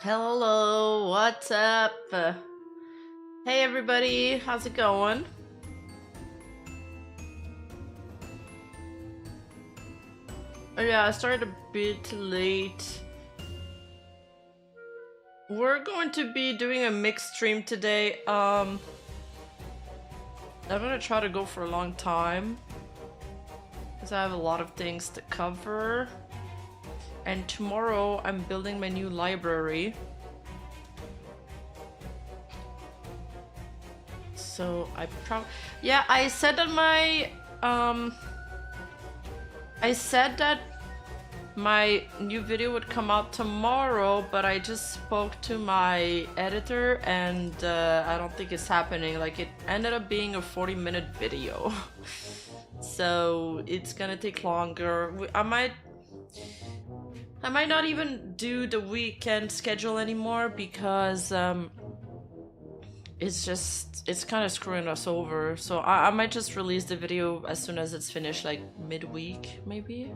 Hello, what's up? Hey everybody, how's it going? Oh yeah, I started a bit late. We're going to be doing a mixed stream today. I'm gonna try to go for a long time because I have a lot of things to cover. And tomorrow I'm building my new library. So yeah, I said that my new video would come out tomorrow, but I just spoke to my editor and I don't think it's happening. Like, it ended up being a 40-minute video. So it's gonna take longer. I might not even do the weekend schedule anymore because it's kind of screwing us over. So I might just release the video as soon as it's finished, like midweek maybe.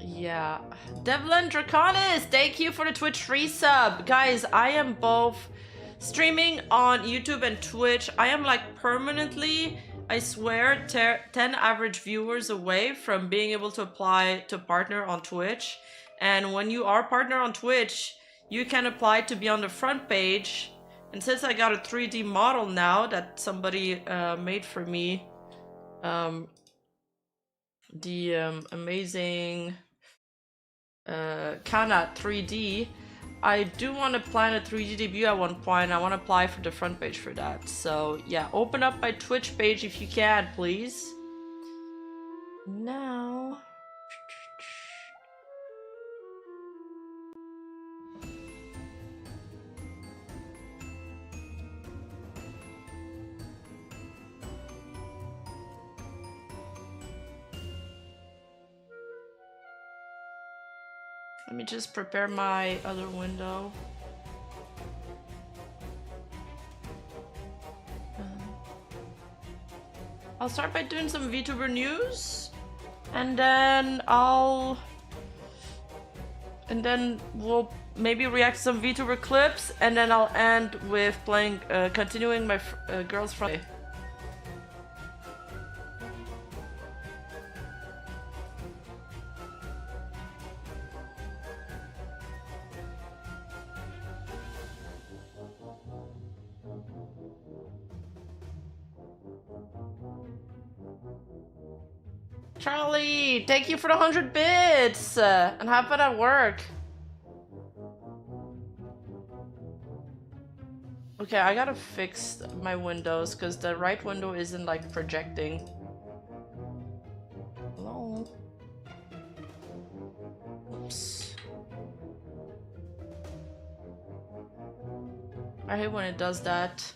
Yeah. Devlin Draconis, thank you for the Twitch resub. Guys, I am both streaming on YouTube and Twitch. I am like permanently, I swear, 10 average viewers away from being able to apply to partner on Twitch. And when you are partner on Twitch, you can apply to be on the front page. And since I got a 3D model now that somebody made for me, the amazing Kana 3D, I do want to plan a 3D debut at one point. I want to apply for the front page for that. So yeah, open up my Twitch page if you can, please. Now, let me just prepare my other window. I'll start by doing some VTuber news, and then we'll maybe react to some VTuber clips, and then I'll end with playing, continuing my girls' Frontline. Charlie, thank you for the 100 bits, and have fun at work. Okay, I gotta fix my windows because the right window isn't like projecting. Hello? Oops. I hate when it does that.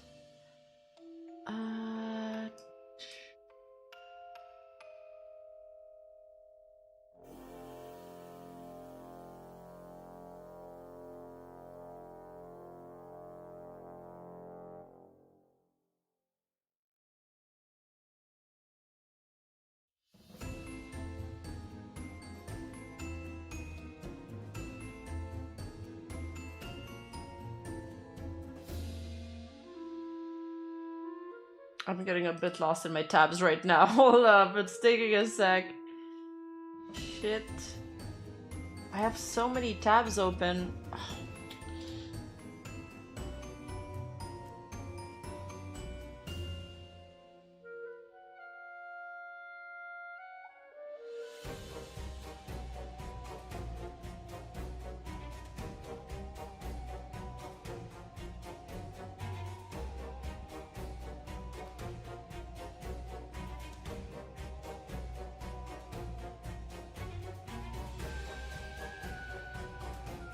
I'm getting a bit lost in my tabs right now. Hold up, it's taking a sec. Shit. I have so many tabs open.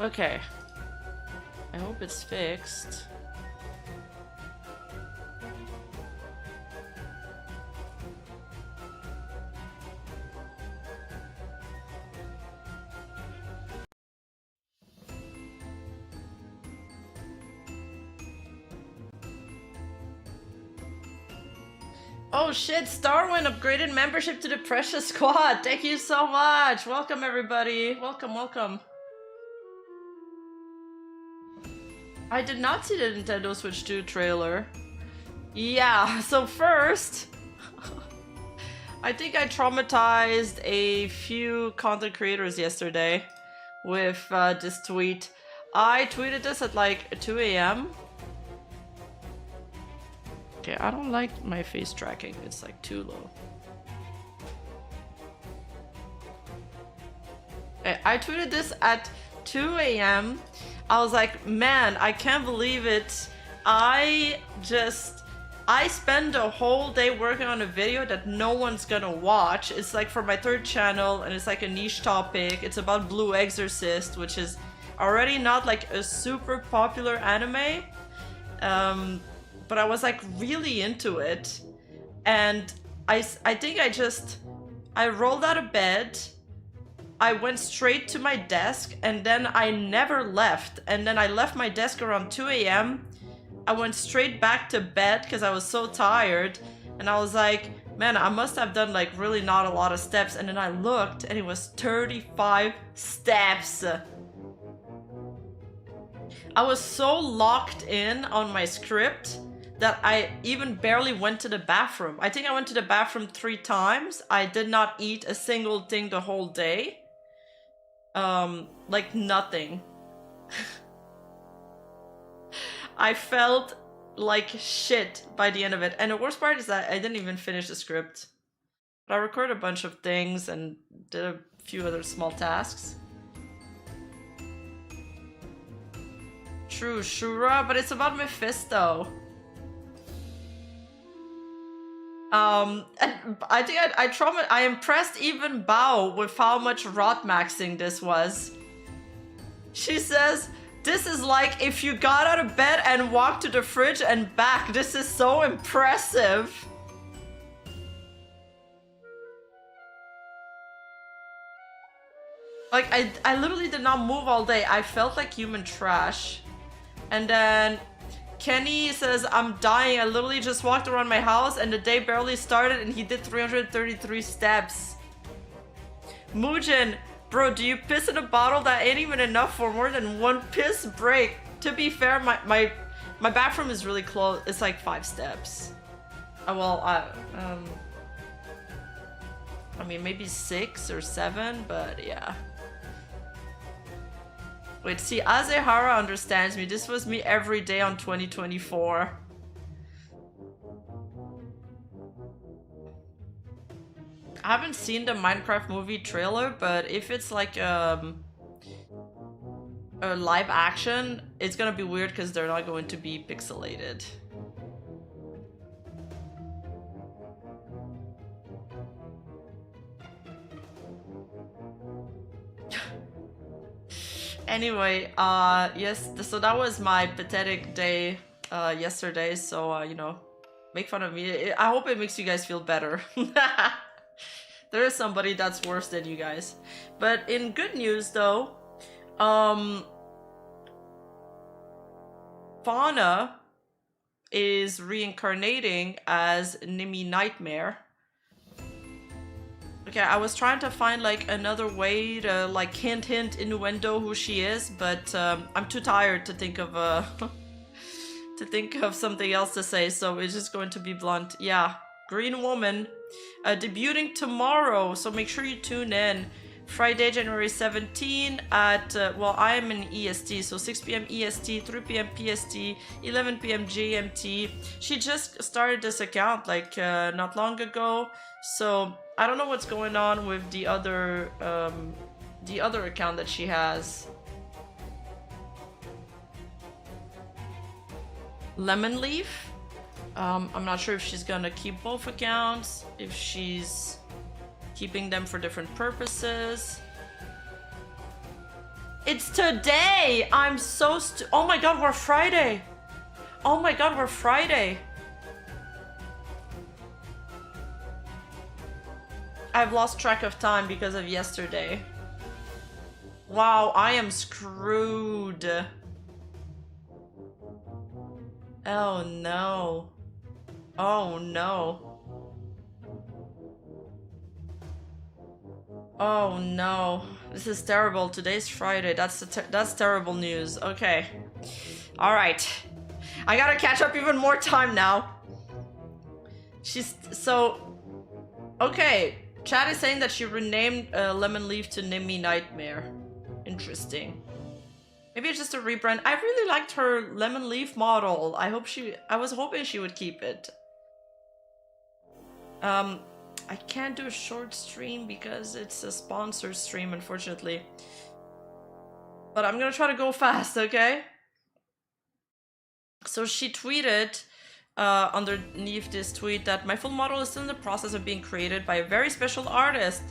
Okay. I hope it's fixed. Oh shit, Starwin upgraded membership to the Precious Squad. Thank you so much. Welcome everybody. Welcome, welcome. I did not see the Nintendo Switch 2 trailer. Yeah, so first, I think I traumatized a few content creators yesterday with this tweet. I tweeted this at like 2 a.m. Okay, I don't like my face tracking. It's like too low. I tweeted this at 2 a.m. I was like, man, I can't believe it. I spend a whole day working on a video that no one's gonna watch. It's like for my third channel and it's like a niche topic. It's about Blue Exorcist, which is already not like a super popular anime. But I was like really into it. And I think I rolled out of bed. I went straight to my desk and then I never left. And then I left my desk around 2 a.m. I went straight back to bed because I was so tired. And I was like, man, I must have done like really not a lot of steps. And then I looked and it was 35 steps. I was so locked in on my script that I even barely went to the bathroom. I think I went to the bathroom 3 times. I did not eat a single thing the whole day. Like nothing. I felt like shit by the end of it. And the worst part is that I didn't even finish the script. But I recorded a bunch of things and did a few other small tasks. True, Shura, but it's about Mephisto. And I think I impressed even Bao with how much rot maxing this was. She says, this is like if you got out of bed and walked to the fridge and back. This is so impressive. Like, I literally did not move all day. I felt like human trash. And then Kenny says, I'm dying. I literally just walked around my house and the day barely started and he did 333 steps. Mujin, bro, do you piss in a bottle? That ain't even enough for more than one piss break. To be fair, my bathroom is really close. It's like 5 steps. I mean, maybe 6 or 7, but yeah. Wait, see, Azehara understands me. This was me every day on 2024. I haven't seen the Minecraft movie trailer, but if it's like a live action, it's gonna be weird because they're not going to be pixelated. Anyway, yes, so that was my pathetic day yesterday, so, you know, make fun of me. I hope it makes you guys feel better. There is somebody that's worse than you guys. But in good news, though, Fauna is reincarnating as Nimi Nightmare. Okay, I was trying to find like another way to like hint innuendo who she is, but I'm too tired to think of something else to say, so it's just going to be blunt. Yeah, Green Woman debuting tomorrow, so make sure you tune in. Friday, January 17 at, well, I am in EST, so 6 p.m. EST, 3 p.m. PST, 11 p.m. GMT. She just started this account like not long ago, so I don't know what's going on with the other account that she has. Lemon Leaf. I'm not sure if she's gonna keep both accounts, if she's keeping them for different purposes. It's today! I'm so oh my god, we're Friday! Oh my god, we're Friday! I've lost track of time because of yesterday. Wow, I am screwed. Oh no. Oh no. Oh no. This is terrible. Today's Friday. That's terrible news. Okay. All right. I gotta catch up even more time now. She's so... Okay. Chat is saying that she renamed Lemon Leaf to Nimmy Nightmare. Interesting. Maybe it's just a rebrand. I really liked her Lemon Leaf model. I was hoping she would keep it. I can't do a short stream because it's a sponsored stream, unfortunately. But I'm gonna try to go fast, okay? So she tweeted underneath this tweet that my full model is still in the process of being created by a very special artist.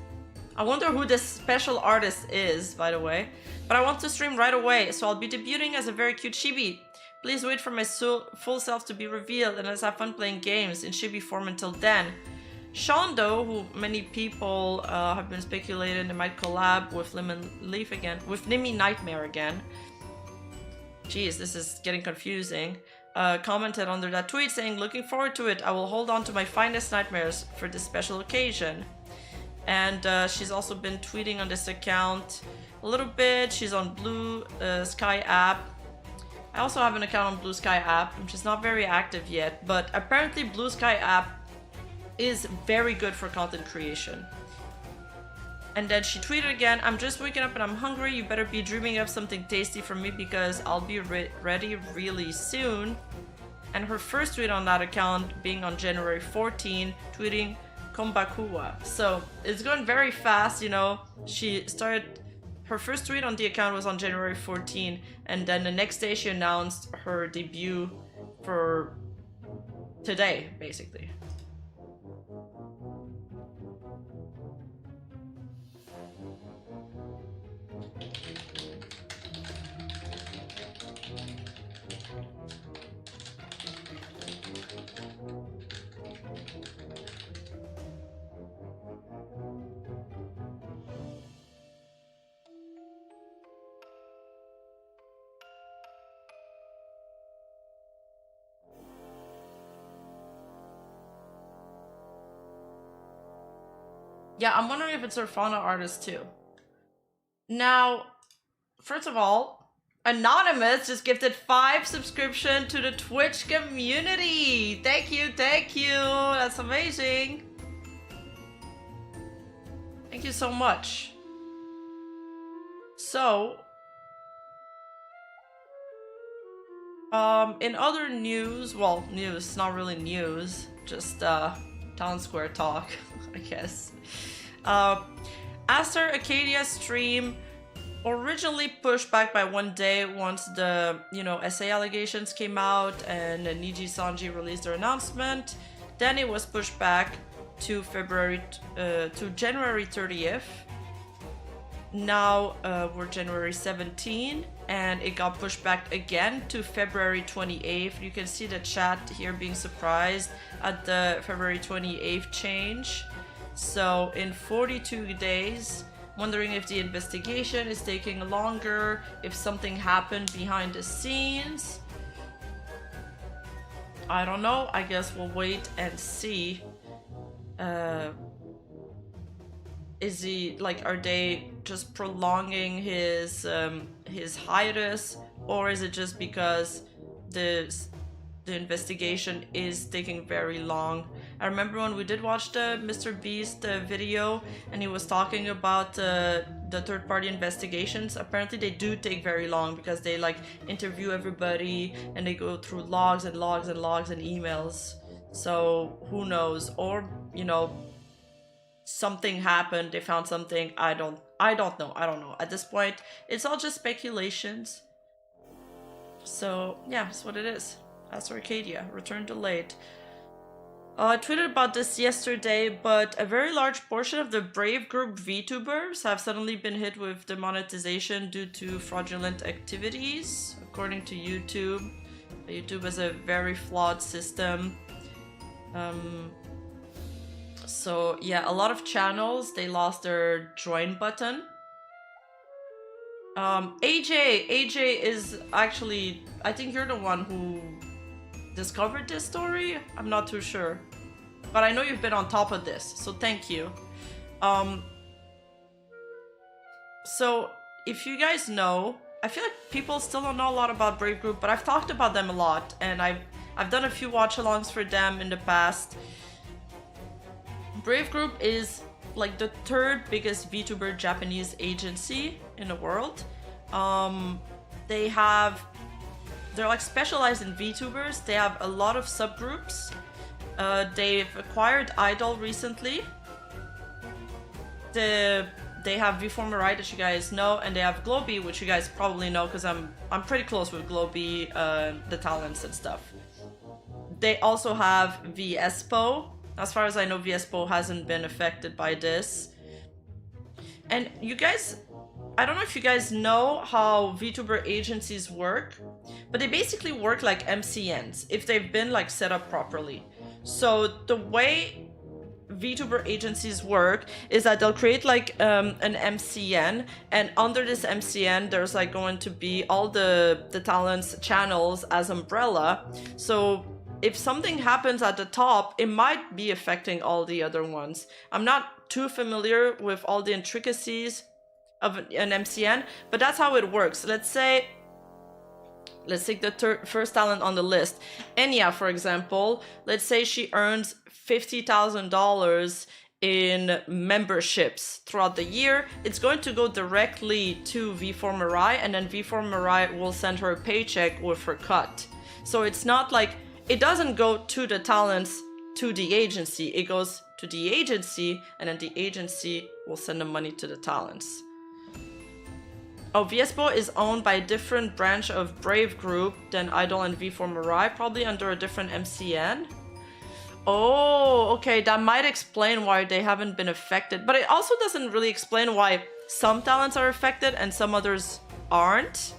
I wonder who this special artist is, by the way. But I want to stream right away, so I'll be debuting as a very cute chibi. Please wait for my full self to be revealed, and let's have fun playing games in chibi form until then. Shondo, who many people have been speculating they might collab with Lemon Leaf again, with Nimmy Nightmare again. Jeez, this is getting confusing. Commented under that tweet saying, looking forward to it. I will hold on to my finest nightmares for this special occasion. And she's also been tweeting on this account a little bit. She's on Blue Sky app. I also have an account on Blue Sky app, which is not very active yet, but apparently Blue Sky app is very good for content creation. And then she tweeted again, I'm just waking up and I'm hungry. You better be dreaming up something tasty for me because I'll be ready really soon. And her first tweet on that account being on January 14, tweeting Kombakuwa. So it's going very fast, you know. She started, her first tweet on the account was on January 14, and then the next day she announced her debut for today, basically. Yeah, I'm wondering if it's her fauna artist too. Now, first of all, Anonymous just gifted 5 subscription to the Twitch community. Thank you, thank you. That's amazing. Thank you so much. So, in other news, well, news, not really news, just town square talk, I guess. ASTER Acadia stream originally pushed back by 1 day once the, essay allegations came out and Nijisanji released their announcement. Then it was pushed back to January 30th. Now we're January 17 and it got pushed back again to February 28th. You can see the chat here being surprised at the February 28th change. So in 42 days, wondering if the investigation is taking longer, if something happened behind the scenes. I don't know. I guess we'll wait and see. Is he are they just prolonging his hiatus, or is it just because the investigation is taking very long? I remember when we did watch the Mr. Beast video and he was talking about the third-party investigations. Apparently they do take very long because they interview everybody and they go through logs and logs and logs and emails. So who knows? Or, something happened, they found something. I don't know. At this point, it's all just speculations. So yeah, that's what it is. ASTER Arcadia, return delayed. I tweeted about this yesterday, but a very large portion of the Brave group Vtubers have suddenly been hit with demonetization due to fraudulent activities, according to YouTube. YouTube has a very flawed system. So yeah, a lot of channels, they lost their join button. AJ is actually, I think you're the one who discovered this story. I'm not too sure, but I know you've been on top of this, so thank you. So if you guys know, I feel like people still don't know a lot about Brave Group, but I've talked about them a lot, and I've done a few watch-alongs for them in the past. Brave Group is like the third biggest VTuber Japanese agency in the world. They're like specialized in VTubers. They have a lot of subgroups. They've acquired Idol recently. They have Vformerai that you guys know, and they have Globy, which you guys probably know because I'm pretty close with Globy, the talents and stuff. They also have VSPO. As far as I know, VSPO hasn't been affected by this. And you guys, I don't know if you guys know how VTuber agencies work, but they basically work like MCNs if they've been like set up properly. So the way VTuber agencies work is that they'll create like an MCN, and under this MCN there's like going to be all the talents channels as umbrella. So if something happens at the top, it might be affecting all the other ones. I'm not too familiar with all the intricacies of an MCN, but that's how it works. Let's take the first talent on the list. Enya, for example, let's say she earns $50,000 in memberships throughout the year. It's going to go directly to Vformerai, and then Vformerai will send her a paycheck with her cut. So it's not like, it doesn't go to the talents to the agency. It goes to the agency, and then the agency will send the money to the talents. Oh, VSPO is owned by a different branch of Brave Group than Idol and Vformerai, probably under a different MCN. Oh, okay, that might explain why they haven't been affected, but it also doesn't really explain why some talents are affected and some others aren't.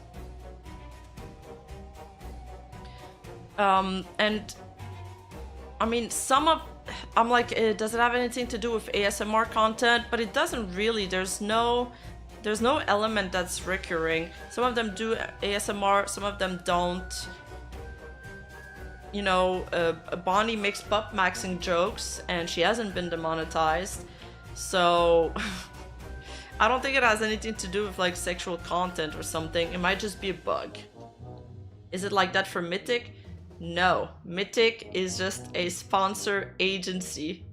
And I mean, I'm like, does it have anything to do with ASMR content? But it doesn't really. There's no element that's recurring. Some of them do ASMR, some of them don't. You know, Bonnie makes pup maxing jokes and she hasn't been demonetized. So I don't think it has anything to do with like sexual content or something. It might just be a bug. Is it like that for Mythic? No, Mythic is just a sponsor agency.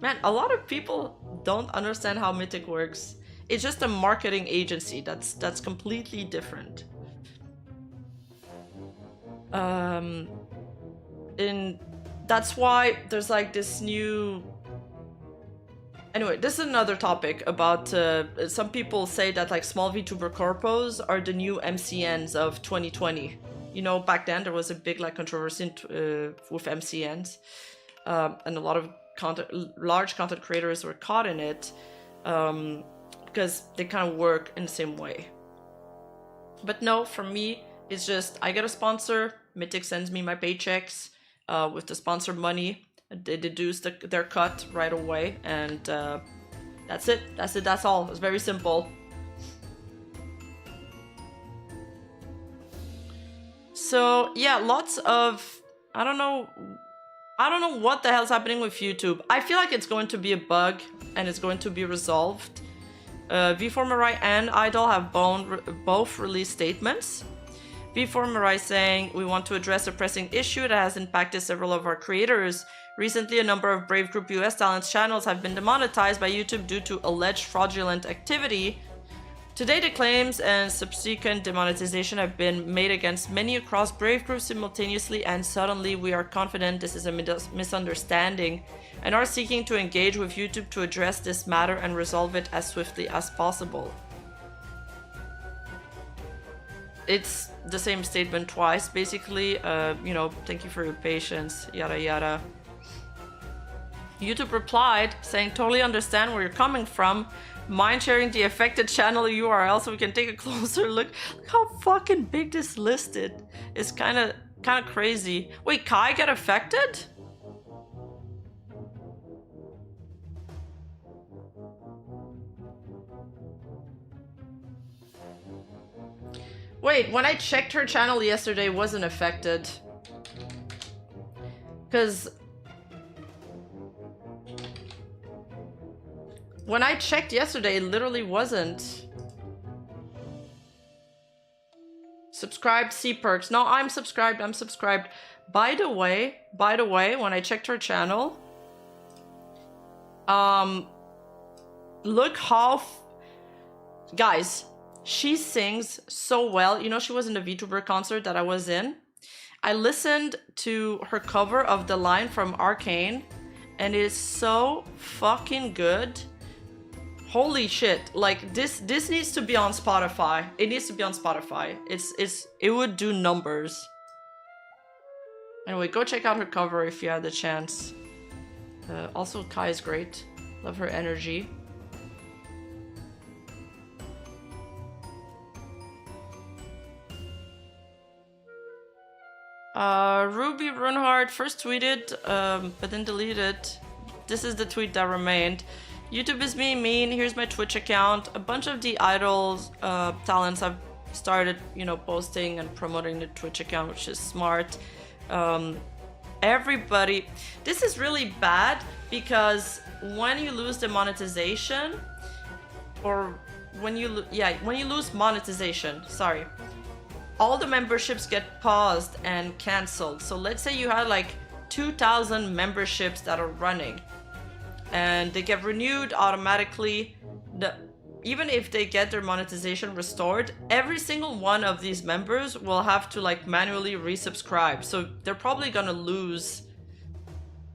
Man, a lot of people don't understand how Mythic works. It's just a marketing agency. That's completely different. And that's why there's like this new... Anyway, this is another topic about some people say that like small VTuber corpos are the new MCNs of 2020. You know, back then there was a big like controversy with MCNs, and a lot of large content creators were caught in it because they kind of work in the same way. But no, for me, it's just I get a sponsor, Mythic sends me my paychecks with the sponsor money. They deduce their cut right away, and that's it. That's all. It's very simple. So yeah, lots of I don't know what the hell's happening with YouTube. I feel like it's going to be a bug and it's going to be resolved. Vformerai and Idol have both released statements. Vformerai saying, "We want to address a pressing issue that has impacted several of our creators. Recently, a number of Brave Group US Talents channels have been demonetized by YouTube due to alleged fraudulent activity. Today, the claims and subsequent demonetization have been made against many across Brave Group simultaneously and suddenly. We are confident this is a misunderstanding and are seeking to engage with YouTube to address this matter and resolve it as swiftly as possible." It's the same statement twice, basically. You know, thank you for your patience, yada yada. YouTube replied, saying, "Totally understand where you're coming from. Mind sharing the affected channel URL so we can take a closer look." Look how fucking big this listed. It's kind of crazy. Wait, Kai get affected? Wait, when I checked her channel yesterday, it wasn't affected. Because when I checked yesterday, it literally wasn't. Subscribed, see perks. No, I'm subscribed. I'm subscribed. By the way, when I checked her channel, look how, guys, she sings so well. You know, she was in the Vtuber concert that I was in. I listened to her cover of the line from Arcane, and it is so fucking good. Holy shit, like this needs to be on Spotify. It needs to be on Spotify. It would do numbers. Anyway, go check out her cover if you have the chance. Also, Kai is great. Love her energy. Ruby Runhard first tweeted, but then deleted. This is the tweet that remained. YouTube is being mean. Here's my Twitch account. A bunch of the idols, talents have started, you know, posting and promoting the Twitch account, which is smart. Everybody, this is really bad because when you lose the monetization, or when you lose monetization, sorry, all the memberships get paused and canceled. So let's say you had like 2,000 memberships that are running, and they get renewed automatically. Even if they get their monetization restored, every single one of these members will have to like manually resubscribe. So they're probably gonna lose,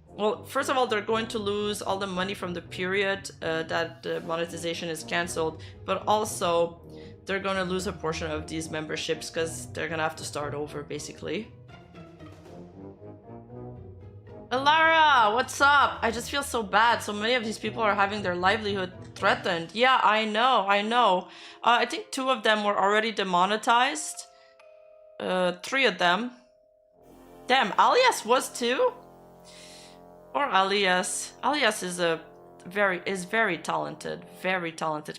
well, first of all, they're going to lose all the money from the period that the monetization is canceled, but also they're gonna lose a portion of these memberships because they're gonna have to start over basically. Alara, what's up? I just feel so bad. So many of these people are having their livelihood threatened. Yeah, I know. I think 2 of them were already demonetized. 3 of them. Damn, Alias was too? Or Alias. Alias is very talented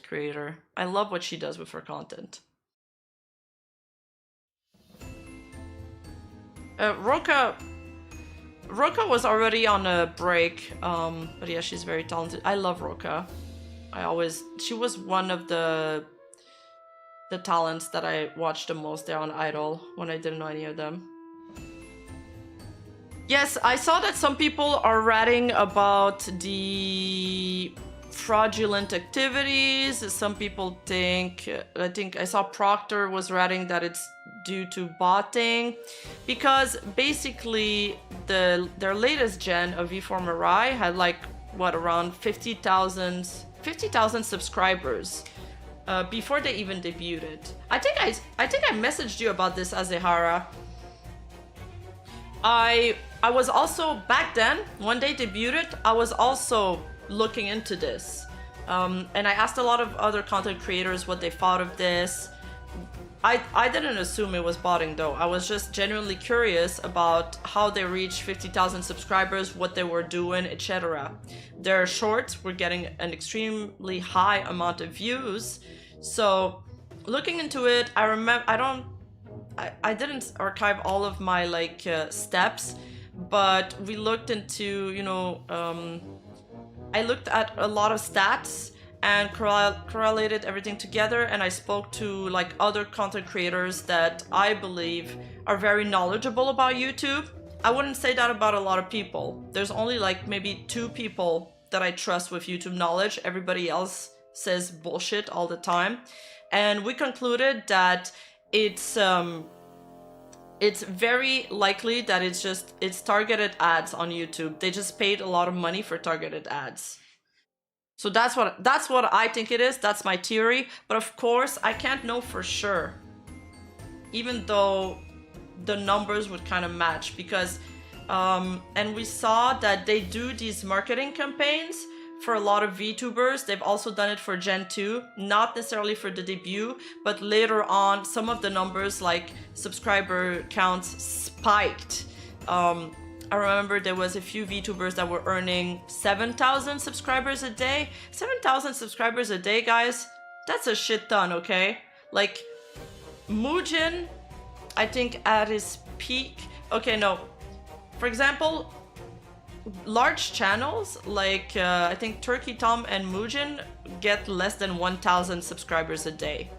creator. I love what she does with her content. Roka was already on a break, but yeah, she's very talented. I love Roka. She was one of the talents that I watched the most there on Idol when I didn't know any of them. Yes, I saw that some people are ratting about the fraudulent activities. Some people think, I think I saw Proctor was ratting that it's due to botting, because basically their latest gen of V4 Mirai had like what, around 50,000 subscribers before they even debuted. I think I messaged you about this, Azehara. I was also, back then when they debuted, I was also looking into this, and I asked a lot of other content creators what they thought of this. I didn't assume it was botting though. I was just genuinely curious about how they reached 50,000 subscribers, what they were doing, etc. Their shorts were getting an extremely high amount of views. So looking into it, I didn't archive all of my like steps, but we looked into, you know, I looked at a lot of stats and correlated everything together, and I spoke to like other content creators that I believe are very knowledgeable about YouTube. I wouldn't say that about a lot of people. There's only like maybe 2 people that I trust with YouTube knowledge. Everybody else says bullshit all the time. And we concluded that it's very likely that it's targeted ads on YouTube. They just paid a lot of money for targeted ads. So that's what I think it is. That's my theory. But of course, I can't know for sure, even though the numbers would kind of match, because and we saw that they do these marketing campaigns for a lot of VTubers. They've also done it for Gen 2, not necessarily for the debut, but later on, some of the numbers like subscriber counts spiked. I remember there was a few VTubers that were earning 7,000 subscribers a day. 7,000 subscribers a day, guys, that's a shit ton, okay? Like, Muujin, I think at his peak, okay, no. For example, large channels like I think Turkey Tom and Muujin get less than 1,000 subscribers a day.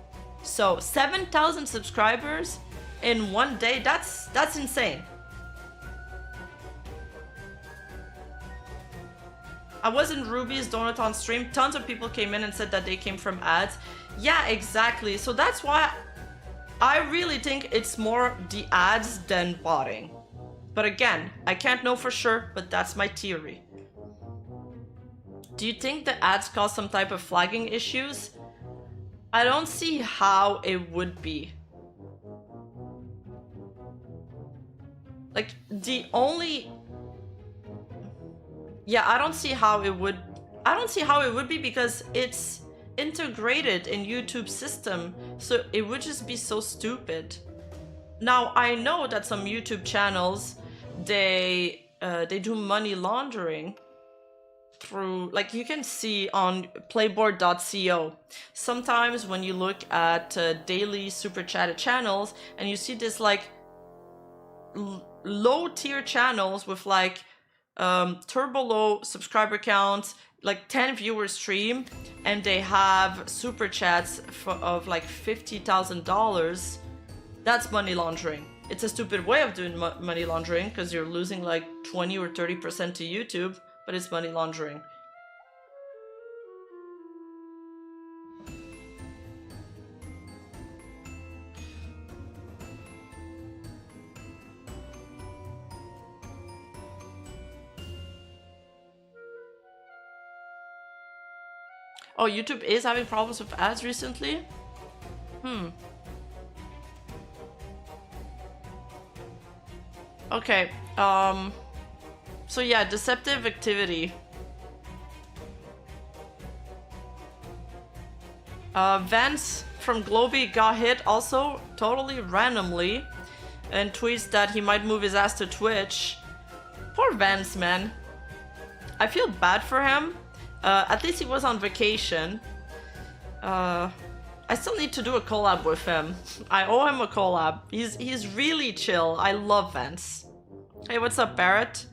So 7,000 subscribers in one day, that's insane. I was in Ruby's Donaton stream. Tons of people came in and said that they came from ads. Yeah, exactly. So that's why I really think it's more the ads than botting. But again, I can't know for sure, but that's my theory. Do you think the ads cause some type of flagging issues? I don't see how it would be. Like, the only... Yeah, I don't see how it would... I don't see how it would be because it's integrated in YouTube's system, so it would just be so stupid. Now, I know that some YouTube channels, they do money laundering through, like you can see on playboard.co. Sometimes when you look at daily super chatted channels and you see this like low tier channels with like turbo low subscriber counts, like 10 viewers stream, and they have super chats of like $50,000, that's money laundering. It's a stupid way of doing money laundering because you're losing like 20 or 30% to YouTube, but it's money laundering. Oh, YouTube is having problems with ads recently? Okay, so yeah, deceptive activity. Vance from Globy got hit also totally randomly and tweets that he might move his ass to Twitch. Poor Vance, man. I feel bad for him. At least he was on vacation. I still need to do a collab with him. I owe him a collab. He's really chill. I love Vance. Hey, what's up, Barrett?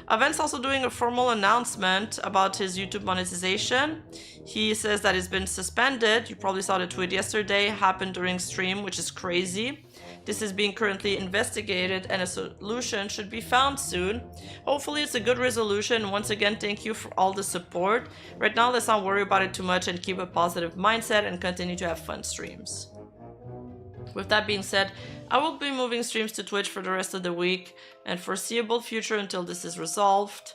Vance also doing a formal announcement about his YouTube monetization. He says that it's been suspended. You probably saw the tweet yesterday, happened during stream, which is crazy. This is being currently investigated and a solution should be found soon. Hopefully it's a good resolution. Once again, thank you for all the support. Right now, let's not worry about it too much and keep a positive mindset and continue to have fun streams. With that being said, I will be moving streams to Twitch for the rest of the week and foreseeable future until this is resolved.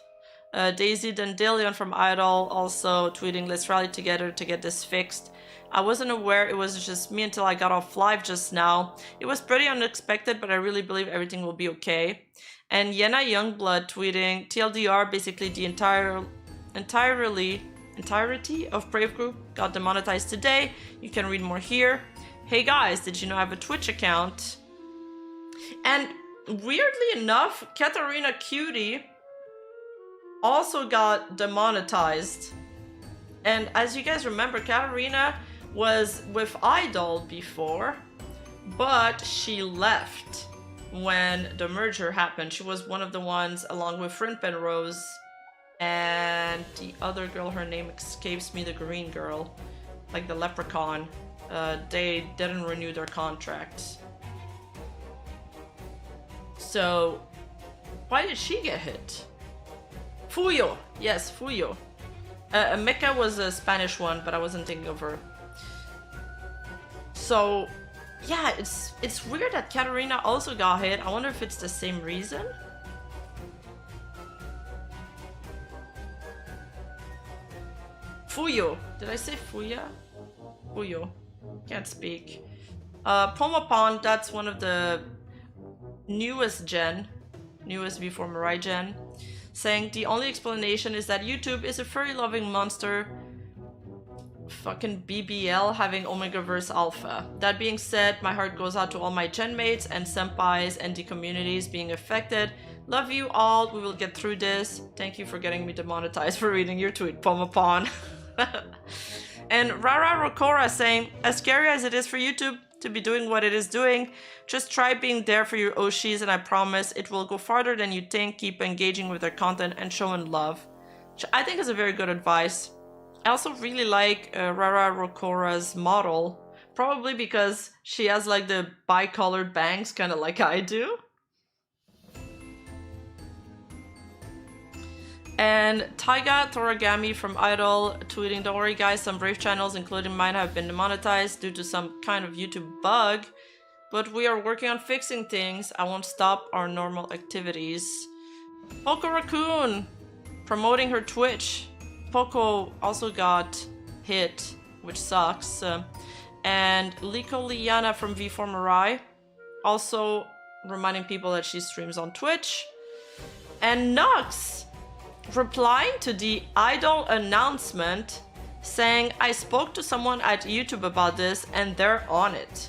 Daisy Dandelion from Idol also tweeting, let's rally together to get this fixed. I wasn't aware it was just me until I got off live just now. It was pretty unexpected, but I really believe everything will be okay. And Yena Youngblood tweeting, TLDR, basically the entirety of Brave Group got demonetized today. You can read more here. Hey guys, did you know I have a Twitch account? And weirdly enough, Katarina Cutie also got demonetized. And as you guys remember, Katarina was with Idol before, but she left when the merger happened. She was one of the ones along with Frinpen Rose and the other girl, her name escapes me, the green girl, like the leprechaun. They didn't renew their contract. So why did she get hit? Fuyo, yes, Fuyo. Mecca was a Spanish one, but I wasn't thinking of her. So, yeah, it's weird that Katarina also got hit. I wonder if it's the same reason. Fuyo. Did I say Fuya? Fuyo. Can't speak. Pomapon, that's one of the newest before Mirai gen. Saying the only explanation is that YouTube is a furry loving monster. Fucking BBL having Omegaverse Alpha. That being said, my heart goes out to all my gen mates and senpais and the communities being affected. Love you all. We will get through this. Thank you for getting me demonetized for reading your tweet, Pomapon. And Rara Rokora saying, as scary as it is for YouTube to be doing what it is doing, just try being there for your Oshis and I promise it will go farther than you think. Keep engaging with their content and showing love. Which I think is a very good advice. I also really like Rara Rokora's model Probably because she has like the bi-colored bangs, kind of like I do. And Taiga Toragami from Idol tweeting, "Don't worry guys, some Brave channels, including mine, have been demonetized due to some kind of YouTube bug. But we are working on fixing things. I won't stop our normal activities." Poco Raccoon promoting her Twitch. Poco also got hit, which sucks. And Liko Liana from V4 Mirai also reminding people that she streams on Twitch. And Nux replying to the Idol announcement saying, "I spoke to someone at YouTube about this and they're on it."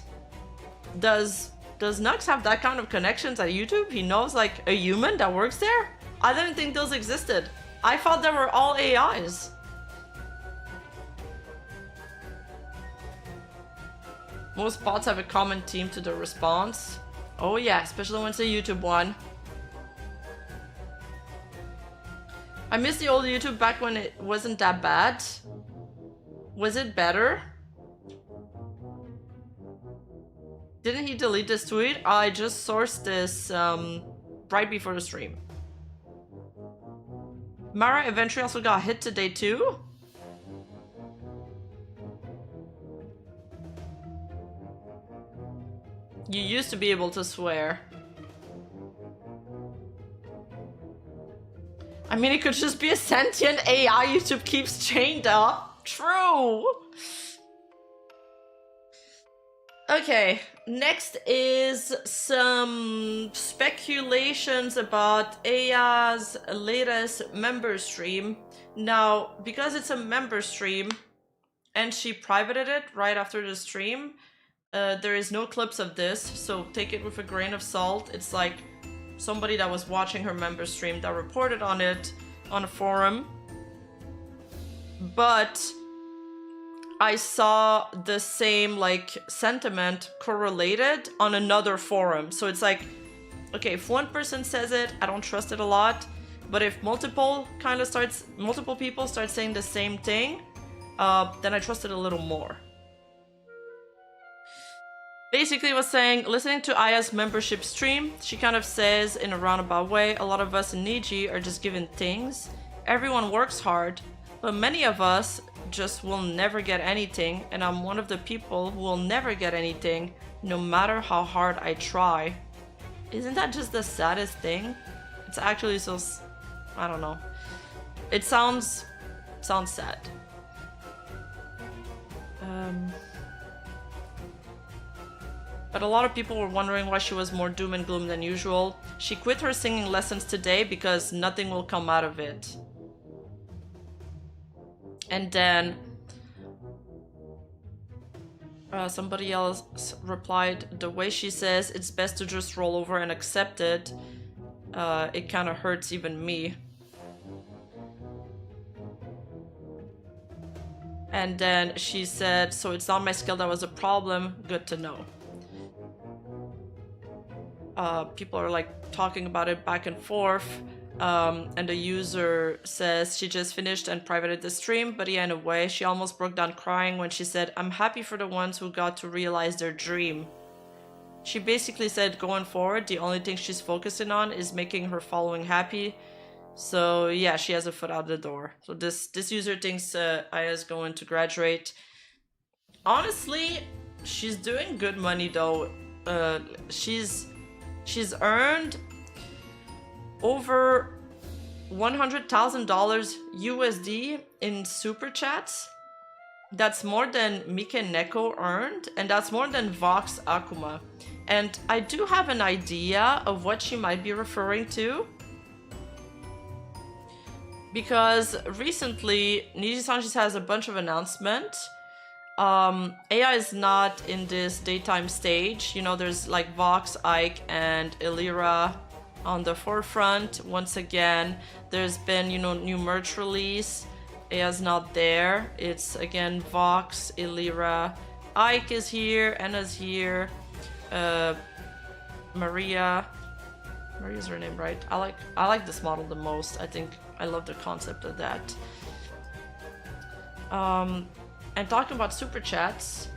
Does Nux have that kind of connections at YouTube? He knows like a human that works there? I didn't think those existed. I thought they were all AIs. Most bots have a common theme to the response. Oh yeah, especially when it's a YouTube one. I miss the old YouTube back when it wasn't that bad. Was it better? Didn't he delete this tweet? I just sourced this right before the stream. Mara eventually also got hit today too? You used to be able to swear. I mean, it could just be a sentient AI YouTube keeps chained up. True. Okay, next is some speculations about Aya's latest member stream. Now, because it's a member stream and she privated it right after the stream, there is no clips of this, so take it with a grain of salt. It's like somebody that was watching her member stream that reported on it on a forum. But I saw the same like sentiment correlated on another forum. So it's like, okay, if one person says it, I don't trust it a lot. But if multiple people start saying the same thing, then I trust it a little more. Basically was saying, listening to Aya's membership stream, she kind of says in a roundabout way, a lot of us in Niji are just given things. Everyone works hard, but many of us just will never get anything, and I'm one of the people who will never get anything, no matter how hard I try. Isn't that just the saddest thing? It's actually so... I don't know. It sounds sad. But a lot of people were wondering why she was more doom and gloom than usual. She quit her singing lessons today because nothing will come out of it. And then somebody else replied, the way she says it's best to just roll over and accept it, it kind of hurts even me. And then she said, so it's not my skill that was a problem, good to know. People are like talking about it back and forth. And the user says she just finished and privated the stream, but yeah, in a way, she almost broke down crying when she said, I'm happy for the ones who got to realize their dream. She basically said going forward, the only thing she's focusing on is making her following happy. So yeah, she has a foot out the door. So this user thinks Aya's going to graduate. Honestly, she's doing good money though. She's earned over $100,000 USD in super chats. That's more than Mike Neko earned, and that's more than Vox Akuma. And I do have an idea of what she might be referring to, because recently Nijisanji has a bunch of announcements. AI is not in this daytime stage. You know, there's like Vox, Ike, and Illyra on the forefront. Once again, there's been, you know, new merch release. Aya's not there. It's again Vox, Illyra, Ike is here, Anna's here, Maria's her name, right? I like this model the most. I think I love the concept of that. And talking about super chats,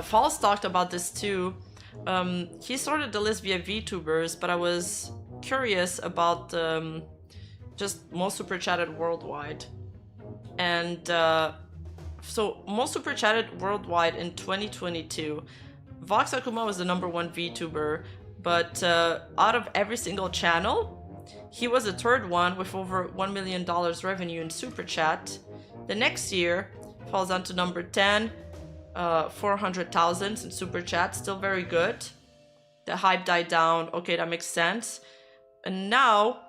Falls talked about this too. He sorted the list via VTubers, but I was curious about just most super chatted worldwide. And so most super chatted worldwide in 2022, Vox Akuma was the #1 VTuber, but out of every single channel, he was the 3rd one with over $1 million revenue in super chat. The next year falls down to number 10, 400,000 in super chat, still very good. The hype died down, okay, that makes sense. And now,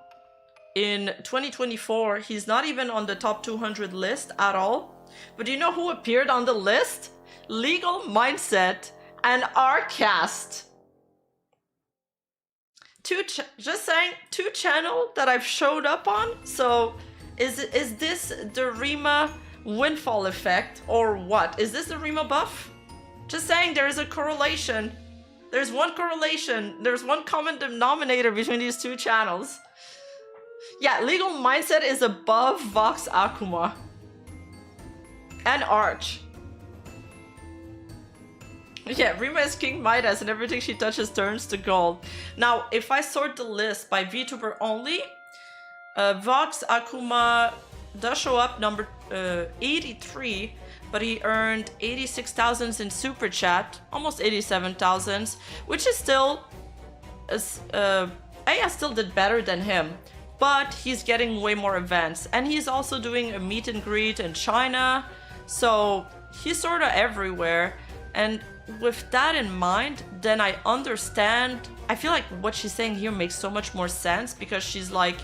in 2024, he's not even on the top 200 list at all. But do you know who appeared on the list? Legal Mindset and Arcast. Just saying, 2 channel that I've showed up on. So is this the Rima windfall effect or what? Is this the Rima buff? Just saying, there is a correlation. There's one correlation. There's one common denominator between these 2 channels. Yeah, Legal Mindset is above Vox Akuma. And Arch. Yeah, Rima is King Midas and everything she touches turns to gold. Now, if I sort the list by VTuber only, Vox Akuma does show up number 83, but he earned 86,000 in super chat, almost 87,000, which is still, Aya still did better than him, but he's getting way more events, and he's also doing a meet and greet in China, so he's sort of everywhere. And with that in mind, then I understand. I feel like what she's saying here makes so much more sense, because she's like,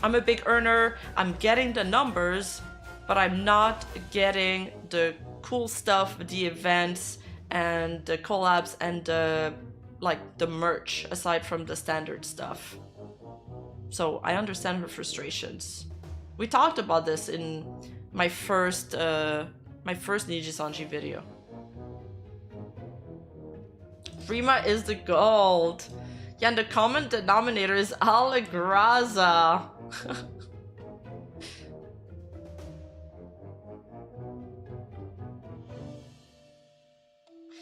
I'm a big earner, I'm getting the numbers, but I'm not getting the cool stuff, the events and the collabs and the merch aside from the standard stuff. So I understand her frustrations. We talked about this in my first Nijisanji video. Rima is the gold. Yeah, and the common denominator is Allegraza.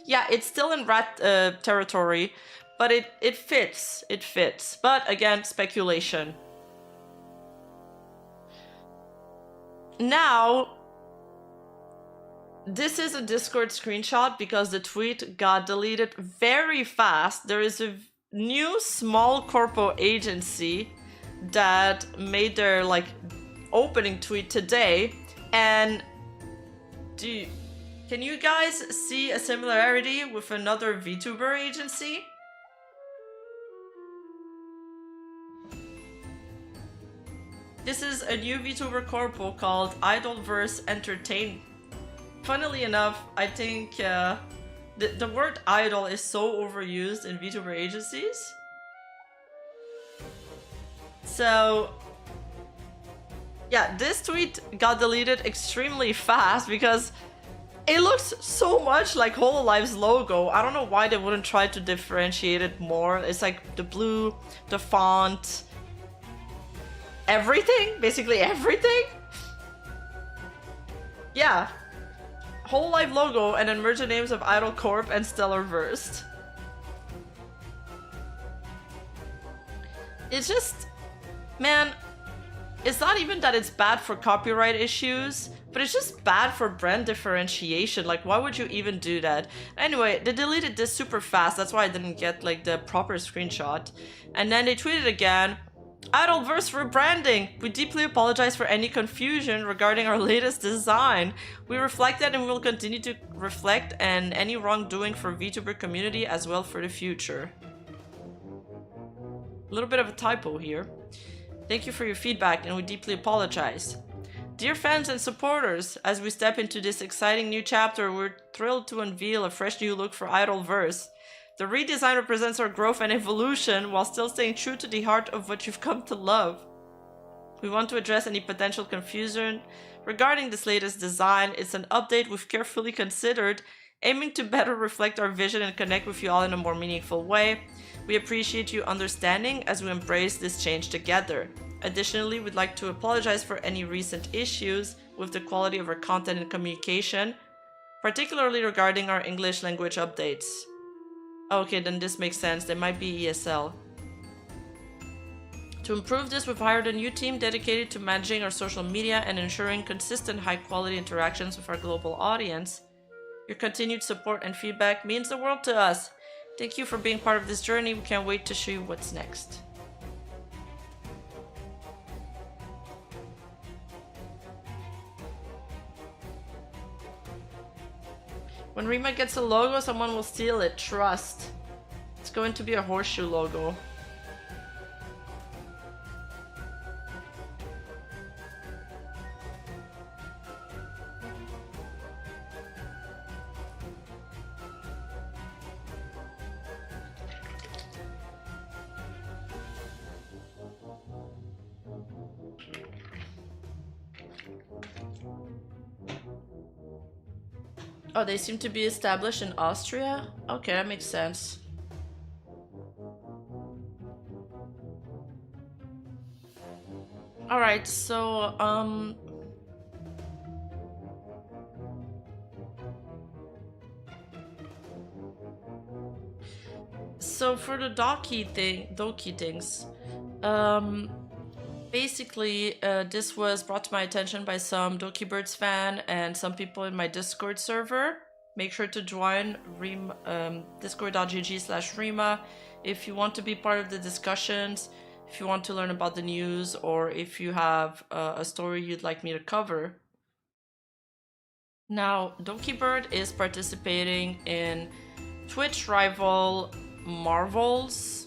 Yeah, it's still in rat territory, but it fits. It fits. But again, speculation. Now, this is a Discord screenshot because the tweet got deleted very fast. There is a new small corpo agency that made their opening tweet today, and can you guys see a similarity with another VTuber agency? This is a new VTuber corpo called Idolverse Entertainment. Funnily enough, I think the word idol is so overused in VTuber agencies. So yeah, this tweet got deleted extremely fast because it looks so much like Hololive's logo. I don't know why they wouldn't try to differentiate it more. It's like the blue, the font, everything, basically everything. Yeah. Hololive logo and then merge the names of Idol Corp and Stellarverse. It's just, man, it's not even that it's bad for copyright issues, but it's just bad for brand differentiation. Like, why would you even do that? Anyway, they deleted this super fast. That's why I didn't get the proper screenshot. And then they tweeted again, Idolverse rebranding. We deeply apologize for any confusion regarding our latest design. We reflected and will continue to reflect and any wrongdoing for VTuber community as well for the future. A little bit of a typo here. Thank you for your feedback and we deeply apologize. Dear fans and supporters, as we step into this exciting new chapter, we're thrilled to unveil a fresh new look for Idolverse. The redesign represents our growth and evolution while still staying true to the heart of what you've come to love. We want to address any potential confusion regarding this latest design. It's an update we've carefully considered, aiming to better reflect our vision and connect with you all in a more meaningful way. We appreciate you understanding as we embrace this change together. Additionally, we'd like to apologize for any recent issues with the quality of our content and communication, particularly regarding our English language updates. Okay, then this makes sense. They might be ESL. To improve this, we've hired a new team dedicated to managing our social media and ensuring consistent high-quality interactions with our global audience. Your continued support and feedback means the world to us. Thank you for being part of this journey. We can't wait to show you what's next. When Rima gets a logo, someone will steal it. Trust. It's going to be a horseshoe logo. Oh, they seem to be established in Austria? Okay, that makes sense. Alright, so, so for the Doki things, basically, this was brought to my attention by some DOKIBIRD's fan and some people in my Discord server. Make sure to join discord.gg/Rima if you want to be part of the discussions, if you want to learn about the news, or if you have a story you'd like me to cover. Now, DOKIBIRD is participating in Twitch rival Marvels.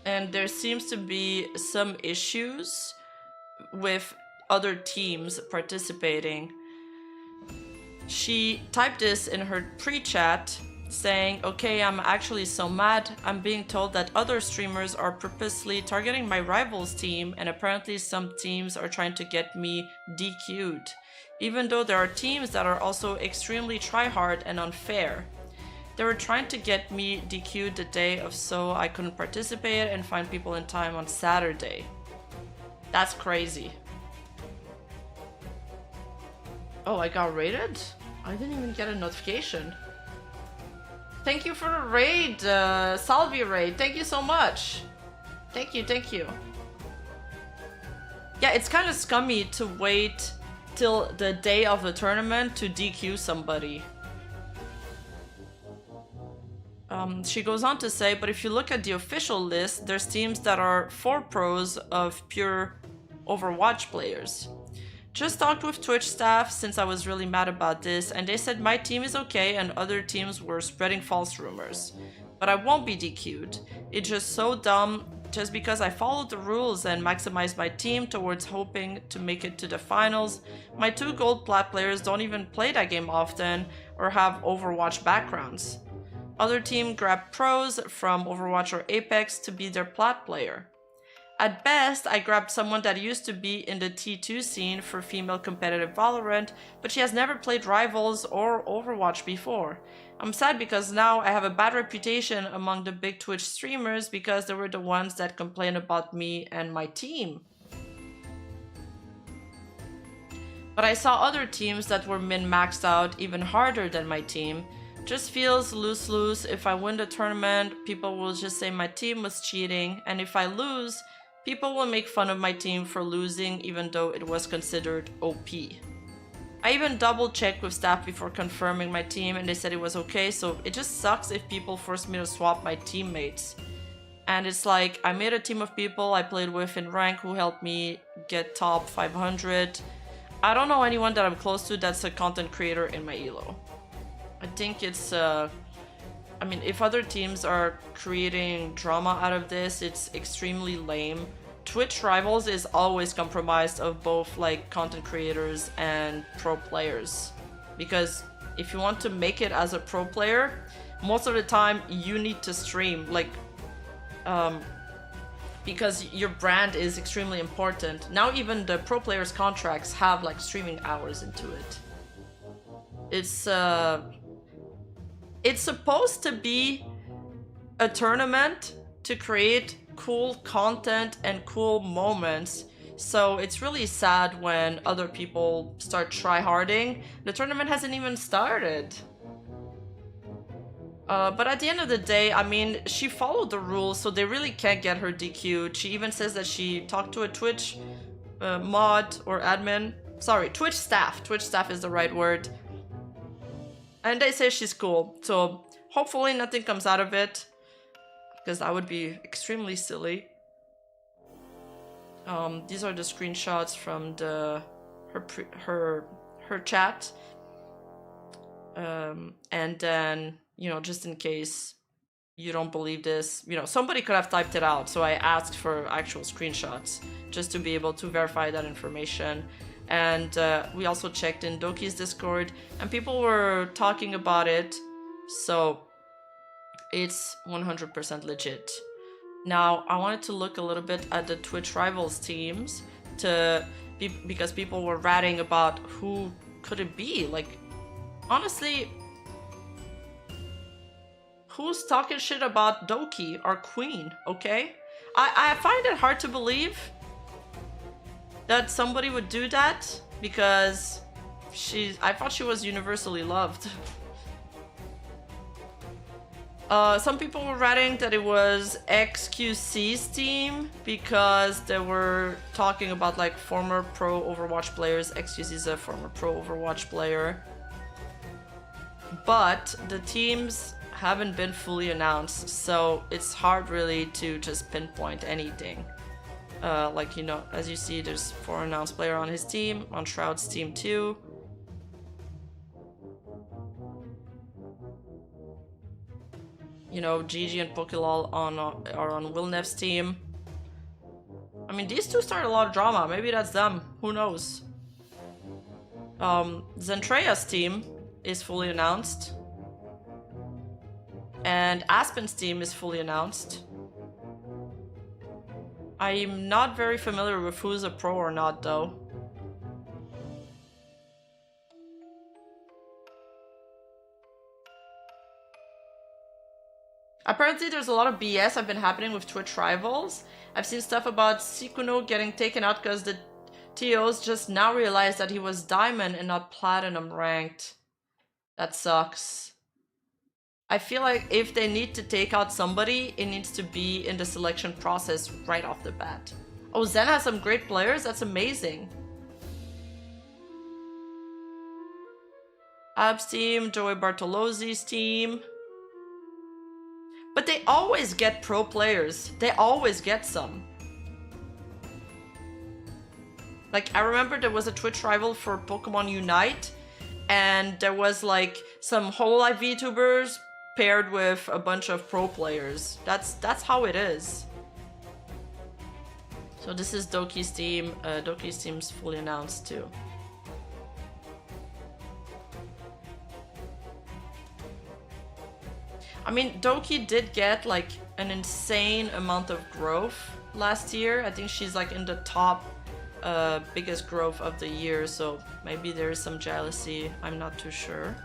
And there seems to be some issues with other teams participating. She typed this in her pre-chat saying, okay, I'm actually so mad. I'm being told that other streamers are purposely targeting my rivals team, and apparently some teams are trying to get me DQ'd, even though there are teams that are also extremely tryhard and unfair. They were trying to get me DQ'd the day of so I couldn't participate and find people in time on Saturday. That's crazy. Oh, I got raided? I didn't even get a notification. Thank you for the raid, Salvi raid. Thank you so much. Thank you, thank you. Yeah, it's kind of scummy to wait till the day of the tournament to DQ somebody. She goes on to say, but if you look at the official list, there's teams that are 4 pros of pure Overwatch players. Just talked with Twitch staff since I was really mad about this, and they said my team is okay and other teams were spreading false rumors. But I won't be DQ'd. It's just so dumb, just because I followed the rules and maximized my team towards hoping to make it to the finals. My 2 gold plat players don't even play that game often or have Overwatch backgrounds. Other team grabbed pros from Overwatch or Apex to be their plat player. At best, I grabbed someone that used to be in the T2 scene for female competitive Valorant, but she has never played Rivals or Overwatch before. I'm sad because now I have a bad reputation among the big Twitch streamers because they were the ones that complained about me and my team. But I saw other teams that were min-maxed out even harder than my team. Just feels lose-lose. If I win the tournament, people will just say my team was cheating, and if I lose, people will make fun of my team for losing even though it was considered OP. I even double-checked with staff before confirming my team and they said it was okay, so it just sucks if people force me to swap my teammates. And it's like, I made a team of people I played with in rank who helped me get top 500. I don't know anyone that I'm close to that's a content creator in my elo. I think it's, I mean, if other teams are creating drama out of this, it's extremely lame. Twitch Rivals is always compromised of both like content creators and pro players. Because if you want to make it as a pro player, most of the time you need to stream, like, because your brand is extremely important. Now even the pro players' contracts have like streaming hours into it. It's supposed to be a tournament to create cool content and cool moments. So it's really sad when other people start tryharding. The tournament hasn't even started. But at the end of the day, I mean, she followed the rules, so they really can't get her DQ'd. She even says that she talked to a Twitch mod or admin. Sorry, Twitch staff. Twitch staff is the right word. And they say she's cool. So hopefully nothing comes out of it, because that would be extremely silly. These are the screenshots from her chat. And then, you know, just in case you don't believe this, you know, somebody could have typed it out, so I asked for actual screenshots just to be able to verify that information. And we also checked in Doki's Discord, and people were talking about it, so it's 100% legit. Now, I wanted to look a little bit at the Twitch Rivals teams because people were ratting about who could it be. Like, honestly, who's talking shit about Doki, our queen, okay? I find it hard to believe that somebody would do that, because I thought she was universally loved. Some people were writing that it was XQC's team because they were talking about like former pro Overwatch players. XQC is a former pro Overwatch player. But the teams haven't been fully announced, so it's hard really to just pinpoint anything. Like, you know, as you see, there's 4 announced players on his team, on Shroud's team too. You know, Gigi and Pokélol are on Wilnev's team. I mean, these two start a lot of drama. Maybe that's them. Who knows? Zentrea's team is fully announced. And Aspen's team is fully announced. I'm not very familiar with who's a pro or not, though. Apparently there's a lot of BS have been happening with Twitch Rivals. I've seen stuff about Sikuno getting taken out because the TOs just now realized that he was Diamond and not Platinum ranked. That sucks. I feel like if they need to take out somebody, it needs to be in the selection process right off the bat. Oh, Zen has some great players? That's amazing. Ab's team, Joey Bartolozzi's team. But they always get pro players. They always get some. Like, I remember there was a Twitch rival for Pokemon Unite, and there was like some Hololive Vtubers paired with a bunch of pro players. That's how it is. So this is Doki's team. Doki's team's fully announced too. I mean, Doki did get like an insane amount of growth last year. I think she's like in the top biggest growth of the year, so maybe there is some jealousy. I'm not too sure.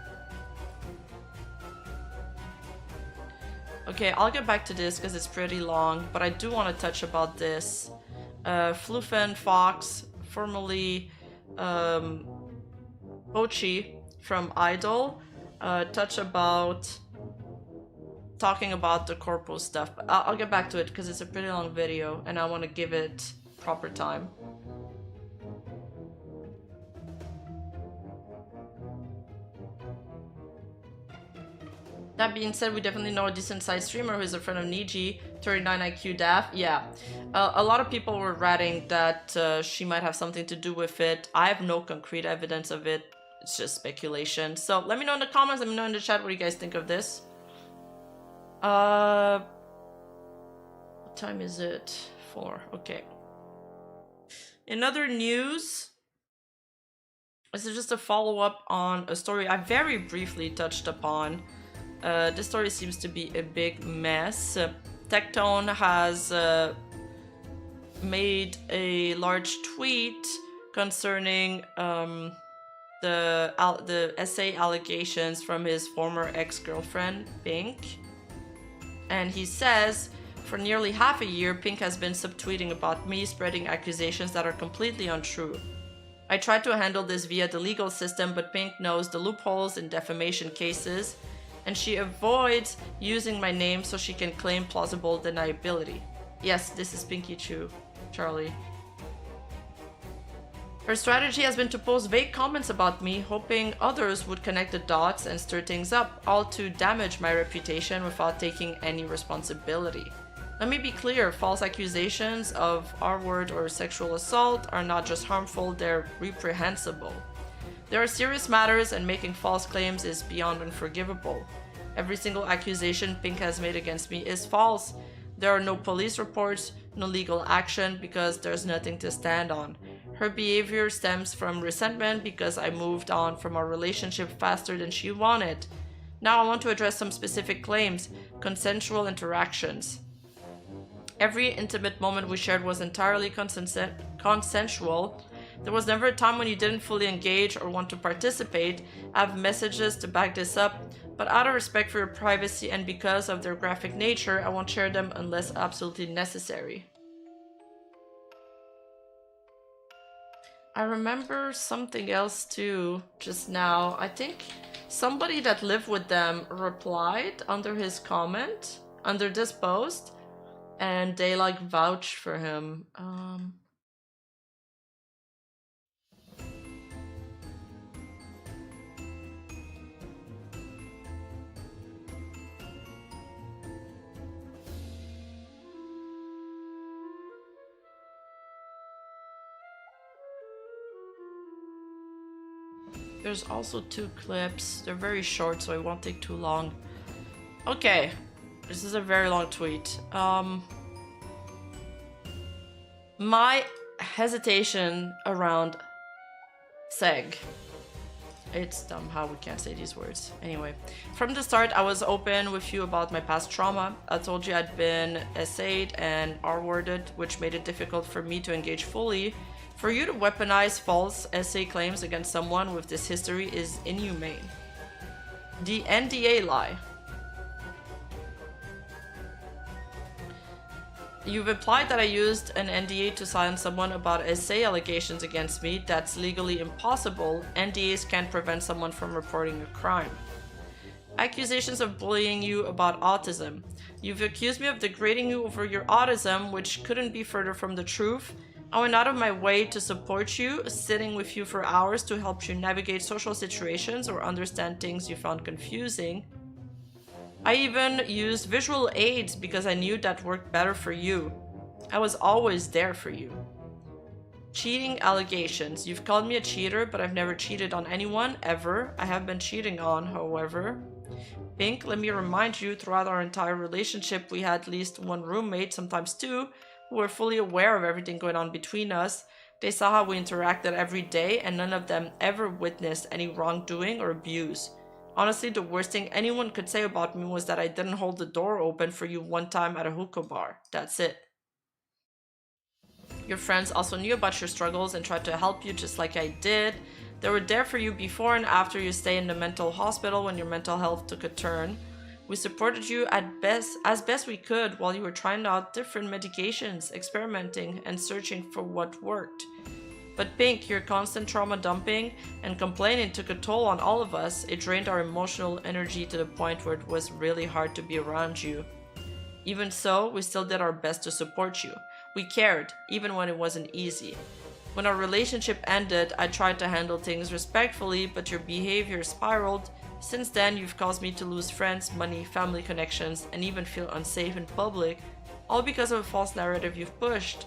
Okay, I'll get back to this because it's pretty long, but I do want to touch about this. Flufen Fox, formerly Ochi from Idol, touch about talking about the corpo stuff, but I'll get back to it because it's a pretty long video and I want to give it proper time. That being said, we definitely know a decent sized streamer who is a friend of Niji, 39 IQ DAF. Yeah, a lot of people were ratting that she might have something to do with it. I have no concrete evidence of it. It's just speculation. So let me know in the comments, let me know in the chat what you guys think of this. What time is it? 4. Okay. In other news, this is just a follow-up on a story I very briefly touched upon. This story seems to be a big mess. Tectone has made a large tweet concerning the essay allegations from his former ex-girlfriend, Pink. And he says, For nearly half a year, Pink has been subtweeting about me, spreading accusations that are completely untrue. I tried to handle this via the legal system, but Pink knows the loopholes in defamation cases, and she avoids using my name so she can claim plausible deniability. Yes, this is Pinky Chew, Charlie. Her strategy has been to post vague comments about me, hoping others would connect the dots and stir things up, all to damage my reputation without taking any responsibility. Let me be clear, false accusations of R-word or sexual assault are not just harmful, they're reprehensible. There are serious matters, and making false claims is beyond unforgivable. Every single accusation Pink has made against me is false. There are no police reports, no legal action, because there's nothing to stand on. Her behavior stems from resentment because I moved on from our relationship faster than she wanted. Now I want to address some specific claims, consensual interactions. Every intimate moment we shared was entirely consensual. There was never a time when you didn't fully engage or want to participate. I have messages to back this up, but out of respect for your privacy and because of their graphic nature, I won't share them unless absolutely necessary. I remember something else too just now. I think somebody that lived with them replied under his comment, under this post, and they like vouched for him. There's also 2 clips. They're very short, so it won't take too long. Okay, this is a very long tweet. My hesitation around seg. It's dumb how we can't say these words. Anyway, from the start, I was open with you about my past trauma. I told you I'd been essayed and R-worded, which made it difficult for me to engage fully. For you to weaponize false essay claims against someone with this history is inhumane. The NDA lie. You've implied that I used an NDA to silence someone about essay allegations against me. That's legally impossible. NDAs can't prevent someone from reporting a crime. Accusations of bullying you about autism. You've accused me of degrading you over your autism, which couldn't be further from the truth. I went out of my way to support you, sitting with you for hours to help you navigate social situations or understand things you found confusing. I even used visual aids because I knew that worked better for you. I was always there for you. Cheating allegations. You've called me a cheater, but I've never cheated on anyone, ever. I have been cheating on, however. Pink, let me remind you, throughout our entire relationship, we had at least 1 roommate, sometimes 2, who were fully aware of everything going on between us. They saw how we interacted every day, and none of them ever witnessed any wrongdoing or abuse. Honestly, the worst thing anyone could say about me was that I didn't hold the door open for you one time at a hookah bar. That's it. Your friends also knew about your struggles and tried to help you just like I did. They were there for you before and after you stay in the mental hospital when your mental health took a turn. We supported you as best we could while you were trying out different medications, experimenting, and searching for what worked. But Pink, your constant trauma dumping and complaining took a toll on all of us. It drained our emotional energy to the point where it was really hard to be around you. Even so, we still did our best to support you. We cared, even when it wasn't easy. When our relationship ended, I tried to handle things respectfully, but your behavior spiraled. Since then, you've caused me to lose friends, money, family connections, and even feel unsafe in public, all because of a false narrative you've pushed.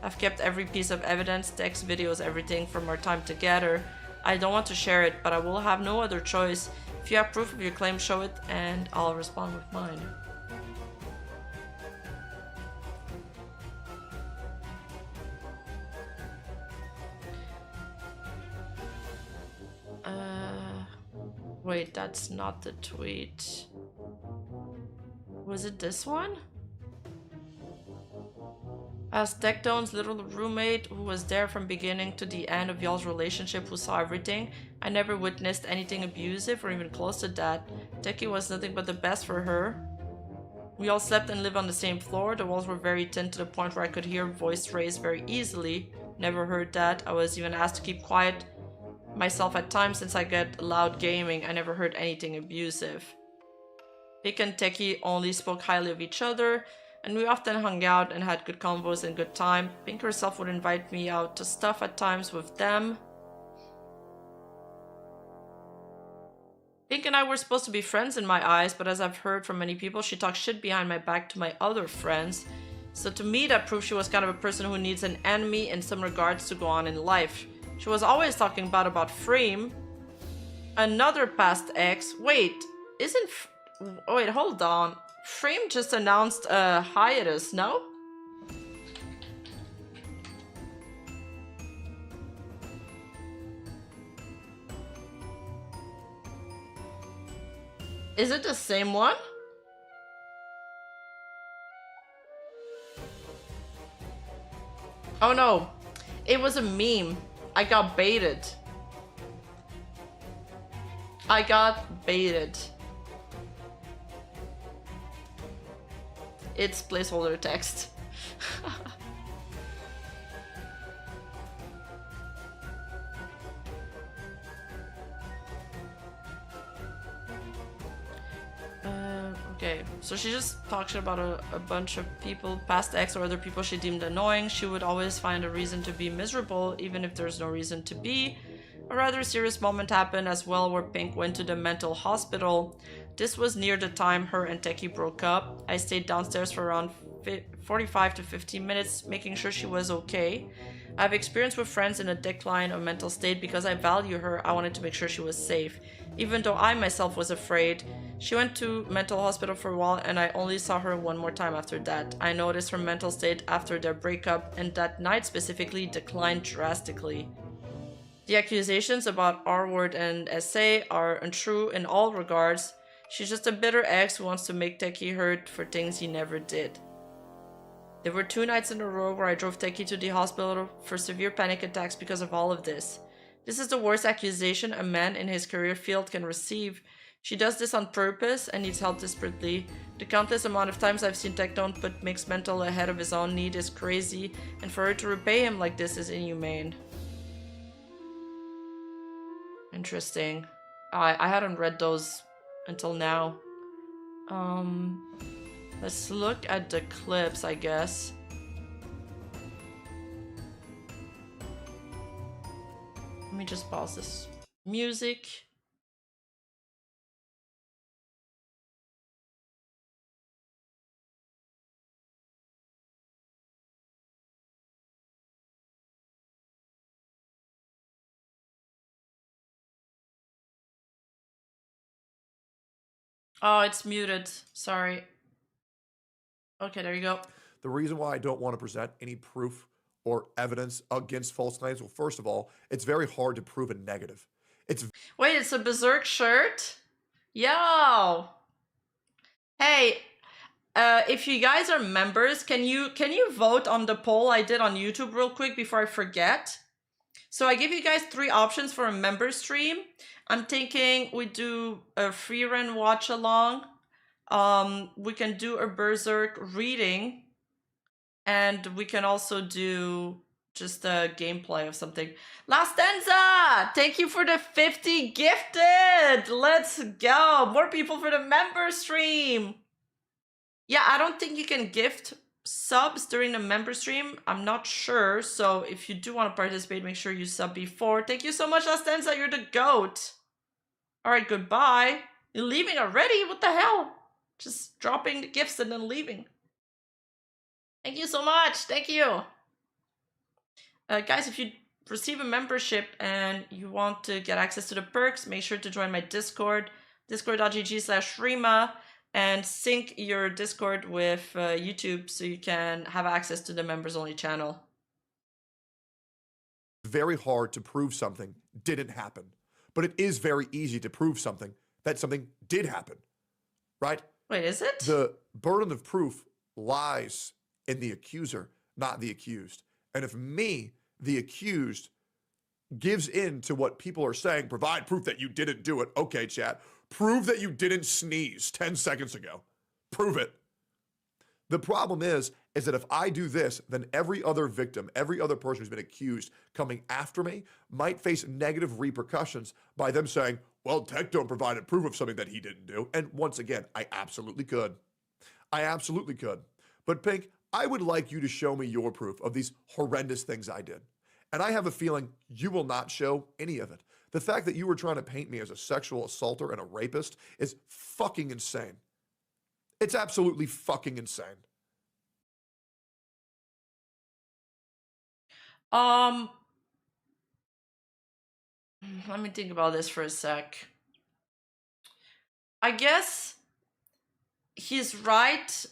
I've kept every piece of evidence, text, videos, everything from our time together. I don't want to share it, but I will have no other choice. If you have proof of your claim, show it, and I'll respond with mine. Wait, that's not the tweet. Was it this one? As Tekton's little roommate, who was there from beginning to the end of y'all's relationship, who saw everything, I never witnessed anything abusive or even close to that. Teki was nothing but the best for her. We all slept and lived on the same floor. The walls were very thin to the point where I could hear voice raised very easily. Never heard that. I was even asked to keep quiet myself at times since I get loud gaming. I never heard anything abusive. Vic and Techie only spoke highly of each other, and we often hung out and had good convos and good time. Pink herself would invite me out to stuff at times with them. Pink and I were supposed to be friends in my eyes, but as I've heard from many people, she talks shit behind my back to my other friends. So to me, that proves she was kind of a person who needs an enemy in some regards to go on in life. She was always talking bad about Frame, another past ex. Wait, wait, hold on. Frame just announced a hiatus, no? Is it the same one? Oh no, it was a meme. I got baited. I got baited. It's placeholder text. Okay, so she just talks about a bunch of people, past ex or other people she deemed annoying. She would always find a reason to be miserable, even if there's no reason to be. A rather serious moment happened as well where Pink went to the mental hospital. This was near the time her and Techie broke up. I stayed downstairs for around 45 to 15 minutes, making sure she was okay. I have experience with friends in a decline of mental state. Because I value her, I wanted to make sure she was safe. Even though I myself was afraid. She went to mental hospital for a while and I only saw her one more time after that. I noticed her mental state after their breakup, and that night specifically declined drastically. The accusations about R-word and SA are untrue in all regards. She's just a bitter ex who wants to make Techie hurt for things he never did. There were 2 nights in a row where I drove Techie to the hospital for severe panic attacks because of all of this. This is the worst accusation a man in his career field can receive. She does this on purpose and needs help desperately. The countless amount of times I've seen Techstone put Mick's mental ahead of his own need is crazy, and for her to repay him like this is inhumane. Interesting. I hadn't read those until now. Let's look at the clips, I guess. Let me just pause this music. Oh, it's muted. Sorry. Okay, there you go. The reason why I don't want to present any proof or evidence against false claims, well, first of all, it's very hard to prove a negative. Wait, it's a Berserk shirt? Yo! Hey, if you guys are members, can you vote on the poll I did on YouTube real quick before I forget? So I give you guys 3 options for a member stream. I'm thinking we do a free run watch along. We can do a Berserk reading. And we can also do just a gameplay of something. Lastenza! Thank you for the 50 gifted! Let's go! More people for the member stream! Yeah, I don't think you can gift subs during the member stream. I'm not sure. So if you do want to participate, make sure you sub before. Thank you so much, Lastenza. You're the GOAT. Alright, goodbye. You're leaving already? What the hell? Just dropping the gifts and then leaving. Thank you so much. Thank you. Guys, if you receive a membership and you want to get access to the perks, make sure to join my Discord, discord.gg/Rima, and sync your Discord with YouTube so you can have access to the members only channel. Very hard to prove something didn't happen, but it is very easy to prove something did happen, right? Wait, is it? The burden of proof lies in the accuser, not the accused. And if me, the accused, gives in to what people are saying, provide proof that you didn't do it. Okay, chat, prove that you didn't sneeze 10 seconds ago. Prove it. The problem is that if I do this, then every other victim, every other person who's been accused coming after me might face negative repercussions by them saying, well, Tech don't provide proof of something that he didn't do. And once again, I absolutely could. I absolutely could. But Pink, I would like you to show me your proof of these horrendous things I did. And I have a feeling you will not show any of it. The fact that you were trying to paint me as a sexual assaulter and a rapist is fucking insane. It's absolutely fucking insane. Let me think about this for a sec. I guess he's right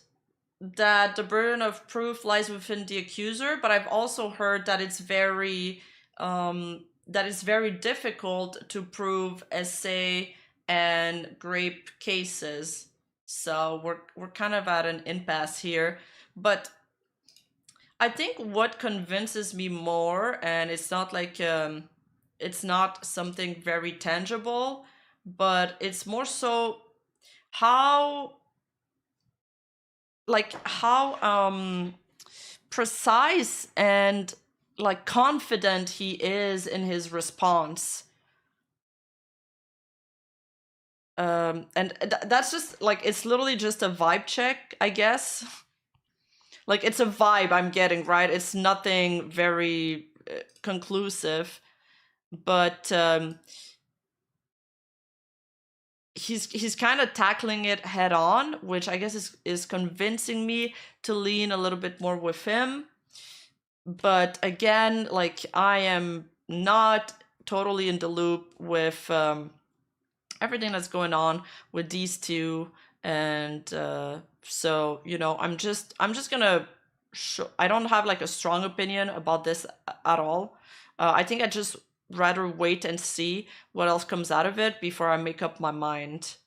that the burden of proof lies within the accuser, but I've also heard that it's very difficult to prove essay and grape cases. So we're kind of at an impasse here. But I think what convinces me more, and it's not like it's not something very tangible, but it's more so how precise and like confident he is in his response. And that's just like, it's literally just a vibe check, I guess. Like, it's a vibe I'm getting, right? It's nothing very conclusive, but he's kind of tackling it head on, which I guess is convincing me to lean a little bit more with him. But again, like, I am not totally in the loop with everything that's going on with these two, and so, you know, I'm just gonna I don't have like a strong opinion about this at all. I think I just rather wait and see what else comes out of it before I make up my mind.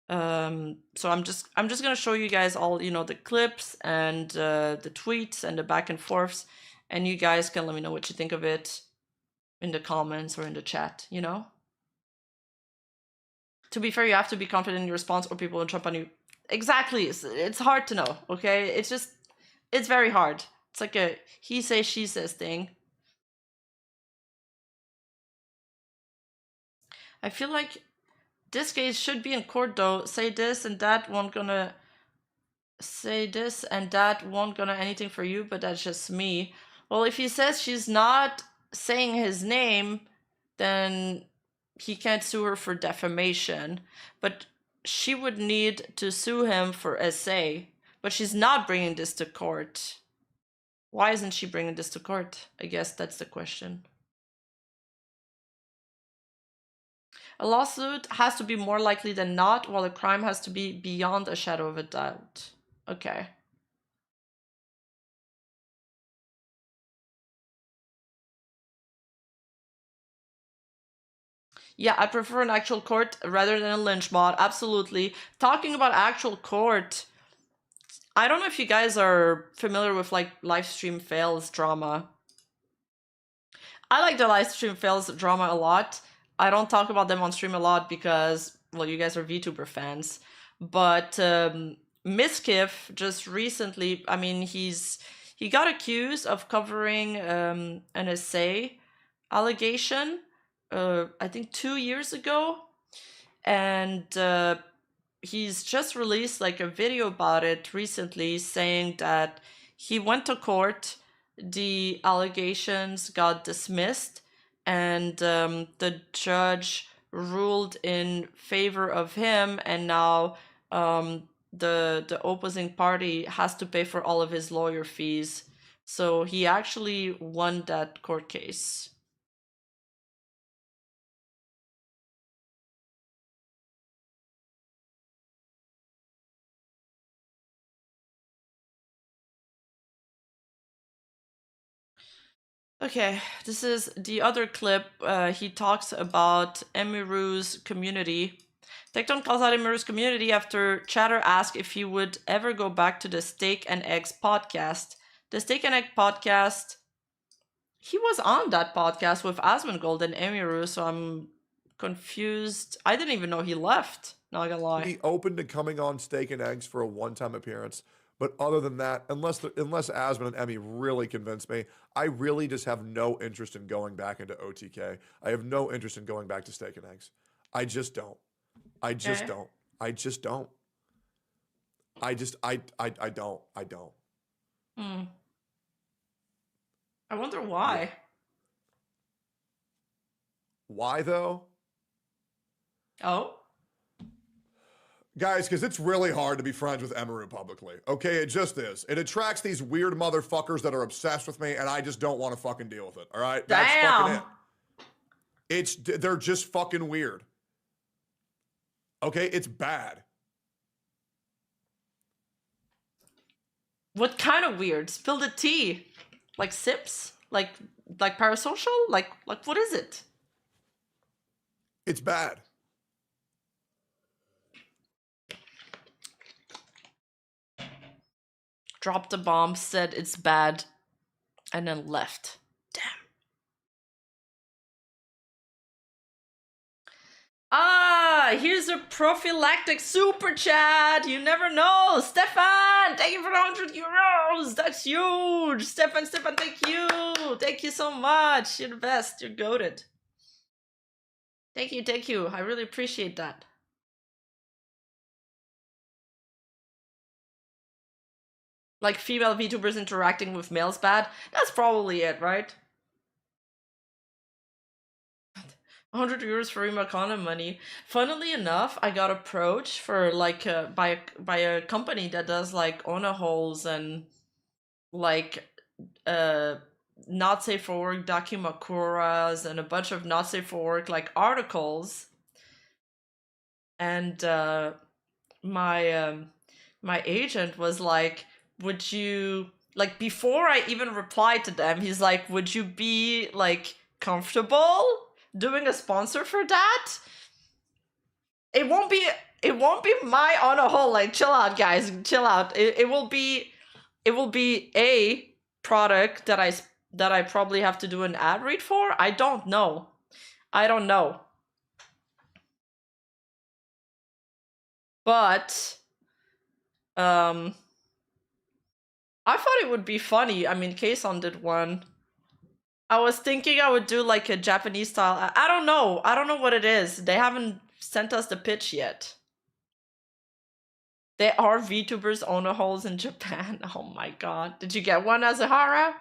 So I'm just gonna show you guys all, you know, the clips and the tweets and the back and forths, and you guys can let me know what you think of it in the comments or in the chat, you know? To be fair, you have to be confident in your response or people will jump on you. Exactly. It's hard to know, okay? It's very hard. It's like a he says, she says thing. I feel like this case should be in court though. Say this and that won't gonna say this and that won't gonna anything for you, but that's just me. Well, if he says she's not saying his name, then he can't sue her for defamation, but she would need to sue him for essay, but she's not bringing this to court. Why isn't she bringing this to court? I guess that's the question. A lawsuit has to be more likely than not, while a crime has to be beyond a shadow of a doubt. Okay. Yeah, I prefer an actual court rather than a lynch mob. Absolutely. Talking about actual court, I don't know if you guys are familiar with like live stream fails drama. I like the live stream fails drama a lot. I don't talk about them on stream a lot because, well, you guys are VTuber fans. But Miskiff just recently, I mean, he got accused of covering an essay allegation, I think 2 years ago, and he's just released like a video about it recently, saying that he went to court, the allegations got dismissed, and the judge ruled in favor of him, and now the opposing party has to pay for all of his lawyer fees. So he actually won that court case. Okay, this is the other clip. He talks about Emiru's community. Tecton calls out Emiru's community after Chatter asked if he would ever go back to the Steak and Eggs podcast. The Steak and Egg podcast, he was on that podcast with Asmongold and Emiru, so I'm confused. I didn't even know he left, not gonna lie. He opened to coming on Steak and Eggs for a one-time appearance, But other than that, unless Asmon and Emmy really convince me, I really just have no interest in going back into OTK. I have no interest in going back to steak and eggs. I just don't. I just don't. I just don't. I don't. I don't. I wonder why. Yeah. Why though? Oh? Guys, because it's really hard to be friends with Emaru publicly. Okay, it just is. It attracts these weird motherfuckers that are obsessed with me, and I just don't want to fucking deal with it. All right? That's fucking it. They're just fucking weird. Okay, it's bad. What kind of weird? Spill the tea. Like sips? Like parasocial? Like what is it? It's bad. Dropped a bomb, said it's bad, and then left. Damn. Ah, here's a prophylactic super chat. You never know. Stefan, thank you for the 100 euros. That's huge. Stefan, thank you. Thank you so much. You're the best. You're goated. Thank you. I really appreciate that. Like female VTubers interacting with males bad? That's probably it, right? 100 euros for Imakana money. Funnily enough, I got approached for like by a company that does like Ona holes and like not safe for work dakimakuras and a bunch of not safe for work like articles. And my agent was like, would you, like, before I even replied to them, he's like, would you be like comfortable doing a sponsor for that? It won't be my on a whole, like, chill out guys, chill out. It will be a product that I probably have to do an ad read for. I don't know. But I thought it would be funny. I mean, Kason did one. I was thinking I would do like a Japanese style. I don't know. I don't know what it is. They haven't sent us the pitch yet. There are VTubers owner holes in Japan. Oh my god. Did you get one, Azahara?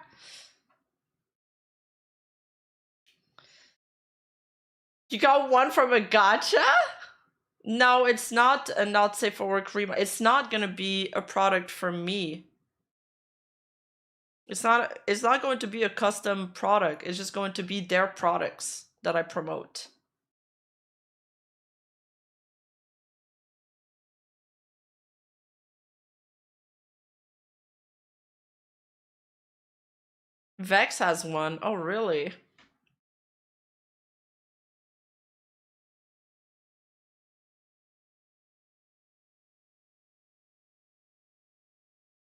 You got one from a gacha? No, it's not a not safe for work cream. It's not gonna be a product for me. It's not going to be a custom product. It's just going to be their products that I promote. Vex has one. Oh, really?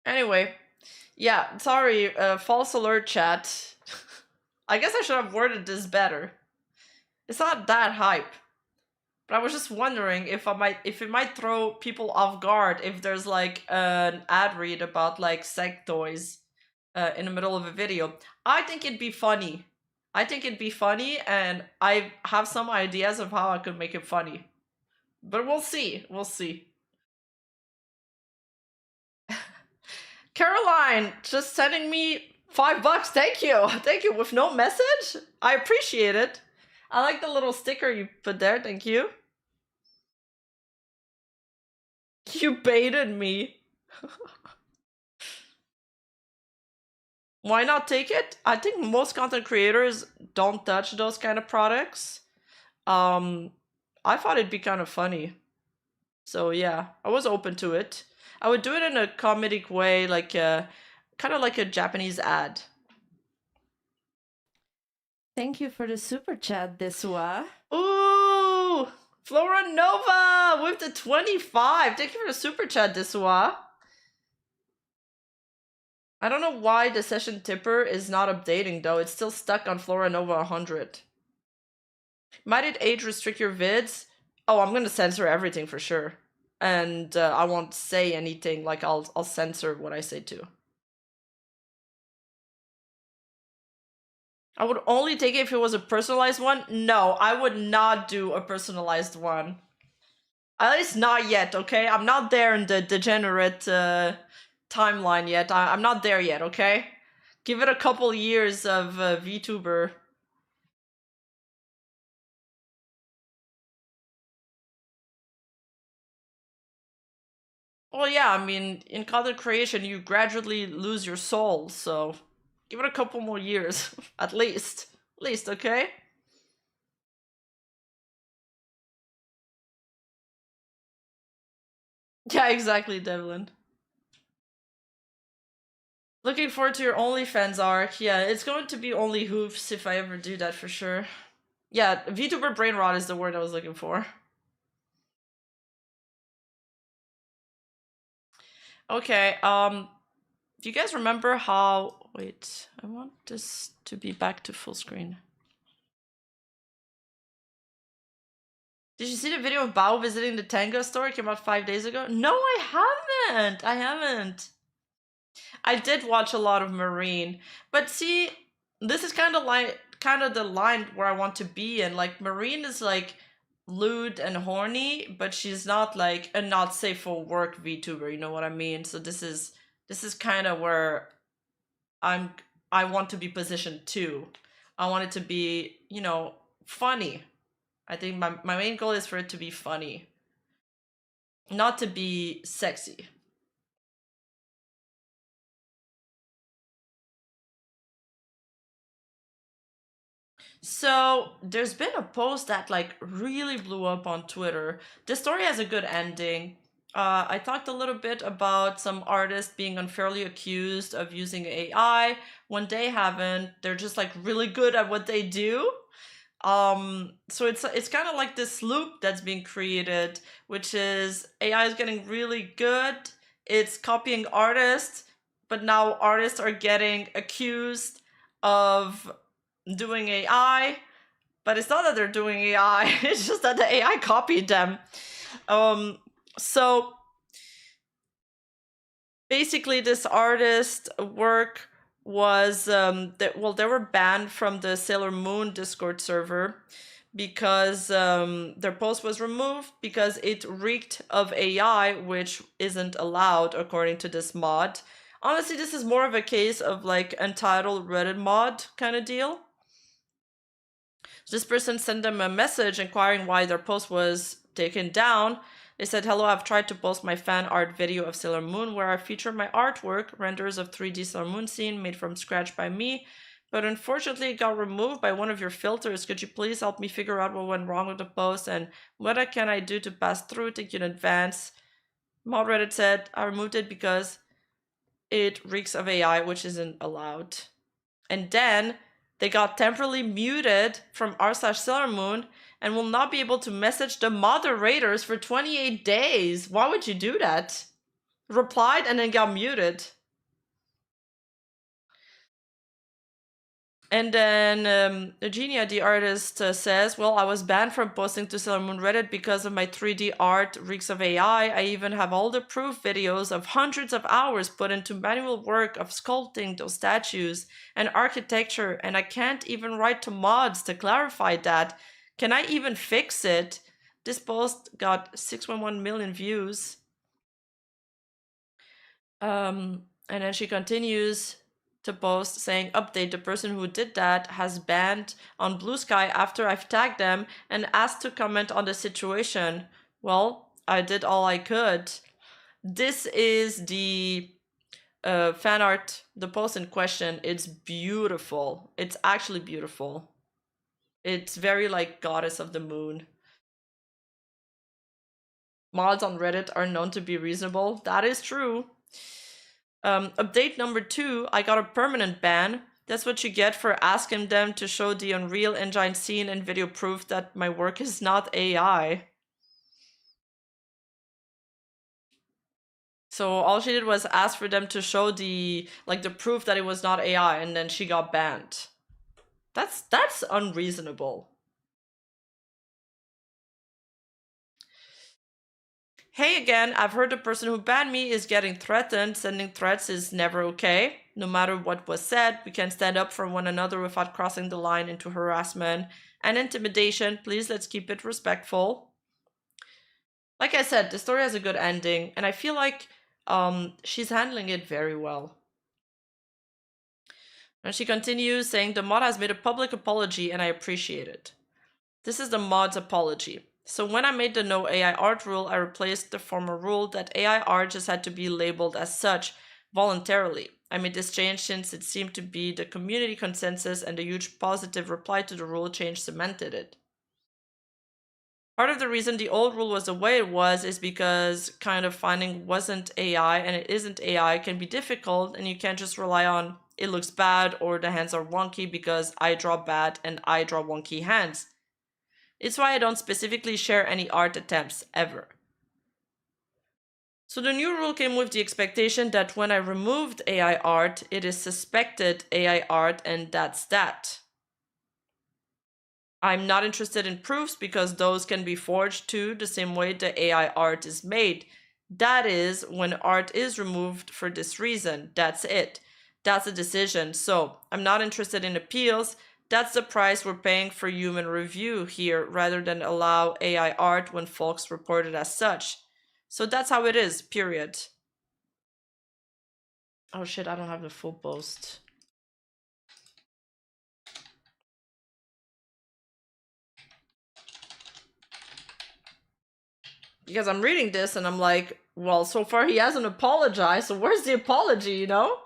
Anyway, yeah, sorry, false alert chat. I guess I should have worded this better. It's not that hype. But I was just wondering if it might throw people off guard if there's like an ad read about like sex toys in the middle of a video. I think it'd be funny. And I have some ideas of how I could make it funny. But we'll see. Caroline, just sending me $5. Thank you with no message. I appreciate it. I like the little sticker you put there. Thank you. You baited me. Why not take it? I think most content creators don't touch those kind of products. I thought it'd be kind of funny. So yeah, I was open to it. I would do it in a comedic way, like kind of like a Japanese ad. Thank you for the super chat, Desua. Ooh, Flora Nova with the 25. Thank you for the super chat, Desua. I don't know why the session tipper is not updating though. It's still stuck on Flora Nova 100. Might it age restrict your vids? Oh, I'm gonna censor everything for sure. and I won't say anything. Like I'll censor what I say too. I would only take it if it was a personalized one. No, I would not do a personalized one. At least not yet, okay? I'm not there in the degenerate timeline yet. I'm not there yet, okay? Give it a couple years of VTuber. Well, yeah, I mean, in content creation, you gradually lose your soul, so give it a couple more years, at least. At least, okay? Yeah, exactly, Devlin. Looking forward to your OnlyFans arc. Yeah, it's going to be only hoofs if I ever do that for sure. Yeah, VTuber brain rot is the word I was looking for. Okay, do you guys remember how... Wait, I want this to be back to full screen. Did you see the video of Bao visiting the Tango store? It came out 5 days ago. No, I haven't. I haven't. I did watch a lot of Marine, but see, this is kind of the line where I want to be in. Like Marine is like lewd and horny, but she's not like a not safe for work VTuber. You know what I mean? So this is kind of where I want to be positioned too. I want it to be, you know, funny. I think my main goal is for it to be funny, not to be sexy. So there's been a post that like really blew up on Twitter. This story has a good ending. I talked a little bit about some artists being unfairly accused of using AI when they haven't. They're just like really good at what they do. So it's kind of like this loop that's being created, which is AI is getting really good. It's copying artists, but now artists are getting accused of doing AI, but it's not that they're doing AI, it's just that the AI copied them. So basically this artist work was they were banned from the Sailor Moon Discord server because their post was removed because it reeked of AI, which isn't allowed according to this mod. Honestly, this is more of a case of like entitled Reddit mod kind of deal. This person sent them a message inquiring why their post was taken down. They said, "Hello, I've tried to post my fan art video of Sailor Moon where I feature my artwork, renders of 3D Sailor Moon scene made from scratch by me, but unfortunately it got removed by one of your filters. Could you please help me figure out what went wrong with the post and what can I do to pass through? Thank you in advance." Mod Reddit said, "I removed it because it reeks of AI, which isn't allowed." And then they got temporarily muted from r/Sailor Moon and will not be able to message the moderators for 28 days. Why would you do that? Replied and then got muted. And then Eugenia, the artist, says, "Well, I was banned from posting to Sailor Moon Reddit because of my 3D art reeks of AI. I even have all the proof videos of hundreds of hours put into manual work of sculpting those statues and architecture, and I can't even write to mods to clarify that. Can I even fix it?" This post got 6.1 million views. And then she continues to post saying, "Update, the person who did that has banned on Blue Sky after I've tagged them and asked to comment on the situation. Well, I did all I could." This is the fan art, the post in question. It's beautiful. It's actually beautiful. It's very like Goddess of the Moon. Mods on Reddit are known to be reasonable. That is true. Update number 2, I got a permanent ban. That's what you get for asking them to show the Unreal Engine scene and video proof that my work is not AI. So all she did was ask for them to show the proof that it was not AI, and then she got banned. That's unreasonable. Hey again, I've heard the person who banned me is getting threatened. Sending threats is never okay. No matter what was said, we can stand up for one another without crossing the line into harassment and intimidation. Please, let's keep it respectful. Like I said, the story has a good ending, and I feel like she's handling it very well. And she continues saying, the mod has made a public apology and I appreciate it. This is the mod's apology. So when I made the no AI art rule, I replaced the former rule that AI art just had to be labeled as such voluntarily. I made this change since it seemed to be the community consensus, and the huge positive reply to the rule change cemented it. Part of the reason the old rule was the way it was is because kind of finding wasn't AI and it isn't AI can be difficult, and you can't just rely on it looks bad or the hands are wonky because I draw bad and I draw wonky hands. It's why I don't specifically share any art attempts, ever. So the new rule came with the expectation that when I removed AI art, it is suspected AI art and that's that. I'm not interested in proofs because those can be forged too, the same way the AI art is made. That is, when art is removed for this reason, that's it. That's a decision. So I'm not interested in appeals. That's the price we're paying for human review here, rather than allow AI art when folks report it as such. So that's how it is, period. Oh shit, I don't have the full post. Because I'm reading this and I'm like, well, so far he hasn't apologized, so where's the apology, you know?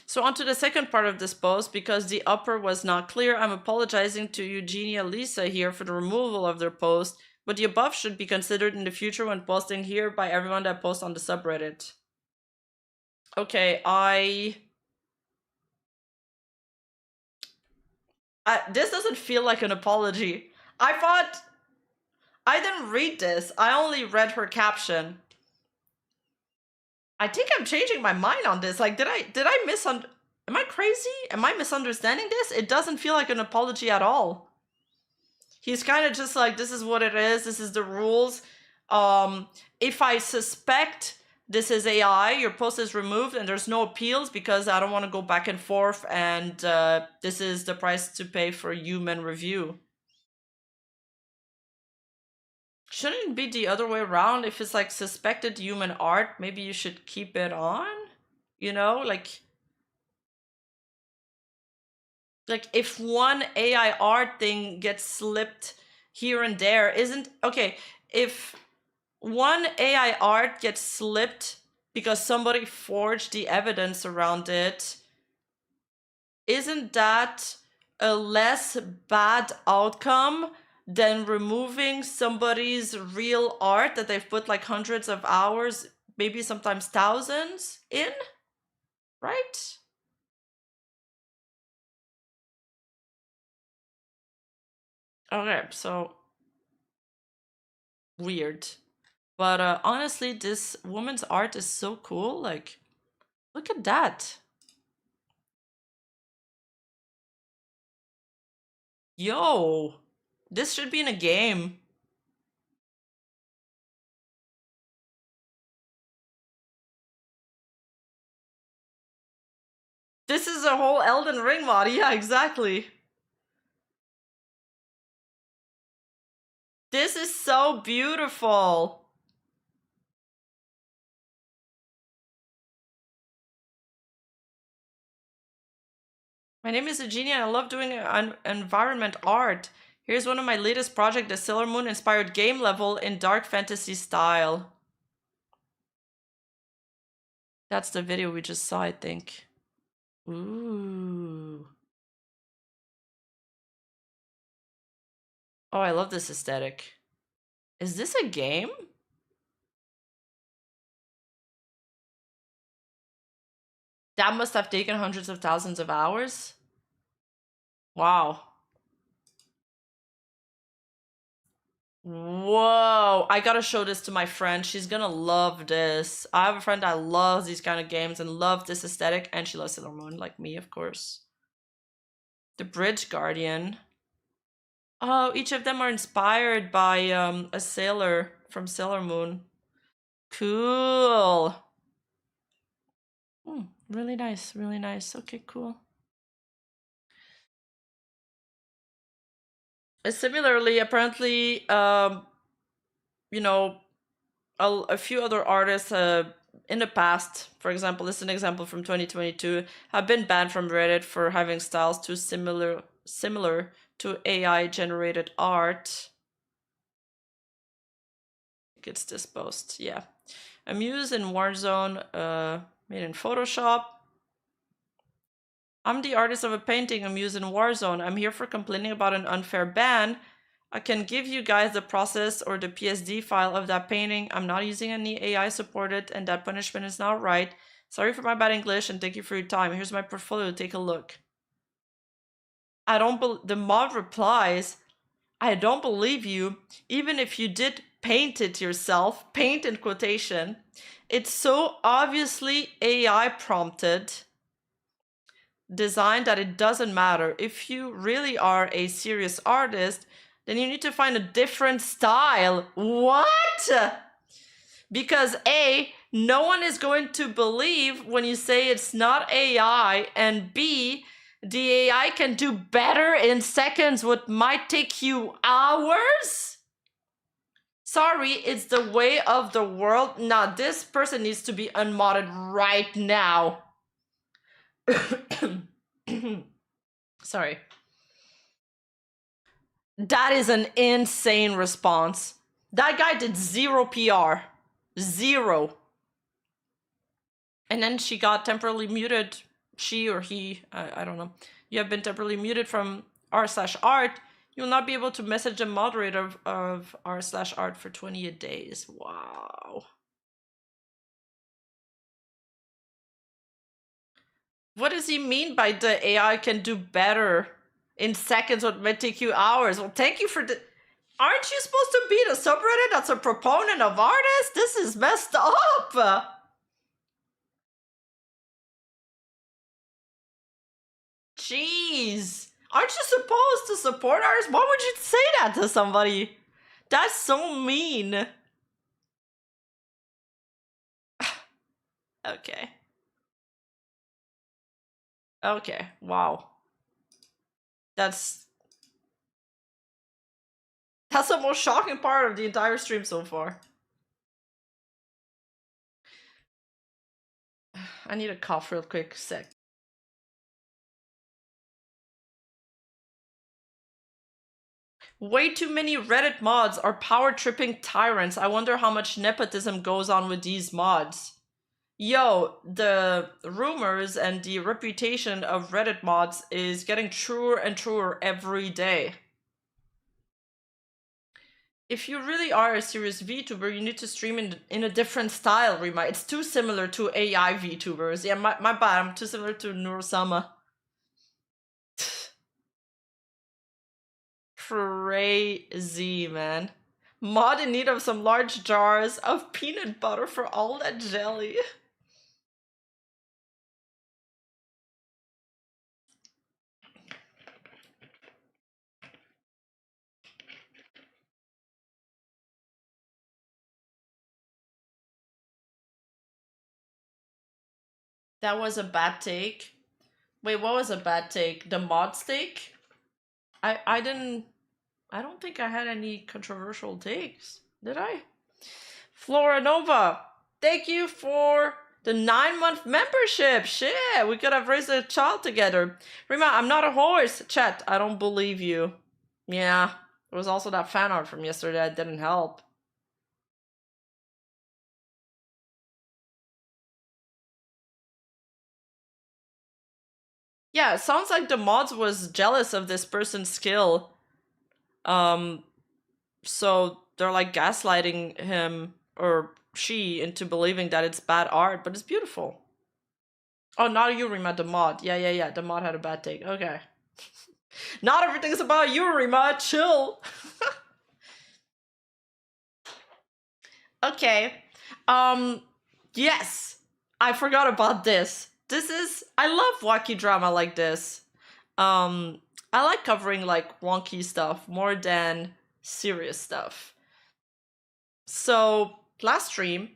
So on to the second part of this post, because the upper was not clear, I'm apologizing to Eugenia Lisa here for the removal of their post, but the above should be considered in the future when posting here by everyone that posts on the subreddit. Okay, this doesn't feel like an apology. I didn't read this. I only read her caption. I think I'm changing my mind on this. Like, did I am I crazy? Am I misunderstanding this? It doesn't feel like an apology at all. He's kind of just like, this is what it is. This is the rules. If I suspect this is AI, your post is removed and there's no appeals because I don't want to go back and forth, and this is the price to pay for human review. Shouldn't it be the other way around? If it's like suspected human art, maybe you should keep it on? You know, like if one AI art thing gets slipped here and there, isn't okay, if one AI art gets slipped because somebody forged the evidence around it, isn't that a less bad outcome than removing somebody's real art that they've put like hundreds of hours, maybe sometimes thousands in, right? Okay, so weird. But honestly, this woman's art is so cool. Like, look at that. Yo, this should be in a game. This is a whole Elden Ring mod. Yeah, exactly. This is so beautiful. My name is Eugenia and I love doing environment art. Here's one of my latest projects, the Sailor Moon inspired game level in dark fantasy style. That's the video we just saw, I think. Ooh. Oh, I love this aesthetic. Is this a game? That must have taken hundreds of thousands of hours. Wow. Whoa, I gotta show this to my friend. She's gonna love this. I have a friend that loves these kind of games and loves this aesthetic, and she loves Sailor Moon, like me, of course. The Bridge Guardian. Oh, each of them are inspired by a sailor from Sailor Moon. Cool. Really nice, really nice. Okay, cool. Similarly, apparently, you know, a few other artists in the past, for example, this is an example from 2022, have been banned from Reddit for having styles too similar to AI generated art. I think it's this post, yeah. Amuse in Warzone, made in Photoshop. I'm the artist of a painting Amuse in Warzone. I'm here for complaining about an unfair ban. I can give you guys the process or the PSD file of that painting. I'm not using any AI supported, and that punishment is not right. Sorry for my bad English, and thank you for your time. Here's my portfolio, take a look. The mod replies, I don't believe you. Even if you did paint it yourself, paint in quotation, it's so obviously AI prompted, designed that it doesn't matter. If you really are a serious artist, then you need to find a different style. What? Because A, no one is going to believe when you say it's not AI, and B, the AI can do better in seconds what might take you hours? Sorry, it's the way of the world. Nah, this person needs to be unmodded right now. Sorry. That is an insane response. That guy did 0 PR. 0. And then she got temporarily muted. She or he, I don't know. You have been temporarily muted from r/art. You will not be able to message the moderator of r/art for 28 days. Wow. What does he mean by the AI can do better in seconds what might take you hours? Well, thank you for the... Aren't you supposed to be the subreddit that's a proponent of artists? This is messed up. Jeez. Aren't you supposed to support artists? Why would you say that to somebody? That's so mean. Okay. Okay, wow. That's the most shocking part of the entire stream so far. I need a cough real quick, sec. Way too many Reddit mods are power-tripping tyrants. I wonder how much nepotism goes on with these mods. Yo, the rumors and the reputation of Reddit mods is getting truer and truer every day. If you really are a serious VTuber, you need to stream in a different style, Rima. It's too similar to AI VTubers. Yeah, my bad, I'm too similar to Nurosama. Crazy, man. Mod in need of some large jars of peanut butter for all that jelly. That was a bad take. Wait, what was a bad take? The mod take? I don't think I had any controversial takes. Did I? Flora Nova, thank you for the 9-month membership. Shit, we could have raised a child together. Rima, I'm not a horse. Chat, I don't believe you. Yeah, there was also that fan art from yesterday that didn't help. Yeah, it sounds like the mods was jealous of this person's skill. So they're like gaslighting him or she into believing that it's bad art, but it's beautiful. Oh, not Yurima, the mod. Yeah. The mod had a bad take. Okay. Not everything's about Yurima. Chill. Okay. Yes. I forgot about this. I love wacky drama like this. I like covering like wonky stuff more than serious stuff. So last stream,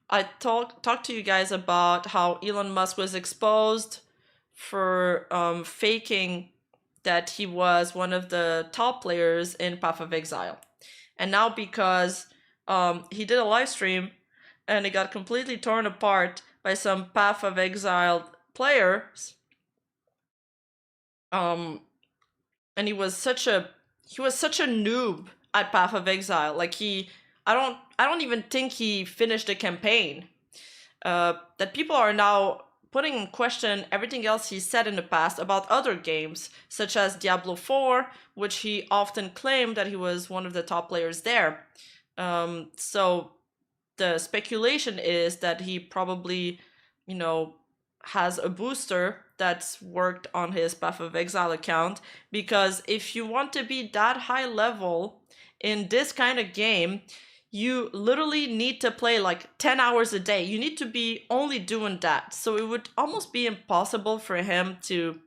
I talked to you guys about how Elon Musk was exposed for faking that he was one of the top players in Path of Exile. And now because he did a live stream and it got completely torn apart by some Path of Exile players, and he was such a noob at Path of Exile. Like I don't even think he finished the campaign. That people are now putting in question everything else he said in the past about other games, such as Diablo 4, which he often claimed that he was one of the top players there. So the speculation is that he probably, has a booster that's worked on his Path of Exile account, because if you want to be that high level in this kind of game, you literally need to play like 10 hours a day. You need to be only doing that. So it would almost be impossible for him to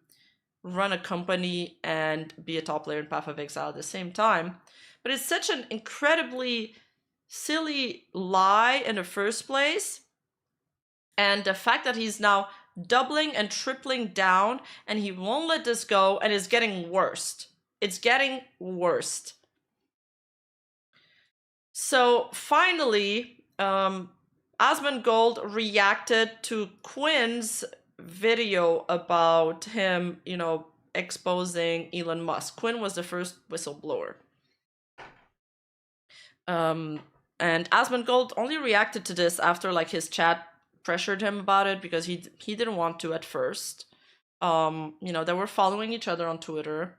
run a company and be a top player in Path of Exile at the same time. But it's such an incredibly silly lie in the first place. And the fact that he's now doubling and tripling down and he won't let this go, and it's getting worse. It's getting worse. So finally, Asmongold reacted to Quinn's video about him, exposing Elon Musk. Quinn was the first whistleblower. And Asmongold only reacted to this after like his chat pressured him about it, because he didn't want to at first. They were following each other on Twitter.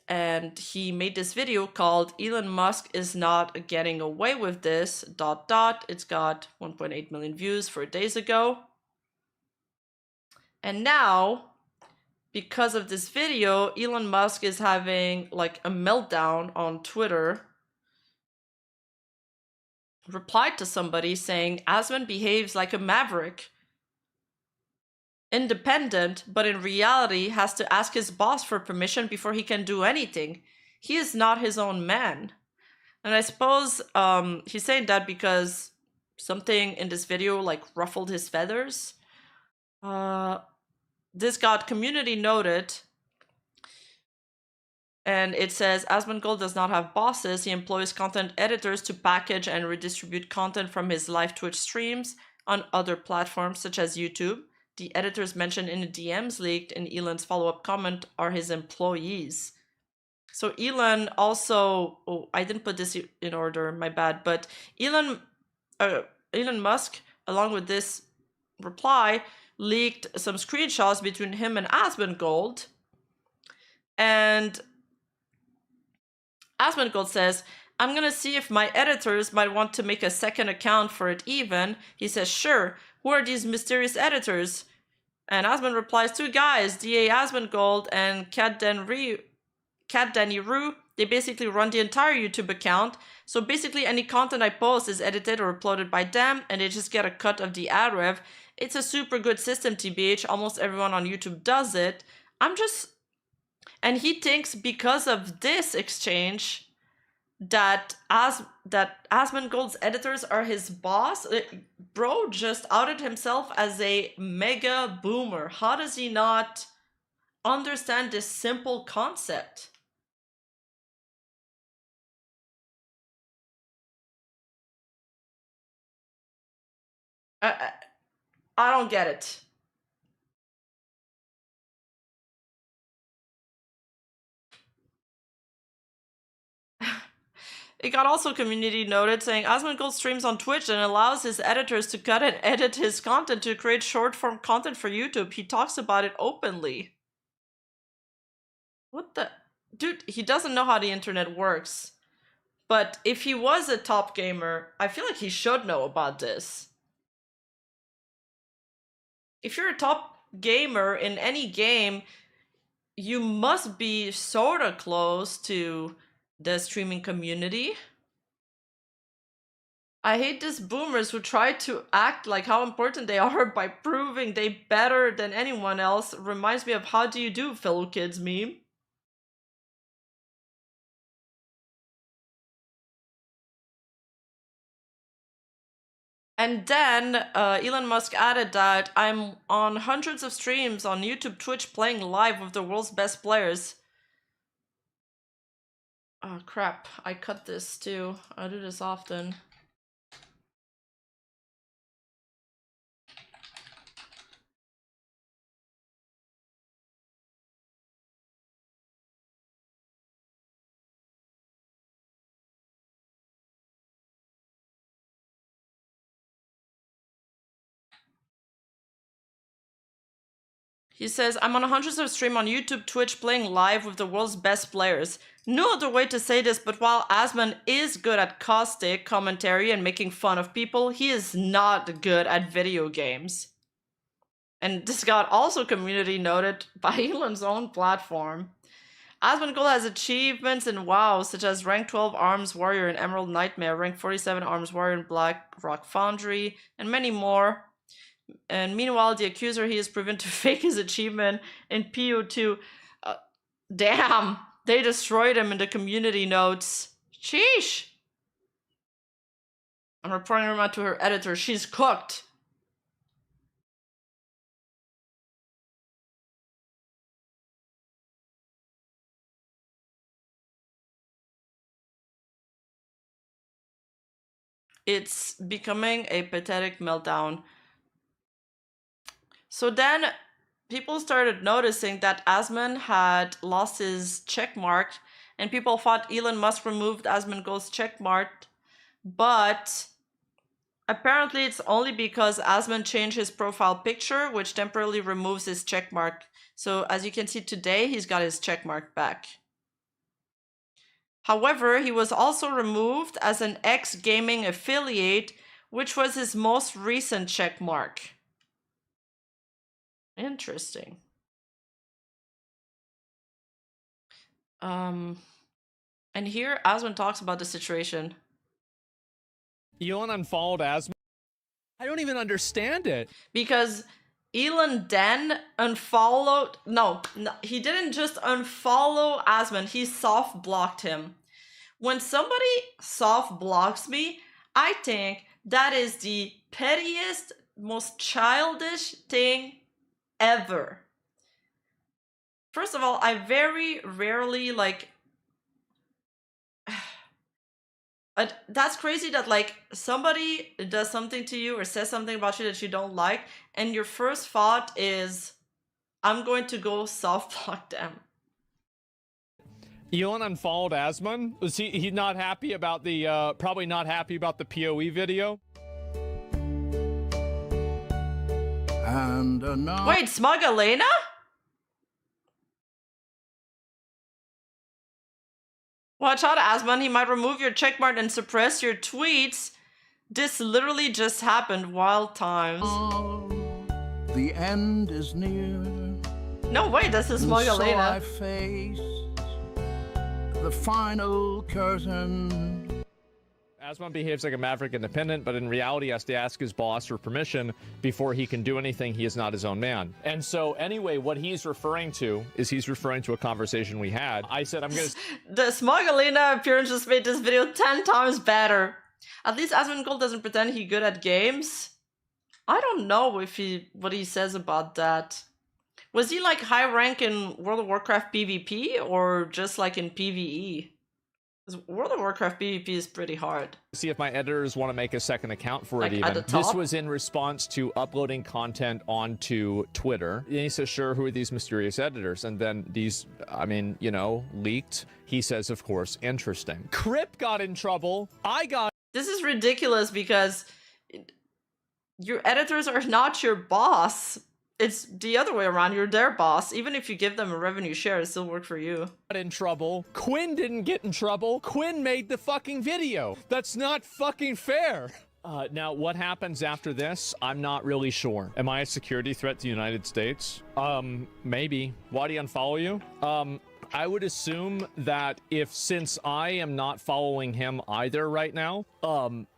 And he made this video called Elon Musk is not getting away with this, ... It's got 1.8 million views 4 days ago. And now, because of this video, Elon Musk is having like a meltdown on Twitter. Replied to somebody saying, Asmon behaves like a maverick. Independent, but in reality has to ask his boss for permission before he can do anything. He is not his own man. And I suppose he's saying that because something in this video like ruffled his feathers. This got community noted. And it says, Asmongold does not have bosses. He employs content editors to package and redistribute content from his live Twitch streams on other platforms such as YouTube. The editors mentioned in the DMs leaked in Elon's follow-up comment are his employees. So Elon also, I didn't put this in order, my bad, but Elon Musk, along with this reply, leaked some screenshots between him and Asmongold. And Asmongold says, I'm going to see if my editors might want to make a second account for it even. He says, sure. Who are these mysterious editors? And Asmon replies, 2 guys, DA Asmongold and Kat Danny Rue. They basically run the entire YouTube account. So basically any content I post is edited or uploaded by them, and they just get a cut of the ad rev. It's a super good system, TBH. Almost everyone on YouTube does it. And he thinks because of this exchange that Asmongold's editors are his boss. Bro just outed himself as a mega boomer. How does he not understand this simple concept? I don't get it. It got also community noted saying Asmongold streams on Twitch and allows his editors to cut and edit his content to create short-form content for YouTube. He talks about it openly. What the... Dude, he doesn't know how the internet works. But if he was a top gamer, I feel like he should know about this. If you're a top gamer in any game, you must be sort of close to the streaming community. I hate these boomers who try to act like how important they are by proving they better than anyone else. Reminds me of how do you do, fellow kids meme. And then Elon Musk added that I'm on hundreds of streams on YouTube, Twitch, playing live with the world's best players. Oh crap, I cut this too. I do this often. He says, I'm on hundreds of streams on YouTube, Twitch, playing live with the world's best players. No other way to say this, but while Asman is good at caustic commentary and making fun of people, he is not good at video games. And this got also community noted by Elon's own platform. Asmongold has achievements in WoW, such as rank 12 Arms Warrior in Emerald Nightmare, rank 47 Arms Warrior in Black Rock Foundry, and many more. And meanwhile, the accuser, he is proven to fake his achievement in PO2. Damn! They destroyed him in the community notes. Sheesh! I'm reporting her out to her editor. She's cooked. It's becoming a pathetic meltdown. So then people started noticing that Asman had lost his check mark, and people thought Elon Musk removed Asmongold's check mark, but apparently it's only because Asman changed his profile picture, which temporarily removes his check mark. So as you can see today, he's got his check mark back. However, he was also removed as an ex-gaming affiliate, which was his most recent check mark. Interesting. And here Asman talks about the situation. Elon unfollowed Asman. I don't even understand it. Because Elon then unfollowed... No, he didn't just unfollow Asman, he soft blocked him. When somebody soft blocks me, I think that is the pettiest, most childish thing ever. First of all, I very rarely that's crazy that somebody does something to you or says something about you that you don't like, and your first thought is, I'm going to go soft block them. Elon unfollowed Asman. Was he not happy about the probably not happy about the PoE video? And now... Wait, Smug Elena? Watch out, Asman. He might remove your checkmark and suppress your tweets. This literally just happened. Wild times. The end is near. No, wait, this is Smug Elena. So I face the final curtain. Asman behaves like a maverick independent, but in reality has to ask his boss for permission before he can do anything. He is not his own man. And so anyway, what he's referring to is he's referring to a conversation we had. I said, I'm going to... The Smug Elena appearance just made this video 10 times better. At least Asmongold doesn't pretend he's good at games. I don't know if what he says about that. Was he high rank in World of Warcraft PvP or just in PvE? Because World of Warcraft PvP is pretty hard. See if my editors want to make a second account for it even. At the top? This was in response to uploading content onto Twitter. And he says, sure, who are these mysterious editors? And then these, leaked. He says, of course, interesting. Crip got in trouble. I got... This is ridiculous because your editors are not your boss. it's the other way around. You're their boss. Even if you give them a revenue share, it still work for you. In trouble. Quinn didn't get in trouble. Quinn made the fucking video. That's not fucking fair. Now, what happens after this? I'm not really sure. Am I a security threat to the United States? Maybe. Why do you unfollow you? I would assume that since I am not following him either right now,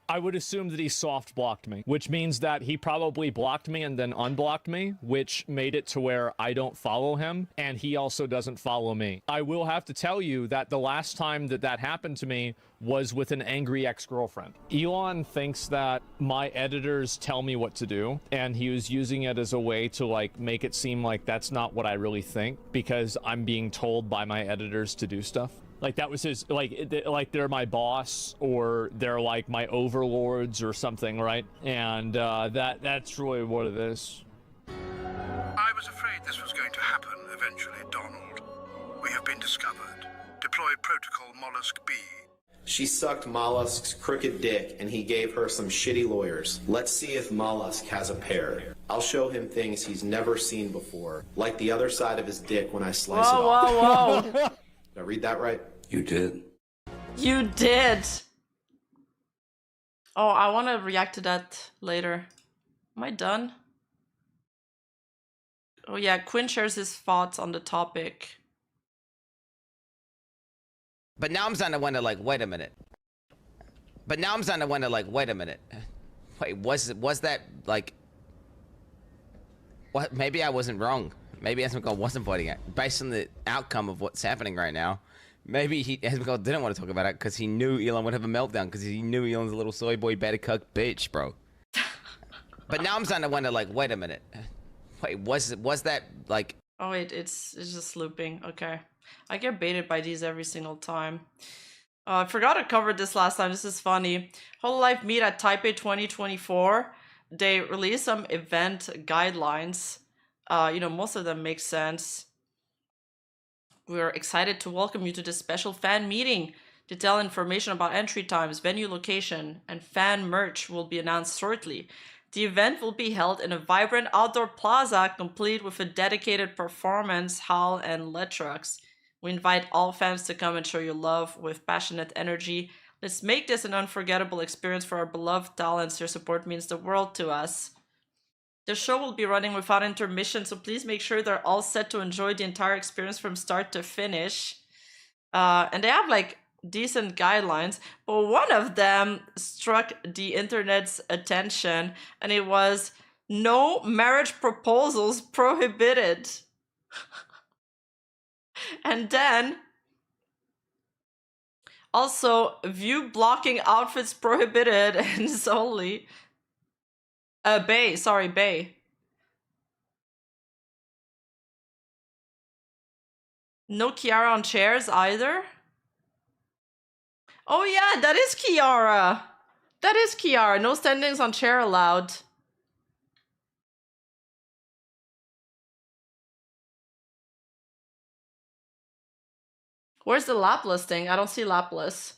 I would assume that he soft blocked me, which means that he probably blocked me and then unblocked me, which made it to where I don't follow him, and he also doesn't follow me. I will have to tell you that the last time that happened to me was with an angry ex-girlfriend. Elon thinks that my editors tell me what to do, and he was using it as a way to like make it seem like that's not what I really think, because I'm being told by my editors to do stuff. Like that was his, like they're my boss or they're like my overlords or something, right? And that's really what it is. I was afraid this was going to happen eventually, Donald. We have been discovered. Deploy protocol Mollusk B. She sucked Mollusk's crooked dick and he gave her some shitty lawyers. Let's see if Mollusk has a pair. I'll show him things he's never seen before, like the other side of his dick when I slice it off. Whoa. Did I read that right? You did. You did. Oh, I want to react to that later. Am I done? Oh yeah, Quinn shares his thoughts on the topic. But now I'm starting to wonder, like, wait a minute. Wait, was that, like... What? Maybe I wasn't wrong. Maybe Esmagol wasn't pointing at. Based on the outcome of what's happening right now, maybe Esmagol didn't want to talk about it because he knew Elon would have a meltdown because he knew Elon's a little soy boy, better cuck bitch, bro. But now I'm starting to wonder, like, wait a minute. Wait, was that, like... Oh wait, it's just looping. Okay. I get baited by these every single time. I forgot to cover this last time. This is funny. Hololive meet at Taipei 2024. They released some event guidelines. You know, most of them make sense. We're excited to welcome you to this special fan meeting. Detailed information about entry times, venue location, and fan merch will be announced shortly. The event will be held in a vibrant outdoor plaza, complete with a dedicated performance hall and LED trucks. We invite all fans to come and show your love with passionate energy. Let's make this an unforgettable experience for our beloved talents. Your support means the world to us. The show will be running without intermission, so please make sure they're all set to enjoy the entire experience from start to finish. And they have like decent guidelines, but one of them struck the internet's attention, and it was no marriage proposals prohibited. And then also view blocking outfits prohibited and solely Bay. No Kiara on chairs either. Oh yeah, that is Kiara. That is Kiara. No standings on chair allowed. Where's the Laplace thing? I don't see Laplace.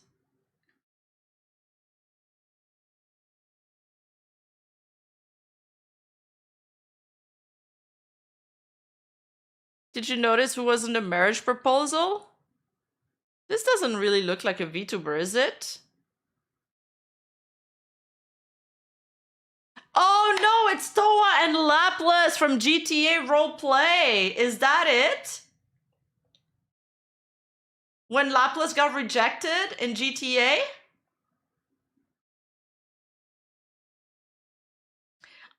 Did you notice who was in the marriage proposal? This doesn't really look like a VTuber, is it? Oh no, it's Toa and Laplace from GTA Roleplay. Is that it? When Laplace got rejected in GTA?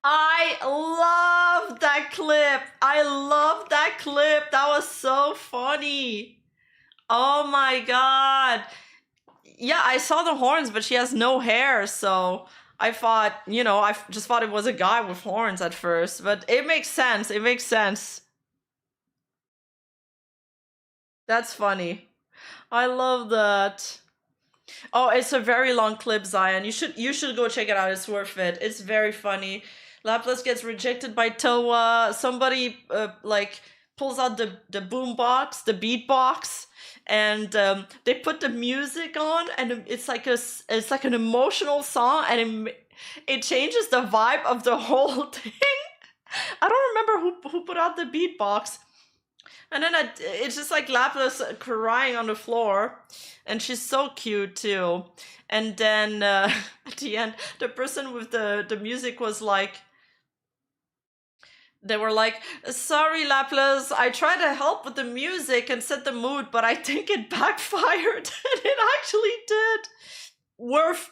I love that clip. I love that clip. That was so funny. Oh my god. Yeah, I saw the horns, but she has no hair, so I thought, you know, I just thought it was a guy with horns at first, but it makes sense. It makes sense. That's funny. I love that. Oh, it's a very long clip, Zion. You should go check it out. It's worth it. It's very funny. Laplace gets rejected by Toa. Somebody like pulls out the boom box, the beatbox, and they put the music on, and it's like an emotional song, and it changes the vibe of the whole thing. I don't remember who put out the beatbox. And then it's just like Lapis crying on the floor. And she's so cute too. And then at the end, the person with the music was like, they were like, sorry, Lapis, I tried to help with the music and set the mood, but I think it backfired. And it actually did. Worth,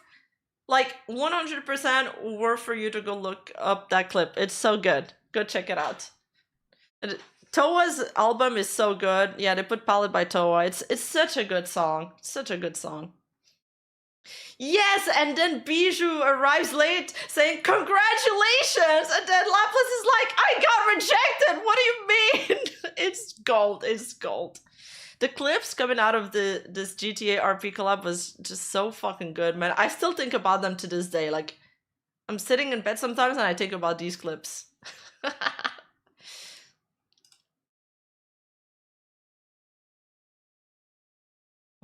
like 100% worth for you to go look up that clip. It's so good. Go check it out. Toa's album is so good. Yeah, they put Palette by Toa. It's such a good song. Such a good song. Yes, and then Bijou arrives late saying, congratulations! And then Lapis is like, I got rejected! What do you mean? It's gold. It's gold. The clips coming out of this GTA RP collab was just so fucking good, man. I still think about them to this day. Like, I'm sitting in bed sometimes and I think about these clips.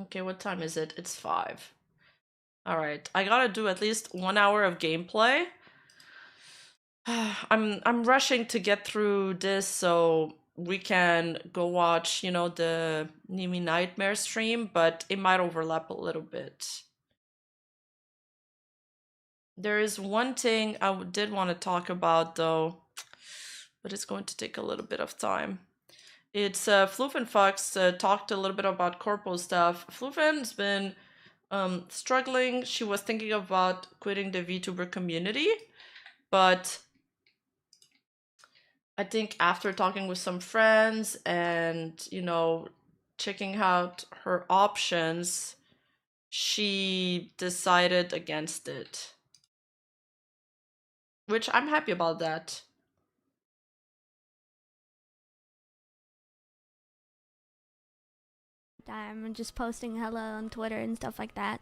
Okay, what time is it? It's 5. Alright, I gotta do at least 1 hour of gameplay. I'm rushing to get through this so we can go watch, you know, the Nimi Nightmare stream, but it might overlap a little bit. There is one thing I did want to talk about though, but it's going to take a little bit of time. It's Floof and Fox talked a little bit about corpo stuff. Floofan's been struggling. She was thinking about quitting the VTuber community, but I think after talking with some friends and, you know, checking out her options, she decided against it. Which I'm happy about that. I'm just posting hello on Twitter and stuff like that.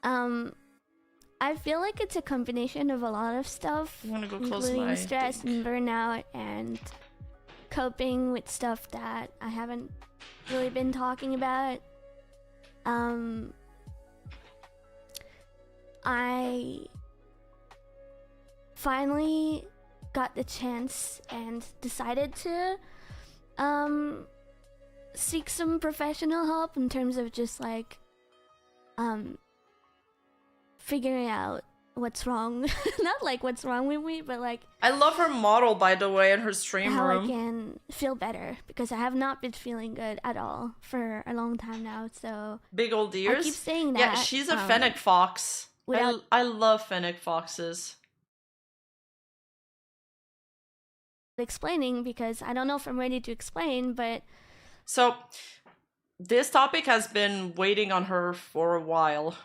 I feel like it's a combination of a lot of stuff, including stress and burnout and coping with stuff that I haven't really been talking about. I finally got the chance and decided to seek some professional help in terms of just like figuring out what's wrong. Not like what's wrong with me, but like I love her model, by the way, in her stream how room. I can feel better, because I have not been feeling good at all for a long time now. So big old ears. I keep saying that. Yeah, she's a fennec fox. I love fennec foxes. Explaining, because I don't know if I'm ready to explain, but so this topic has been waiting on her for a while.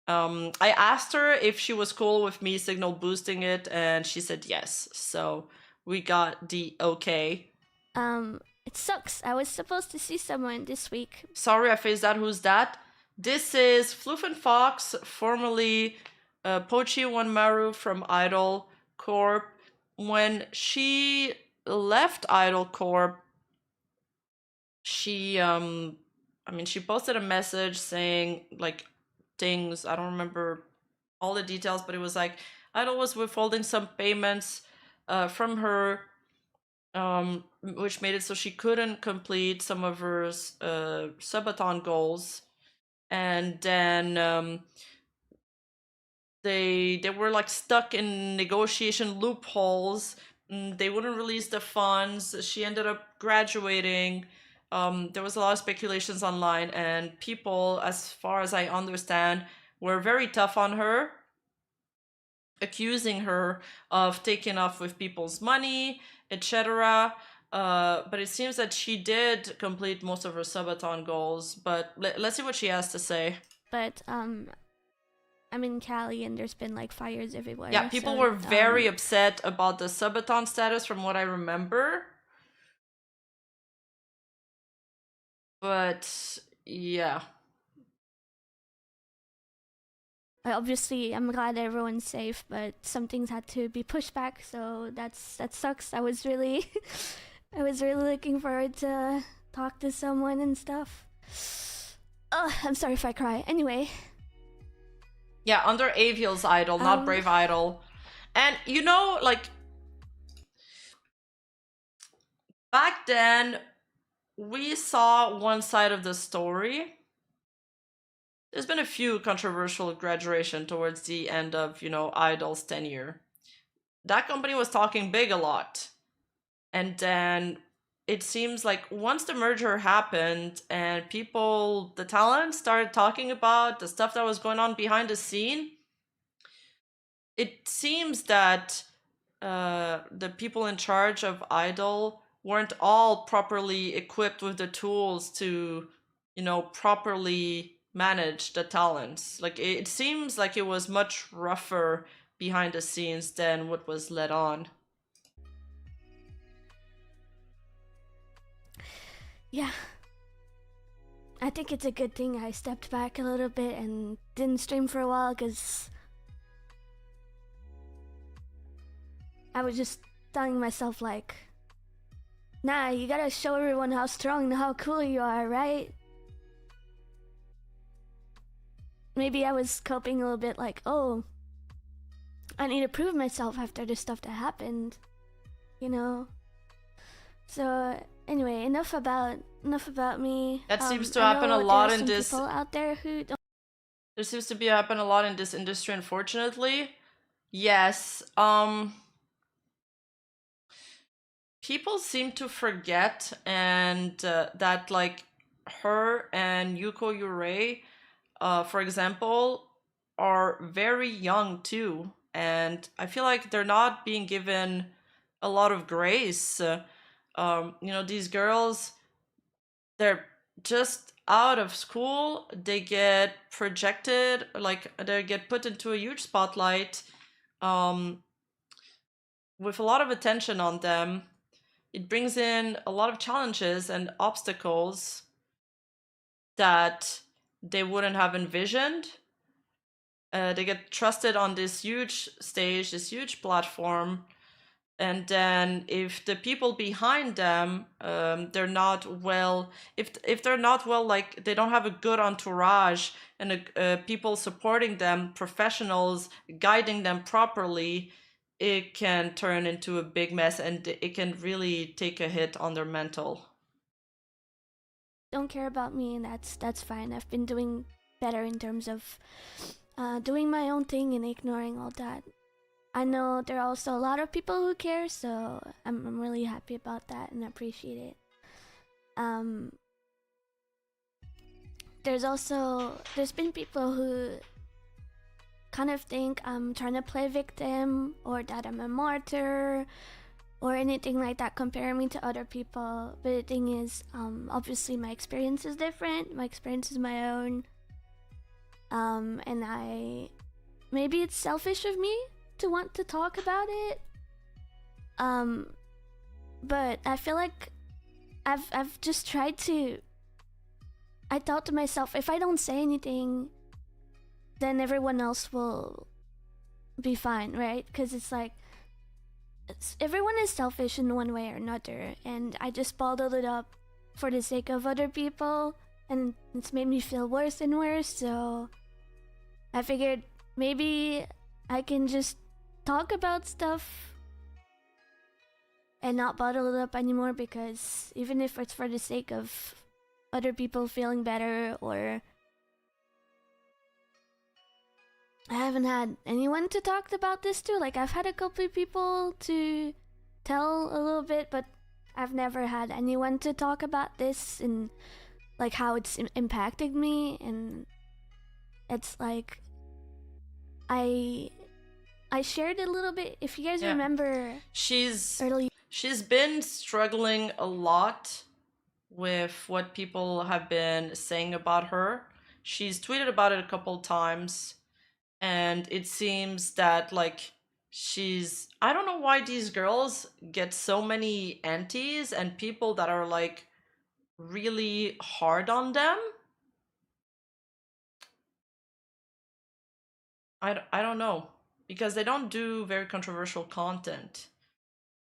I asked her if she was cool with me signal boosting it, and she said yes. So we got the okay. It sucks. I was supposed to see someone this week. Sorry, I phased out. Who's that? This is Floof and Fox, formerly Pochi Wanmaru from Idol Corp. When she left Idol Corp, she she posted a message saying like things, I don't remember all the details, but it was like Idol was withholding some payments from her, which made it so she couldn't complete some of her subathon goals. And then they were like stuck in negotiation loopholes. They wouldn't release the funds. She ended up graduating. There was a lot of speculations online, and people, as far as I understand, were very tough on her, accusing her of taking off with people's money, etc. But it seems that she did complete most of her subathon goals. But let's see what she has to say. But I'm in Cali, and there's been like fires everywhere. Yeah, people were very upset about the subathon status, from what I remember. But yeah, obviously I'm glad everyone's safe, but some things had to be pushed back, so that sucks. I was really looking forward to talk to someone and stuff. I'm sorry if I cry. Anyway, yeah, under Aviel's Idol, not Brave Idol. And you know, like, back then, we saw one side of the story. There's been a few controversial graduation towards the end of, Idol's tenure. That company was talking big a lot. And then it seems like once the merger happened and the talent started talking about the stuff that was going on behind the scene, it seems that the people in charge of Idol weren't all properly equipped with the tools to, properly manage the talents. Like, it seems like it was much rougher behind the scenes than what was let on. Yeah. I think it's a good thing I stepped back a little bit and didn't stream for a while, because I was just telling myself, like, nah, you gotta show everyone how strong and how cool you are, right? Maybe I was coping a little bit like, oh, I need to prove myself after the stuff that happened, So anyway, enough about me. That seems to I happen a know lot there are in some this. people out there who don't. There seems to be happen a lot in this industry, unfortunately. Yes. People seem to forget, and that, like, her and Yuko Yurei, for example, are very young too, and I feel like they're not being given a lot of grace. These girls, they're just out of school, they get projected, like, they get put into a huge spotlight with a lot of attention on them. It brings in a lot of challenges and obstacles that they wouldn't have envisioned. They get trusted on this huge stage, this huge platform, and then if the people behind them, they're not well, if they're not well, like, they don't have a good entourage and people supporting them, professionals guiding them properly, it can turn into a big mess, and it can really take a hit on their mental. Don't care about me, and that's fine. I've been doing better in terms of doing my own thing and ignoring all that. I know there are also a lot of people who care, so I'm really happy about that and appreciate it. There's been people who kind of think I'm trying to play victim, or that I'm a martyr, or anything like that, comparing me to other people. But the thing is, obviously my experience is different. My experience is my own. And maybe it's selfish of me to want to talk about it. But I feel like I've just tried to. I thought to myself, if I don't say anything, then everyone else will be fine, right? Because it's like, everyone is selfish in one way or another, and I just bottled it up for the sake of other people, and it's made me feel worse and worse. So I figured maybe I can just talk about stuff and not bottle it up anymore, because even if it's for the sake of other people feeling better, or I haven't had anyone to talk about this to. Like, I've had a couple of people to tell a little bit, but I've never had anyone to talk about this and, like, how it's impacted me. And it's like, I shared a little bit, if you guys remember. She's been struggling a lot with what people have been saying about her. She's tweeted about it a couple times. And it seems that, like, I don't know why these girls get so many antis and people that are, like, really hard on them. I don't know, because they don't do very controversial content.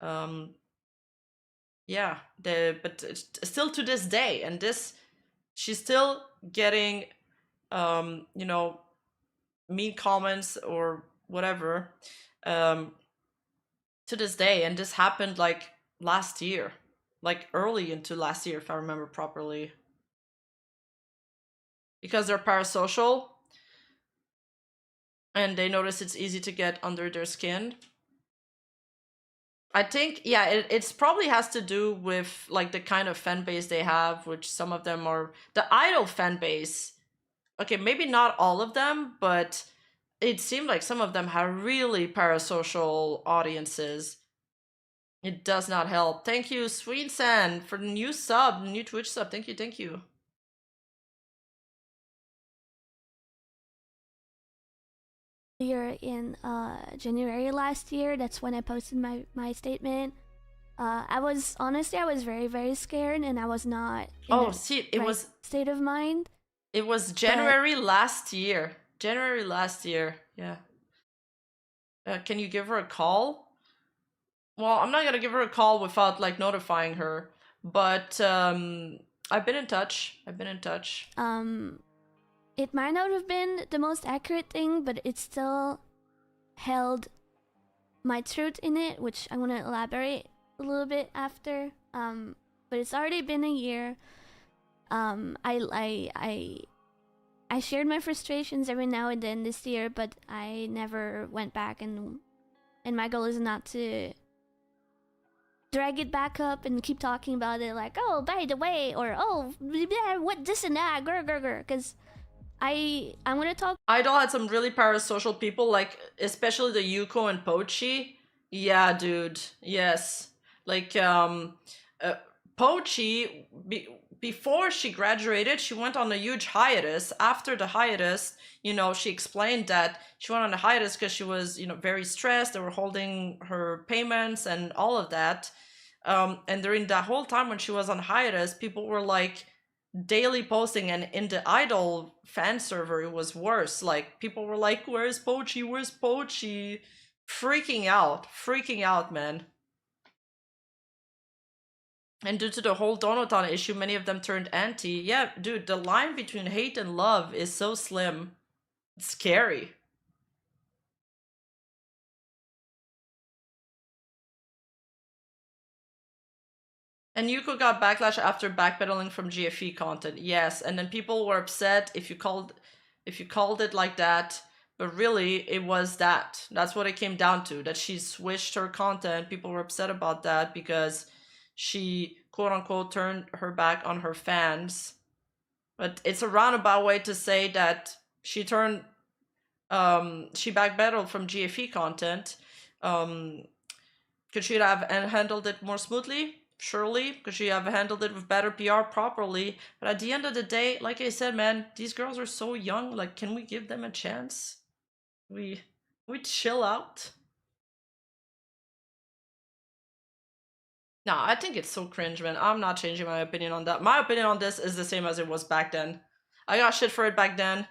Yeah, but still to this day, and she's still getting, mean comments or whatever, to this day. And this happened, like, last year. like early into last year, if I remember properly. Because they're parasocial and they notice it's easy to get under their skin. I think, yeah, it's probably has to do with like the kind of fan base they have, which some of them are the idol fan base. Okay, maybe not all of them, but it seemed like some of them have really parasocial audiences. It does not help. Thank you, Sweensan, for the new sub, new Twitch sub. Thank you, thank you. Earlier in January last year, that's when I posted my statement. I was very, very scared, and I was not in the right state of mind. It was January last year. January last year, yeah. Can you give her a call? Well, I'm not gonna give her a call without like notifying her, but I've been in touch. It might not have been the most accurate thing, but it still held my truth in it, which I'm gonna elaborate a little bit after. But it's already been a year. I shared my frustrations every now and then this year, but I never went back, and my goal is not to drag it back up and keep talking about it like, oh, by the way, or oh, what this and that, because I'm gonna talk. Idol had some really parasocial people, like especially the Yuko and Pochi. Yeah, dude. Yes, like Pochi. Before she graduated, she went on a huge hiatus. After the hiatus, you know, she explained that she went on a hiatus because she was, you know, very stressed. They were holding her payments and all of that. And during that whole time when she was on hiatus, people were like daily posting, and in the Idol fan server, it was worse. Like people were like, "Where's Pochi? Where's Pochi?" Freaking out, man. And due to the whole Donotan issue, many of them turned anti. Yeah, dude, the line between hate and love is so slim. It's scary. And Yuko got backlash after backpedaling from GFE content. Yes, and then people were upset if you called it like that. But really, it was that. That's what it came down to. That she switched her content. People were upset about that because she, quote unquote, turned her back on her fans. But it's a roundabout way to say that she turned, she backpedaled from GFE content. Could she have handled it more smoothly? Surely. Could she have handled it with better PR properly? But at the end of the day, like I said, man, these girls are so young. Like, can we give them a chance? We chill out. Nah, I think it's so cringe, man. I'm not changing my opinion on that. My opinion on this is the same as it was back then. I got shit for it back then.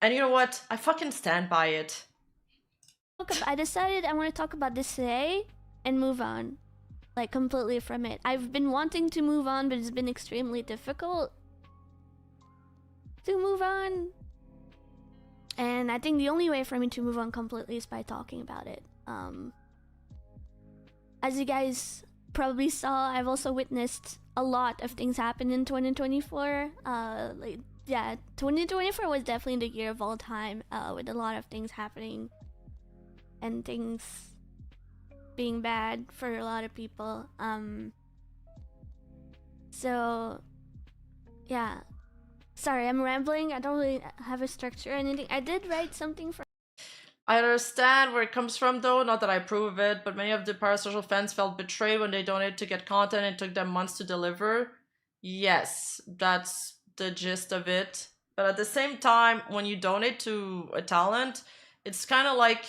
And you know what? I fucking stand by it. I decided I want to talk about this today and move on. Like, completely from it. I've been wanting to move on, but it's been extremely difficult to move on. And I think the only way for me to move on completely is by talking about it. As you guys probably saw, I've also witnessed a lot of things happen in 2024. 2024 was definitely the year of all time, with a lot of things happening and things being bad for a lot of people. So yeah, sorry, I'm rambling. I don't really have a structure or anything. I did write something for. I understand where it comes from, though, not that I approve of it, but many of the parasocial fans felt betrayed when they donated to get content and it took them months to deliver. Yes, that's the gist of it. But at the same time, when you donate to a talent, it's kind of like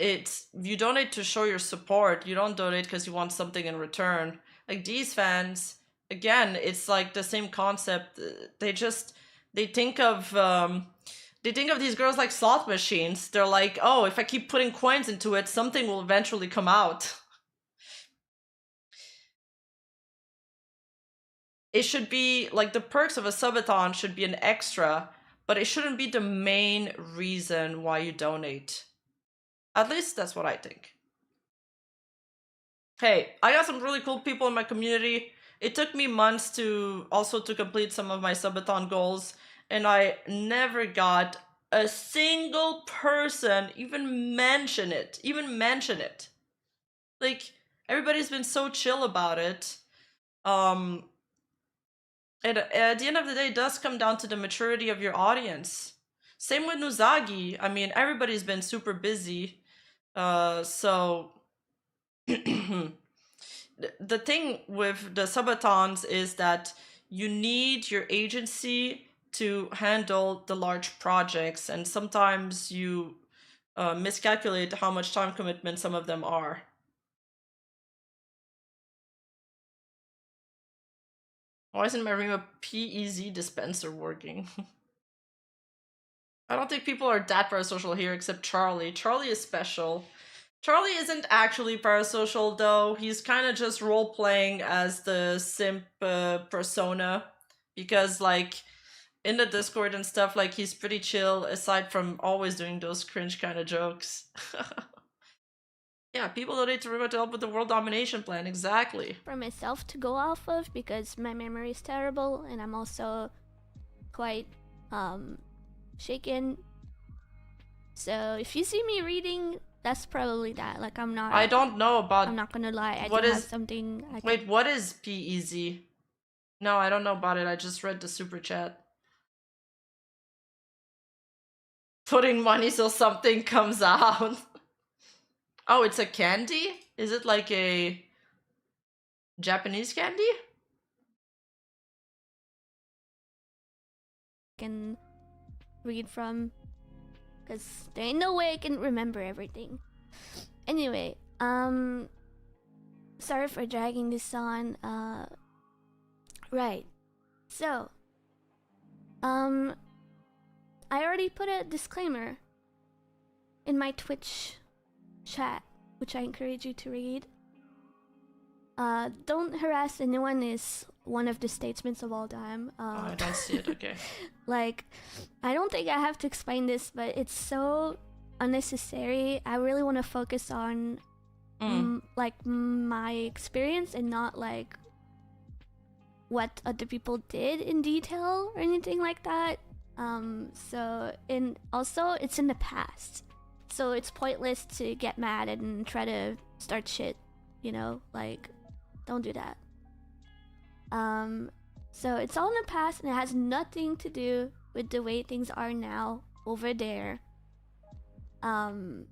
you donate to show your support. You don't donate because you want something in return. Like these fans, again, it's like the same concept. They think of these girls like slot machines. They're like, oh, if I keep putting coins into it, something will eventually come out. It should be like the perks of a subathon should be an extra, but it shouldn't be the main reason why you donate. At least that's what I think. Hey, I got some really cool people in my community. It took me months to complete some of my subathon goals, and I never got a single person even mention it. Like, everybody's been so chill about it. And at the end of the day, it does come down to the maturity of your audience. Same with Nuzagi. I mean, everybody's been super busy. So the thing with the subathons is that you need your agency to handle the large projects, and sometimes you miscalculate how much time commitment some of them are. Why isn't my Rima PEZ dispenser working? I don't think people are that parasocial here except Charlie. Charlie is special. Charlie isn't actually parasocial though. He's kind of just role-playing as the simp persona. Because like, in the Discord and stuff, like, he's pretty chill aside from always doing those cringe kind of jokes. Yeah, people donate to Rima to help with the world domination plan, exactly. For myself to go off of because my memory is terrible and I'm also quite shaken. So if you see me reading, that's probably that. Like, I'm not. I don't know about. I'm not gonna lie. What do is have something? Wait, what is PEZ? No, I don't know about it. I just read the super chat. Putting money so something comes out. Oh, it's a candy? Is it like a Japanese candy? Can read from, because there ain't no way I can remember everything. Anyway, sorry for dragging this on. Right. So, I already put a disclaimer in my Twitch chat, which I encourage you to read. Don't harass anyone is one of the statements of all time. I don't see it, okay. Like, I don't think I have to explain this, but it's so unnecessary. I really want to focus on like my experience and not like what other people did in detail or anything like that. Also it's in the past, so it's pointless to get mad and try to start shit, you know, like, don't do that. So it's all in the past and it has nothing to do with the way things are now over there. I'm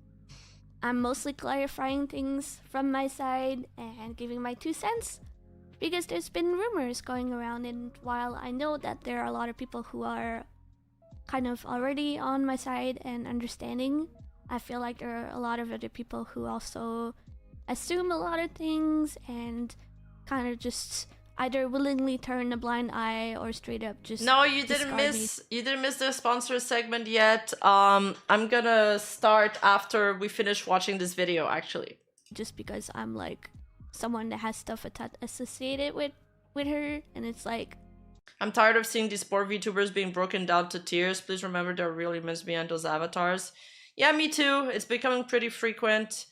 mostly clarifying things from my side and giving my 2 cents because there's been rumors going around, and while I know that there are a lot of people who are kind of already on my side and understanding, I feel like there are a lot of other people who also assume a lot of things and kind of just either willingly turn a blind eye or straight up just no, you didn't miss the sponsor segment yet. I'm gonna start after we finish watching this video, actually. Just because I'm like someone that has stuff associated with her, and it's like, I'm tired of seeing these poor VTubers being broken down to tears. Please remember there are real humans behind those avatars. Yeah, me too. It's becoming pretty frequent.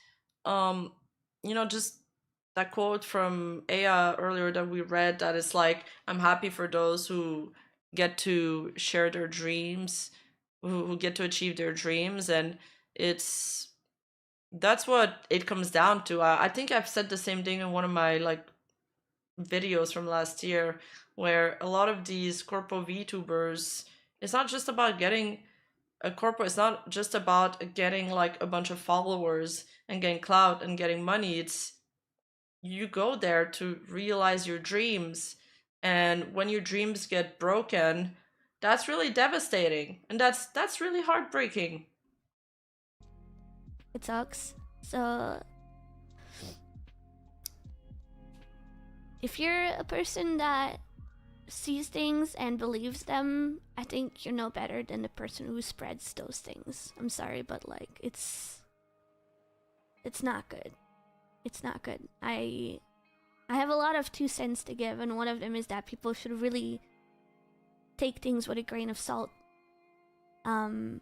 You know, just that quote from Aya earlier that we read, that is like, I'm happy for those who get to share their dreams, who get to achieve their dreams, and that's what it comes down to. I think I've said the same thing in one of my like videos from last year, where a lot of these corpo VTubers, it's not just about getting a corpo, it's not just about getting like a bunch of followers and getting clout and getting money. It's, you go there to realize your dreams, and when your dreams get broken, that's really devastating, and that's really heartbreaking. it sucks. So if you're a person that sees things and believes them, I think you're no better than the person who spreads those things. I'm sorry, but like, it's not good. It's not good. I have a lot of 2 cents to give, and one of them is that people should really take things with a grain of salt. And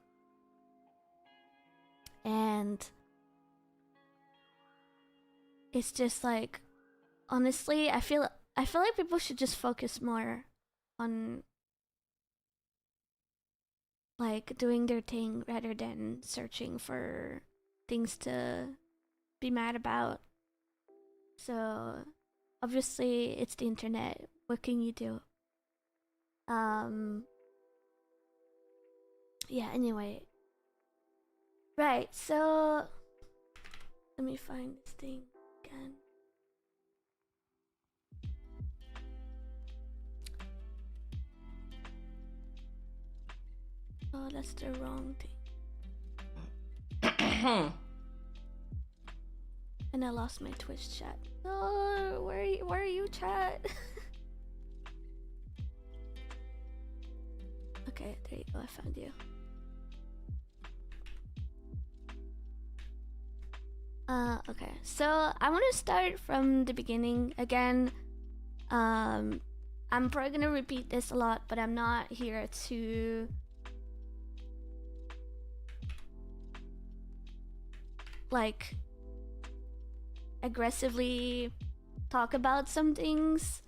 it's just like, honestly, I feel like people should just focus more on like doing their thing rather than searching for things to be mad about. So obviously it's the internet. What can you do? Yeah, anyway. Right, so let me find this thing again. Oh, that's the wrong thing. And I lost my Twitch chat. Oh, where are you, chat? Okay, there you go. I found you. Okay. So I want to start from the beginning again. I'm probably gonna repeat this a lot, but I'm not here to like aggressively talk about some things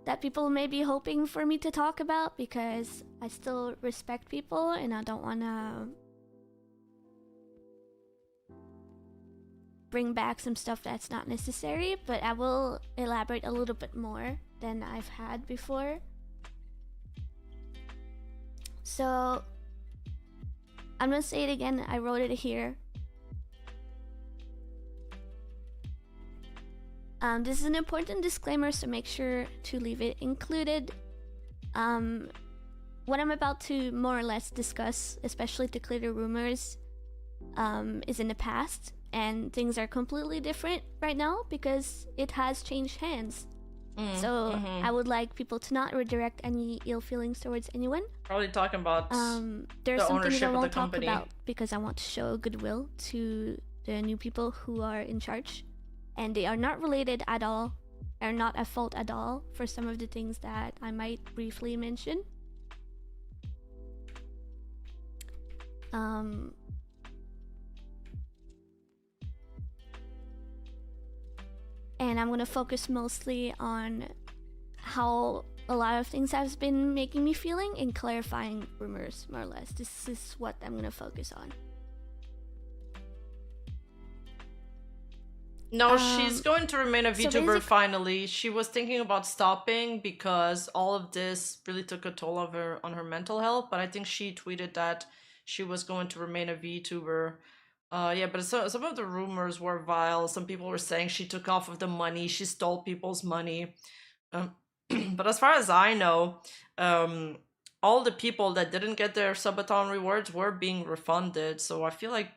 that people may be hoping for me to talk about, because I still respect people and I don't want to bring back some stuff that's not necessary, but I will elaborate a little bit more than I've had before. So I'm gonna say it again. I wrote it here. This is an important disclaimer, so make sure to leave it included. What I'm about to more or less discuss, especially to clear the rumors, is in the past, and things are completely different right now because it has changed hands. So I would like people to not redirect any ill feelings towards anyone. Probably talking about there are the some things ownership I of the won't talk company. about because I want to show goodwill to the new people who are in charge, and they are not related at all, are not at fault at all for some of the things that I might briefly mention. And I'm gonna focus mostly on how a lot of things have been making me feeling and clarifying rumors, more or less. This is what I'm gonna focus on. No, she's going to remain a so VTuber finally. She was thinking about stopping because all of this really took a toll of her on her mental health, but I think she tweeted that she was going to remain a VTuber. Yeah, but some of the rumors were vile. Some people were saying she took off of the money, she stole people's money. But as far as I know, all the people that didn't get their subathon rewards were being refunded, so I feel like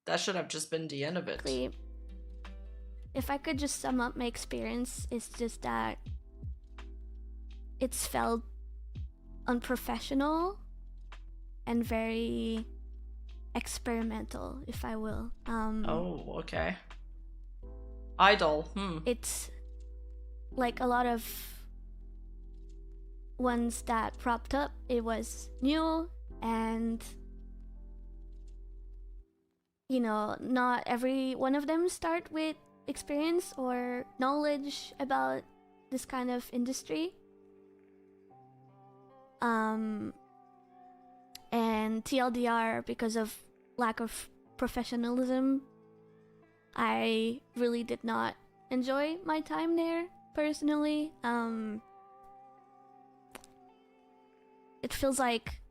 that should have just been the end of it. If I could just sum up my experience, it's just that it's felt unprofessional and very experimental, if I will. Oh, okay. Idle. It's like a lot of ones that propped up. It was new, and you know, not every one of them start with experience or knowledge about this kind of industry. And TLDR, because of lack of professionalism, I really did not enjoy my time there personally. It feels like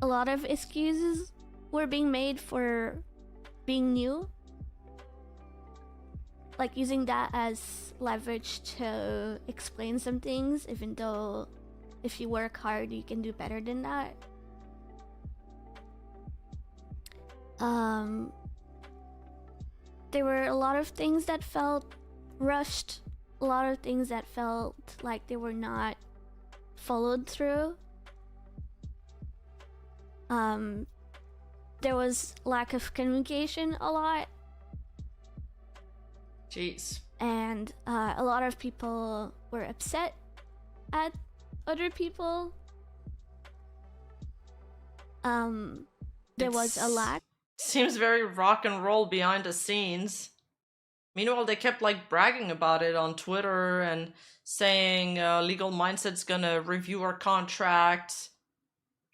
a lot of excuses were being made for being new, like using that as leverage to explain some things, even though if you work hard you can do better than that. There were a lot of things that felt rushed, a lot of things that felt like they were not followed through. There was lack of communication a lot. Jeez. And a lot of people were upset at other people. There was a lack Seems very rock and roll behind the scenes. Meanwhile, they kept like bragging about it on Twitter and saying Legal Mindset's gonna review our contract.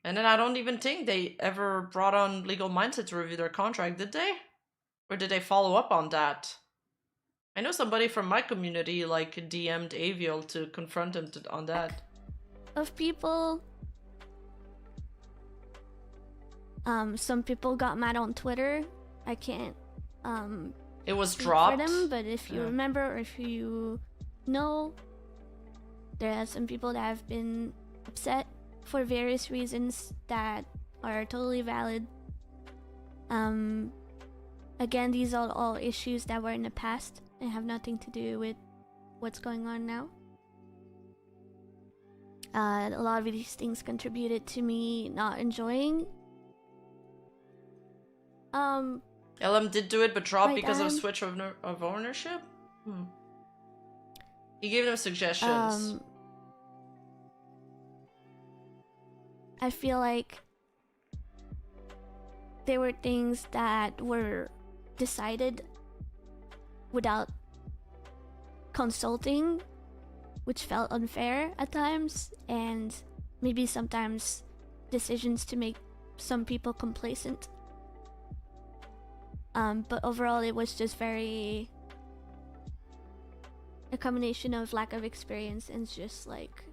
And then I don't even think they ever brought on Legal Mindset to review their contract, did they? Or did they follow up on that? I know somebody from my community like DM'd Aviel to confront him on that. Of people. Some people got mad on Twitter. I can't It was speak dropped. for them, but if you remember or if you know, there are some people that have been upset for various reasons that are totally valid. Again, these are all issues that were in the past and have nothing to do with what's going on now. A lot of these things contributed to me not enjoying. LM did do it, but dropped My because of dad- switch of ownership? He gave them suggestions. I feel like there were things that were decided without consulting, which felt unfair at times, and maybe sometimes decisions to make some people complacent. But overall, it was just a combination of lack of experience and just like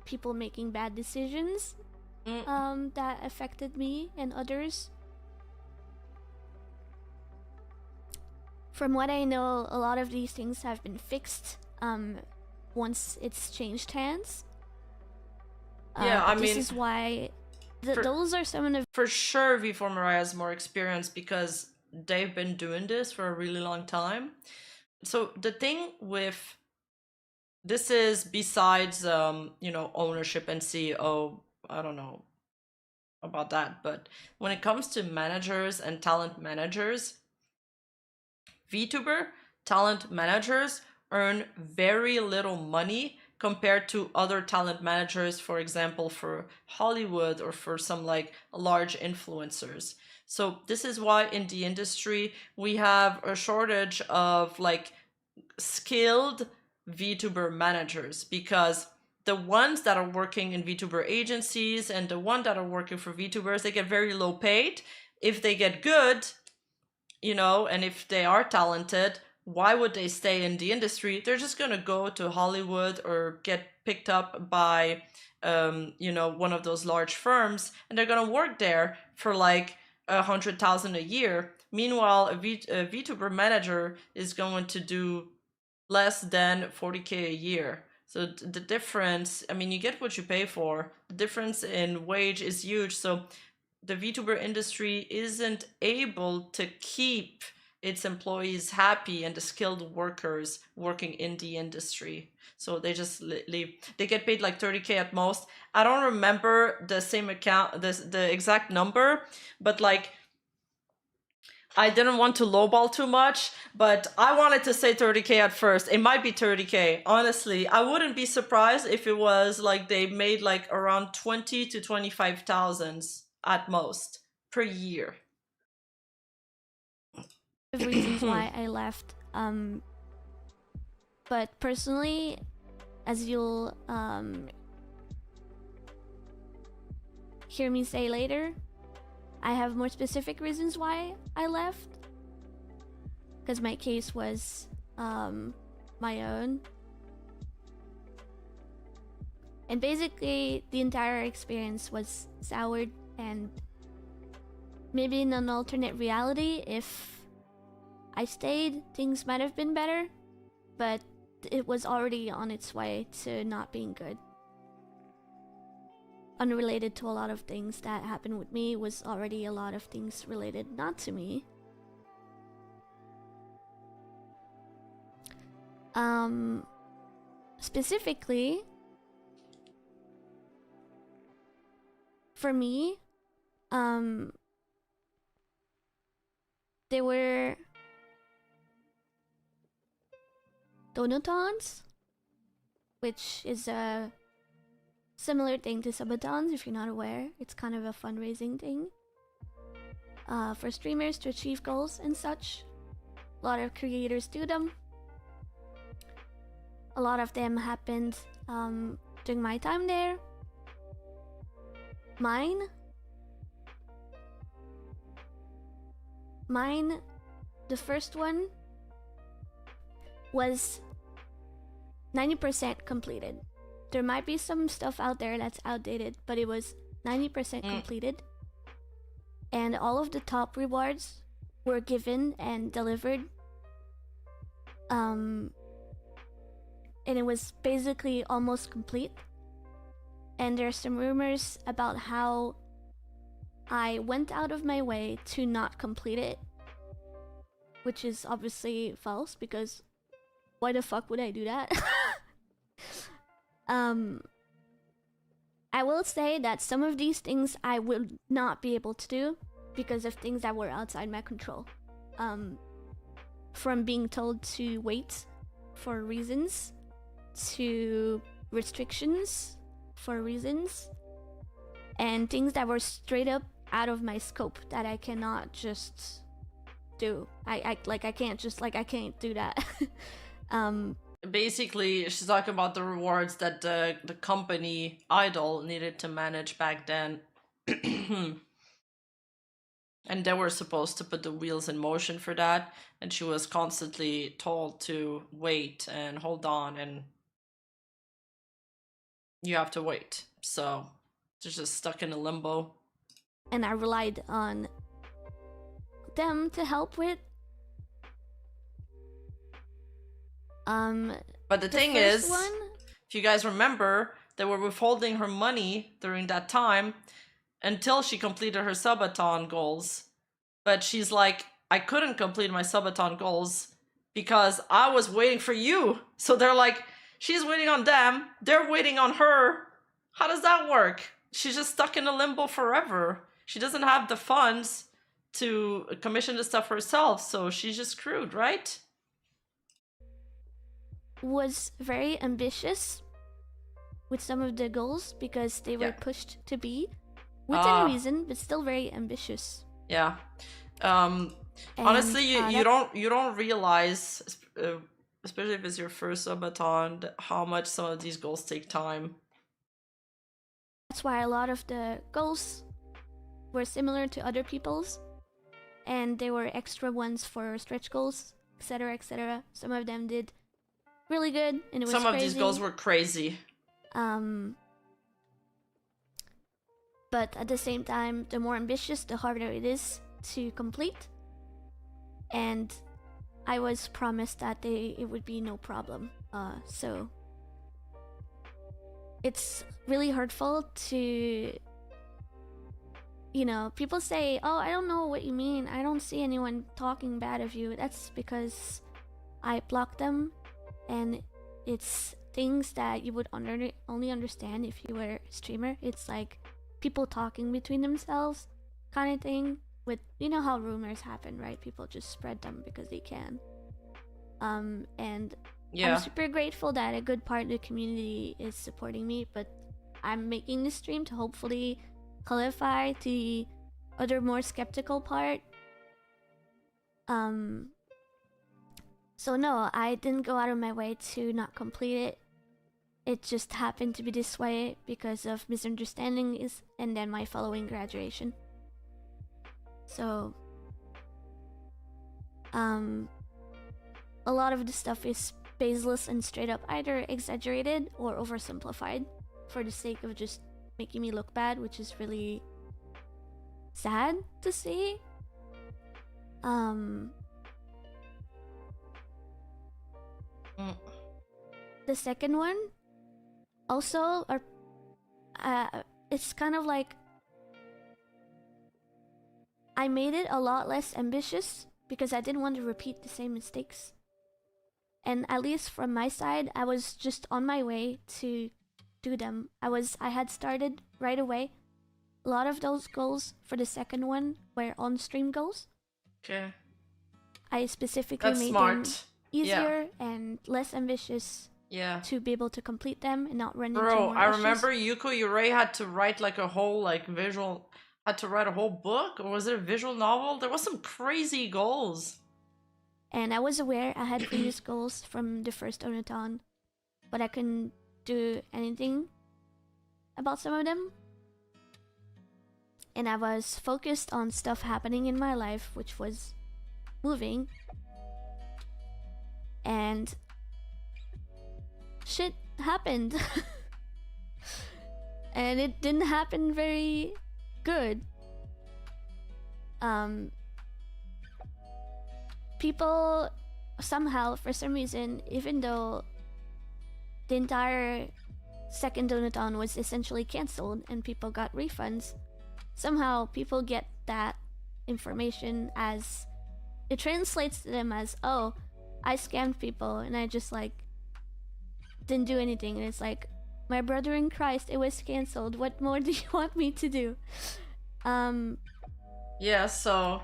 people making bad decisions that affected me and others. From what I know, a lot of these things have been fixed once it's changed hands. Yeah, I this mean, is why those are some of the for sure V4 Mariah has more experience because they've been doing this for a really long time. So the thing with this is besides ownership and CEO, I don't know about that, but when it comes to managers and talent managers, VTuber talent managers earn very little money compared to other talent managers, for example, for Hollywood or for some like large influencers. So this is why in the industry we have a shortage of like skilled VTuber managers, because the ones that are working in VTuber agencies and the ones that are working for VTubers, they get very low paid. If they get good, and if they are talented, why would they stay in the industry? They're just gonna go to Hollywood or get picked up by one of those large firms, and they're gonna work there for like 100,000 a year. Meanwhile, a VTuber manager is going to do less than 40K a year. So the difference, I mean, you get what you pay for. The difference in wage is huge. So the VTuber industry isn't able to keep its employees happy and the skilled workers working in the industry. So they just leave. They get paid like 30K at most. I don't remember the same account, the exact number, but like, I didn't want to lowball too much, but I wanted to say 30K at first. It might be 30K. Honestly, I wouldn't be surprised if it was like they made like around 20 to 25,000 at most per year. reasons why I left. But personally, as you'll hear me say later, I have more specific reasons why I left. Because my case was my own. And basically, the entire experience was soured, and maybe in an alternate reality, if I stayed, things might have been better, but it was already on its way to not being good. Unrelated to a lot of things that happened with me, was already a lot of things related not to me. Specifically, for me, there were donatons, which is a similar thing to subatons if you're not aware. It's kind of a fundraising thing. for streamers to achieve goals and such. A lot of creators do them. A lot of them happened during my time there. Mine, the first one was 90% completed. There might be some stuff out there that's outdated, but it was 90% completed. And all of the top rewards were given and delivered. And it was basically almost complete. And there's some rumors about how I went out of my way to not complete it, which is obviously false, because why the fuck would I do that? I will say that some of these things I would not be able to do because of things that were outside my control. From being told to wait for reasons, to restrictions for reasons, and things that were straight up out of my scope that I cannot just do. I can't do that. Basically, she's talking about the rewards that the company Idol needed to manage back then. And they were supposed to put the wheels in motion for that, and she was constantly told to wait and hold on, and you have to wait. So they're just stuck in a limbo. And I relied on them to help with. But the thing is, if you guys remember, they were withholding her money during that time until she completed her subathon goals. But she's like, I couldn't complete my subathon goals because I was waiting for you. So they're like, she's waiting on them, they're waiting on her. How does that work? She's just stuck in a limbo forever. She doesn't have the funds to commission the stuff herself, so she's just screwed, right? Was very ambitious with some of the goals because they were pushed to be within reason, but still very ambitious. Yeah. Honestly, you don't realize, especially if it's your first subathon, how much some of these goals take time. That's why a lot of the goals were similar to other people's, and there were extra ones for stretch goals, etc., etc. Some of them did really good, and it was some of these goals were crazy. But at the same time, the more ambitious, the harder it is to complete. And I was promised that it would be no problem. So it's really hurtful to, you know, people say, oh, I don't know what you mean. I don't see anyone talking bad of you. That's because I block them, and it's things that you would only understand if you were a streamer. It's like people talking between themselves kind of thing, with, you know how rumors happen, right? People just spread them because they can. And I'm super grateful that a good part of the community is supporting me, but I'm making this stream to hopefully clarify the other more skeptical part. So no, I didn't go out of my way to not complete it. It just happened to be this way because of misunderstandings and then my following graduation. So, a lot of the stuff is baseless and straight up either exaggerated or oversimplified for the sake of just making me look bad, which is really sad to see. The second one also it's kind of like I made it a lot less ambitious because I didn't want to repeat the same mistakes. And at least from my side, I was just on my way to do them. I had started right away. A lot of those goals for the second one were on-stream goals. Okay. I specifically made them easier and less ambitious to be able to complete them and not run into more I issues. remember Yuko Yurei had to write like a whole like visual. Had to write a whole book, or was it a visual novel? There was some crazy goals. And I was aware I had previous goals from the first Donaton, but I couldn't do anything about some of them. And I was focused on stuff happening in my life, which was moving. And shit happened. And it didn't happen very good. People somehow, for some reason, even though the entire second Donaton was essentially cancelled and people got refunds, somehow people get that information as, it translates to them as, oh, I scammed people and I just like didn't do anything. And it's like, my brother in Christ, it was cancelled. What more do you want me to do? Yeah, so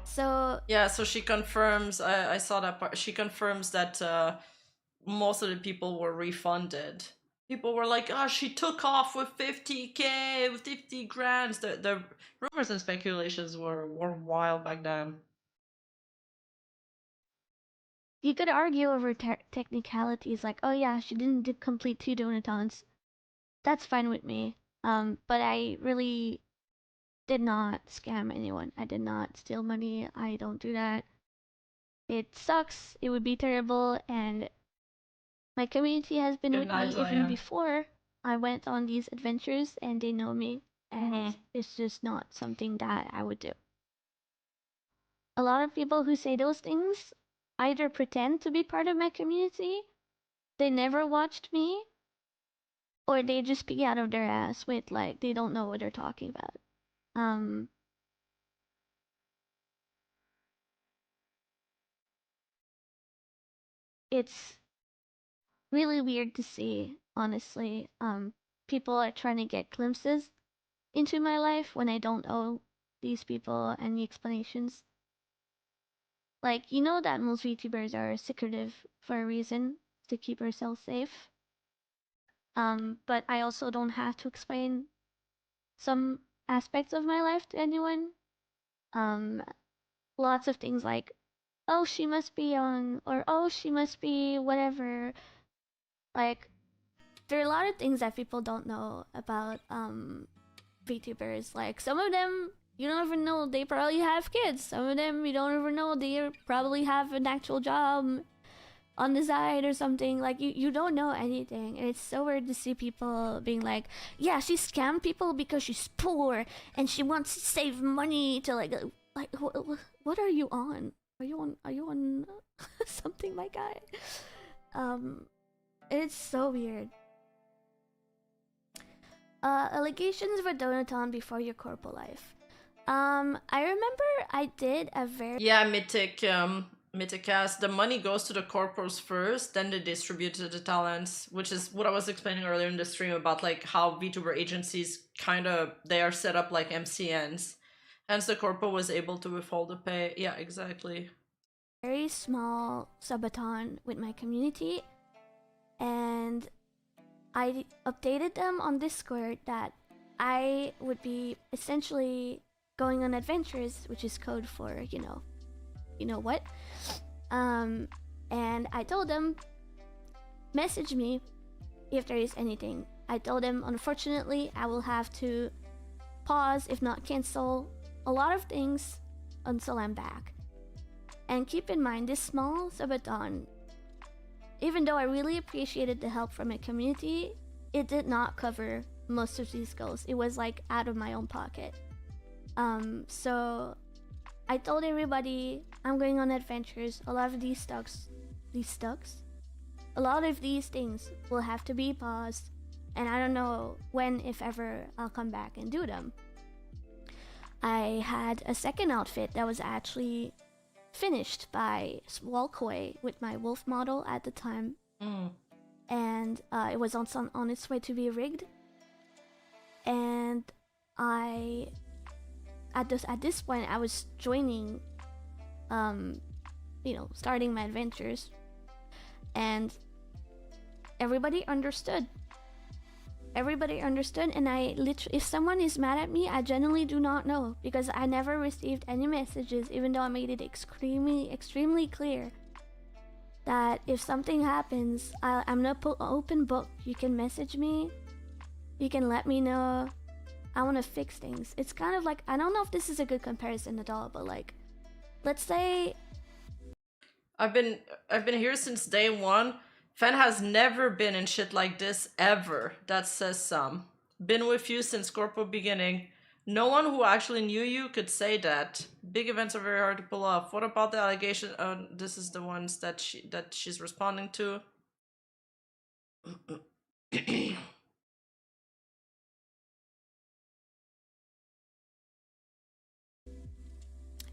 she confirms, I saw that part, she confirms that most of the people were refunded. People were like, oh, she took off with 50K, with 50 grand. The rumors and speculations were wild back then. You could argue over technicalities like, oh yeah, she didn't complete 2 donatons. That's fine with me. But I really did not scam anyone. I did not steal money. I don't do that. It sucks. It would be terrible. And my community has been with me even before I went on these adventures, and they know me. And it's just not something that I would do. A lot of people who say those things either pretend to be part of my community, they never watched me, or they just speak out of their ass with like they don't know what they're talking about. It's really weird to see, honestly. People are trying to get glimpses into my life when I don't owe these people any explanations. Like, you know that most VTubers are secretive for a reason, to keep ourselves safe. But I also don't have to explain some aspects of my life to anyone. Lots of things like, oh, she must be on, or oh, she must be whatever. Like, there are a lot of things that people don't know about VTubers. Like, some of them, you don't even know they probably have kids. Some of them, you don't even know they probably have an actual job on the side or something. Like, you don't know anything. And it's so weird to see people being like, yeah, she scammed people because she's poor and she wants to save money to like what are you on? Are you on something, my guy? It's so weird. Allegations of a donaton before your corporal life. I remember I did a very... Yeah, Mythicast, the money goes to the corporals first, then they distribute to the talents, which is what I was explaining earlier in the stream about like how VTuber agencies they are set up like MCNs. Hence the corporal was able to withhold the pay. Yeah, exactly. Very small subathon with my community, and I updated them on Discord that I would be essentially going on adventures, which is code for, you know what. And I told them, message me if there is anything. I told them, unfortunately, I will have to pause, if not cancel, a lot of things until I'm back. And keep in mind, this small subathon, even though I really appreciated the help from my community, it did not cover most of these goals. It was like out of my own pocket. So I told everybody I'm going on adventures. A lot of these things will have to be paused, and I don't know when, if ever, I'll come back and do them. I had a second outfit that was actually finished by Swalkoi with my wolf model at the time, and it was on its way to be rigged. And at this point I was joining, starting my adventures, and everybody understood. everybody understood, and I literally, if someone is mad at me, I genuinely do not know, because I never received any messages, even though I made it extremely clear that if something happens, I'm an open book. You can message me, you can let me know. I want to fix things. It's kind of like, I don't know if this is a good comparison at all, but like, let's say I've been here since day one. Fen has never been in shit like this ever. That says some. Been with you since Corp beginning. No one who actually knew you could say that. Big events are very hard to pull off. What about the allegation? Oh, this is the ones that she's responding to.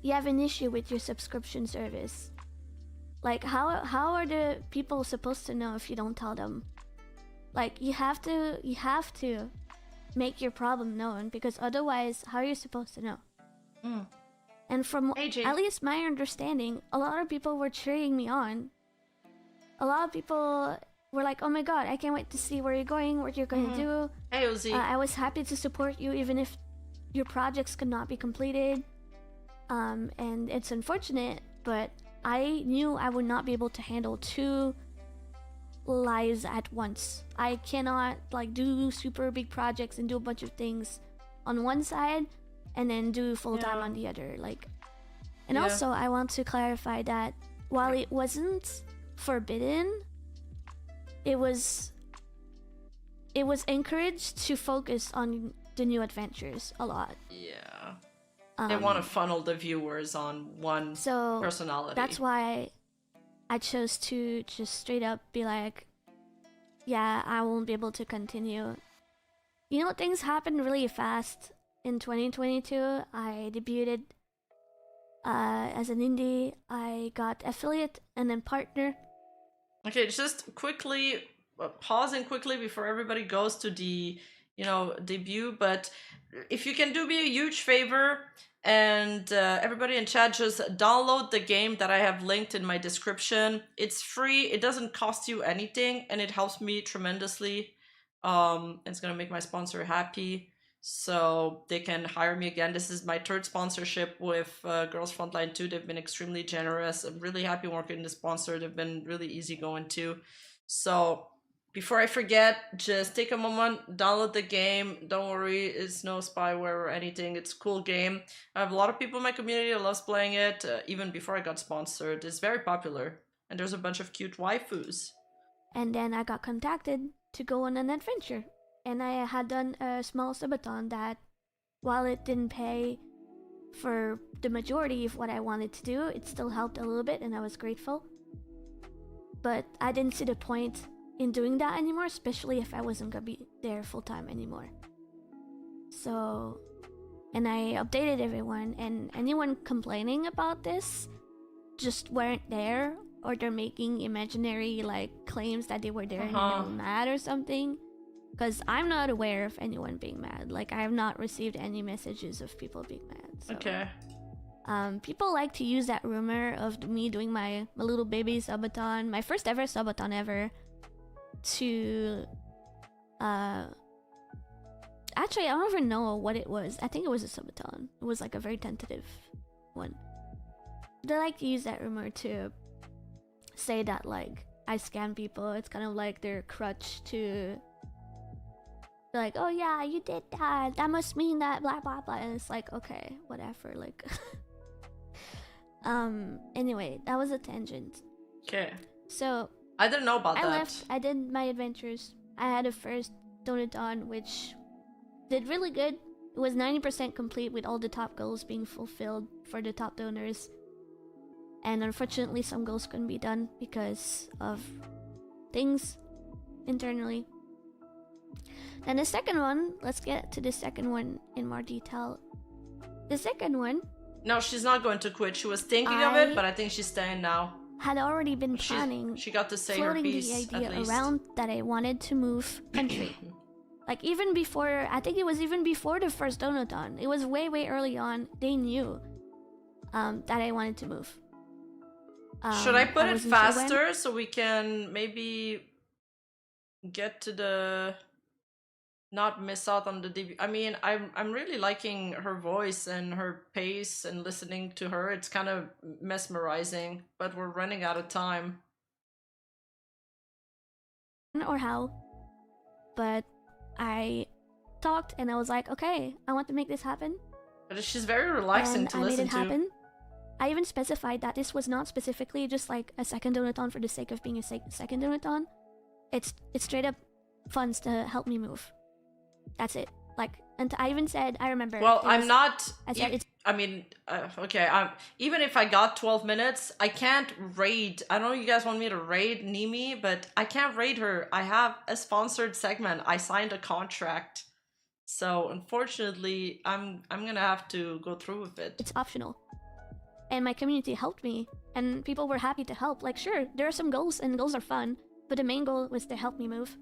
you have an issue with your subscription service. Like, how are the people supposed to know if you don't tell them? Like, you have to make your problem known, because otherwise, how are you supposed to know? And from at least my understanding, a lot of people were cheering me on. A lot of people were like, "Oh my god, I can't wait to see where you're going, what you're going to do." Hey, Uzi. I was happy to support you, even if your projects could not be completed. And it's unfortunate, but I knew I would not be able to handle 2 lives at once. I cannot like do super big projects and do a bunch of things on one side and then do full-time on the other. Like, and also I want to clarify that while it wasn't forbidden, it was encouraged to focus on the new adventures a lot. Yeah. They want to funnel the viewers on one personality. That's why I chose to just straight up be like, yeah, I won't be able to continue. You know, things happened really fast. In 2022, I debuted as an indie. I got affiliate and then partner. Okay, just quickly, pausing quickly before everybody goes to the, debut, but if you can do me a huge favor, and everybody in chat, just download the game that I have linked in my description. It's free, it doesn't cost you anything, and it helps me tremendously. It's gonna make my sponsor happy, so they can hire me again. This is my 3rd sponsorship with Girls Frontline 2. They've been extremely generous. I'm really happy working with the sponsor. They've been really easygoing too. So before I forget, just take a moment, download the game. Don't worry, it's no spyware or anything. It's a cool game. I have a lot of people in my community that loves playing it, even before I got sponsored. It's very popular, and there's a bunch of cute waifus. And then I got contacted to go on an adventure. And I had done a small subathon that, while it didn't pay for the majority of what I wanted to do, it still helped a little bit, and I was grateful. But I didn't see the point in doing that anymore, especially if I wasn't gonna be there full-time anymore. So, and I updated everyone, and anyone complaining about this just weren't there, or they're making imaginary like claims that they were there and they were mad or something, because I'm not aware of anyone being mad. Like, I have not received any messages of people being mad. So. Okay. People like to use that rumor of me doing my little baby subathon, my first ever subathon ever, to actually I don't even know what it was. I think it was a subathon. It was like a very tentative one. They like to use that rumor to say that like I scam people. It's kind of like their crutch to be like, oh yeah, you did that must mean that blah blah blah, and it's like, okay, whatever, like anyway, that was a tangent. Okay. So I didn't know about that. I left. I did my adventures. I had a first donathon, which did really good. It was 90% complete with all the top goals being fulfilled for the top donors. And unfortunately, some goals couldn't be done because of things internally. And the second one, let's get to the second one in more detail. The second one... No, she's not going to quit. She was thinking of it, but I think she's staying now. Had already been planning, she got to say her piece, the idea around that I wanted to move country. Like, even before, I think it was even before the first donathon. It was way early on. They knew that I wanted to move. Should I put it faster so we can maybe get to the not miss out on the debut. I mean, I'm really liking her voice and her pace and listening to her. It's kind of mesmerizing, but we're running out of time. Or how, but I talked and I was like, okay, I want to make this happen. But she's very relaxing And to I made listen it to. happen. I even specified that this was not specifically just like a second donathon for the sake of being a second donathon. It's straight up funds to help me move. That's it. Like, and I even said, I remember. Well, I'm not. I said it's. I mean, okay. Even if I got 12 minutes, I can't raid. I know you guys want me to raid Nimi, but I can't raid her. I have a sponsored segment. I signed a contract, so unfortunately, I'm gonna have to go through with it. It's optional. And my community helped me, and people were happy to help. Like, sure, there are some goals, and goals are fun, but the main goal was to help me move.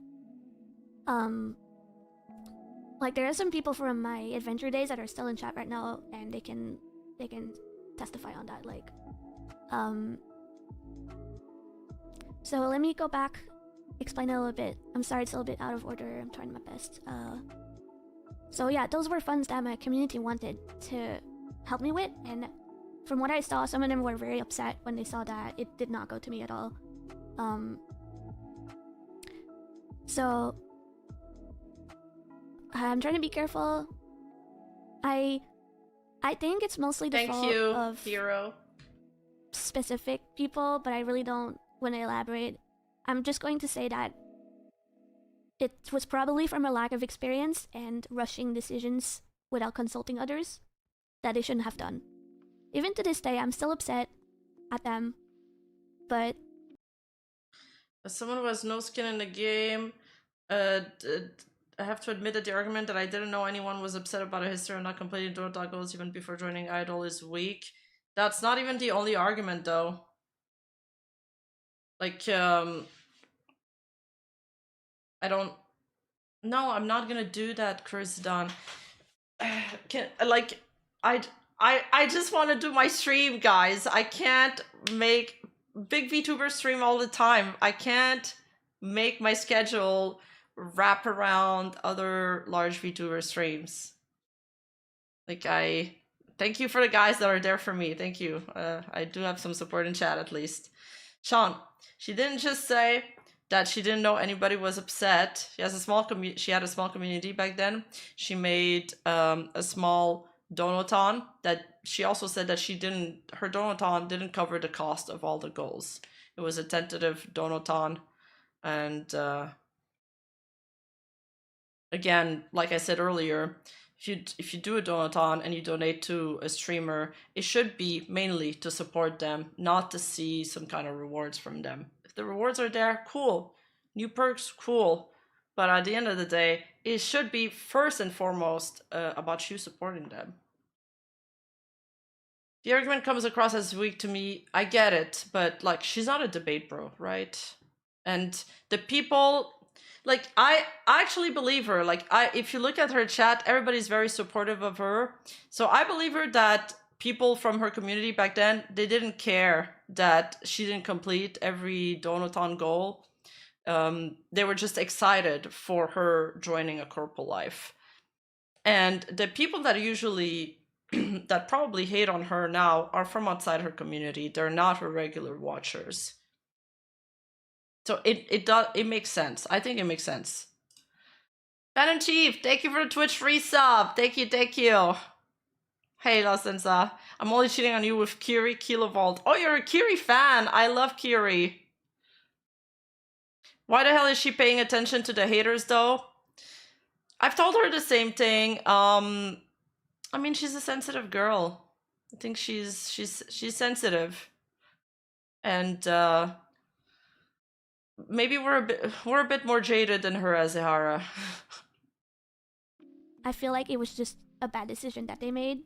Like, there are some people from my adventure days that are still in chat right now, and they can testify on that. Like, so let me go back, explain it a little bit. I'm sorry, it's a little bit out of order. I'm trying my best. So yeah, those were funds that my community wanted to help me with, and from what I saw, some of them were very upset when they saw that it did not go to me at all. So I'm trying to be careful. I think it's mostly the fault of Hero. specific people, but I really don't want to elaborate. I'm just going to say that it was probably from a lack of experience and rushing decisions without consulting others that they shouldn't have done. Even to this day, I'm still upset at them, but... As someone who has no skin in the game, I have to admit that the argument that I didn't know anyone was upset about a history of not completing Dota goals even before joining Idol is weak. That's not even the only argument, though. Like, I don't... No, I'm not gonna do that, Chris Dunn. I just want to do my stream, guys. I can't make big VTuber stream all the time. I can't make my schedule wrap around other large VTuber streams. Like, thank you for the guys that are there for me. Thank you. I do have some support in chat at least. Sean, she didn't just say that she didn't know anybody was upset. She had a small community back then. She made a small donathon that she also said that her donathon didn't cover the cost of all the goals. It was a tentative donathon, and again, like I said earlier, if you do a donathon and you donate to a streamer, it should be mainly to support them, not to see some kind of rewards from them. If the rewards are there, cool. New perks, cool. But at the end of the day, it should be first and foremost about you supporting them. The argument comes across as weak to me. I get it, but like, she's not a debate bro, right? And the people, like, I actually believe her. Like, if you look at her chat, everybody's very supportive of her. So I believe her that people from her community back then, they didn't care that she didn't complete every donathon goal. They were just excited for her joining a Hololive. And the people that usually that probably hate on her now are from outside her community. They're not her regular watchers. So it makes sense. I think it makes sense. Phantom Chief, thank you for the Twitch resub. Thank you. Hey, Lasenza. I'm only cheating on you with Kiri Kilovolt. Oh, you're a Kiri fan. I love Kiri. Why the hell is she paying attention to the haters, though? I've told her the same thing. I mean, she's a sensitive girl. I think she's sensitive, and maybe we're a bit more jaded than her, Azahara. I feel like it was just a bad decision that they made.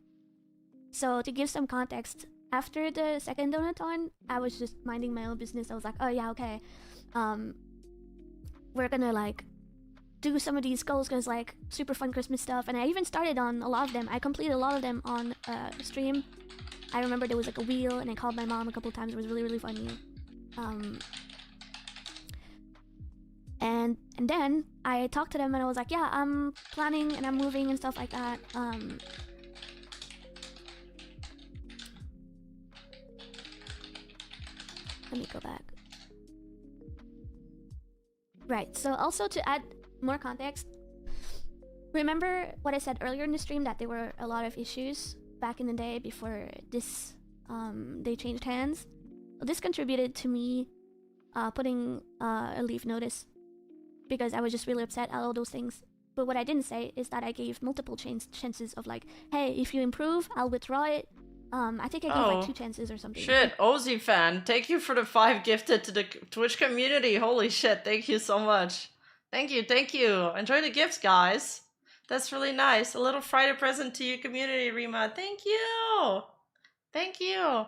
So to give some context, after the second donathon, I was just minding my own business. I was like, oh yeah, okay, we're gonna like do some of these goals because like super fun Christmas stuff, and I even started on a lot of them. I completed a lot of them on stream. I remember there was like a wheel, and I called my mom a couple times. It was really, really funny. And then I talked to them and I was like, yeah, I'm planning and I'm moving and stuff like that. Let me go back. Right, so also to add more context, remember what I said earlier in the stream that there were a lot of issues back in the day before this, they changed hands? Well, this contributed to me putting a leave notice because I was just really upset at all those things. But what I didn't say is that I gave multiple chances of like, hey, if you improve, I'll withdraw it. I think I gave like 2 chances or something. Shit, Ozzy fan, thank you for the 5 gifted to the Twitch community. Holy shit, thank you so much. Thank you, thank you. Enjoy the gifts, guys. That's really nice. A little Friday present to your community, Rima. Thank you. Thank you.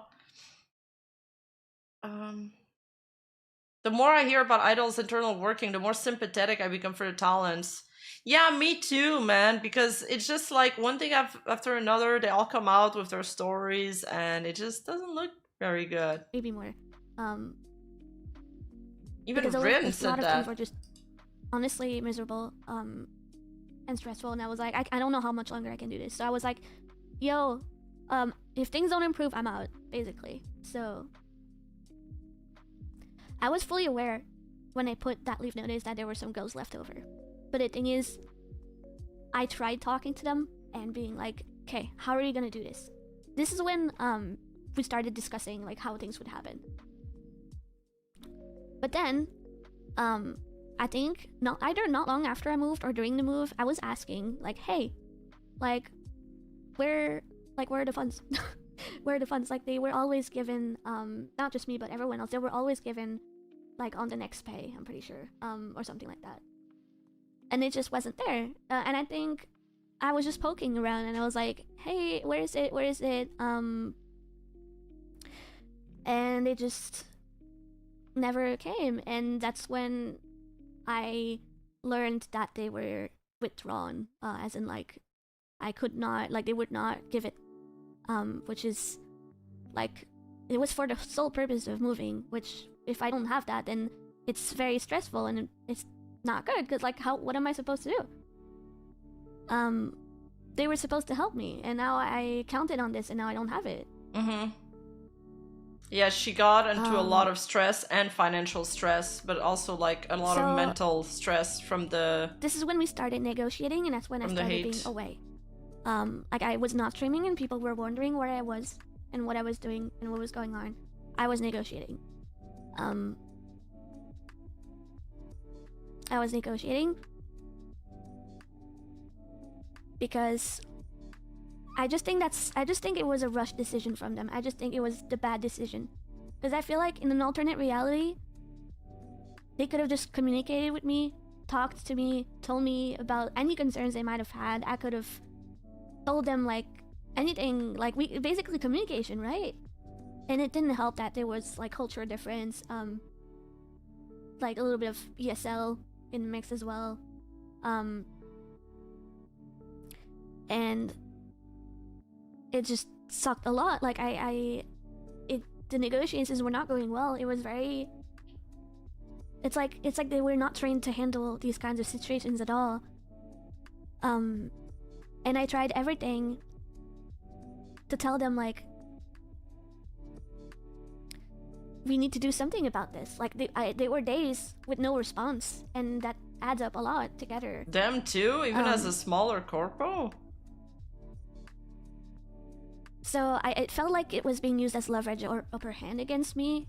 The more I hear about Idol's internal working, the more sympathetic I become for the talents. Yeah, me too, man, because it's just like one thing after another, they all come out with their stories and it just doesn't look very good. Maybe more. Even because Rin a lot said of that. things were just honestly miserable and stressful, and I was like, I don't know how much longer I can do this. So I was like, yo, if things don't improve, I'm out, basically. So I was fully aware when I put that leave notice that there were some girls left over. But the thing is, I tried talking to them and being like, okay, how are you gonna do this? This is when we started discussing like how things would happen. But then, I think either not long after I moved or during the move, I was asking like, hey, like, where are the funds? Where are the funds? Like, they were always given, not just me but everyone else, they were always given like on the next pay, I'm pretty sure, or something like that. And it just wasn't there. And I think I was just poking around and I was like, hey, where is it? Where is it? And it just never came. And that's when I learned that they were withdrawn, as in like, I could not, like they would not give it, which is like, it was for the sole purpose of moving, which if I don't have that, then it's very stressful and it's not good, because like what am I supposed to do? They were supposed to help me and now I counted on this and now I don't have it. Yeah, she got into a lot of stress and financial stress, but also like a lot of mental stress from the... This is when we started negotiating, and that's when I started being away. Like I was not streaming and people were wondering where I was and what I was doing and what was going on. I was negotiating. I was negotiating because I just think it was a rushed decision from them. I just think it was the bad decision, because I feel like in an alternate reality they could have just communicated with me, talked to me, told me about any concerns they might have had. I could have told them like anything, like basically communication, right? And it didn't help that there was like cultural difference, like a little bit of ESL in the mix as well, and it just sucked a lot. Like the negotiations were not going well. It was very, it's like they were not trained to handle these kinds of situations at all. And I tried everything to tell them like, we need to do something about this. Like there were days with no response, and that adds up a lot together. Them too, even as a smaller corpo. So it felt like it was being used as leverage or upper hand against me,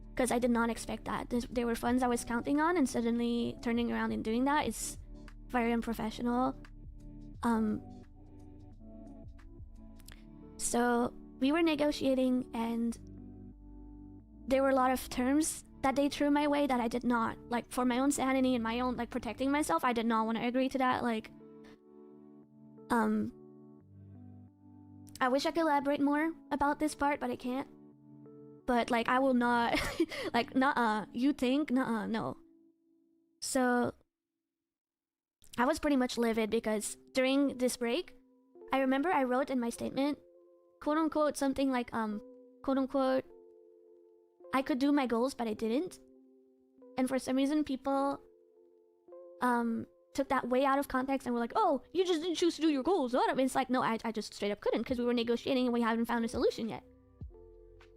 because I did not expect that. There were funds I was counting on, and suddenly turning around and doing that is very unprofessional. So we were negotiating, and there were a lot of terms that they threw my way that I did not, like, for my own sanity and my own, like, protecting myself, I did not want to agree to that. Like, I wish I could elaborate more about this part, but I can't. But, like, I will not, like, nuh-uh, you think? Nuh-uh, no. So, I was pretty much livid because during this break, I remember I wrote in my statement, quote-unquote, something like, quote-unquote, I could do my goals, but I didn't. And for some reason, people took that way out of context and were like, oh, you just didn't choose to do your goals. What? I mean, it's like, no, I just straight up couldn't because we were negotiating and we haven't found a solution yet.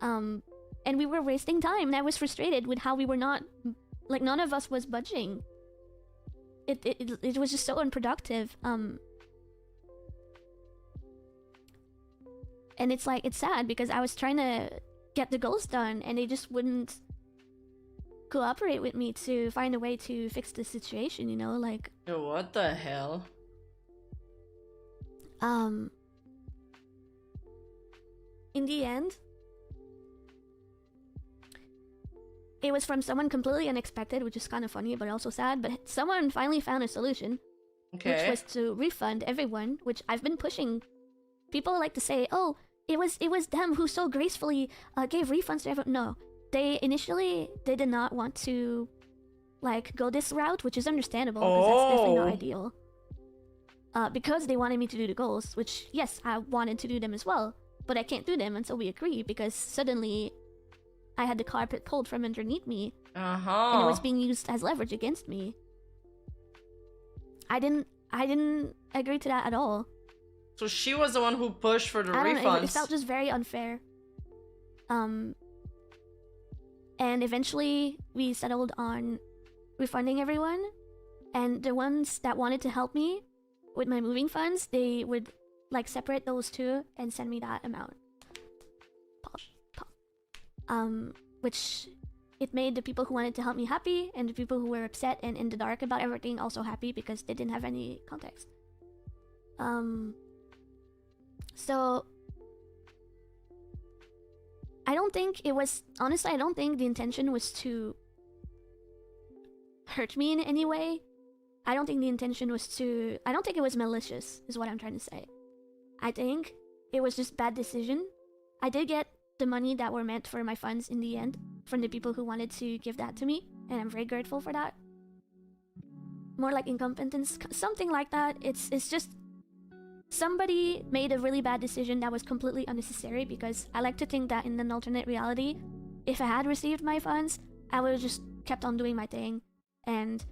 And we were wasting time, and I was frustrated with how we were not, like, none of us was budging. It was just so unproductive. And it's like, it's sad because I was trying to get the goals done and they just wouldn't cooperate with me to find a way to fix the situation, you know, like. Yo, what the hell? In the end, it was from someone completely unexpected, which is kind of funny but also sad, but someone finally found a solution. Okay. Which was to refund everyone, which I've been pushing. People like to say, oh, it was them who so gracefully gave refunds to everyone. No, they did not want to, like, go this route, which is understandable because that's definitely not ideal. Because they wanted me to do the goals, which, yes, I wanted to do them as well, but I can't do them until we agree because suddenly I had the carpet pulled from underneath me, and it was being used as leverage against me. I didn't agree to that at all. So she was the one who pushed for the I don't know, refunds. it felt just very unfair. And eventually we settled on refunding everyone, and the ones that wanted to help me with my moving funds, they would, like, separate those two and send me that amount. Which it made the people who wanted to help me happy, and the people who were upset and in the dark about everything also happy because they didn't have any context. So I don't think it was, honestly, I don't think the intention was to hurt me in any way. I don't think the intention was to, I don't think it was malicious, is what I'm trying to say. I think it was just bad decision. I did get the money that were meant for my funds in the end from the people who wanted to give that to me, and I'm very grateful for that. More like incompetence, something like that. It's just somebody made a really bad decision that was completely unnecessary, because I like to think that in an alternate reality, if I had received my funds, I would have just kept on doing my thing, and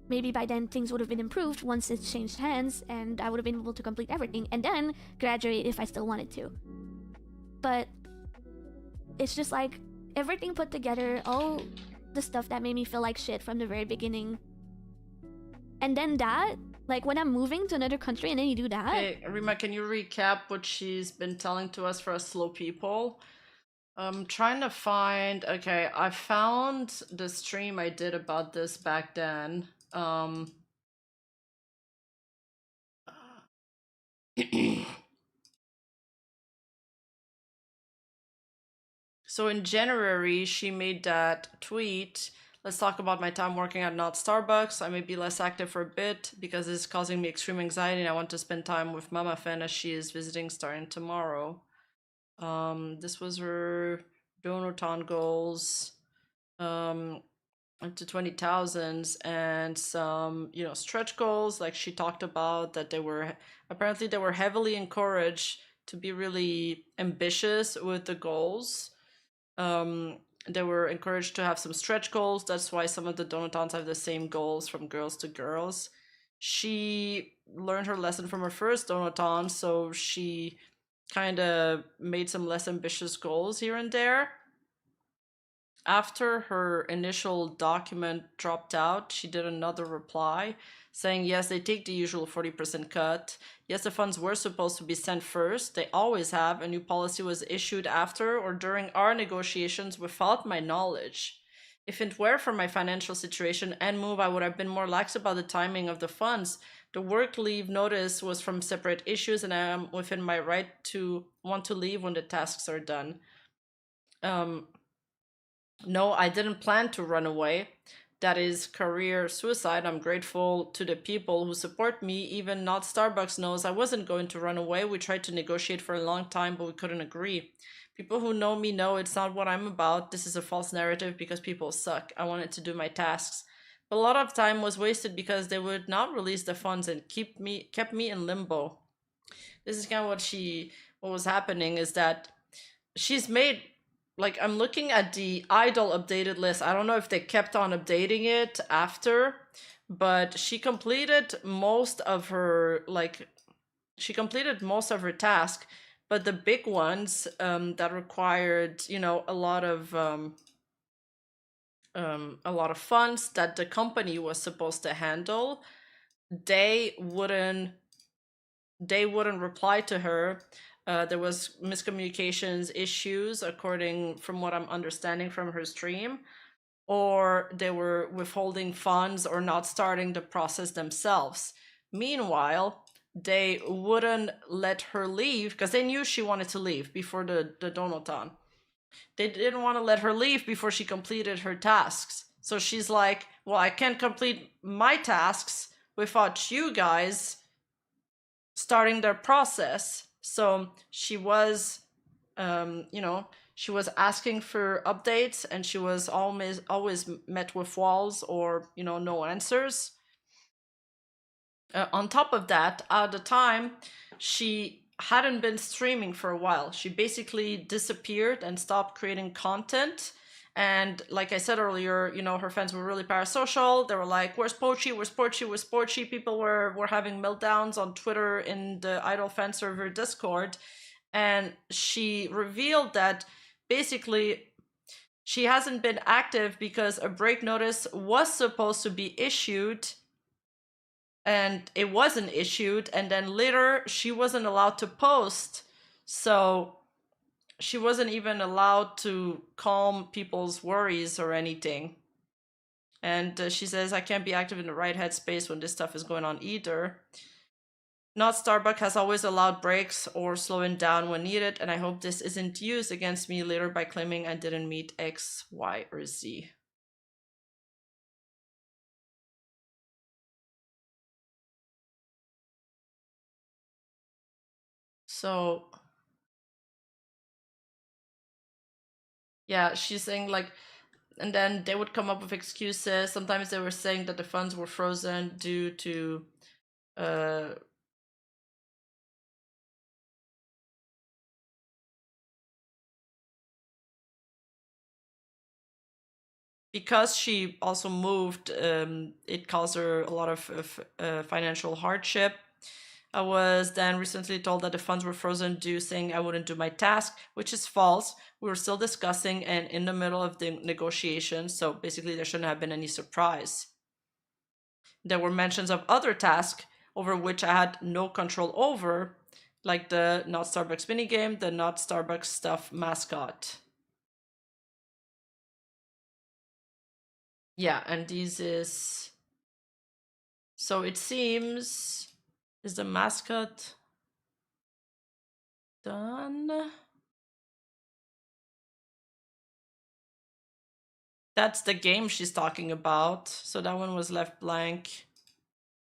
maybe by then things would have been improved once it changed hands, and I would have been able to complete everything and then graduate if I still wanted to. But it's just like everything put together, all the stuff that made me feel like shit from the very beginning, and then that, like when I'm moving to another country and then you do that. Hey, Rima, can you recap what she's been telling to us for us slow people? I'm trying to find, okay, I found the stream I did about this back then. So in January, she made that tweet. Let's talk about my time working at not Starbucks. I may be less active for a bit because it's causing me extreme anxiety, and I want to spend time with Mama Fen as she is visiting starting tomorrow. This was her Donoton goals up to 20,000 and some, you know, stretch goals. Like she talked about that they were heavily encouraged to be really ambitious with the goals. They were encouraged to have some stretch goals. That's why some of the donatons have the same goals from girls to girls. She learned her lesson from her first donaton, so she kind of made some less ambitious goals here and there. After her initial document dropped out, she did another reply saying, yes, they take the usual 40% cut. Yes, the funds were supposed to be sent first. They always have. A new policy was issued after or during our negotiations without my knowledge. If it were for my financial situation and move, I would have been more lax about the timing of the funds. The work leave notice was from separate issues, and I am within my right to want to leave when the tasks are done. No, I didn't plan to run away. That is career suicide. I'm grateful to the people who support me. Even not Starbucks knows I wasn't going to run away. We tried to negotiate for a long time, but we couldn't agree. People who know me know it's not what I'm about. This is a false narrative because people suck. I wanted to do my tasks. But a lot of time was wasted because they would not release the funds and kept me in limbo. This is kind of what was happening, is that she's made like I'm looking at the idol updated list. I don't know if they kept on updating it after, but she completed most of her task, but the big ones that required, you know, a lot of funds that the company was supposed to handle, they wouldn't reply to her. There was miscommunications issues, according from what I'm understanding from her stream, or they were withholding funds or not starting the process themselves. Meanwhile, they wouldn't let her leave because they knew she wanted to leave before the donathon. They didn't want to let her leave before she completed her tasks. So she's like, well, I can't complete my tasks without you guys starting their process. So she was, you know, she was asking for updates, and she was always met with walls or, you know, no answers. On top of that, at the time, she hadn't been streaming for a while. She basically disappeared and stopped creating content. And like I said earlier, you know, her fans were really parasocial. They were like, where's Pochi? Where's Pochi? Where's Pochi? People were having meltdowns on Twitter, in the Idol fan server Discord. And she revealed that basically she hasn't been active because a break notice was supposed to be issued and it wasn't issued, and then later she wasn't allowed to post, so she wasn't even allowed to calm people's worries or anything. And she says, I can't be active in the right headspace when this stuff is going on either. Not Starbucks has always allowed breaks or slowing down when needed, and I hope this isn't used against me later by claiming I didn't meet X, Y, or Z. So yeah, she's saying like, and then they would come up with excuses. Sometimes they were saying that the funds were frozen due to because she also moved, it caused her a lot of financial hardship. I was then recently told that the funds were frozen due saying I wouldn't do my task, which is false. We were still discussing and in the middle of the negotiations, so basically there shouldn't have been any surprise. There were mentions of other tasks over which I had no control over, like the Not Starbucks minigame, the Not Starbucks stuff mascot. Yeah, and these is... So it seems... Is the mascot done? That's the game she's talking about. So that one was left blank.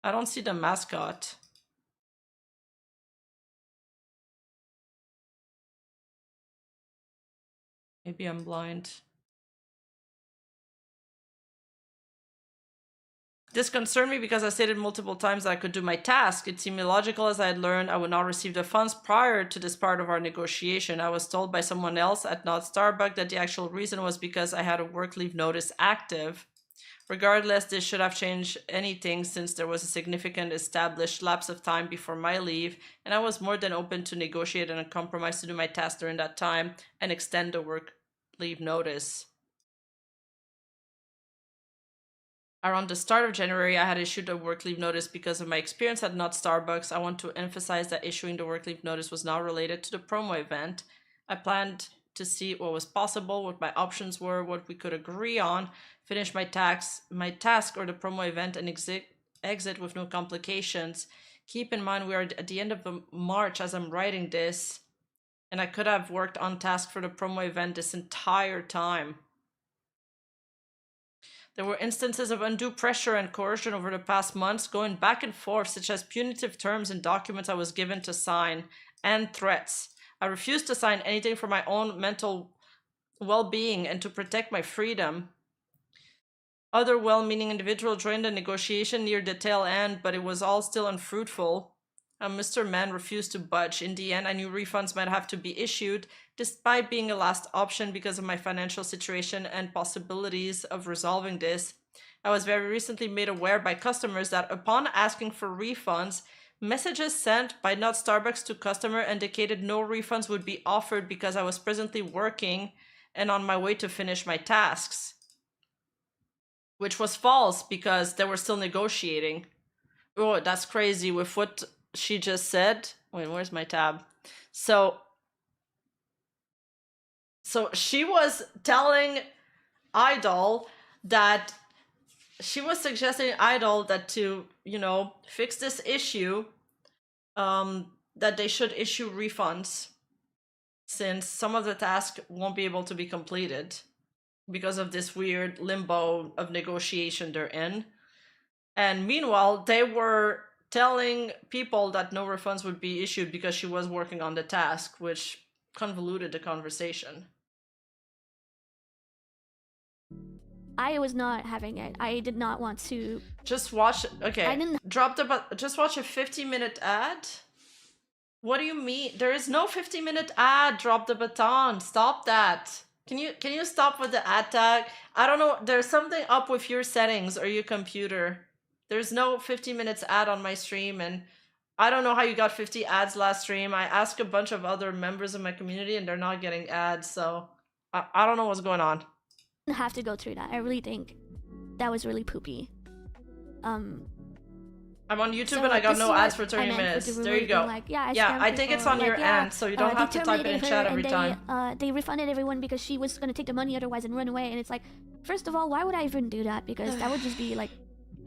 I don't see the mascot. Maybe I'm blind. This concerned me because I stated multiple times that I could do my task. It seemed illogical as I had learned I would not receive the funds prior to this part of our negotiation. I was told by someone else at Not Starbucks that the actual reason was because I had a work leave notice active. Regardless, this should have changed anything since there was a significant established lapse of time before my leave, and I was more than open to negotiate and a compromise to do my task during that time and extend the work leave notice. Around the start of January, I had issued a work leave notice because of my experience at Not Starbucks. I want to emphasize that issuing the work leave notice was not related to the promo event. I planned to see what was possible, what my options were, what we could agree on, finish my task or the promo event, and exit with no complications. Keep in mind we are at the end of March as I'm writing this, and I could have worked on task for the promo event this entire time. There were instances of undue pressure and coercion over the past months, going back and forth, such as punitive terms in documents I was given to sign, and threats. I refused to sign anything for my own mental well-being and to protect my freedom. Other well-meaning individuals joined the negotiation near the tail end, but it was all still unfruitful. Mr. Man refused to budge. In the end, I knew refunds might have to be issued, despite being a last option because of my financial situation and possibilities of resolving this. I was very recently made aware by customers that upon asking for refunds, messages sent by Not Starbucks to customer indicated no refunds would be offered because I was presently working and on my way to finish my tasks. Which was false because they were still negotiating. Oh, that's crazy with what she just said. Wait, where's my tab? So she was telling Idol that she was suggesting Idol that to, you know, fix this issue, that they should issue refunds since some of the tasks won't be able to be completed because of this weird limbo of negotiation they're in. And meanwhile, they were telling people that no refunds would be issued because she was working on the task, which convoluted the conversation. I was not having it. I did not want to. Just watch. Okay. I didn't. Just watch a 50-minute ad. What do you mean? There is no 50-minute ad. Drop the baton. Stop that. Can you stop with the ad tag? I don't know. There's something up with your settings or your computer. There's no 50 minutes ad on my stream, and I don't know how you got 50 ads last stream. I asked a bunch of other members of my community, and they're not getting ads, so I don't know what's going on. Have to go through that. I really think that was really poopy. I'm on YouTube and I got no ads for 30 minutes. There you go. Like, I think it's on your end, so you don't have to type it in chat every time. They refunded everyone because she was going to take the money otherwise and run away. And it's like, first of all, why would I even do that? Because that would just be like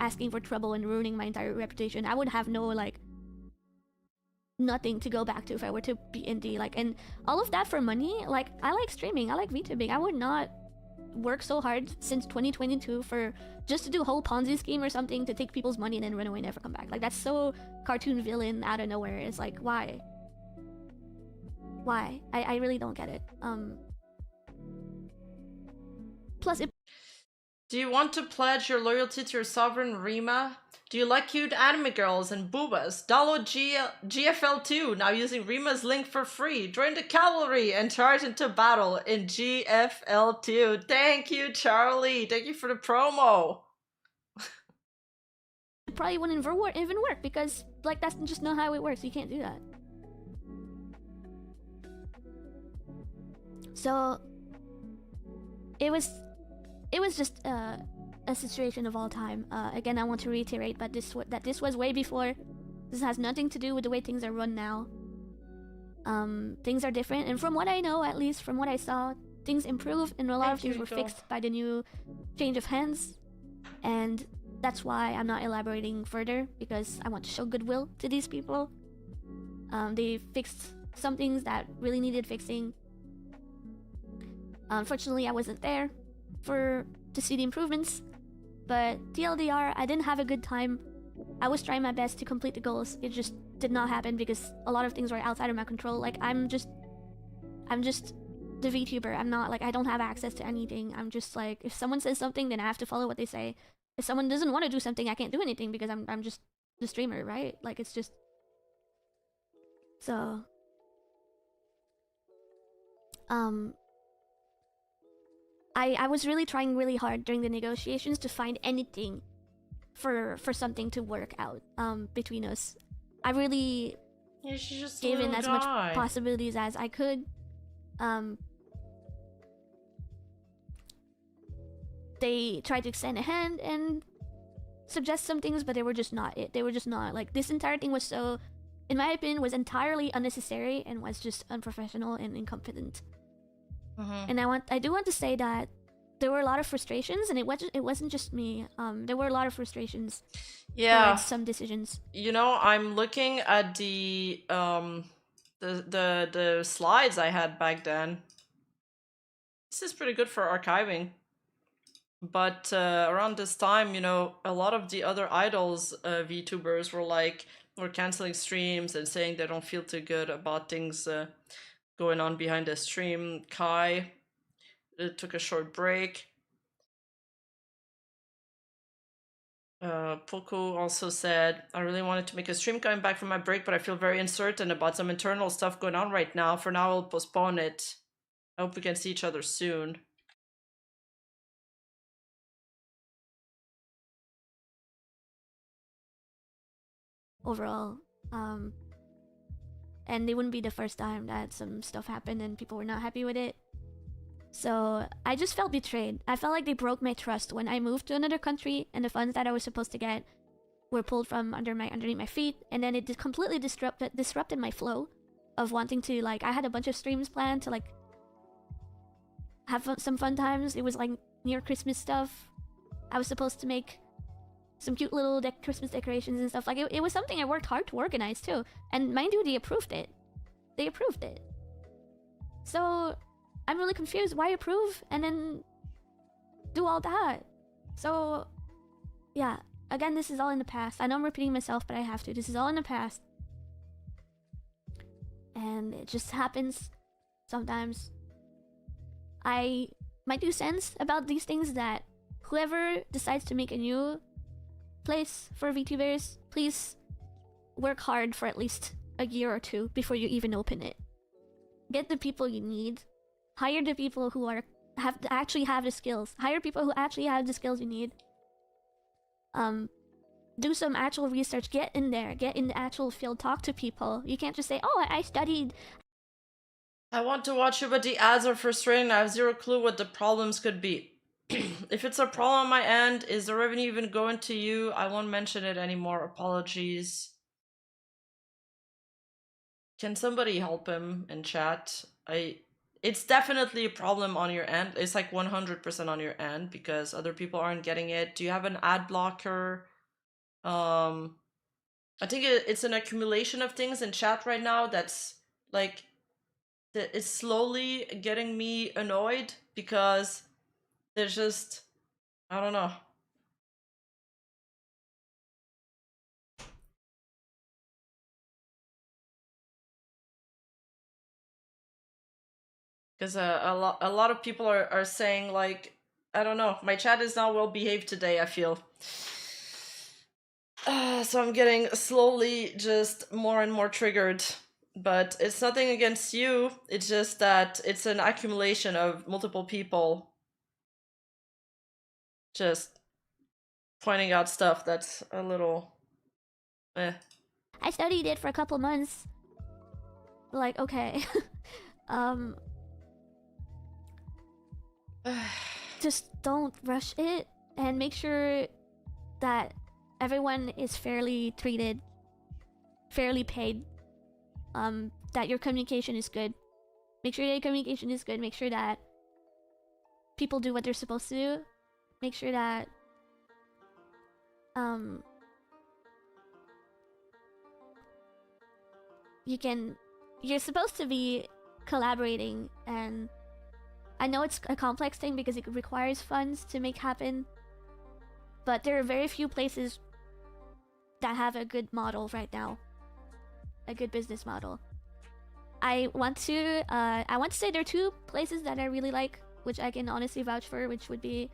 asking for trouble and ruining my entire reputation. I would have no like nothing to go back to if I were to be indie. Like, and all of that for money. Like, I like streaming. I like VTubing. I would not work so hard since 2022 for just to do a whole Ponzi scheme or something to take people's money and then run away and never come back. Like, that's so cartoon villain out of nowhere. It's like, why? I really don't get it. Plus it. Do you want to pledge your loyalty to your sovereign Rima? Do you like cute anime girls and boobas? Download GFL2, now using Rima's link for free. Join the cavalry and charge into battle in GFL2. Thank you, Charlie. Thank you for the promo. It probably wouldn't even work because, like, that's just not how it works. You can't do that. So, it was just a situation of all time. Again, I want to reiterate, but this was way before. This has nothing to do with the way things are run now. Things are different, and from what I know, at least from what I saw, things improved, and a lot of things were fixed by the new change of hands. And that's why I'm not elaborating further, because I want to show goodwill to these people. They fixed some things that really needed fixing. Unfortunately, I wasn't there to see the improvements, but TLDR, I didn't have a good time. I was trying my best to complete the goals. It just did not happen because a lot of things were outside of my control. Like, I'm just the VTuber. I'm not like, I don't have access to anything. I'm just like, if someone says something, then I have to follow what they say. If someone doesn't want to do something, I can't do anything because I'm just the streamer, right? Like, it's just so I was really trying really hard during the negotiations to find anything for something to work out between us. I really gave in as much possibilities as I could. They tried to extend a hand and suggest some things, but they were just not it. They were just not, like, this entire thing was so, in my opinion, was entirely unnecessary and was just unprofessional and incompetent. And I do want to say that there were a lot of frustrations, and it wasn't just me. There were a lot of frustrations. Yeah. Towards some decisions. You know, I'm looking at the slides I had back then. This is pretty good for archiving. But around this time, you know, a lot of the other idols VTubers were canceling streams and saying they don't feel too good about things going on behind the stream. Kai took a short break. Poco also said, I really wanted to make a stream coming back from my break, but I feel very uncertain about some internal stuff going on right now. For now, I'll postpone it. I hope we can see each other soon. Overall, and it wouldn't be the first time that some stuff happened and people were not happy with it. So I just felt betrayed. I felt like they broke my trust when I moved to another country and the funds that I was supposed to get were pulled from underneath my feet, and then it completely disrupted my flow of wanting to, like, I had a bunch of streams planned to, like, have some fun times. It was like near Christmas stuff. I was supposed to make some cute little Christmas decorations and stuff. Like, it was something I worked hard to organize too. And mind you, they approved it. They approved it. So I'm really confused. Why approve and then do all that? So yeah, again, this is all in the past. I know I'm repeating myself, but I have to. This is all in the past. And it just happens sometimes. My 2 cents about these things that whoever decides to make a new place for VTubers, please work hard for at least a year or 2 before you even open it. Get the people you need. Hire the people who actually have the skills. Hire people who actually have the skills you need. Do some actual research. Get in there. Get in the actual field. Talk to people. You can't just say, "Oh, I studied." I want to watch you, but the ads are frustrating. I have zero clue what the problems could be. If it's a problem on my end, is the revenue even going to you? I won't mention it anymore. Apologies. Can somebody help him in chat? It's definitely a problem on your end. It's like 100% on your end because other people aren't getting it. Do you have an ad blocker? I think it's an accumulation of things in chat right now that's like, it's slowly getting me annoyed because there's just, I don't know. Because a lot of people are saying, like, I don't know, my chat is not well behaved today, I feel. So I'm getting slowly just more and more triggered. But it's nothing against you, it's just that it's an accumulation of multiple people just pointing out stuff that's a little eh. I studied it for a couple months. Like, okay. Just don't rush it and make sure that everyone is fairly treated, fairly paid, that your communication is good. Make sure your communication is good. Make sure that people do what they're supposed to do. Make sure that you're supposed to be collaborating, and I know it's a complex thing because it requires funds to make happen, but there are very few places that have a good model right now, a good business model. I want to say there are 2 places that I really like, which I can honestly vouch for, which would be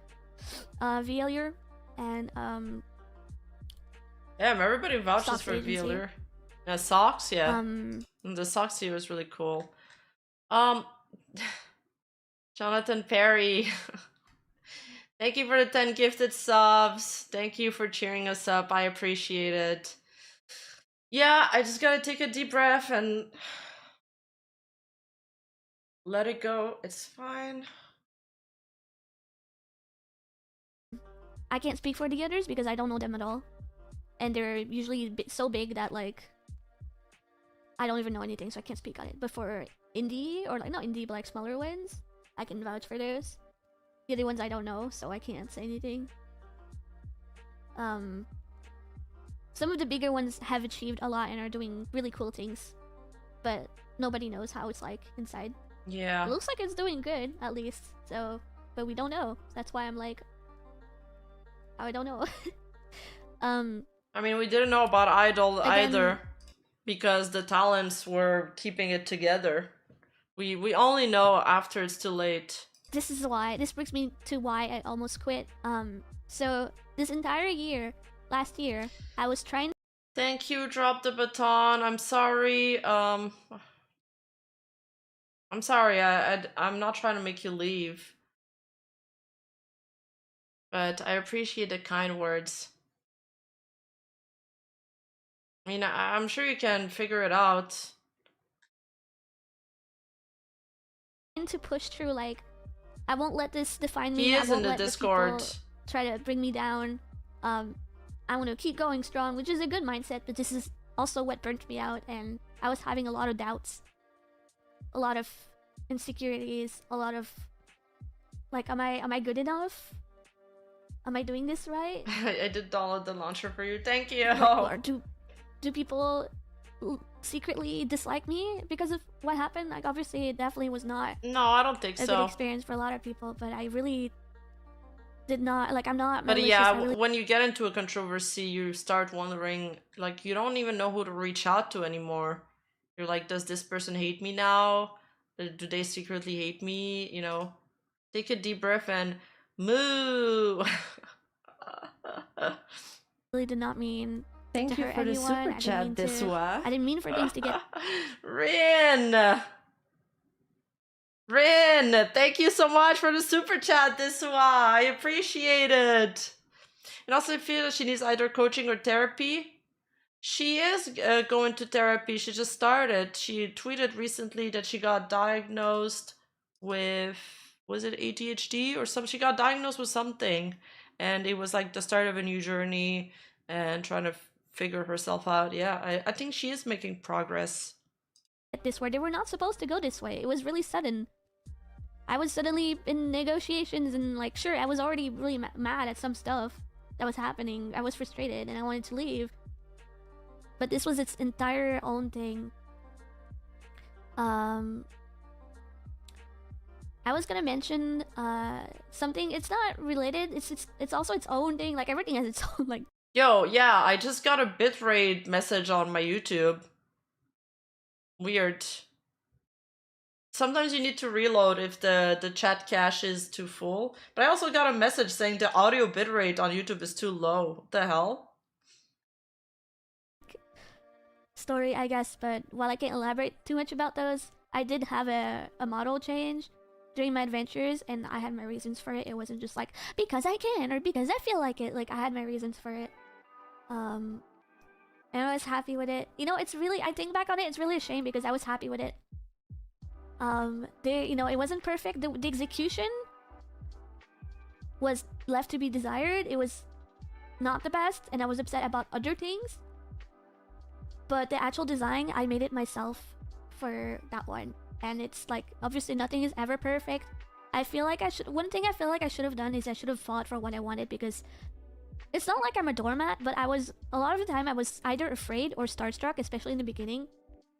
VLure and yeah, everybody vouches Socks for agency. VLure. Yeah, socks, yeah. The socks here was really cool. Jonathan Perry. Thank you for the 10 gifted subs. Thank you for cheering us up. I appreciate it. Yeah, I just gotta take a deep breath and let it go. It's fine. I can't speak for the others because I don't know them at all, and they're usually so big that, like, I don't even know anything, so I can't speak on it. But for indie, or like not indie, but like smaller ones, I can vouch for those. The other ones I don't know, so I can't say anything. Some of the bigger ones have achieved a lot and are doing really cool things, but nobody knows how it's like inside. Yeah. It looks like it's doing good, at least. So, but we don't know. That's why I'm like, I don't know. I mean, we didn't know about Idol Again, either because the talents were keeping it together. We only know after it's too late. this brings me to why I almost quit. So this entire year, last year. I was trying. Thank you, Drop the Baton. I'm sorry. I'm sorry. I'm not trying to make you leave, but I appreciate the kind words. I mean, I'm sure you can figure it out. To push through, like, I won't let this define me. He I is in won't the let Discord. people try to bring me down. I want to keep going strong, which is a good mindset, but this is also what burnt me out, and I was having a lot of doubts, a lot of insecurities, a lot of like, am I good enough? Am I doing this right? I did download the launcher for you. Thank you. Or do people secretly dislike me because of what happened? Like, obviously it definitely was not No, I don't think a so. good experience for a lot of people, but I really did not, like, I'm not But malicious. yeah, I really, when you get into a controversy, you start wondering, like, you don't even know who to reach out to anymore. You're like, does this person hate me now? Do they secretly hate me? You know, take a deep breath and moo. really did not mean Thank to you hurt for the anyone. super I didn't chat, mean this to, one. I didn't mean for things to get Rin, thank you so much for the super chat, this one. I appreciate it. And also, I feel that she needs either coaching or therapy. She is going to therapy. She just started. She tweeted recently that she got diagnosed with, was it ADHD or something? She got diagnosed with something, and it was like the start of a new journey and trying to figure herself out. Yeah, I think she is making progress. this way. They were not supposed to go this way. It was really sudden. I was suddenly in negotiations, and like, sure, I was already really mad at some stuff that was happening. I was frustrated and I wanted to leave, but this was its entire own thing. I was gonna mention something. It's not related. It's also its own thing. Like, everything has its own, like. Yo, yeah, I just got a bitrate message on my YouTube. Weird. Sometimes you need to reload if the chat cache is too full. But I also got a message saying the audio bitrate on YouTube is too low. What the hell? Story, I guess, but while I can't elaborate too much about those, I did have a model change during my adventures, and I had my reasons for it. It wasn't just like, because I can, or because I feel like it. Like, I had my reasons for it. And I was happy with it. You know, it's really, I think back on it, it's really a shame because I was happy with it. You know, it wasn't perfect. The execution was left to be desired. It was not the best, and I was upset about other things. But the actual design, I made it myself for that one. And it's like, obviously nothing is ever perfect. I feel like one thing I feel like I should have done is I should have fought for what I wanted, because it's not like I'm a doormat, but a lot of the time I was either afraid or starstruck, especially in the beginning.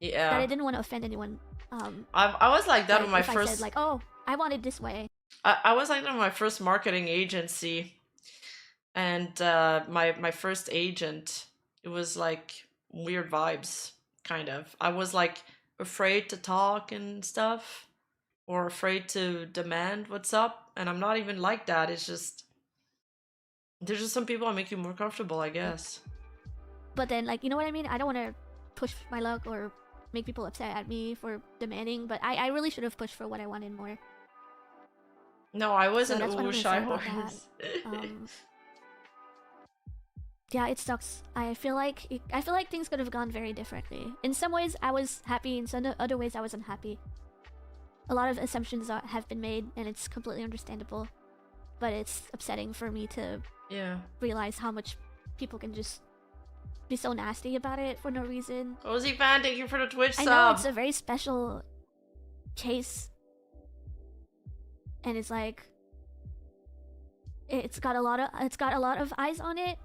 Yeah. That I didn't want to offend anyone. I was like that with my if first. I said, like, oh, I want it this way. I was like that with my first marketing agency, and my first agent. It was like weird vibes, kind of. I was like afraid to talk and stuff, or afraid to demand what's up, and I'm not even like that. It's just there's just some people that make you more comfortable, I guess. But then, like, you know what I mean? I don't want to push my luck or make people upset at me for demanding, but I really should have pushed for what I wanted more. No, I wasn't. So that's what I'm Ooh, gonna shy say about horse. Yeah, it sucks. I feel like things could have gone very differently. In some ways, I was happy. In some other ways, I was unhappy. A lot of assumptions have been made, and it's completely understandable. But it's upsetting for me to realize how much people can just be so nasty about it for no reason. Cozy fan, thank you for the Twitch sub. I know it's a very special case, and it's like it's got a lot of eyes on it.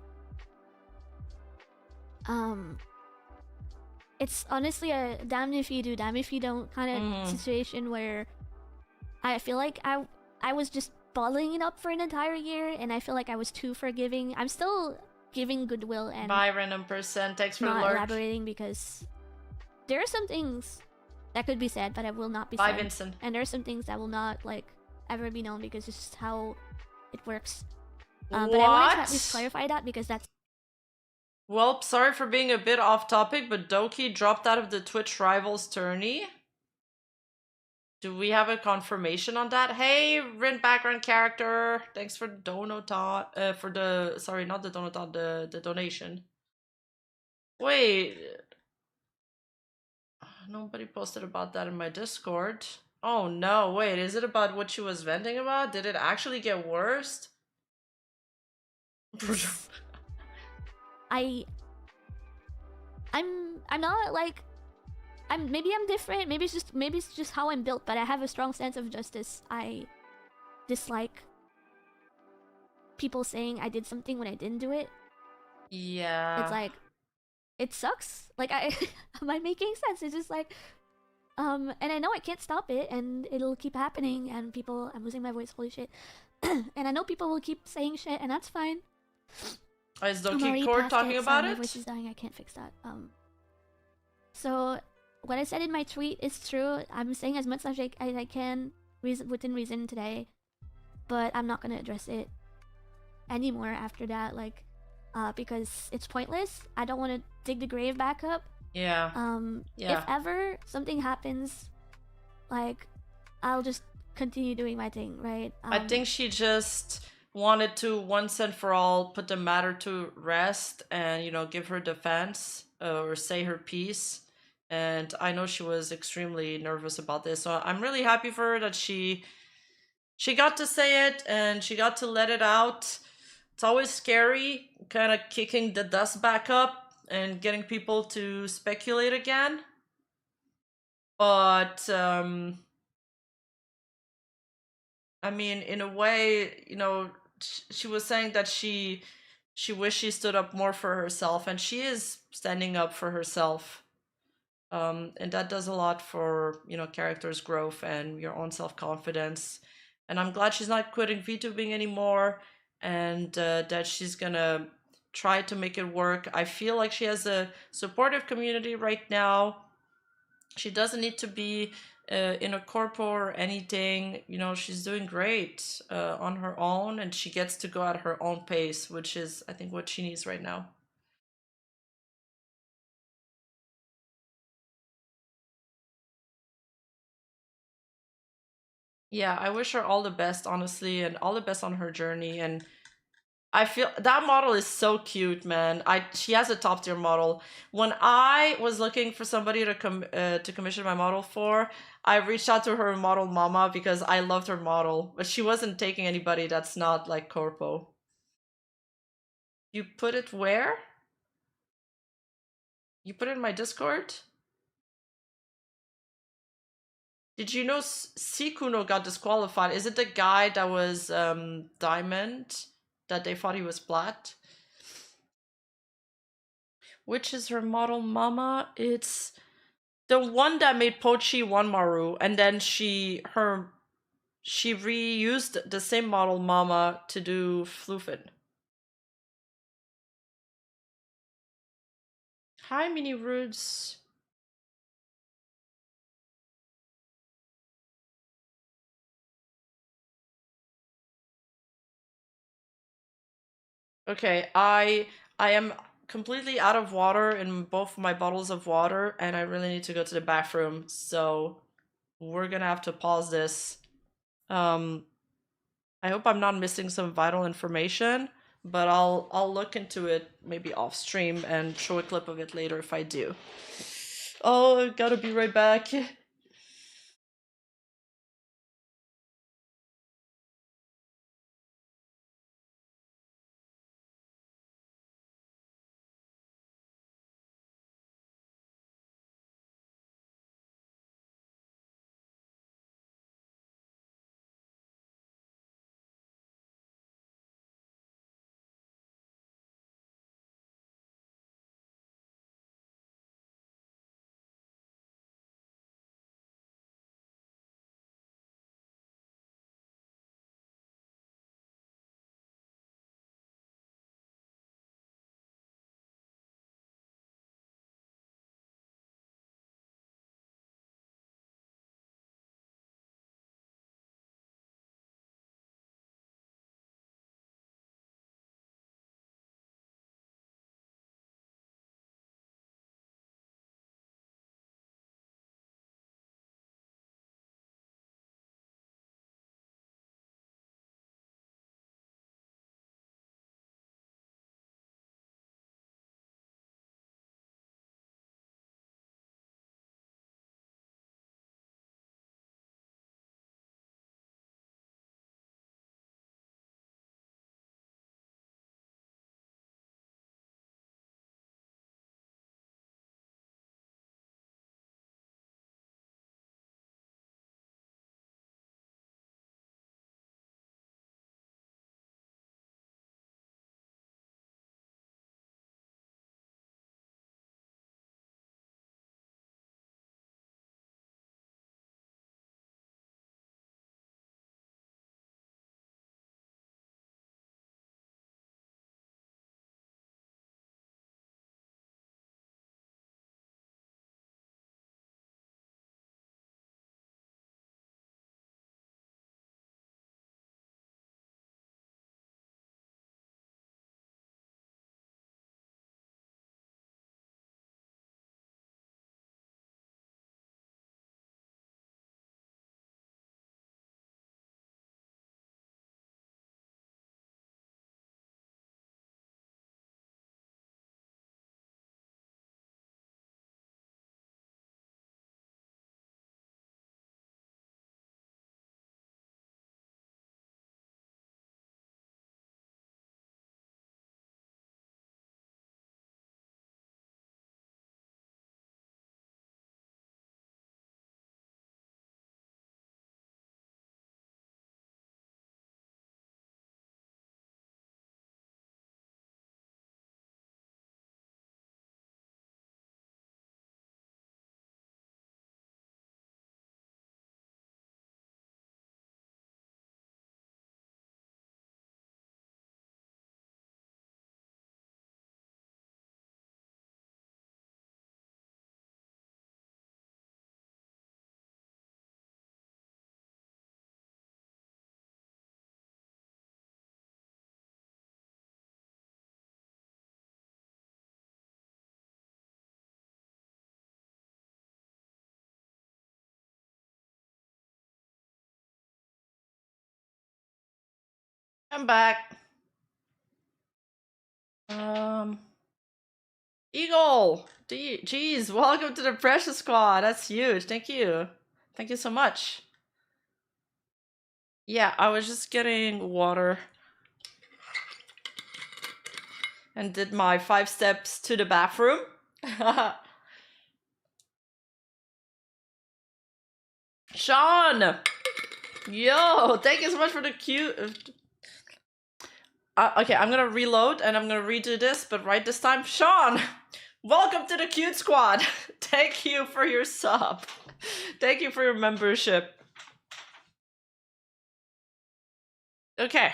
It's honestly a damn if you do, damn if you don't kind of situation where I feel like I was just bottling it up for an entire year, and I feel like I was too forgiving. I'm still giving goodwill and bye random person, thanks for the not lurk. elaborating, because there are some things that could be said but I will not be Bye said. Vincent. And there are some things that will not like ever be known because it's just how it works. But I wanted to at least clarify that, because that's Well, sorry for being a bit off topic, but Doki dropped out of the Twitch Rivals tourney. Do we have a confirmation on that? Hey, Rin background character, thanks for the donaton, for the, sorry, not the donaton, the donation. Wait, nobody posted about that in my Discord. Oh no, wait, is it about what she was venting about? Did it actually get worse? I'm not like maybe I'm different. Maybe it's just how I'm built. But I have a strong sense of justice. I dislike people saying I did something when I didn't do it. Yeah. It's like it sucks. Like am I making sense? It's just like and I know I can't stop it, and it'll keep happening. And people, I'm losing my voice. Holy shit! And I know people will keep saying shit, and that's fine. Is I'm already DOKIBIRD past talking it. about Sorry, it? my voice is dying. I can't fix that. So what I said in my tweet is true. I'm saying as much as I can within reason today, but I'm not gonna address it anymore after that. Like, because it's pointless. I don't want to dig the grave back up. Yeah. Yeah. If ever something happens, like, I'll just continue doing my thing, right? I think she just wanted to once and for all put the matter to rest and, you know, give her defense or say her piece. And I know she was extremely nervous about this. So I'm really happy for her that she got to say it and she got to let it out. It's always scary, kind of kicking the dust back up and getting people to speculate again. But I mean, in a way, you know, she was saying that she wished she stood up more for herself, and she is standing up for herself. And that does a lot for, you know, characters' growth and your own self-confidence. And I'm glad she's not quitting VTubing anymore, and that she's gonna try to make it work. I feel like she has a supportive community right now. She doesn't need to be in a corp or anything. You know, she's doing great on her own, and she gets to go at her own pace, which is, I think, what she needs right now. Yeah, I wish her all the best, honestly, and all the best on her journey. And I feel that model is so cute, man. She has a top tier model. When I was looking for somebody to commission my model for, I reached out to her model mama because I loved her model, but she wasn't taking anybody that's not like Corpo. You put it where? You put it in my Discord? Did you know Sikuno got disqualified? Is it the guy that was diamond that they thought he was plat? Which is her model mama? It's the one that made Pochi one Maru, and then she reused the same model mama to do Floofin. Hi, Mini Roots. Okay, I am completely out of water in both my bottles of water, and I really need to go to the bathroom, so we're gonna have to pause this. I hope I'm not missing some vital information, but I'll look into it maybe off stream and show a clip of it later if I do. Oh, I gotta be right back. I'm back. Eagle! Jeez, welcome to the Precious Squad. That's huge. Thank you. Thank you so much. Yeah, I was just getting water. And did my 5 steps to the bathroom. Sean! Yo, thank you so much for the cute... okay, I'm gonna reload and I'm gonna redo this, but right this time. Sean! Welcome to the Cute Squad! Thank you for your sub. Thank you for your membership. Okay.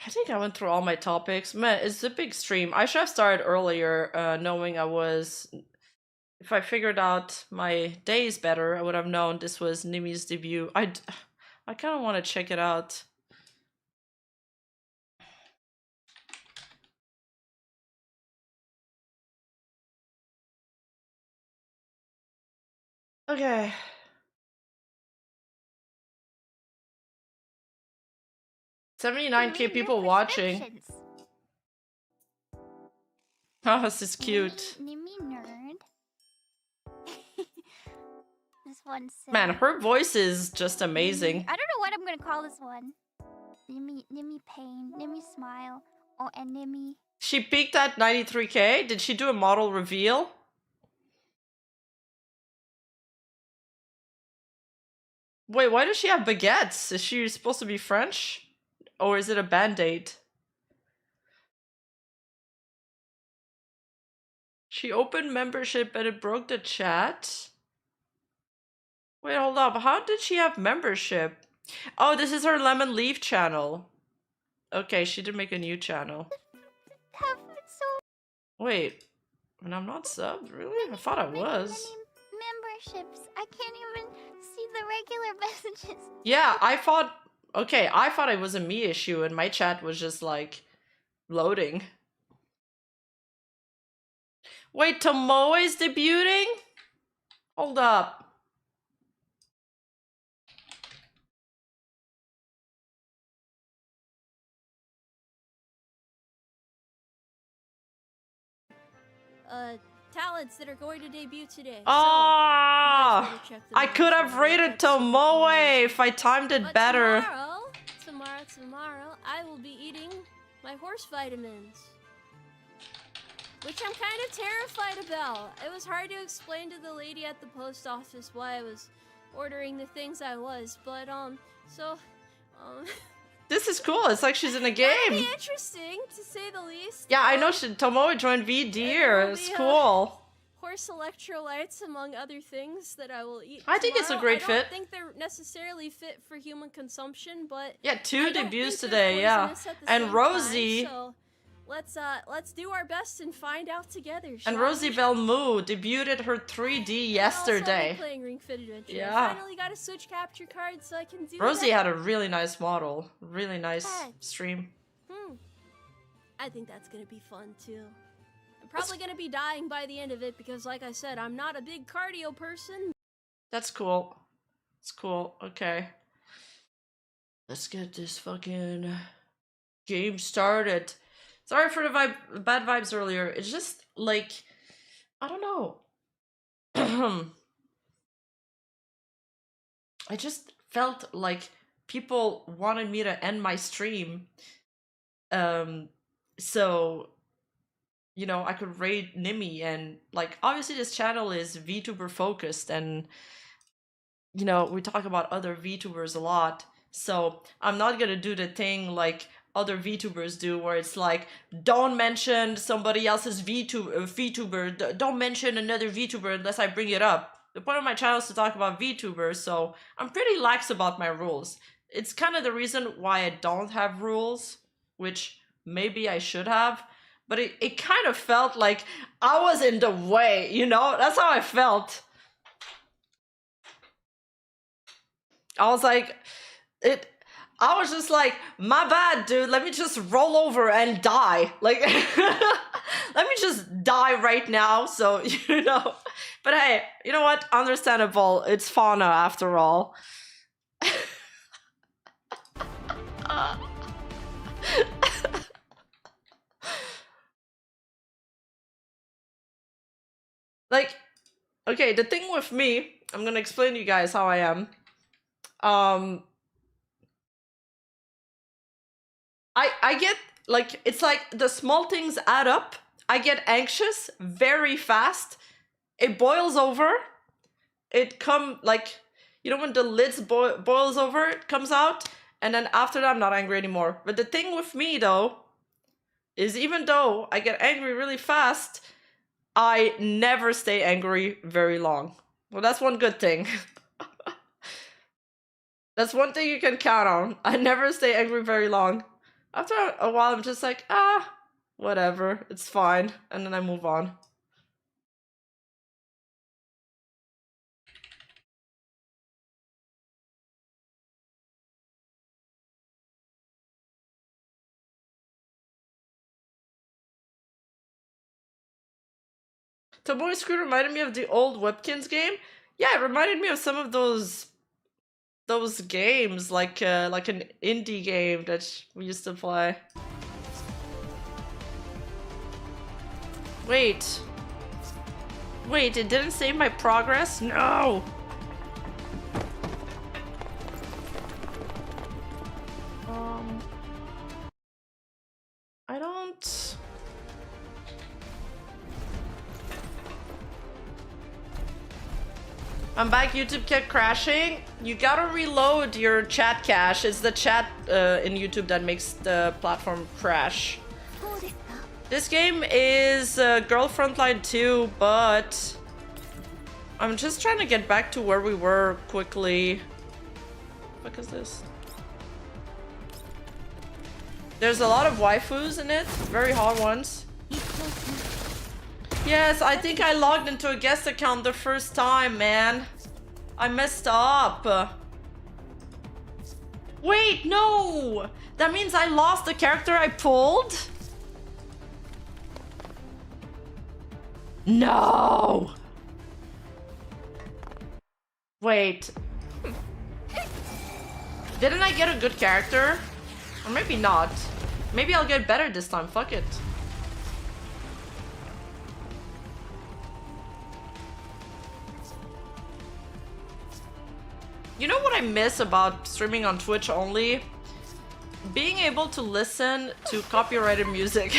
I think I went through all my topics. Man, it's a big stream. I should have started earlier, knowing I was... If I figured out my days better, I would have known this was Nimi's debut. I kind of want to check it out. Okay. $79K people watching. Oh, this is cute. Nimi nerd. This one said, Man, her voice is just amazing. I don't know what I'm gonna call this one. Nimi pain, Nimi smile, oh, and Nimi. She peaked at 93K. Did she do a model reveal? Wait, why does she have baguettes? Is she supposed to be French? Or is it a band-aid? She opened membership and it broke the chat. Wait, hold up. How did she have membership? Oh, this is her Lemon Leaf channel. Okay, she did make a new channel. Wait, and I'm not subbed? Really? I thought I was. Memberships. I can't even see the regular messages. Yeah, I thought... Okay, I thought it was a me issue and my chat was just like loading. Wait, Tomoe is debuting? Hold up. Talents that are going to debut today. Ah! I could have rated Tomoe if I timed it better. Tomorrow, I will be eating my horse vitamins. Which I'm kind of terrified about. It was hard to explain to the lady at the post office why I was ordering the things I was, but, This is cool. It's like she's in a game. That'll be interesting, to say the least. Yeah, I know Tomoe joined VDeer. It's cool. Horse electrolytes, among other things that I will eat. I think it's a great fit. I don't think they're necessarily fit for human consumption, but yeah, 2 debuts today. Yeah, and Rosie. Time, so let's do our best and find out together. And Rosie Belmu debuted her 3D yesterday. Playing Ring Fit Adventure. Yeah. I finally got a Switch capture card, so I can do. Rosie had a really nice model. Really nice stream. I think that's gonna be fun too. I'm probably gonna be dying by the end of it because, like I said, I'm not a big cardio person. That's cool. It's cool. Okay. Let's get this fucking game started. Sorry for the bad vibes earlier. It's just like, I don't know. I just felt like people wanted me to end my stream. So, you know, I could raid Nimi and like, obviously this channel is VTuber focused and, you know, we talk about other VTubers a lot. So I'm not gonna do the thing like other VTubers do where it's like, don't mention somebody else's VTuber, don't mention another VTuber unless I bring it up. The point of my channel is to talk about VTubers, so I'm pretty lax about my rules. It's kind of the reason why I don't have rules, which maybe I should have, but it kind of felt like I was in the way, you know? That's how I felt. I was like, I was just like, my bad, dude. Let me just roll over and die. Like, let me just die right now. So, you know. But hey, you know what? Understandable. It's fauna after all. Like, okay, the thing with me, I'm gonna explain to you guys how I am. I get, like, it's like the small things add up. I get anxious very fast. It boils over. It like, you know when the lids boils over, it comes out, and then after that I'm not angry anymore. But the thing with me though, is even though I get angry really fast, I never stay angry very long. Well, that's one good thing. That's one thing you can count on. I never stay angry very long. After a while, I'm just like, whatever, it's fine. And then I move on. Tomoe Screw reminded me of the old Webkins game. Yeah, it reminded me of some of those games, like an indie game that we used to play. Wait, it didn't save my progress? No! I don't... I'm back. YouTube kept crashing. You gotta reload your chat cache. It's the chat in YouTube that makes the platform crash. This game is Girl Frontline 2, but I'm just trying to get back to where we were quickly. What is this? There's a lot of waifus in it, very hot ones. Yes, I think I logged into a guest account the first time, man. I messed up. Wait, no! That means I lost the character I pulled? No! Wait. Didn't I get a good character? Or maybe not. Maybe I'll get better this time, fuck it. You know what I miss about streaming on Twitch only? Being able to listen to copyrighted music.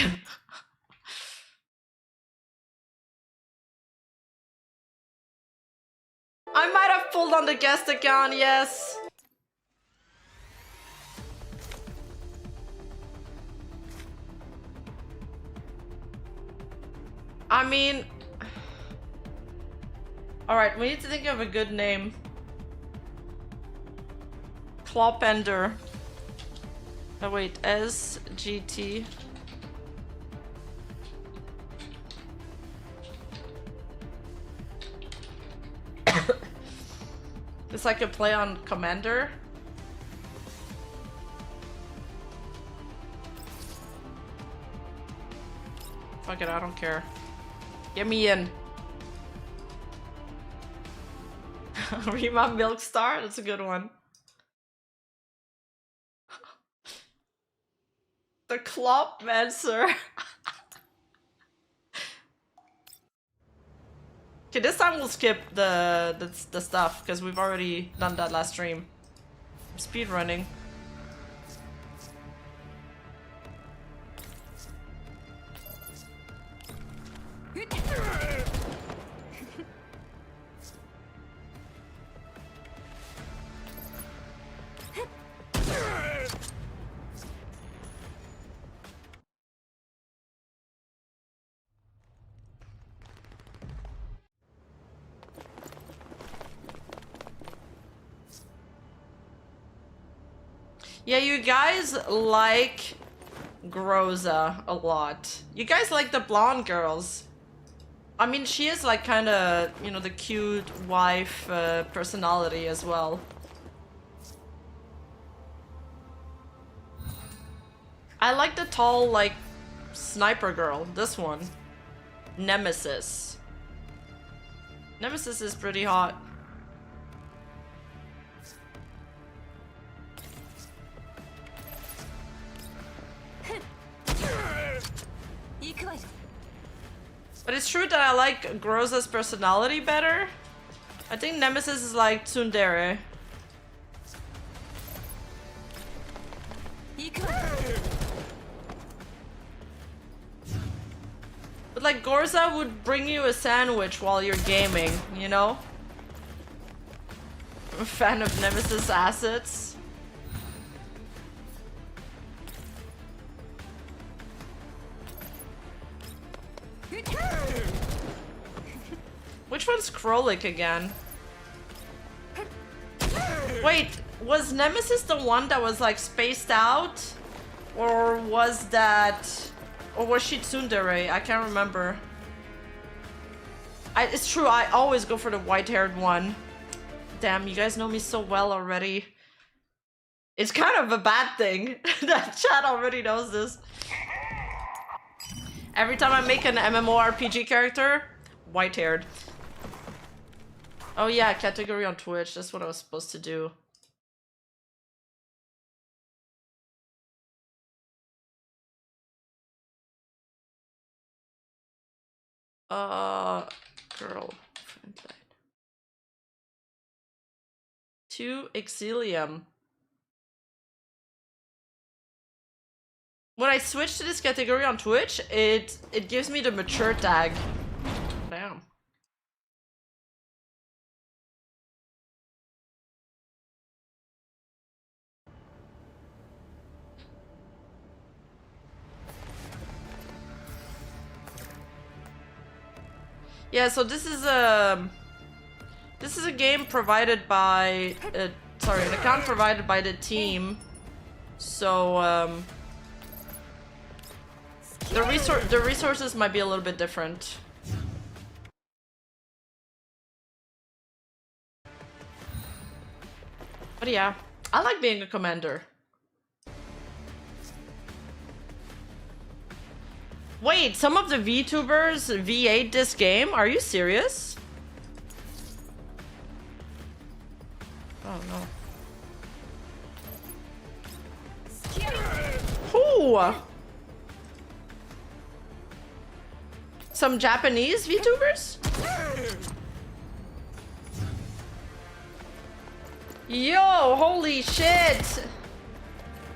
I might have pulled on the guest account, yes. I mean... Alright, we need to think of a good name. Clawpender. Oh wait, SGT. It's like a play on Commander. Fuck it, I don't care. Get me in. Rima Milkstar, that's a good one. The Clawmancer. Okay, this time we'll skip the stuff because we've already done that last stream. Speed running. Yeah, you guys like Groza a lot. You guys like the blonde girls. I mean, she is like kind of, you know, the cute wife personality as well. I like the tall, like, sniper girl. This one. Nemesis. Nemesis is pretty hot. But it's true that I like Groza's personality better. I think Nemesis is like tsundere. But like Gorza would bring you a sandwich while you're gaming, you know? I'm a fan of Nemesis assets. Which one's Krolik again? Wait, was Nemesis the one that was like spaced out? Or was that... Or was she tsundere? I can't remember. It's true, I always go for the white-haired one. Damn, you guys know me so well already. It's kind of a bad thing that chat already knows this. Every time I make an MMORPG character, white-haired. Oh yeah, category on Twitch. That's what I was supposed to do. Girl. Frontline. 2 Exilium. When I switch to this category on Twitch, it gives me the mature tag. Damn. Yeah, so this is a game provided by sorry, an account provided by the team. So the resources might be a little bit different. But yeah, I like being a commander. Wait, some of the VTubers V8 this game? Are you serious? Oh no. Who? Some Japanese VTubers? Yo, holy shit!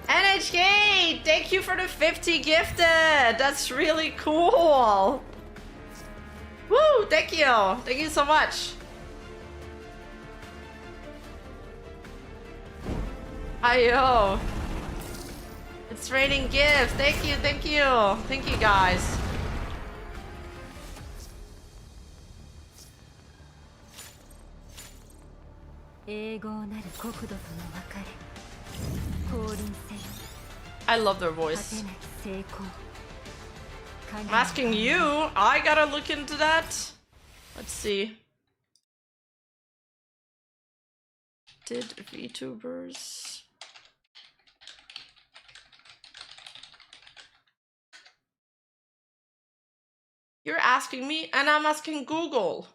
NHK, thank you for the 50 gifted. That's really cool. Woo, thank you. Thank you so much. Ayo. It's raining gifts. Thank you, thank you. Thank you guys. I love their voice. I'm asking you. I gotta look into that. Let's see. Did VTubers... You're asking me, and I'm asking Google.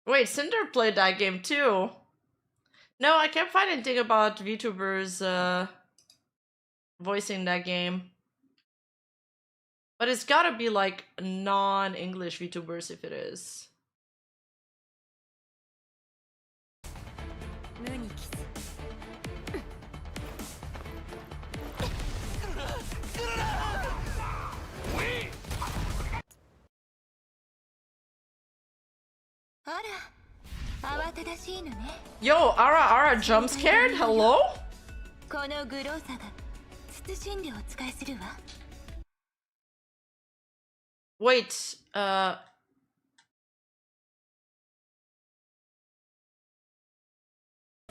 Wait, Cinder played that game too. No, I can't find anything about VTubers voicing that game. But it's gotta be like non-English VTubers if it is. Yo, Ara jump scared? Hello? Wait,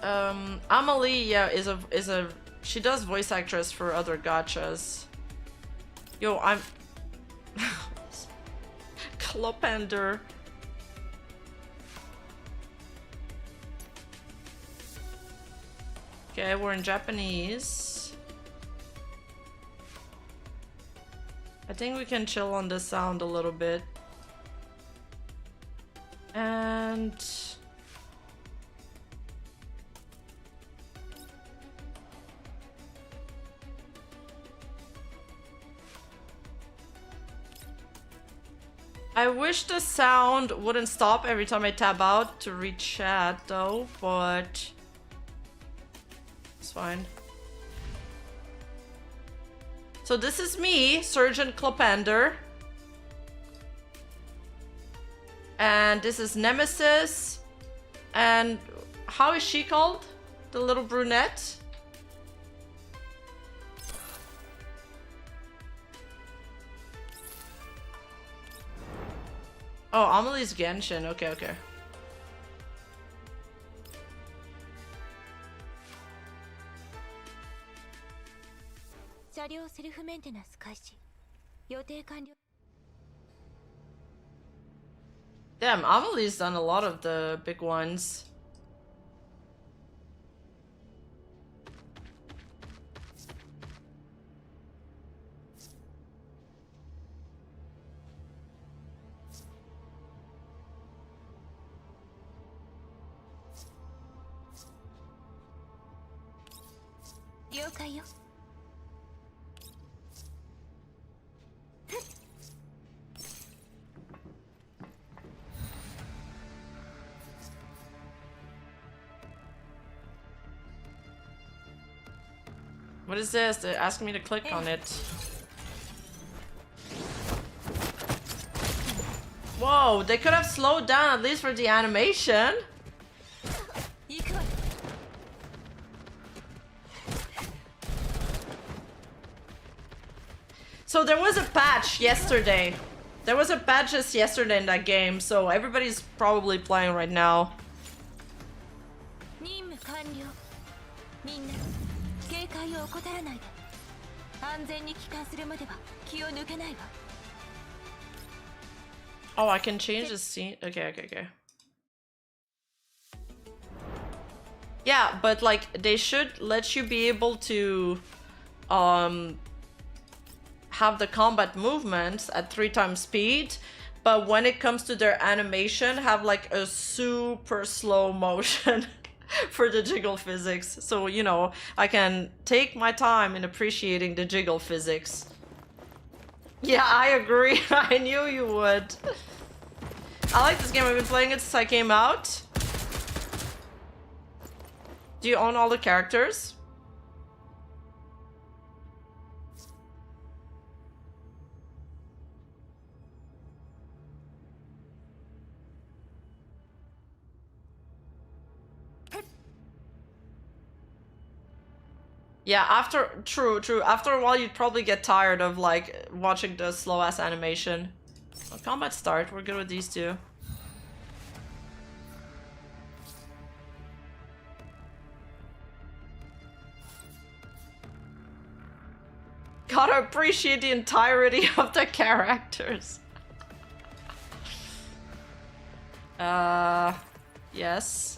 Amelie, yeah, is a she does voice actress for other gachas. Yo, I'm Clopander. Okay, we're in Japanese. I think we can chill on the sound a little bit. And I wish the sound wouldn't stop every time I tab out to read chat though, but it's fine. So this is me, Surgeon Clopander. And this is Nemesis. And how is she called? The little brunette? Oh, Amelie's Genshin. Okay, okay. Damn, Amelie's done a lot of the big ones. What is this? They're asking me to click on it. Whoa, they could have slowed down at least for the animation. So there was a patch yesterday. There was a patch just yesterday in that game, so everybody's probably playing right now. Oh, I can change the scene. Okay, okay, okay. Yeah, but like they should let you be able to have the combat movements at 3 times speed, but when it comes to their animation, have like a super slow motion for the jiggle physics. So, you know, I can take my time in appreciating the jiggle physics. Yeah, I agree. I knew you would. I like this game. I've been playing it since I came out. Do you own all the characters? Yeah, true. After a while, you'd probably get tired of like watching the slow ass animation. Well, combat start. We're good with these two. Gotta appreciate the entirety of the characters. Yes.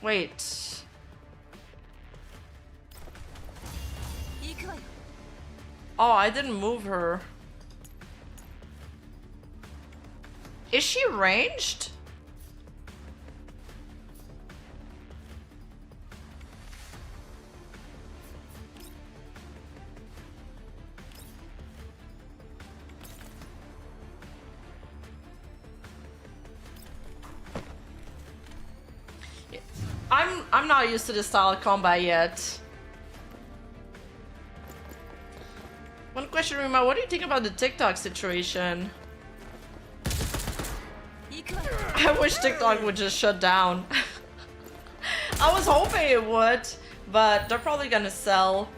Wait. Oh, I didn't move her. Is she ranged? I'm not used to this style of combat yet. One question, Rima, what do you think about the TikTok situation? I wish TikTok would just shut down. I was hoping it would, but they're probably gonna sell.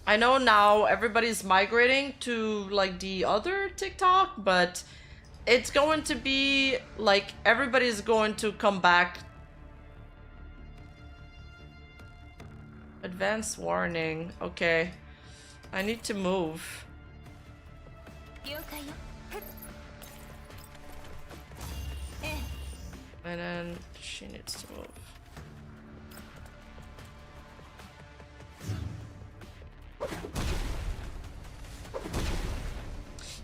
I know now everybody's migrating to like the other TikTok, but it's going to be like everybody's going to come back. Advanced warning. Okay. I need to move. And then she needs to move.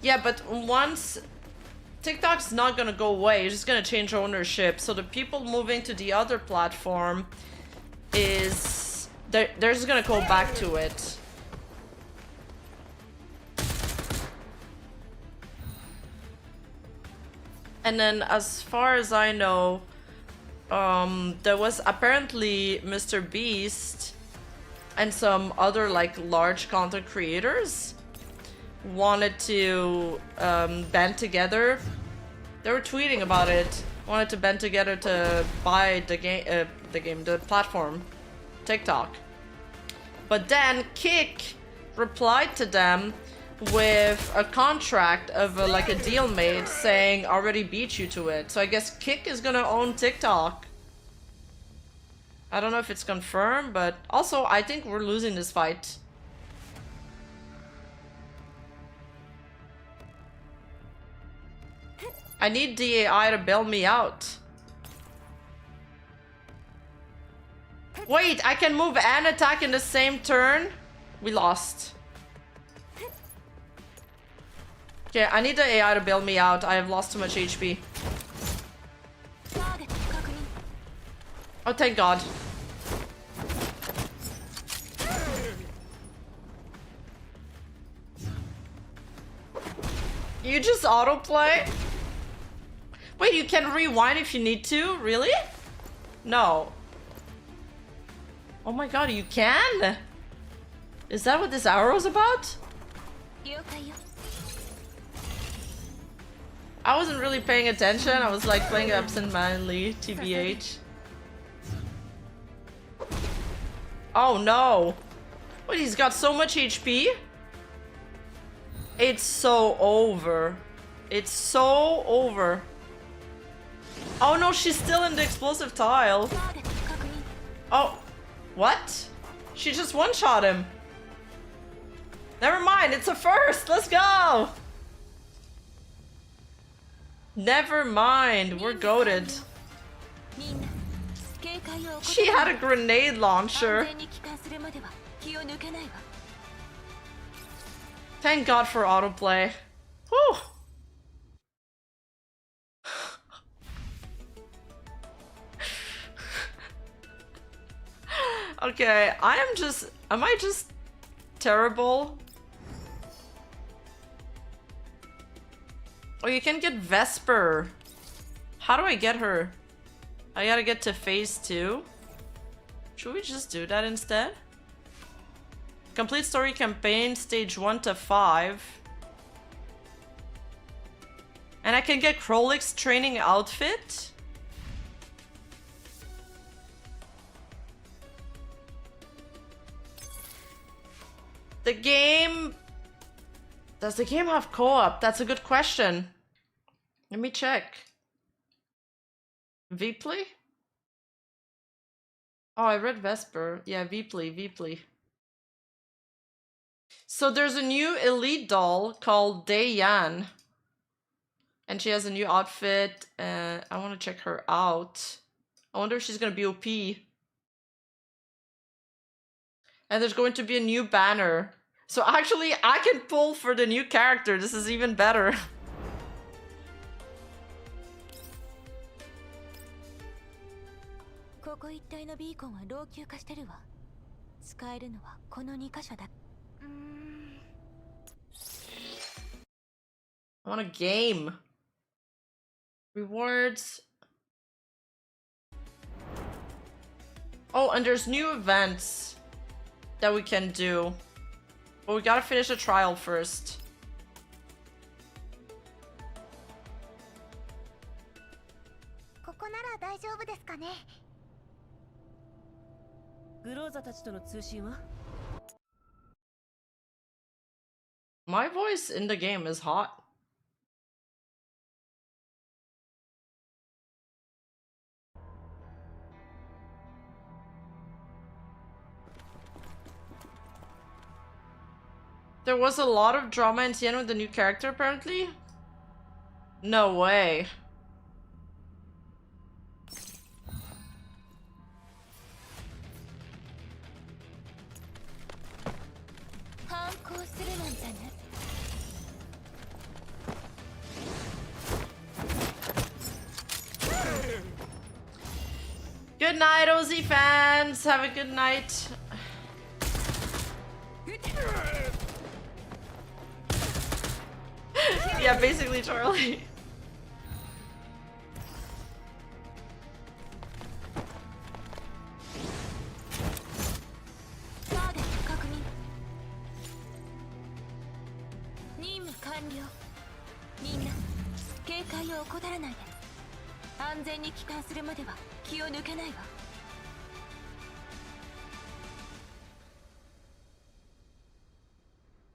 Yeah, but once TikTok's not gonna go away, it's just gonna change ownership. So the people moving to the other platform is they're just gonna go back to it. And then as far as I know, there was apparently Mr. Beast and some other like large content creators wanted to band together. They were tweeting about it. Wanted to band together to buy the platform, TikTok. But then Kick replied to them with a contract of like a deal made saying already beat you to it. So I guess Kick is gonna own TikTok. I don't know if it's confirmed, but also I think we're losing this fight. I need DAI to bail me out. Wait, I can move and attack in the same turn? We lost. Okay, I need the AI to bail me out. I have lost too much HP. Oh, thank God. You just autoplay? Wait, you can rewind if you need to? Really? No. Oh my God, you can? Is that what this arrow's about? I wasn't really paying attention. I was like playing absent-mindedly, TBH. Oh no. Wait, he's got so much HP? It's so over. It's so over. Oh no, she's still in the explosive tile. Oh, what? She just one-shot him. Never mind, it's a first. Let's go. Never mind, we're goated. She had a grenade launcher. Thank God for autoplay. Whew. Okay, am I just terrible? Oh, you can get Vesper. How do I get her? I gotta get to phase 2. Should we just do that instead? Complete story campaign, stage 1 to 5. And I can get Krolik's training outfit. The game... Does the game have co-op? That's a good question. Let me check. Vplay? Oh, I read Vesper. Yeah, Vplay. So there's a new elite doll called Dayan. And she has a new outfit. I want to check her out. I wonder if she's going to be OP. And there's going to be a new banner. So actually, I can pull for the new character. This is even better. I want a game. Rewards. Oh, and there's new events that we can do. But we gotta finish a trial first. グローザたちとの通信は actress in the game is hot. There was a lot of drama in TN with the new character, apparently? No way. Good night, OZ fans. Have a good night. Yeah, basically, Charlie.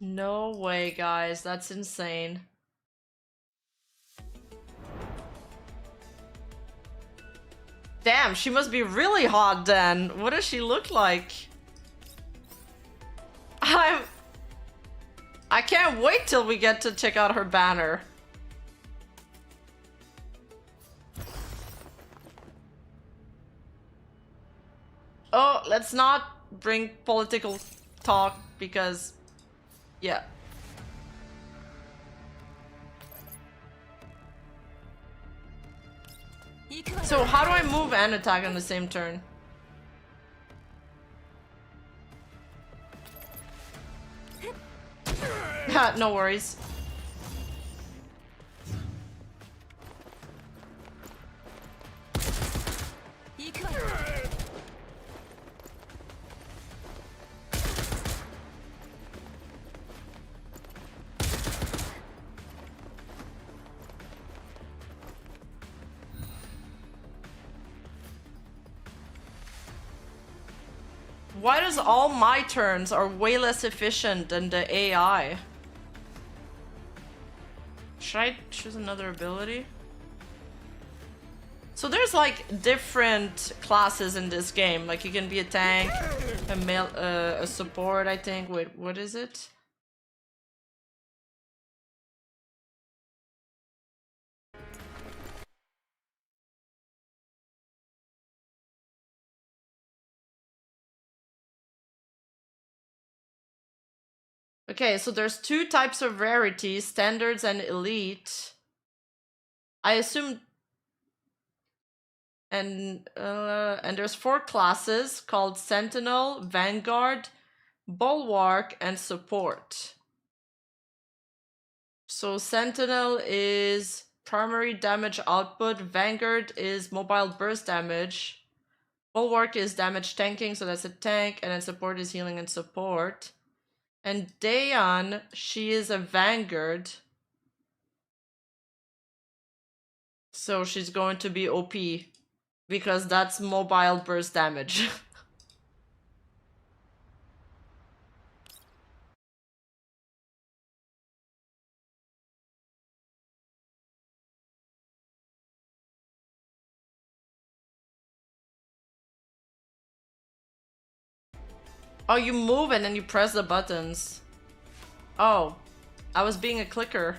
No way, guys. That's insane. Damn, she must be really hot then. What does she look like? I can't wait till we get to check out her banner. Oh, let's not bring political talk because, yeah. So how do I move and attack on the same turn? No worries. Why does all my turns are way less efficient than the AI? Should I choose another ability? So there's like different classes in this game. Like you can be a tank, a support, I think. Wait, what is it? Okay, so there's two types of rarities, standards and elite. I assume, and there's 4 classes called Sentinel, Vanguard, Bulwark, and Support. So Sentinel is primary damage output, Vanguard is mobile burst damage, Bulwark is damage tanking, so that's a tank, and then Support is healing and support. And Daeon, she is a Vanguard. So she's going to be OP. Because that's mobile burst damage. Oh, you move and then you press the buttons. Oh, I was being a clicker.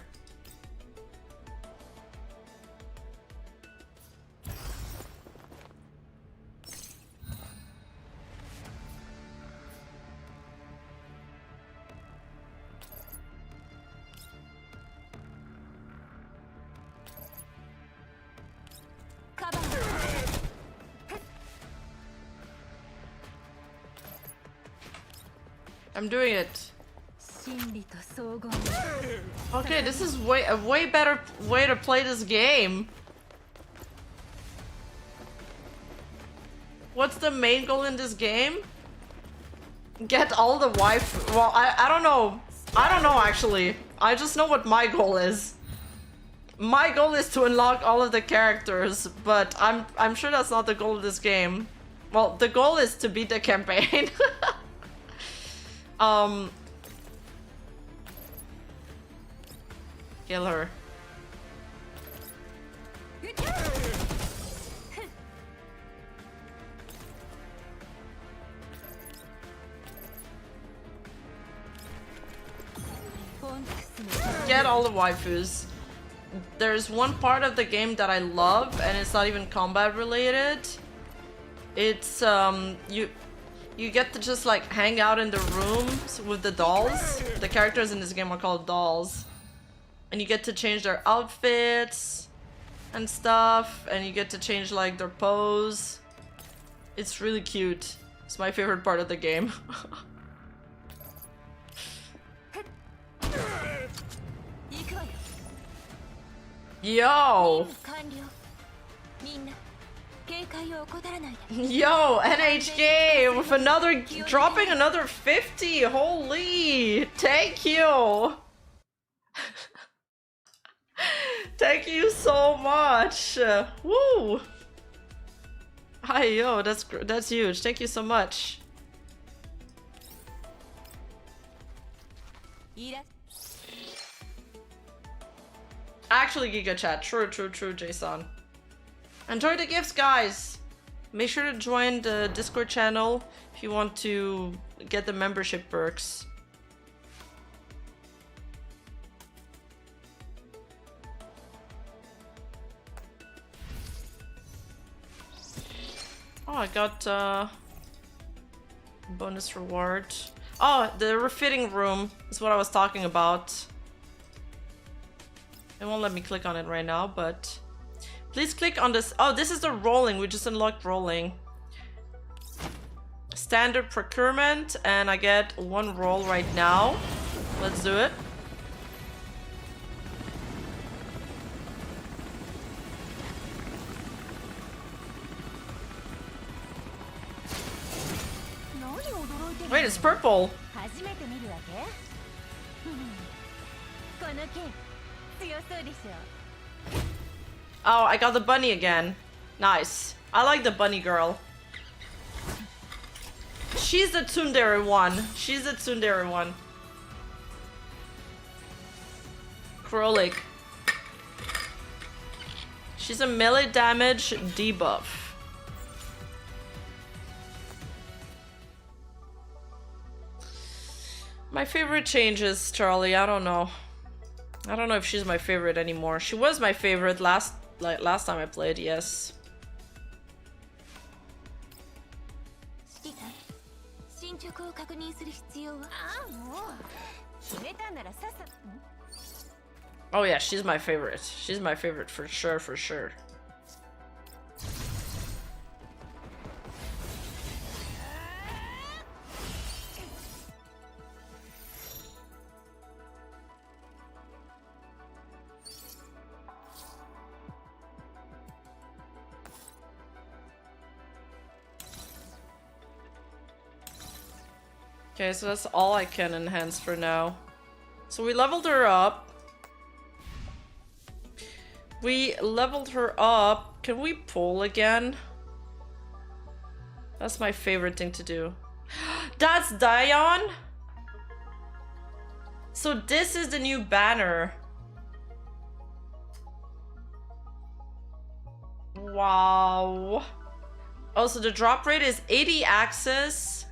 I'm doing it. Okay, this is a way better way to play this game. What's the main goal in this game? Get all the wife. Well, I don't know. I don't know actually. I just know what my goal is. My goal is to unlock all of the characters, but I'm sure that's not the goal of this game. Well, the goal is to beat the campaign. Kill her. Get all the waifus. There's one part of the game that I love, and it's not even combat related. It's you get to just like hang out in the rooms with the dolls. The characters in this game are called dolls. And you get to change their outfits and stuff, and you get to change like their pose. It's really cute. It's my favorite part of the game. Yo! Yo, NHK with another, dropping another 50. Holy, thank you. Thank you so much. Woo. Hi, yo, that's huge. Thank you so much. Actually, Giga Chat. True, Jason. Enjoy the gifts, guys. Make sure to join the Discord channel if you want to get the membership perks. Oh, I got bonus reward. Oh, the refitting room is what I was talking about. It won't let me click on it right now, but please click on this. Oh, this is the rolling. We just unlocked rolling. Standard procurement, and I get one roll right now. Let's do it. Wait, it's purple. Oh, I got the bunny again. Nice. I like the bunny girl. She's the tsundere one. She's the tsundere one. Krolik. She's a melee damage debuff. My favorite changes, Charlie. I don't know. I don't know if she's my favorite anymore. She was my favorite last time I played, yes. Oh yeah, she's my favorite. She's my favorite for sure, for sure. Okay, so that's all I can enhance for now. So we leveled her up. Can we pull again? That's my favorite thing to do. That's Dion? So this is the new banner. Wow. Oh, so the drop rate is 80 access.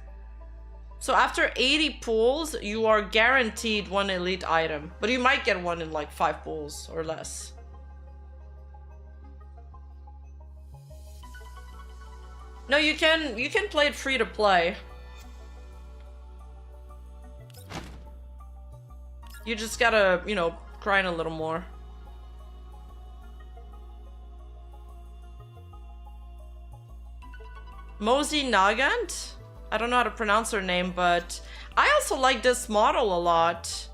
So after 80 pulls, you are guaranteed one elite item. But you might get one in like 5 pulls or less. No, you can play it free to play. You just gotta, you know, grind a little more. Mosey Nagant? I don't know how to pronounce her name, but I also like this model a lot.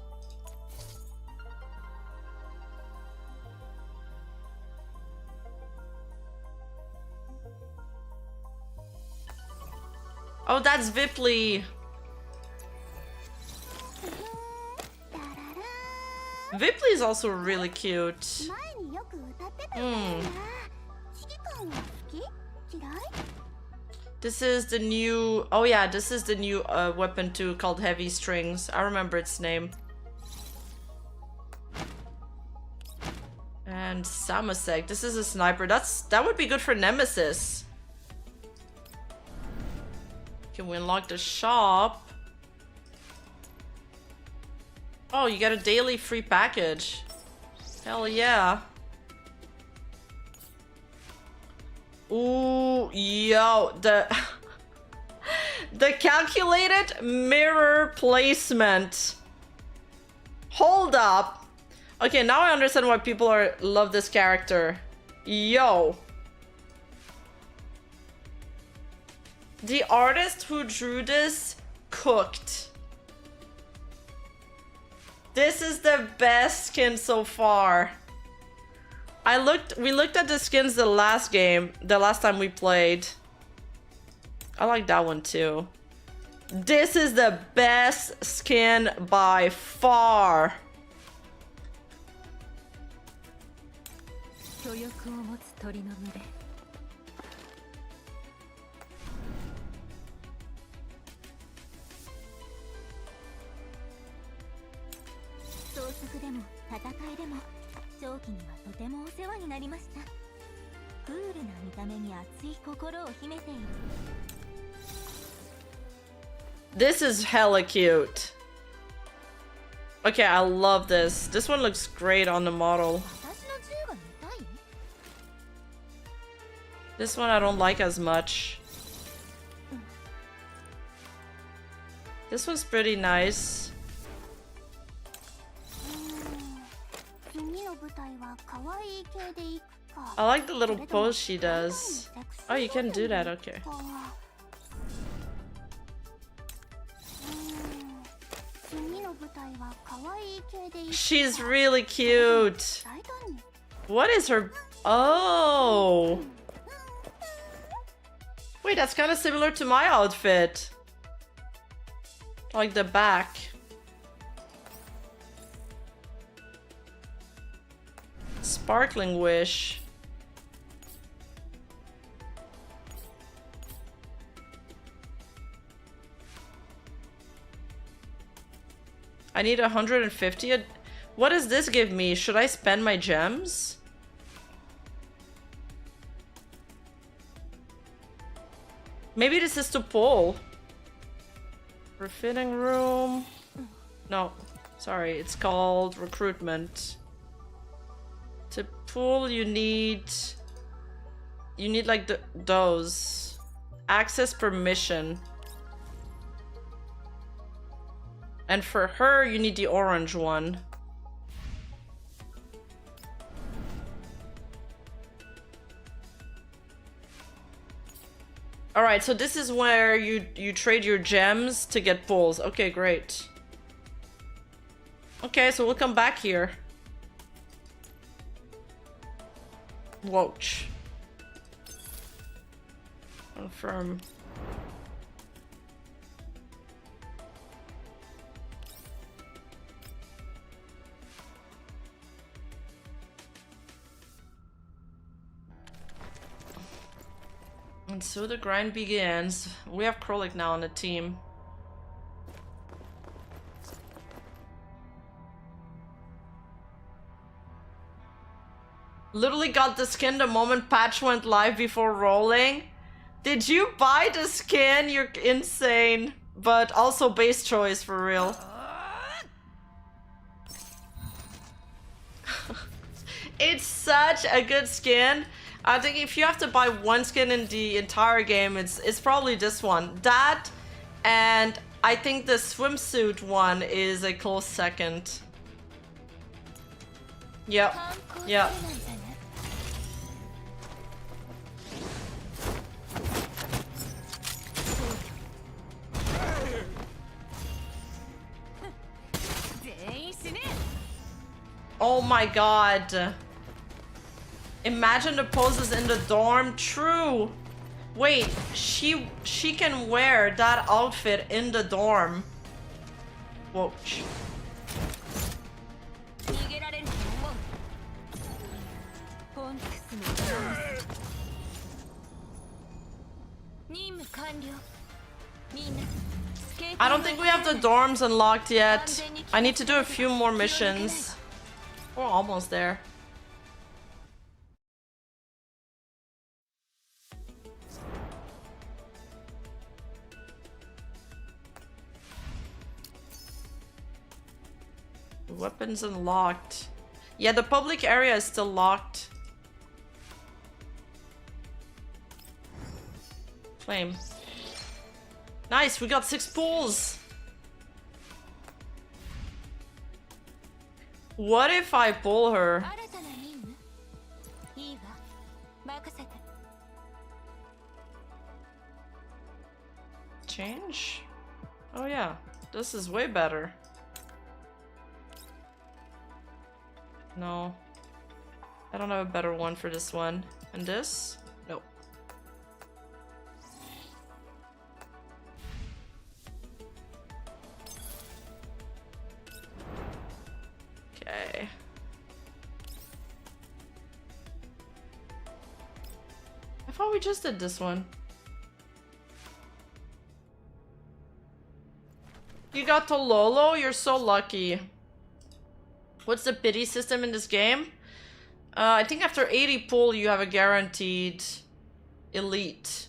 Oh, that's Viply. Viply is also really cute. This is the new... Oh yeah, this is the new weapon too, called Heavy Strings. I remember its name. And Samusek. This is a sniper. That would be good for Nemesis. Can we unlock the shop? Oh, you get a daily free package. Hell yeah. Ooh, yo, the calculated mirror placement. Hold up. Okay, now I understand why people love this character. Yo. The artist who drew this cooked. This is the best skin so far. We looked at the skins the last time we played. I like that one too. This is the best skin by far. This is hella cute. Okay, I love this. This one looks great on the model. This one I don't like as much. This one's pretty nice. I like the little pose she does. Oh, you can do that, okay. She's really cute. What is her... Oh! Wait, that's kind of similar to my outfit. Like the back. Sparkling Wish. I need 150. What does this give me? Should I spend my gems? Maybe this is to pull. Refitting room. No, sorry, it's called recruitment. To pull, you need like those. Access permission. And for her, you need the orange one. Alright, so this is where you trade your gems to get pulls. Okay, great. Okay, so we'll come back here. Whoach. Confirm. And so the grind begins. We have Krolik now on the team. Literally got the skin the moment patch went live before rolling. Did you buy the skin? You're insane. But also base choice for real. It's such a good skin. I think if you have to buy one skin in the entire game, it's probably this one. That, and I think the swimsuit one is a close second. Yep. Yep. Oh my god. Imagine the poses in the dorm. True. Wait, she can wear that outfit in the dorm. Whoa. I don't think we have the dorms unlocked yet. I need to do a few more missions. We're almost there. Weapons unlocked. Yeah, the public area is still locked. Flame. Nice, we got 6 pulls. What if I pull her? Change? Oh yeah, this is way better. No. I don't have a better one for this one. And this? Nope. Okay. I thought we just did this one. You got to Lolo? You're so lucky. What's the pity system in this game? I think after 80 pull you have a guaranteed elite.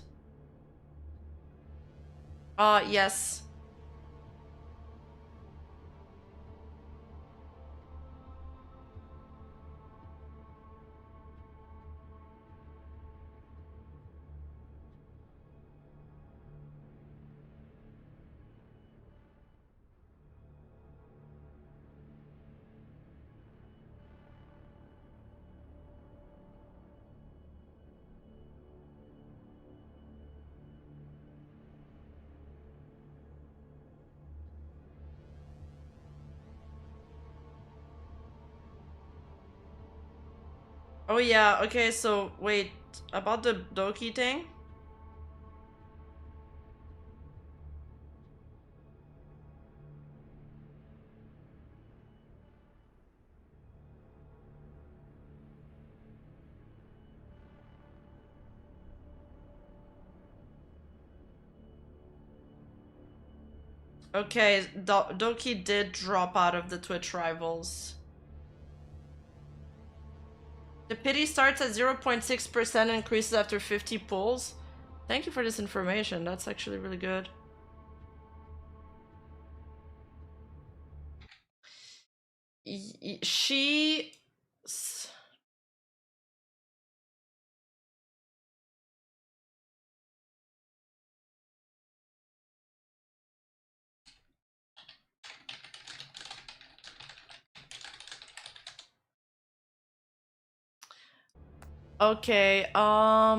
Yes. Oh yeah, okay, so wait, about the Doki thing? Okay, Doki did drop out of the Twitch rivals. The pity starts at 0.6% and increases after 50 pulls. Thank you for this information. That's actually really good. She... Okay, I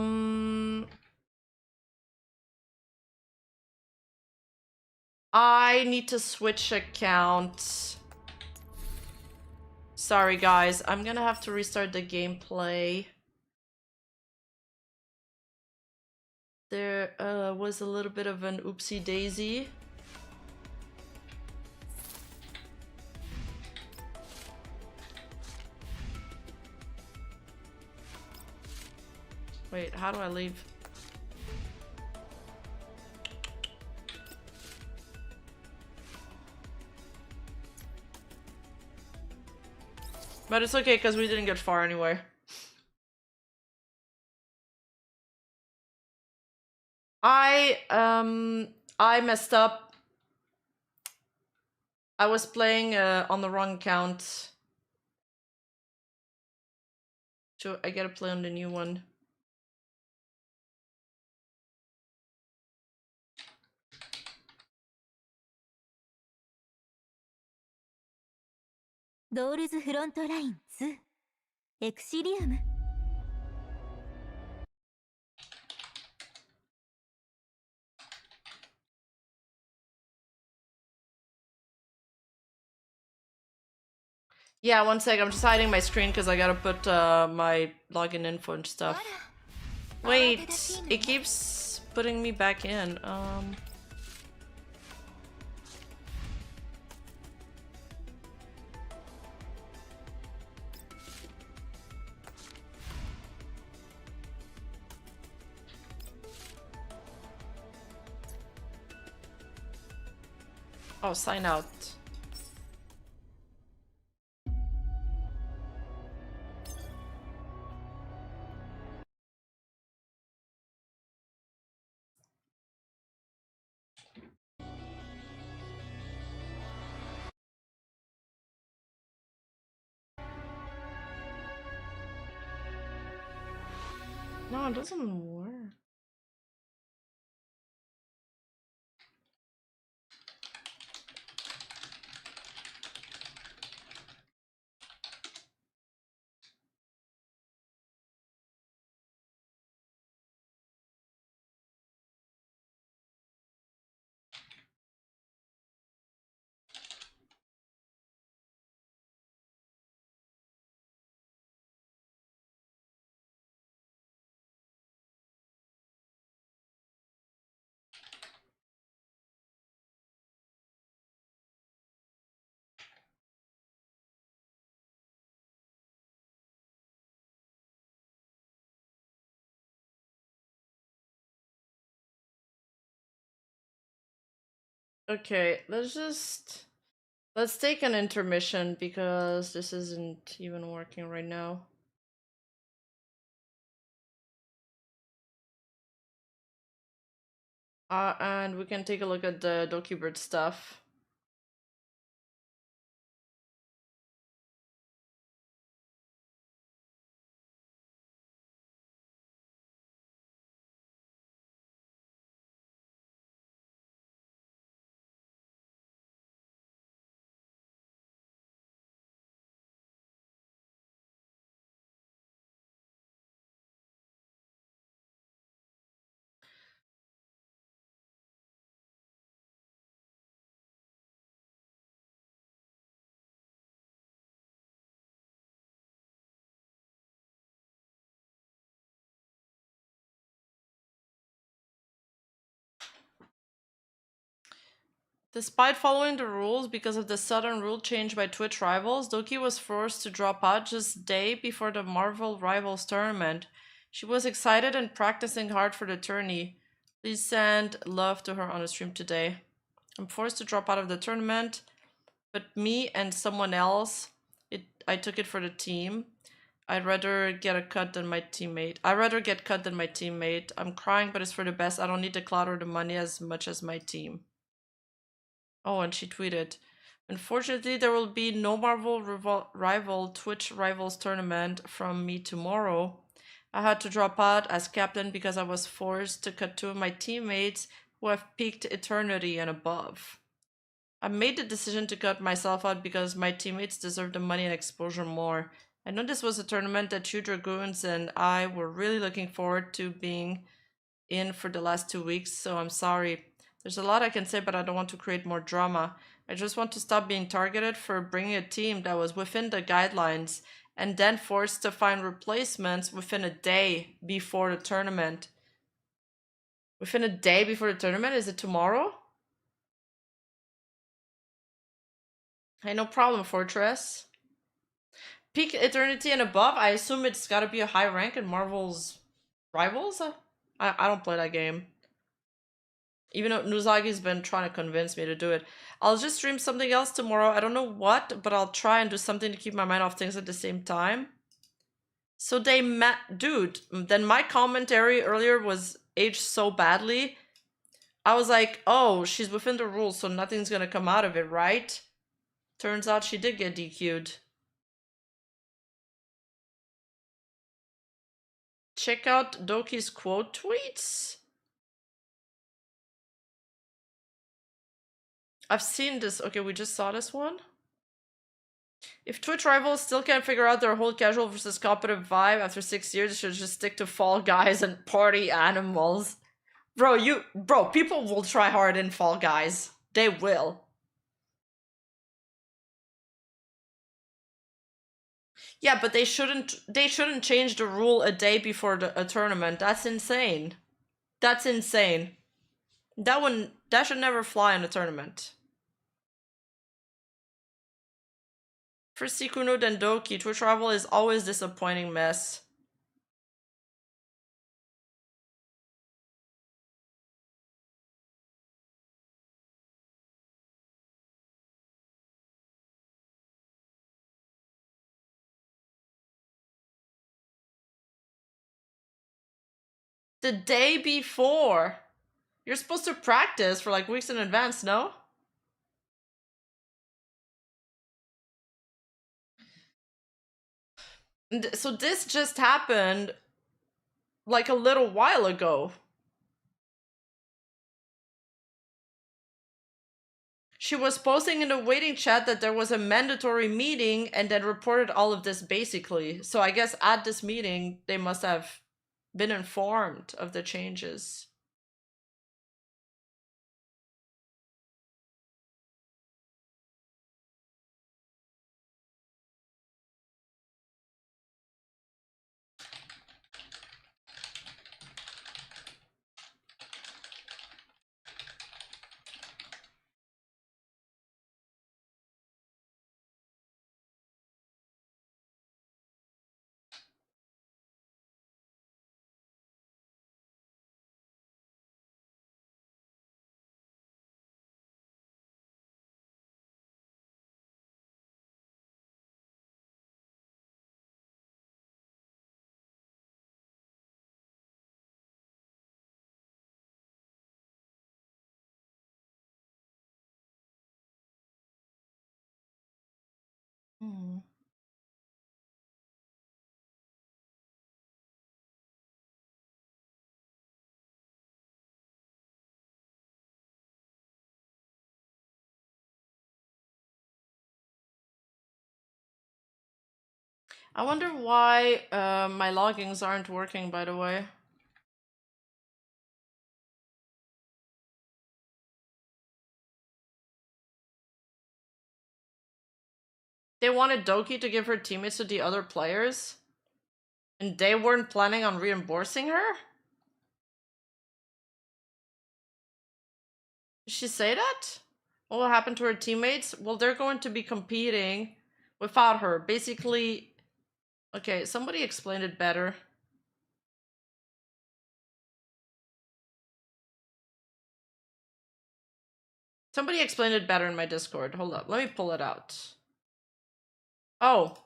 need to switch accounts. Sorry guys, I'm gonna have to restart the gameplay. There was a little bit of an oopsie daisy. Wait, how do I leave? But it's okay because we didn't get far anyway. I messed up. I was playing on the wrong account. So I gotta play on the new one. Doors Frontline 2 Exilium. Yeah, one sec. I'm just hiding my screen because I gotta put my login info and stuff. Wait, it keeps putting me back in. Oh, sign out. No, it doesn't work. Okay, let's take an intermission because this isn't even working right now. And we can take a look at the DOKIBIRD stuff. Despite following the rules because of the sudden rule change by Twitch rivals, Doki was forced to drop out just day before the Marvel Rivals tournament. She was excited and practicing hard for the tourney. Please send love to her on the stream today. I'm forced to drop out of the tournament, but me and someone else, I took it for the team. I'd rather get a cut than my teammate. I'd rather get cut than my teammate. I'm crying, but it's for the best. I don't need the clout or the money as much as my team. Oh, and she tweeted, unfortunately, there will be no Marvel Rival Twitch Rivals tournament from me tomorrow. I had to drop out as captain because I was forced to cut two of my teammates who have peaked eternity and above. I made the decision to cut myself out because my teammates deserve the money and exposure more. I know this was a tournament that you Dragoons and I were really looking forward to being in for the last 2 weeks, so I'm sorry. There's a lot I can say, but I don't want to create more drama. I just want to stop being targeted for bringing a team that was within the guidelines and then forced to find replacements within a day before the tournament. Within a day before the tournament? Is it tomorrow? Hey, no problem, Fortress. Peak Eternity and above? I assume it's gotta be a high rank in Marvel's Rivals? I don't play that game. Even though Nuzagi's been trying to convince me to do it. I'll just stream something else tomorrow. I don't know what, but I'll try and do something to keep my mind off things at the same time. So they met... Dude, then my commentary earlier was aged so badly. I was like, oh, she's within the rules, so nothing's gonna come out of it, right? Turns out she did get DQ'd. Check out Doki's quote tweets. I've seen this. Okay, we just saw this one. If Twitch rivals still can't figure out their whole casual versus competitive vibe after 6 years, they should just stick to Fall Guys and Party Animals. Bro, people will try hard in Fall Guys. They will. Yeah, but they shouldn't change the rule a day before a tournament. That's insane. That's insane. That should never fly in a tournament. For Sikuno then Doki, Twitch rival is always disappointing mess. The day before. You're supposed to practice for like weeks in advance, no? So this just happened like a little while ago. She was posting in the waiting chat that there was a mandatory meeting and then reported all of this basically. So I guess at this meeting, they must have been informed of the changes. Hmm. I wonder why my logins aren't working, by the way. They wanted Doki to give her teammates to the other players? And they weren't planning on reimbursing her? Did she say that? What will happen to her teammates? Well, they're going to be competing without her. Basically, okay, somebody explained it better. Somebody explained it better in my Discord. Hold up, let me pull it out. Oh,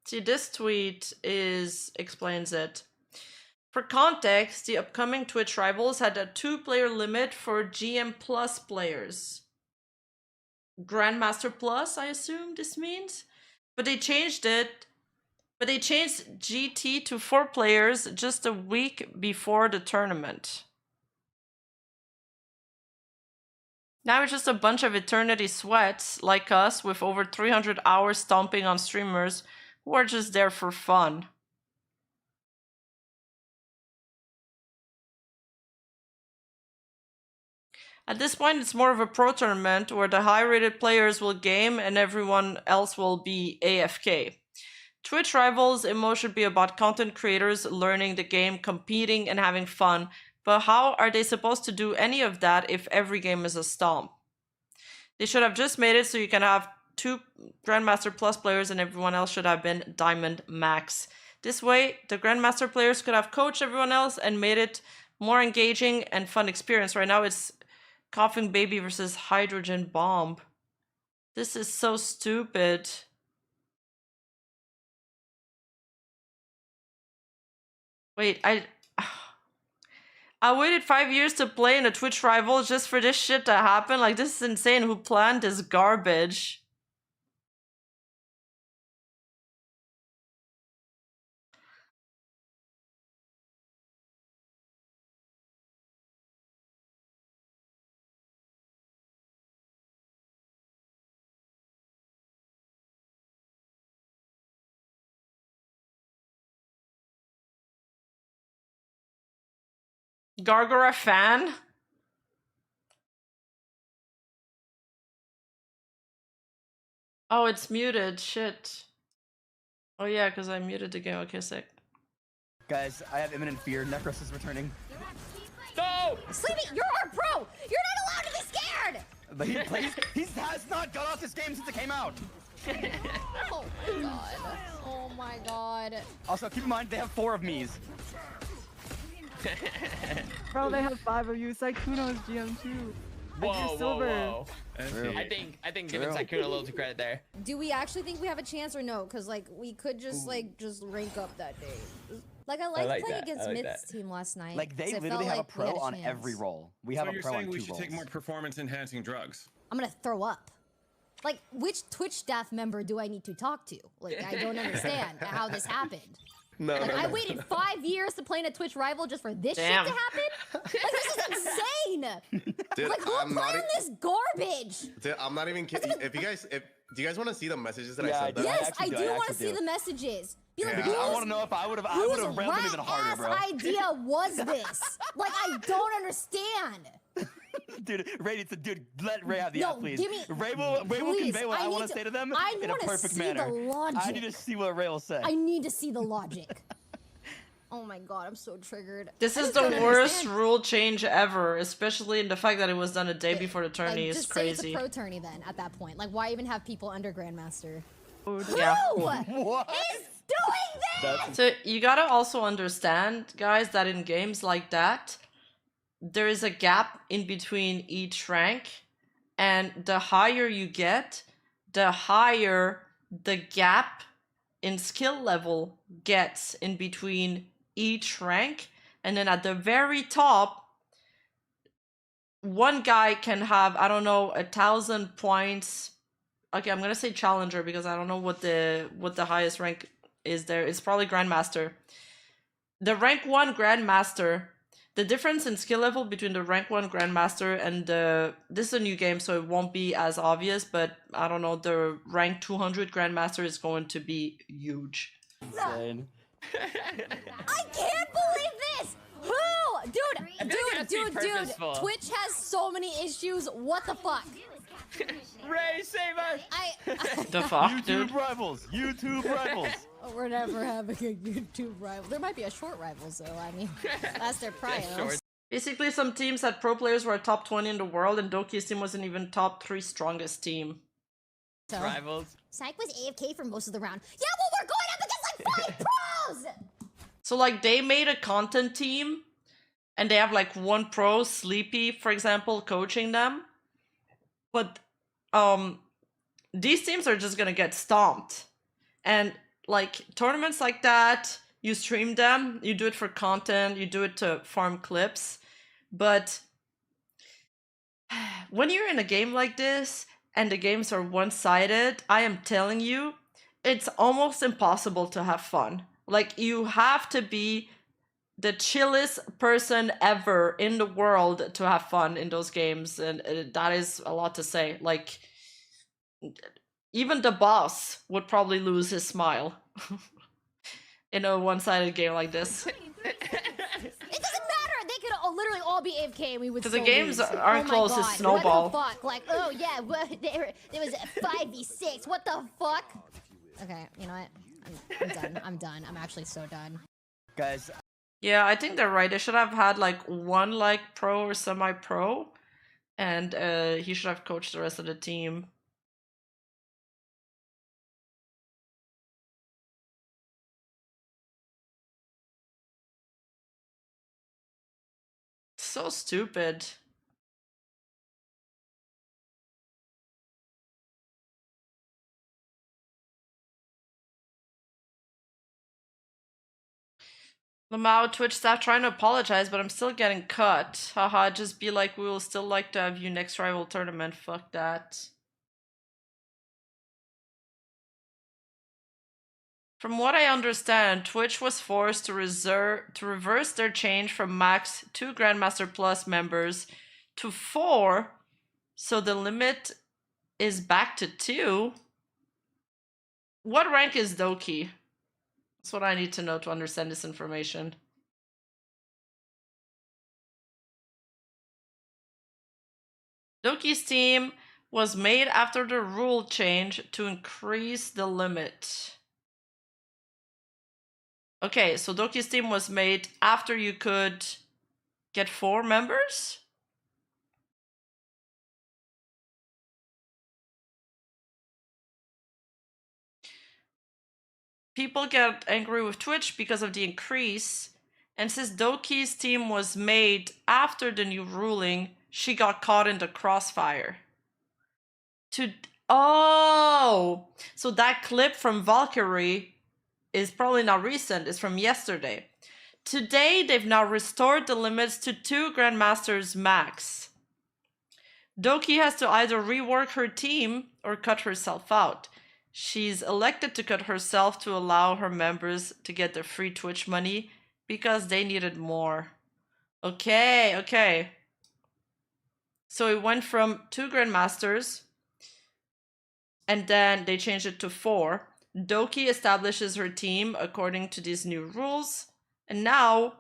see, this tweet explains it. For context, the upcoming Twitch Rivals had a 2-player limit for GM Plus players. Grandmaster Plus, I assume this means? But they changed it. But they changed GT to 4 players just a week before the tournament. Now it's just a bunch of eternity sweats like us with over 300 hours stomping on streamers who are just there for fun. At this point, it's more of a pro tournament where the high-rated players will game and everyone else will be AFK. Twitch Rivals Immo should be about content creators learning the game, competing, and having fun. But how are they supposed to do any of that if every game is a stomp? They should have just made it so you can have 2 Grandmaster Plus players and everyone else should have been Diamond Max. This way, the Grandmaster players could have coached everyone else and made it more engaging and fun experience. Right now, it's Coughing Baby versus Hydrogen Bomb. This is so stupid. Wait, I waited 5 years to play in a Twitch rival just for this shit to happen? Like, this is insane. Who planned this garbage? Gargara fan? Oh, it's muted. Shit. Oh yeah, because I muted the game. Okay, sick. Guys, I have imminent fear. Necros is returning. No! Sleepy, you're our pro! You're not allowed to be scared! But he has not got off this game since it came out. Oh my god. Oh my god. Also, keep in mind, they have 4 of me's. Bro, they have 5 of you. Saikuno's GM too. Whoa. I think giving Saikuno a little too credit there. Do we actually think we have a chance or no? Because like we could just just rank up that day. Like I liked playing against Myth's team last night. Like they literally have a pro on every role. We have a pro on 2 roles. So you're saying we should take more performance-enhancing drugs? I'm gonna throw up. Like which Twitch staff member do I need to talk to? Like I don't understand how this happened. No, Like, no, I no. waited 5 years to play in a Twitch rival just for this Damn. shit to happen? Like, this is insane! Dude, Like, who I'm not planned this garbage? Dude, I'm not even kidding. If you guys, do you guys want to see the messages that I Yeah, sent them? Yes, I do want to see the messages. Be like, Yeah. I want to know if I would have railed them even harder, bro. Whose idea was this? Like, I don't understand. Dude, Ray needs to, let Ray have the No, app, please. give me- Ray will please, convey what I want need to say to them I in a wanna perfect see manner. The logic. I need to see what Ray will say. I need to see the logic. Oh my god, I'm so triggered. This I is just the don't worst understand. rule change ever, especially in the fact that it was done a day before the tourney Like, is just say it's crazy. a pro tourney then, at that point. Like, why even have people under Grandmaster? Yeah. Who is doing this? So you gotta also understand, guys, that in games like that, there is a gap in between each rank, and the higher you get, the higher the gap in skill level gets in between each rank. And then at the very top, one guy can have, I don't know, 1,000 points. Okay, I'm gonna say challenger because I don't know what the highest rank is there. It's probably grandmaster. The rank 1 grandmaster, the difference in skill level between the rank 1 grandmaster and this is a new game, so it won't be as obvious, but I don't know, the rank 200 grandmaster is going to be huge. Insane. I can't believe this! Who? Dude, Twitch has so many issues. What the fuck? Ray, save us! The fuck, YouTube dude? rivals! YouTube rivals! Oh, we're never having a YouTube rival. There might be a short rival, so I mean, that's their priors. Basically, some teams had pro players who are top 20 in the world, and Doki's team wasn't even top 3 strongest team. So, Rivals. Psych was AFK for most of the round. Yeah, well, we're going up against like 5 pros! So, like, they made a content team, and they have, like, one pro, Sleepy, for example, coaching them. But, these teams are just gonna get stomped. And, like, tournaments like that, you stream them, you do it for content, you do it to farm clips. But when you're in a game like this, and the games are one-sided, I am telling you, it's almost impossible to have fun. Like, you have to be the chillest person ever in the world to have fun in those games, and that is a lot to say. Like, even the boss would probably lose his smile in a one-sided game like this. It doesn't matter! They could literally all be AFK and we would Because still the games lose. aren't Oh my close to God, Snowball. What the fuck? Like, oh yeah, there was a 5v6. What the fuck? Okay, you know what? I'm done. I'm done. I'm actually so done. Guys. Yeah, I think they're right. They should have had like one like pro or semi-pro, and he should have coached the rest of the team. So stupid. Lamau, Twitch staff trying to apologize, but I'm still getting cut. Haha, just be like, we will still like to have you next rival tournament. Fuck that. From what I understand, Twitch was forced to reverse their change from max 2 Grandmaster Plus members to 4, so the limit is back to 2. What rank is Doki? That's what I need to know to understand this information. Doki's team was made after the rule change to increase the limit. Okay, so Doki's team was made after you could get 4 members? People get angry with Twitch because of the increase, and since Doki's team was made after the new ruling, she got caught in the crossfire. Oh! So that clip from Valkyrie is probably not recent, it's from yesterday. Today, they've now restored the limits to 2 Grandmasters max. Doki has to either rework her team or cut herself out. She's elected to cut herself to allow her members to get the free Twitch money because they needed more. Okay, okay. So it went from 2 Grandmasters, and then they changed it to 4. Doki establishes her team according to these new rules, and now,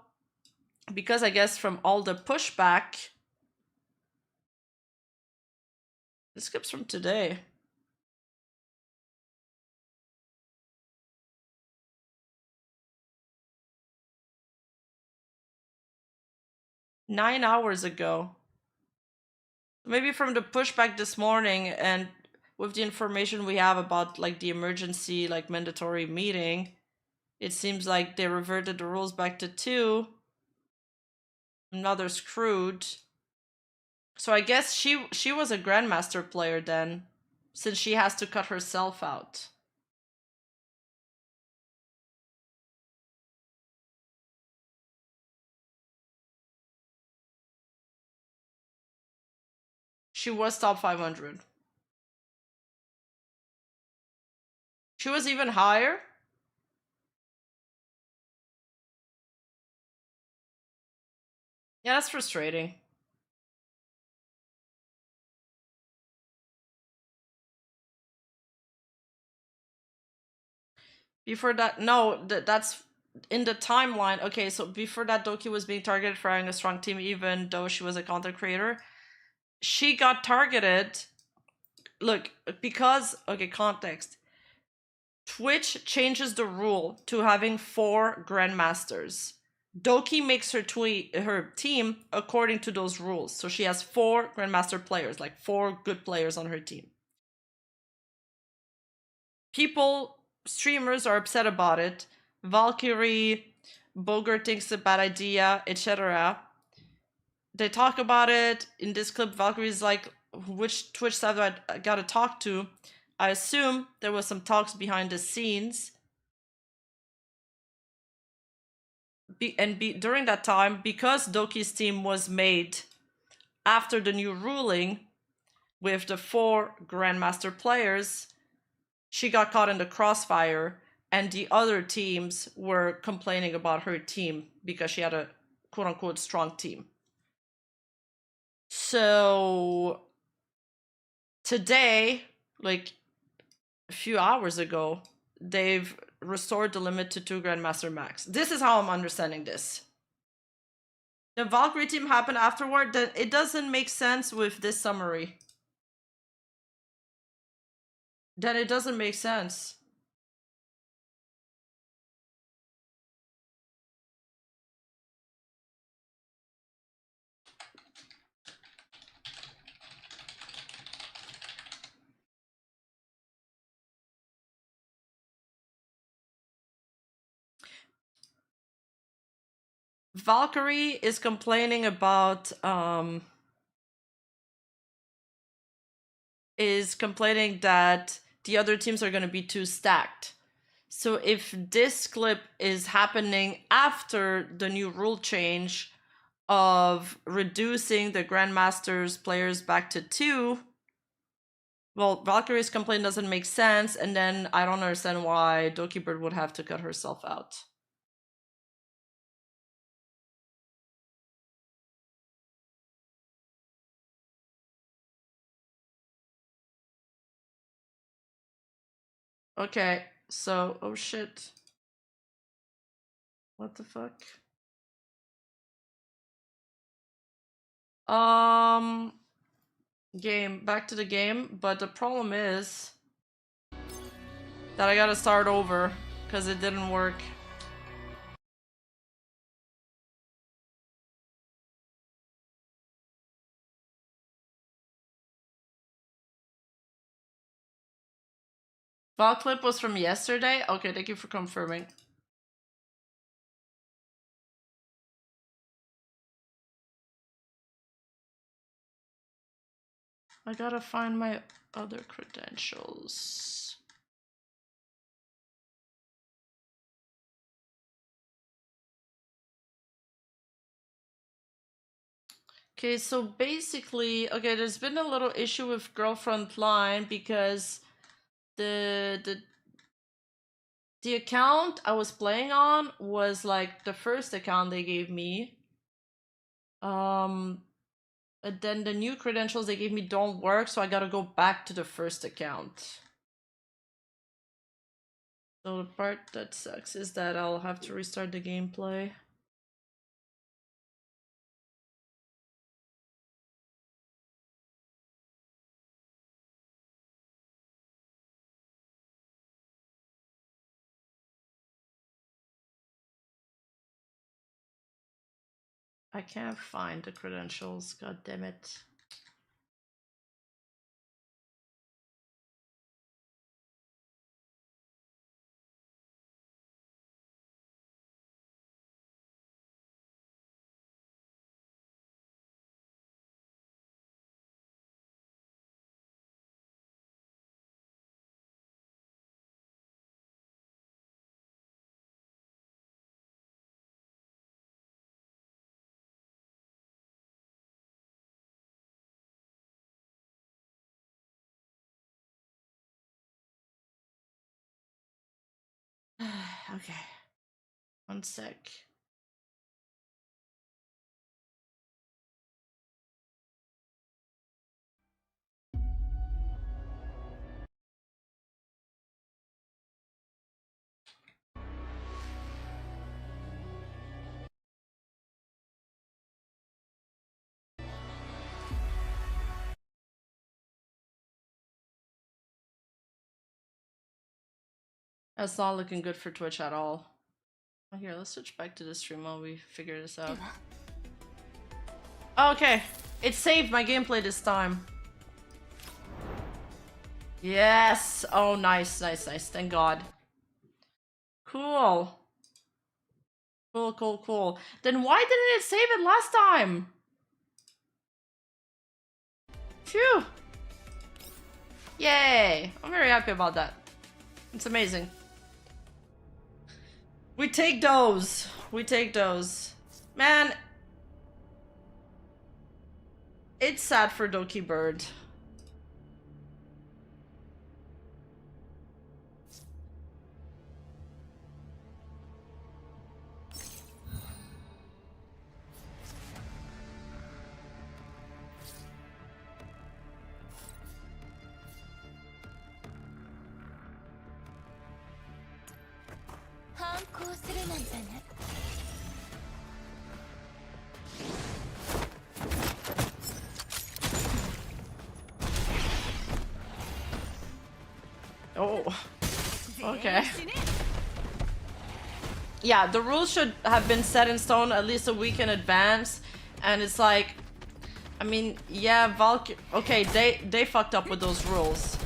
because I guess from all the pushback, this skips from today. Nine hours ago. Maybe from the pushback this morning and with the information we have about like the emergency, like mandatory meeting, it seems like they reverted the rules back to 2. Now they're screwed. So I guess she was a Grandmaster player then, since she has to cut herself out. She was top 500. She was even higher? Yeah, that's frustrating. Before that, no, that's in the timeline. Okay, so before that, Doki was being targeted for having a strong team, even though she was a content creator. She got targeted. Look, because, okay, context. Twitch changes the rule to having 4 Grandmasters. Doki makes her team according to those rules. So she has 4 Grandmaster players, like 4 good players on her team. People, streamers are upset about it. Valkyrie, Bogart thinks it's a bad idea, etc. They talk about it. In this clip, Valkyrie's like, which Twitch staff do I gotta talk to? I assume there was some talks behind the scenes. During that time, because Doki's team was made after the new ruling with the 4 Grandmaster players, she got caught in the crossfire, and the other teams were complaining about her team because she had a quote-unquote strong team. So today, like a few hours ago, they've restored the limit to 2 Grandmaster max. This is how I'm understanding this. The Valkyrie team happened afterward. That it doesn't make sense with this summary. Then it doesn't make sense. Valkyrie is complaining about that the other teams are going to be too stacked. So if this clip is happening after the new rule change of reducing the Grandmasters players back to 2, well, Valkyrie's complaint doesn't make sense, and then I don't understand why DOKIBIRD would have to cut herself out. Okay, so, oh shit. What the fuck? Game, back to the game, but the problem is that I gotta start over, because it didn't work. Val clip was from yesterday? Okay, thank you for confirming. I gotta find my other credentials. Okay, so basically, okay, there's been a little issue with Frontline because the account I was playing on was like the first account they gave me. And then the new credentials they gave me don't work, so I gotta go back to the first account. So the part that sucks is that I'll have to restart the gameplay. I can't find the credentials, god damn it. Okay. One sec. That's not looking good for Twitch at all. Oh, here, let's switch back to the stream while we figure this out. Okay, it saved my gameplay this time. Yes! Oh, nice, nice, nice. Thank God. Cool. Cool, cool, cool. Then why didn't it save it last time? Phew! Yay! I'm very happy about that. It's amazing. We take those. We take those. Man. It's sad for DOKIBIRD. Oh, okay. Yeah, the rules should have been set in stone at least a week in advance, and it's like, I mean, yeah, okay, they fucked up with those rules.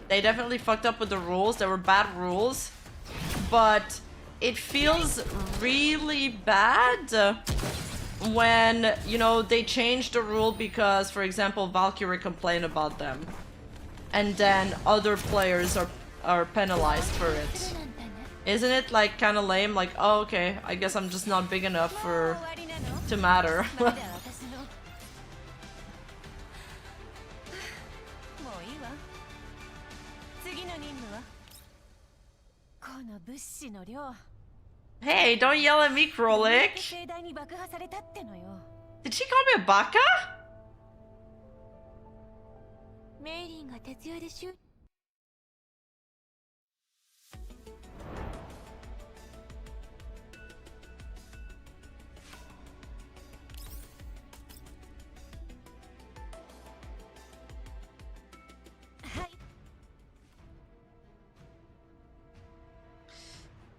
They definitely fucked up with the rules. They were bad rules, but it feels really bad when, you know, they change the rule because, for example, Valkyrie complained about them, and then other players are penalized for it. Isn't it like kind of lame? Like, oh, okay, I guess I'm just not big enough to matter. Hey, don't yell at me, Krolik. Did she call me a baka?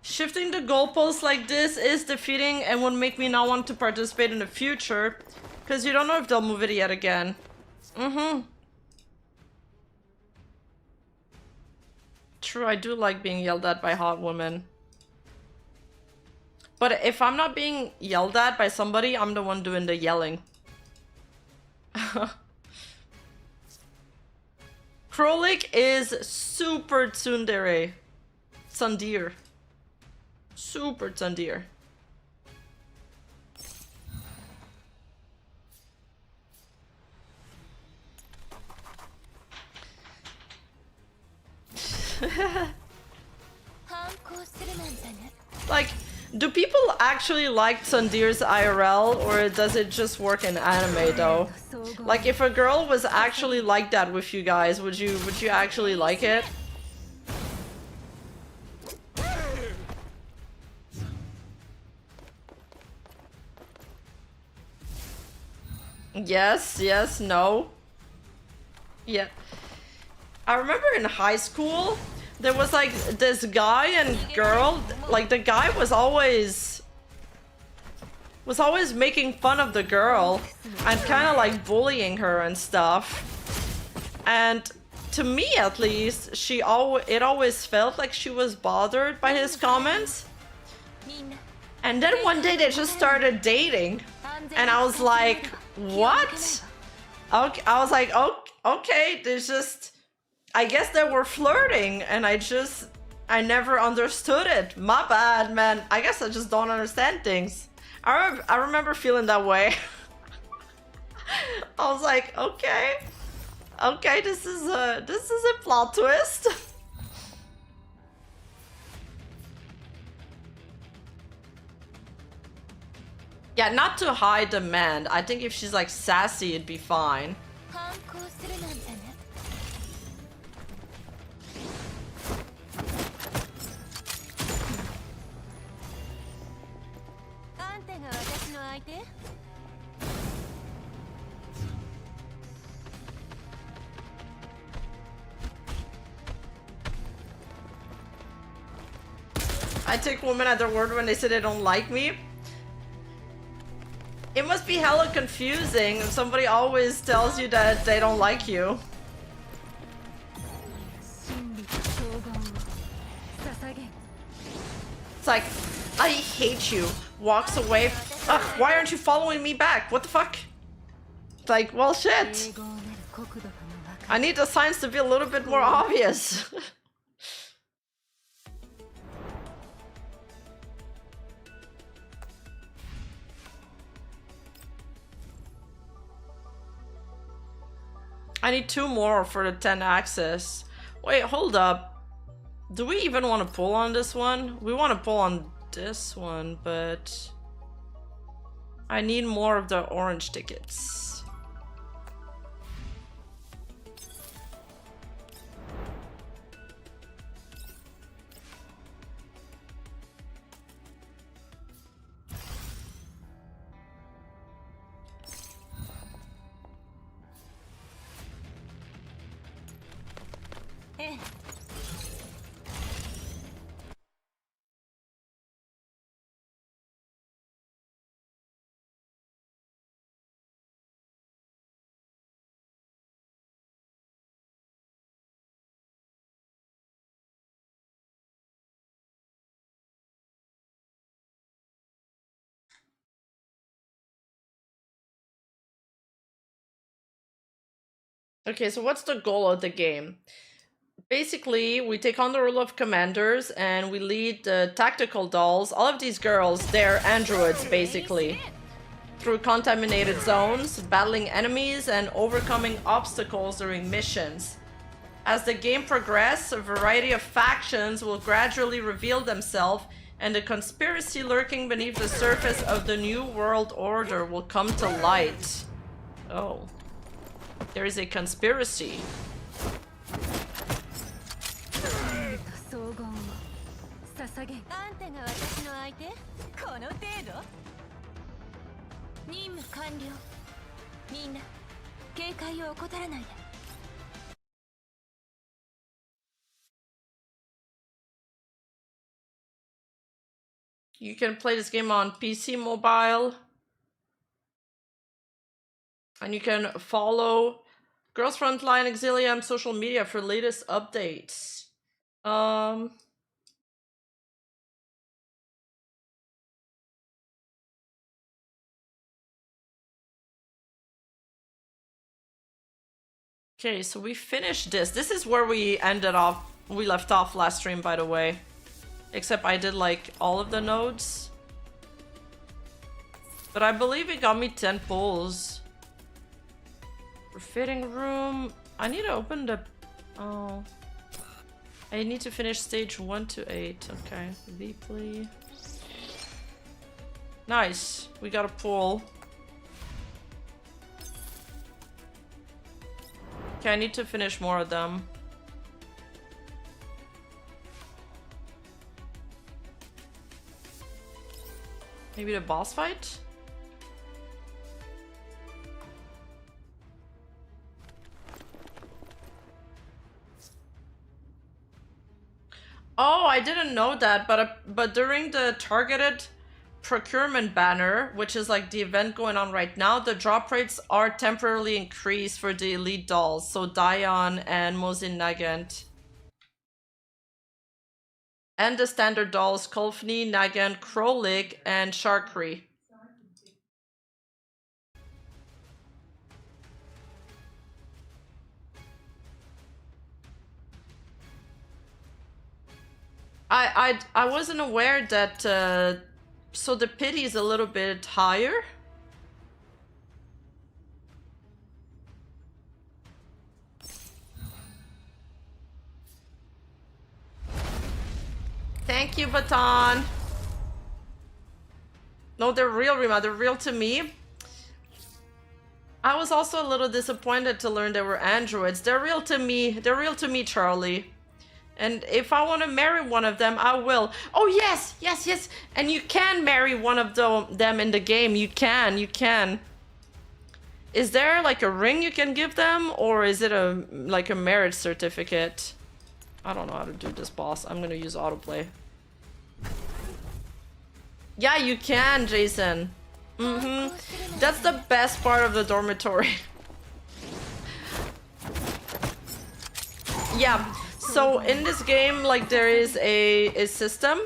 Shifting the goalposts like this is defeating and would make me not want to participate in the future, because you don't know if they'll move it yet again. True, I do like being yelled at by hot women. But if I'm not being yelled at by somebody, I'm the one doing the yelling. Krolik is super tsundere. Tsundir. Super Tsundir. Like, do people actually like Tsundir's IRL, or does it just work in anime though? Like, if a girl was actually like that with you guys, would you actually like it? Yes, yes, no. Yeah. I remember in high school, there was like this guy and girl, like the guy was always making fun of the girl and kind of like bullying her and stuff. And to me at least, it always felt like she was bothered by his comments. And then one day they just started dating. And I was like, what? Okay, I was like, okay, there's just, I guess they were flirting, and I never understood it. My bad, man. I guess I just don't understand things. I remember feeling that way. I was like, okay, this is a plot twist. Yeah, not too high demand. I think if she's like sassy, it'd be fine. I take women at their word when they say they don't like me. It must be hella confusing if somebody always tells you that they don't like you. It's like, I hate you. Walks away. Ugh, why aren't you following me back? What the fuck? It's like, well, shit. I need the signs to be a little bit more obvious. I need 2 more for the 10 access. Wait, hold up. Do we even want to pull on this one? We want to pull on this one, but I need more of the orange tickets. Okay, so what's the goal of the game? Basically, we take on the role of commanders and we lead the tactical dolls. All of these girls, they're androids basically. Through contaminated zones, battling enemies and overcoming obstacles during missions. As the game progresses, a variety of factions will gradually reveal themselves, and the conspiracy lurking beneath the surface of the New World Order will come to light. Oh. There is a conspiracy. You can play this game on PC mobile. And you can follow Girls Frontline Exilia on social media for latest updates. Okay, so we finished this. This is where we left off last stream, by the way. Except I did like all of the nodes. But I believe it got me 10 pulls. For fitting room, I need to open the... Oh. I need to finish stage 1 to 8. Okay, deeply. Nice. We got a pool. Okay, I need to finish more of them. Maybe the boss fight? Oh, I didn't know that, but during the targeted procurement banner, which is like the event going on right now, the drop rates are temporarily increased for the elite dolls, so Dion and Mosin Nagant. And the standard dolls, Kolfni, Nagant, Krolik, and Sharkry. I wasn't aware that so the pity is a little bit higher. Thank you, Baton. No, they're real, Rima. They're real to me. I was also a little disappointed to learn they were androids. They're real to me. They're real to me, Charlie. And if I want to marry one of them, I will. Oh, yes, yes, yes. And you can marry one of them in the game. You can. Is there like a ring you can give them? Or is it like a marriage certificate? I don't know how to do this, boss. I'm going to use autoplay. Yeah, you can, Jason. That's the best part of the dormitory. Yeah. So in this game, like, there is a system.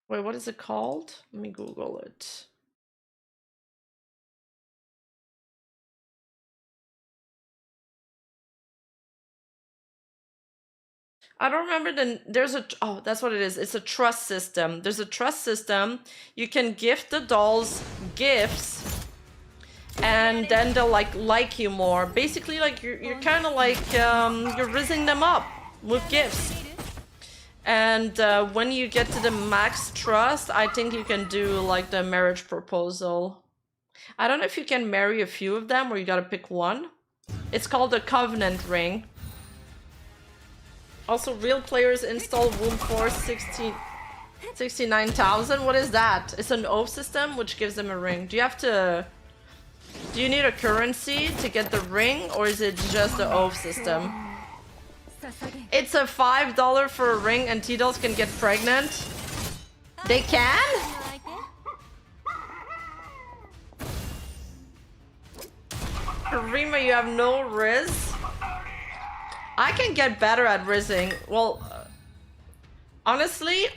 Wait, what is it called? Let me Google it. I don't remember oh, that's what it is. It's a trust system. There's a trust system. You can gift the dolls gifts, and then they'll like you more. Basically, like you're kind of like you're rizzing them up with gifts. And when you get to the max trust, I think you can do like the marriage proposal. I don't know if you can marry a few of them or you gotta pick one. It's called a covenant ring. Also, real players install Womb Force 69,000. What is that? It's an oath system which gives them a ring. Do you need a currency to get the ring, or is it just the oath system? It's a $5 for a ring, and T-dolls can get pregnant. They can? Rima, you have no riz? I can get better at rizzing. Well, honestly,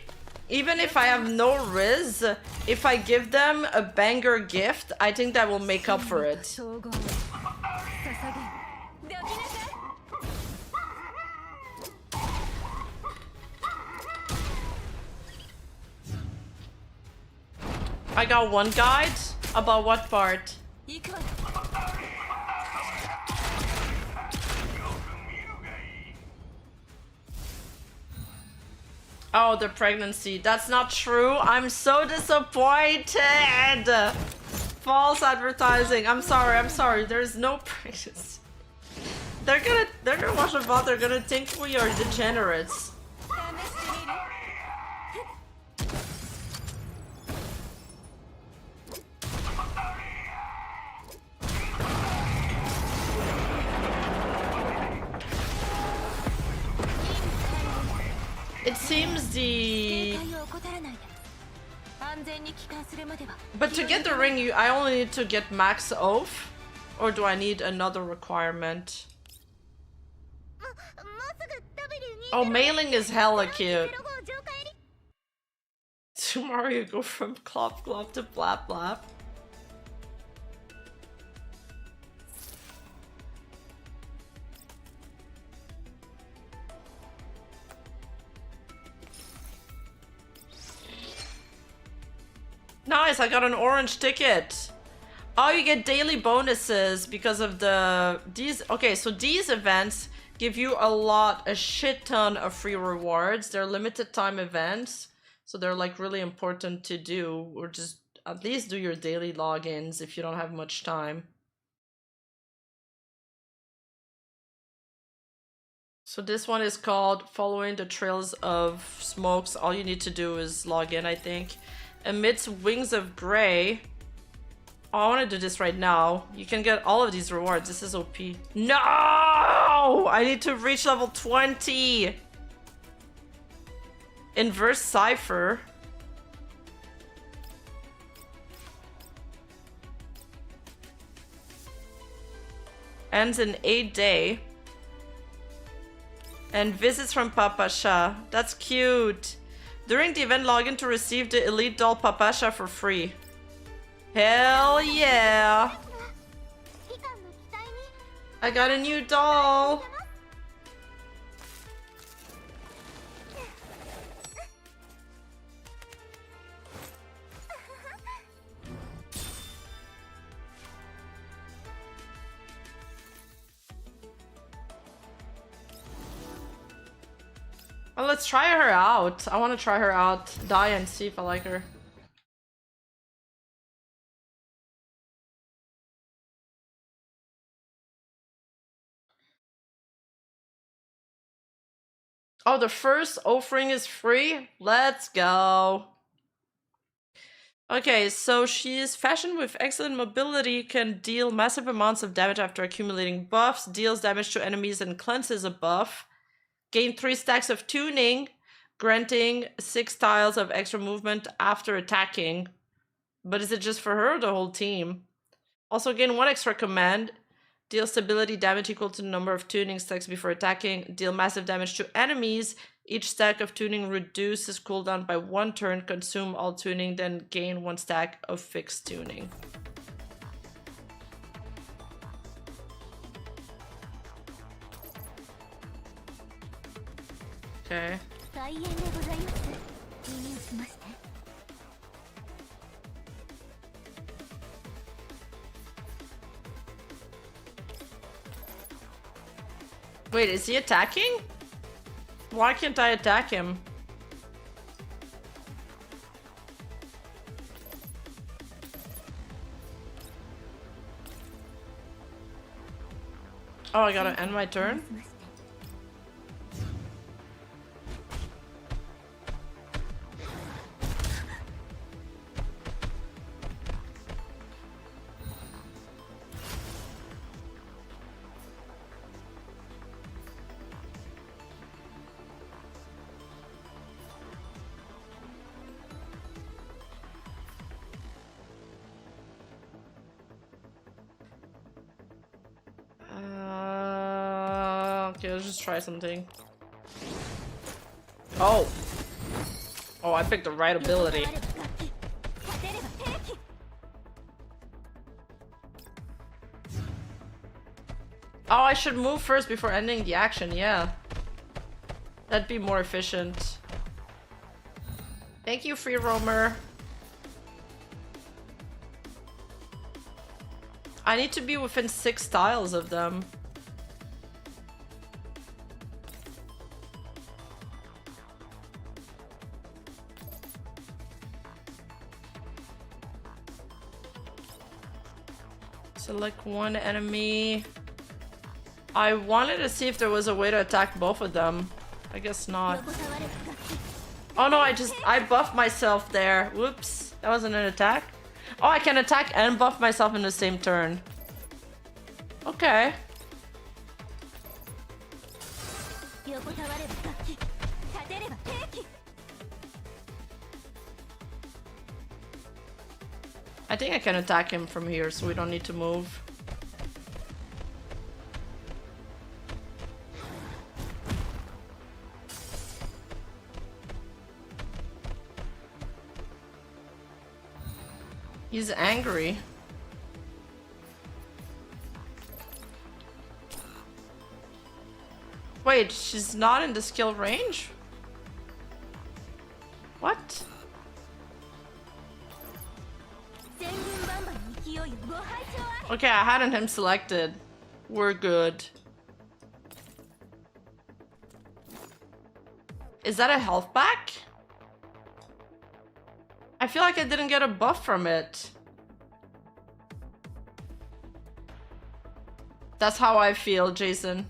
even if I have no riz, if I give them a banger gift, I think that will make up for it. I got one guide. About what part? Oh, the pregnancy. That's not true. I'm so disappointed. False advertising. I'm sorry. There's no pregnancy. They're gonna watch a bot. They're gonna think we are degenerates. It seems But to get the ring, I only need to get max oath? Or do I need another requirement? Oh, mailing is hella cute. Tomorrow you go from clop clop to blap blap. Nice, I got an orange ticket. Oh, you get daily bonuses because of these. Okay, so these events give you a shit ton of free rewards. They're limited time events, so they're like really important to do, or just at least do your daily logins if you don't have much time. So this one is called Following the Trails of Smokes. All you need to do is log in, I think. Amidst Wings of Grey. Oh, I want to do this right now. You can get all of these rewards. This is OP. No! I need to reach level 20. Inverse Cipher. Ends in 8 day. And visits from Papasha. That's cute. During the event, log in to receive the Elite Doll Papasha for free. Hell yeah! I got a new doll! Well, let's try her out. I want to try her out, die and see if I like her. Oh, the first offering is free? Let's go. Okay, so she is fashioned with excellent mobility, can deal massive amounts of damage after accumulating buffs, deals damage to enemies and cleanses a buff. Gain 3 stacks of tuning, granting 6 tiles of extra movement after attacking. But is it just for her or the whole team? Also gain 1 extra command. Deal stability damage equal to the number of tuning stacks before attacking. Deal massive damage to enemies. Each stack of tuning reduces cooldown by 1 turn. Consume all tuning, then gain 1 stack of fixed tuning. Okay. Wait, is he attacking? Why can't I attack him? Oh, I gotta end my turn? Okay, let's just try something. Oh! Oh, I picked the right ability. Oh, I should move first before ending the action, yeah. That'd be more efficient. Thank you, free roamer. I need to be within 6 tiles of them. Select 1 enemy. I wanted to see if there was a way to attack both of them. I guess not. Oh no, I buffed myself there. Whoops. That wasn't an attack. Oh, I can attack and buff myself in the same turn. Okay. I think I can attack him from here, so we don't need to move. He's angry. Wait, she's not in the skill range? What? Okay, I had him selected. We're good. Is that a health back? I feel like I didn't get a buff from it. That's how I feel, Jason.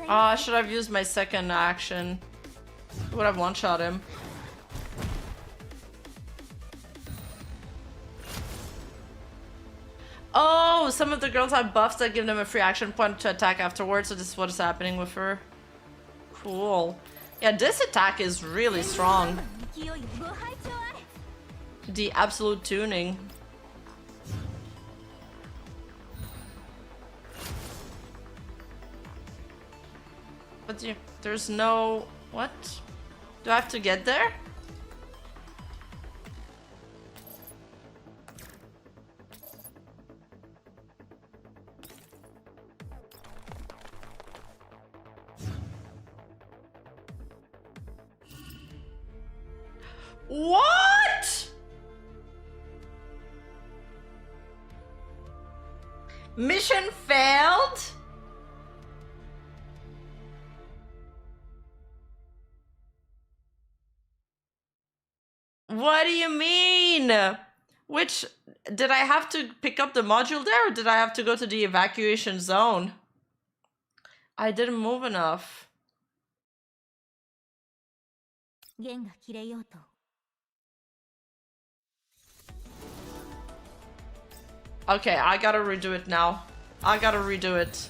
Ah, should have used my second action. Would have one-shot him. Oh, some of the girls have buffs that give them a free action point to attack afterwards, so this is what is happening with her. Cool. Yeah, this attack is really strong. The absolute tuning. But there's no... What? Do I have to get there? What? Mission failed? What do you mean? Which, did I have to pick up the module there, or did I have to go to the evacuation zone? I didn't move enough. Okay, I gotta redo it now. I gotta redo it.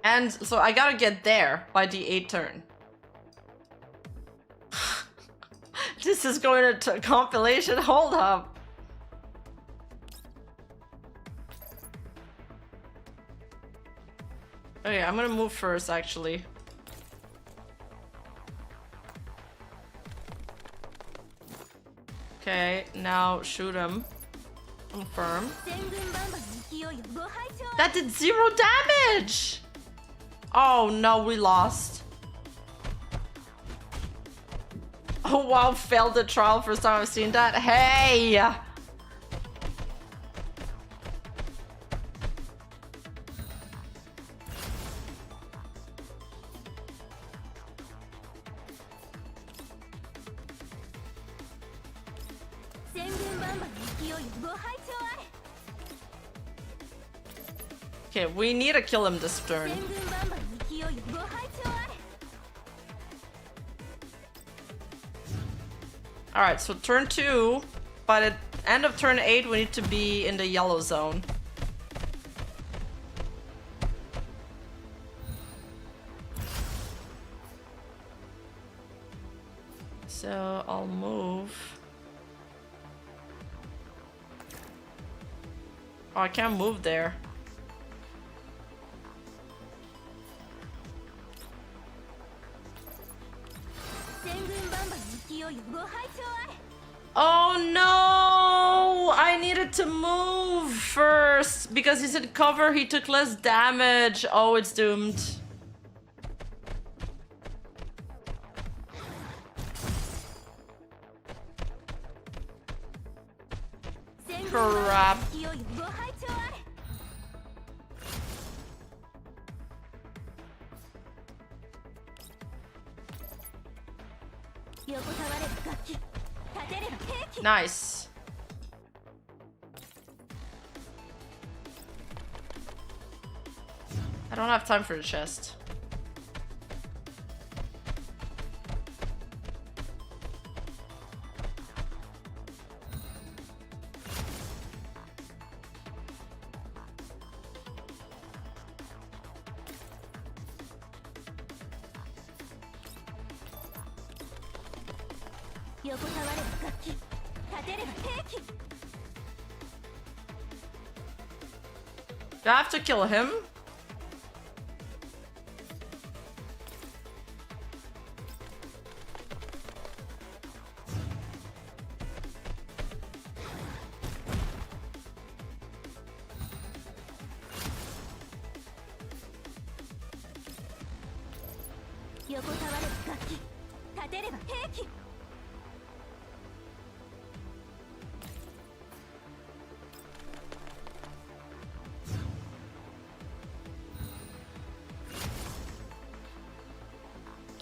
And so I gotta get there by the 8th turn. This is going to compilation. Hold up. Okay, I'm gonna move first, actually. Okay, now shoot him. Confirm. That did 0 damage! Oh no, we lost. Oh wow, failed the trial. First time I've seen that. Hey! Okay, we need to kill him this turn. Alright, so turn 2, but at end of turn 8 we need to be in the yellow zone. So I'll move. Oh, I can't move there. Oh no! I needed to move first because he's in cover. He took less damage. Oh, it's doomed. Crap. Nice. I don't have time for the chest. Do I have to kill him?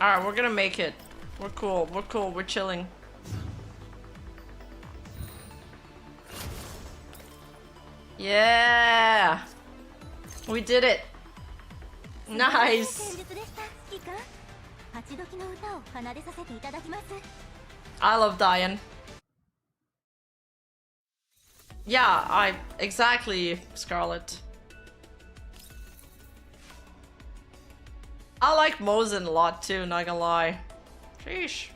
Alright, we're gonna make it. We're cool, we're chilling. Yeah! We did it! Nice! I love dying. Yeah, exactly, Scarlet. I like Mosin a lot too, not gonna lie. Sheesh.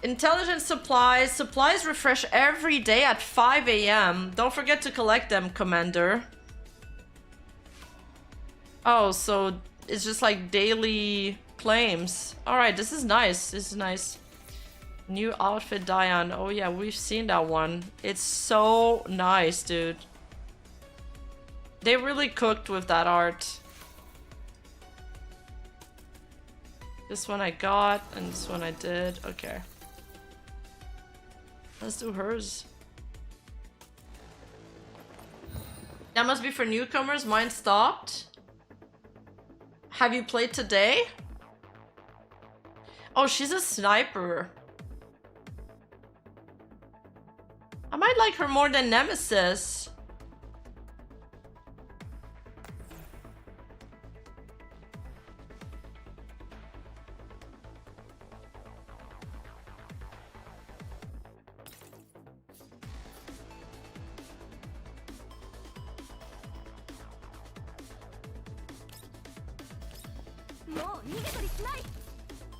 Intelligence supplies. Supplies refresh every day at 5 AM. Don't forget to collect them, Commander. Oh, so it's just like daily claims. Alright, this is nice. This is nice. New outfit, Diane. Oh yeah, we've seen that one. It's so nice, dude. They really cooked with that art. This one I got, and this one I did. Okay. Let's do hers. That must be for newcomers. Mine stopped. Have you played today? Oh, she's a sniper. I might like her more than Nemesis.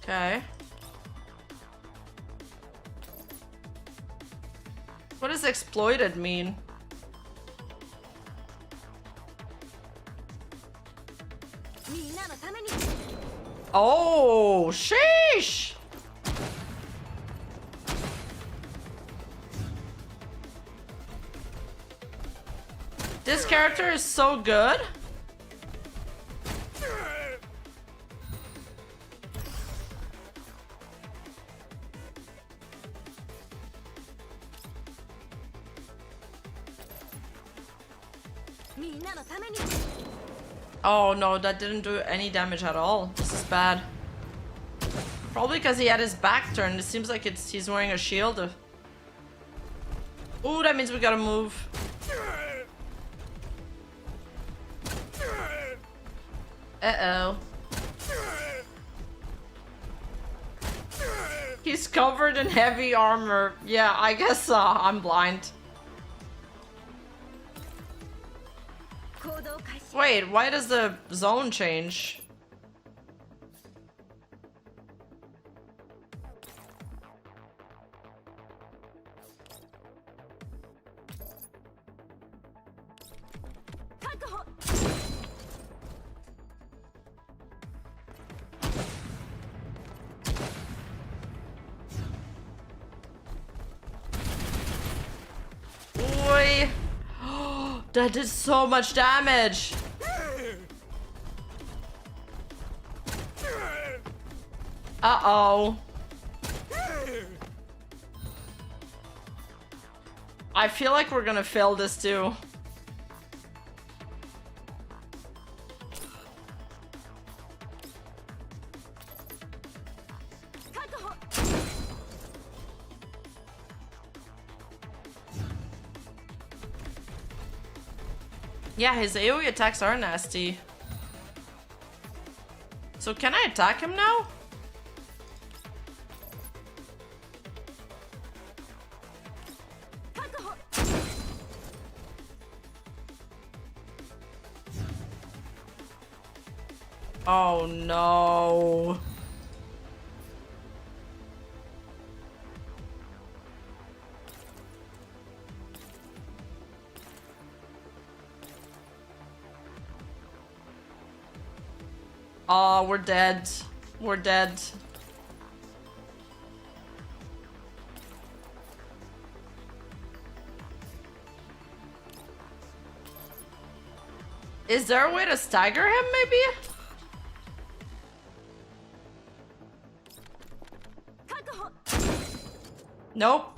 Okay. What does exploited mean? Oh, sheesh! This character is so good. Oh no, that didn't do any damage at all. This is bad. Probably because he had his back turned. It seems like he's wearing a shield. Ooh, that means we gotta move. Uh-oh. He's covered in heavy armor. Yeah, I guess I'm blind. Wait, why does the zone change? Oi! That did so much damage! Uh-oh. I feel like we're gonna fail this too. Yeah, his AoE attacks are nasty. So can I attack him now? Oh no. Oh, we're dead. We're dead. Is there a way to stagger him, maybe? Nope.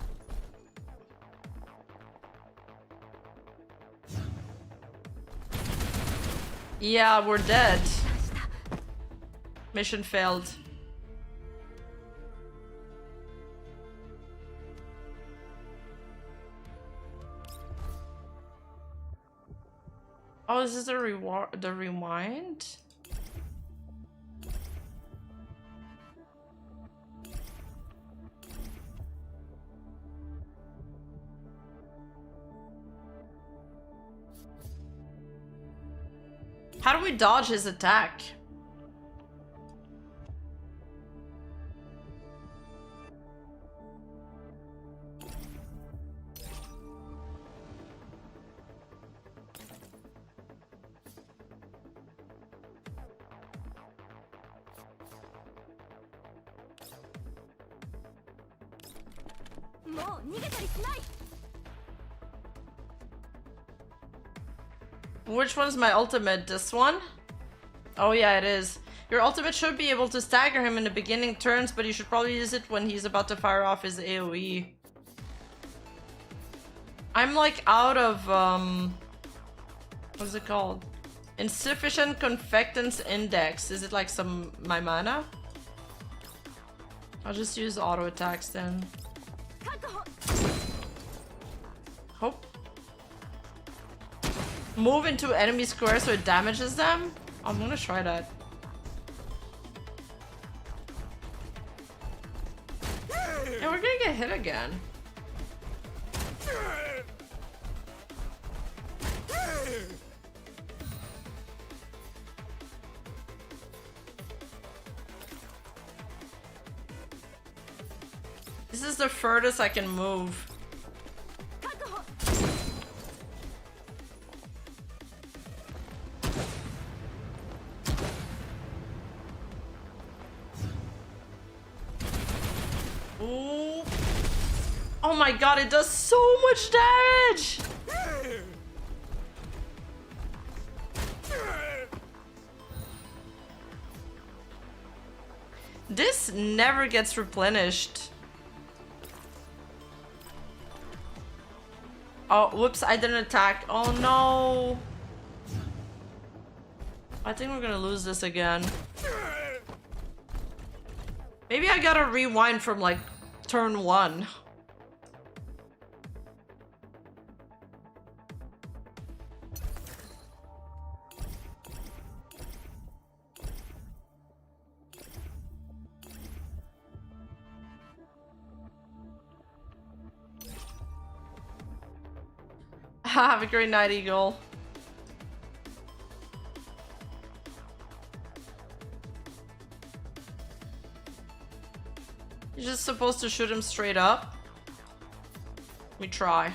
Yeah, we're dead. Mission failed. Oh, is this the reward? The rewind? How do we dodge his attack? Which one's my ultimate? This one? Oh yeah, it is. Your ultimate should be able to stagger him in the beginning turns, but you should probably use it when he's about to fire off his AoE. I'm like out of, what's it called? Insufficient Convectance Index. Is it like my mana? I'll just use auto attacks then. Hope. Move into enemy square so it damages them? I'm gonna try that. Yeah, we're gonna get hit again. This is the furthest I can move. Ooh. Oh my god, it does so much damage! This never gets replenished. Oh, whoops, I didn't attack. Oh no. I think we're gonna lose this again. Maybe I gotta rewind from like turn 1. Have a great night, Eagle. You're just supposed to shoot him straight up. We try.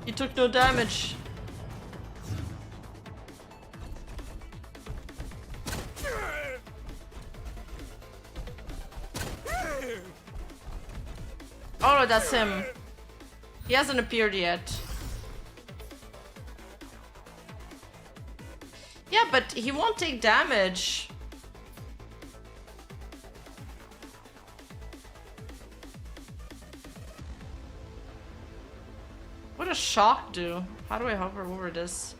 He took no damage. Oh, no, that's him. He hasn't appeared yet. Yeah, but he won't take damage. What does shock do? How do I hover over this?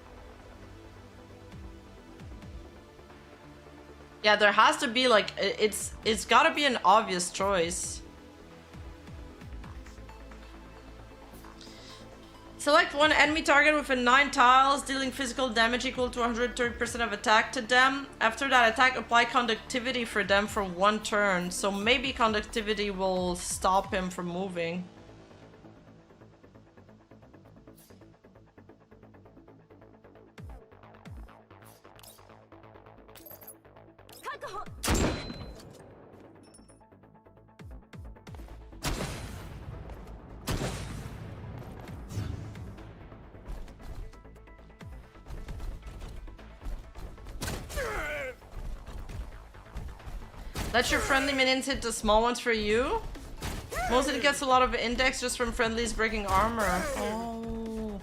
Yeah, there has to be like, it's gotta be an obvious choice. Select one enemy target within 9 tiles, dealing physical damage equal to 130% of attack to them. After that attack, apply conductivity for them for 1 turn. So maybe conductivity will stop him from moving. Let your friendly minions hit the small ones for you? Mostly gets a lot of index just from friendlies breaking armor. Oh.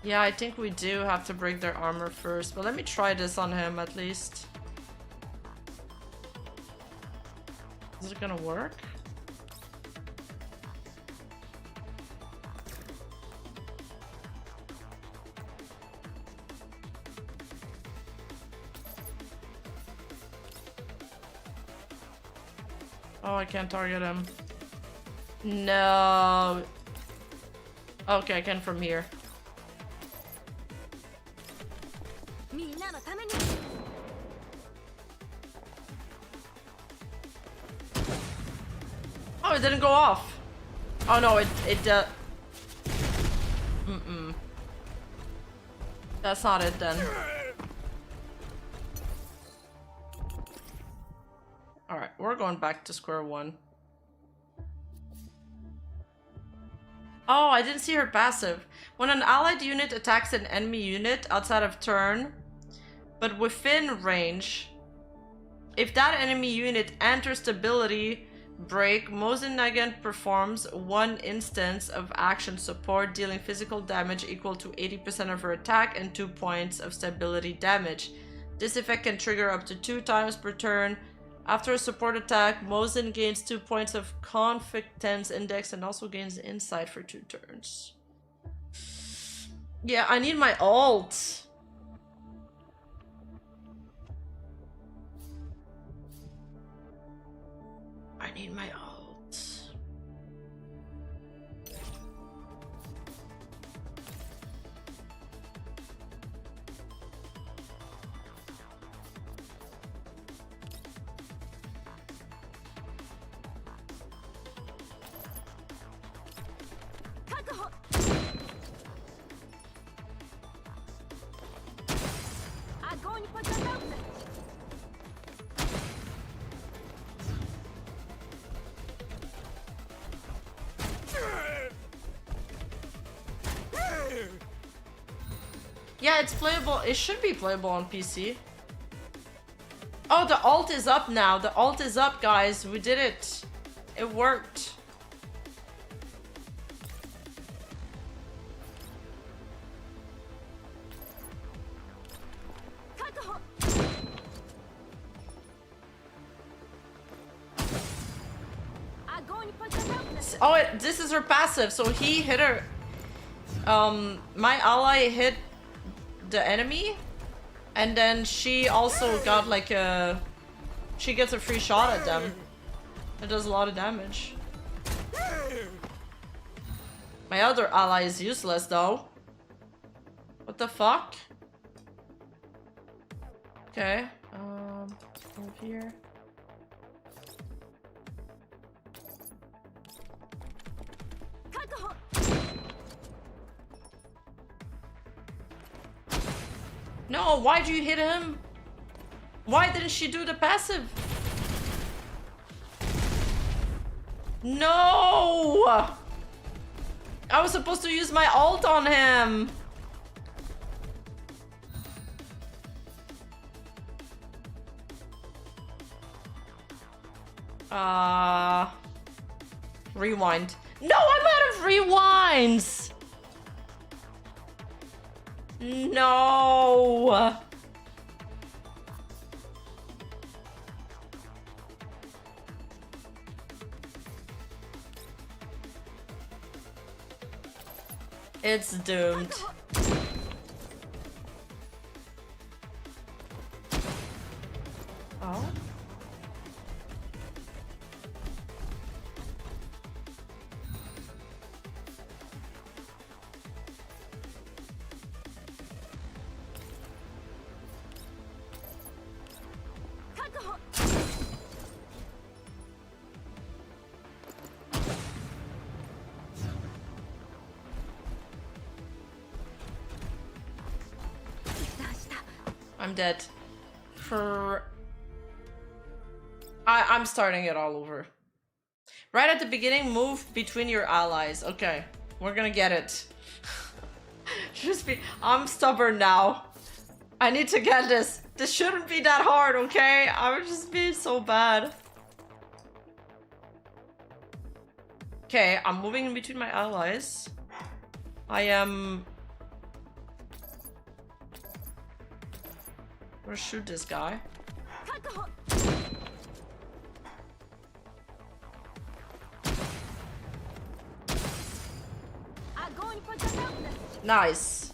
Yeah, I think we do have to break their armor first, but let me try this on him at least. Is it gonna work? Oh, I can't target him. No. Okay, I can from here. Oh, it didn't go off. Oh no, it That's not it then. Alright, we're going back to square one. Oh, I didn't see her passive. When an allied unit attacks an enemy unit outside of turn, but within range, if that enemy unit enters the ability break, Mosin Nagant performs one instance of action support, dealing physical damage equal to 80% of her attack and 2 points of stability damage. This effect can trigger up to 2 times per turn. After a support attack, Mosin gains 2 points of Confidence Index and also gains Insight for 2 turns. Yeah, I need my ult. I need my ult. Yeah, it's playable. It should be playable on PC. Oh, the ult is up now. The ult is up, guys. We did it. It worked. Oh, this is her passive. So he hit her. My ally hit the enemy, and then she also got like a. She gets a free shot at them. It does a lot of damage. My other ally is useless though. What the fuck? Okay. Over here. No, why'd you hit him? Why didn't she do the passive? No! I was supposed to use my ult on him. Rewind. No, I'm out of rewinds! No! It's doomed. Oh? I'm dead. I'm starting it all over. Right at the beginning, move between your allies. Okay, we're gonna get it. I'm stubborn now. I need to get this. This shouldn't be that hard, okay? I would just be so bad. Okay, I'm moving in between my allies. I am... I'm gonna shoot this guy. Nice.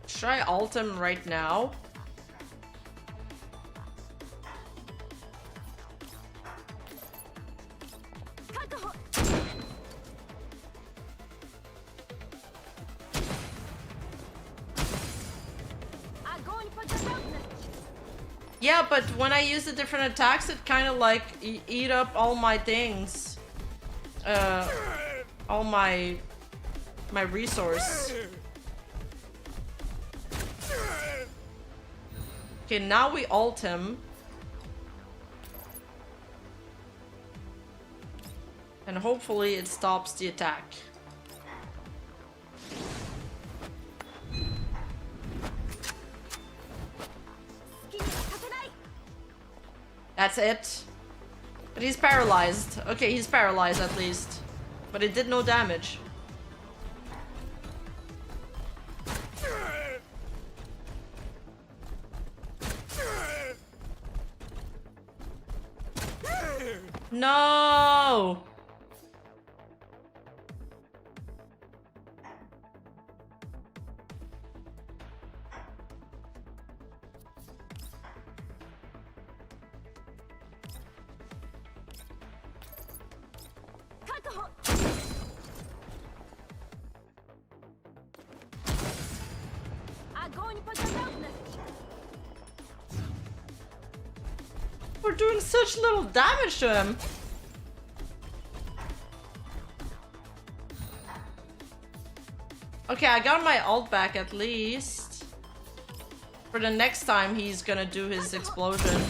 Should I ult him right now? Yeah, but when I use the different attacks, it kind of like eat up all my things. All my resource. Okay, now we ult him. And hopefully it stops the attack. That's it. But he's paralyzed. Okay, he's paralyzed at least. But it did no damage. No! We're doing such little damage to him. Okay, I got my ult back at least. For the next time he's gonna do his explosion.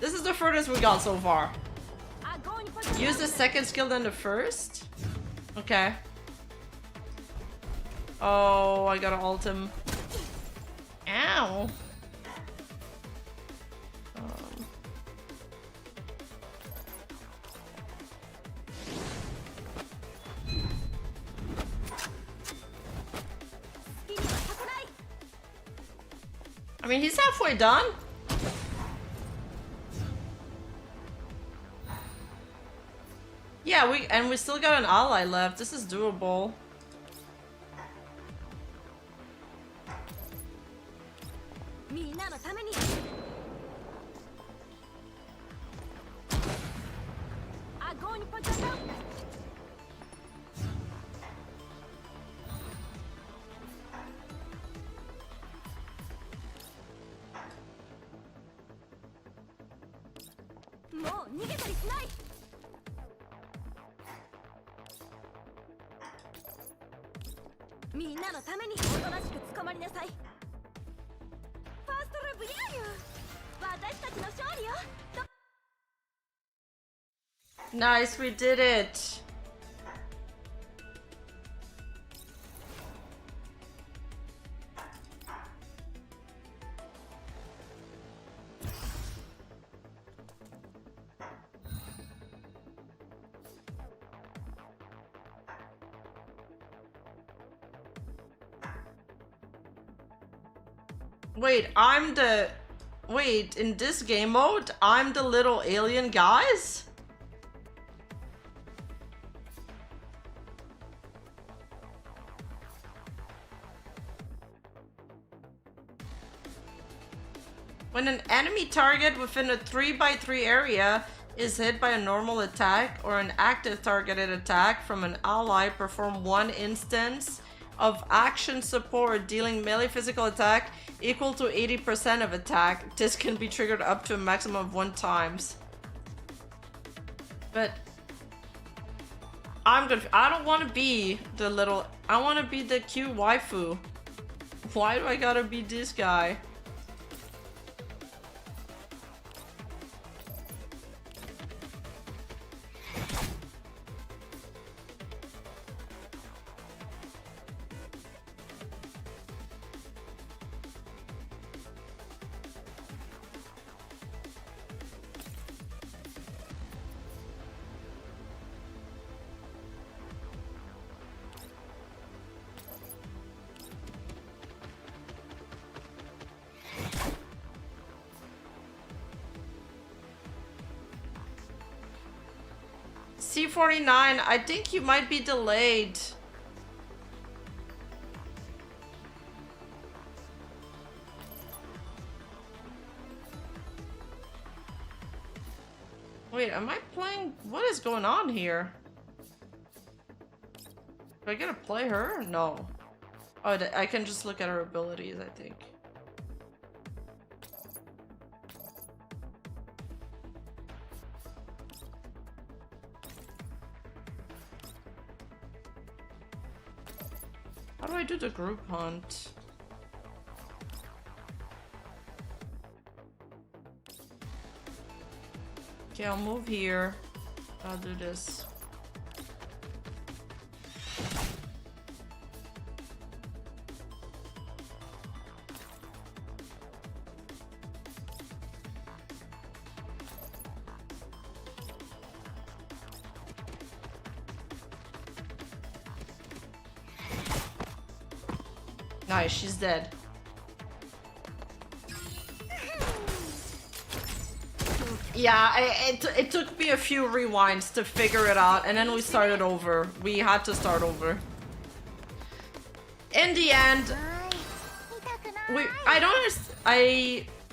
This is the furthest we got so far. Use the second skill then the first? Okay. Oh, I gotta ult him. Ow. I mean, he's halfway done. Yeah, we still got an ally left. This is doable. Nice, we did it. Wait, in this game mode, I'm the little alien guys? When an enemy target within a 3x3 area is hit by a normal attack or an active targeted attack from an ally, perform one instance of action support dealing melee physical attack equal to 80% of attack. This can be triggered up to a maximum of 1 time. But I'm good. I don't want to be the little. I want to be the cute waifu. Why do I gotta be this guy? C49, I think you might be delayed. Wait, am I playing? What is going on here? Do I get to play her? No. Oh, I can just look at her abilities, I think. How do I do the group hunt? Okay, I'll move here. I'll do this. Nice, she's dead. Yeah, it took me a few rewinds to figure it out, and then we started over. We had to start over. In the end,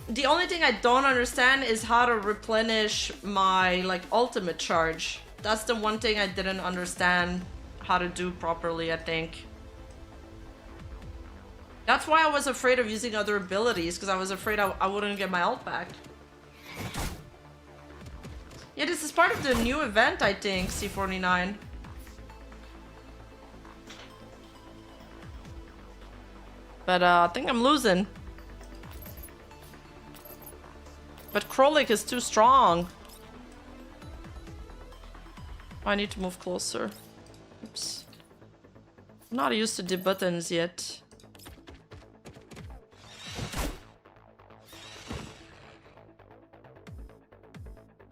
the only thing I don't understand is how to replenish my like ultimate charge. That's the one thing I didn't understand how to do properly, I think. That's why I was afraid of using other abilities, because I was afraid I wouldn't get my ult back. Yeah, this is part of the new event, I think, C49. But I think I'm losing. But Krolik is too strong. I need to move closer. Oops. I'm not used to the buttons yet.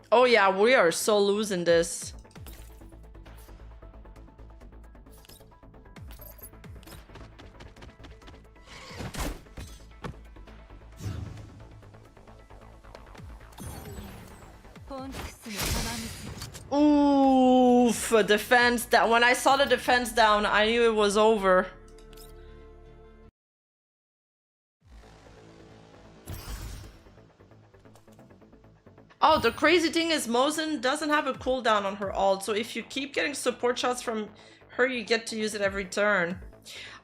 Oh yeah, we are so losing this. Oof, a defense that when I saw the defense down, I knew it was over. Oh, the crazy thing is Mosin doesn't have a cooldown on her ult, so if you keep getting support shots from her, you get to use it every turn.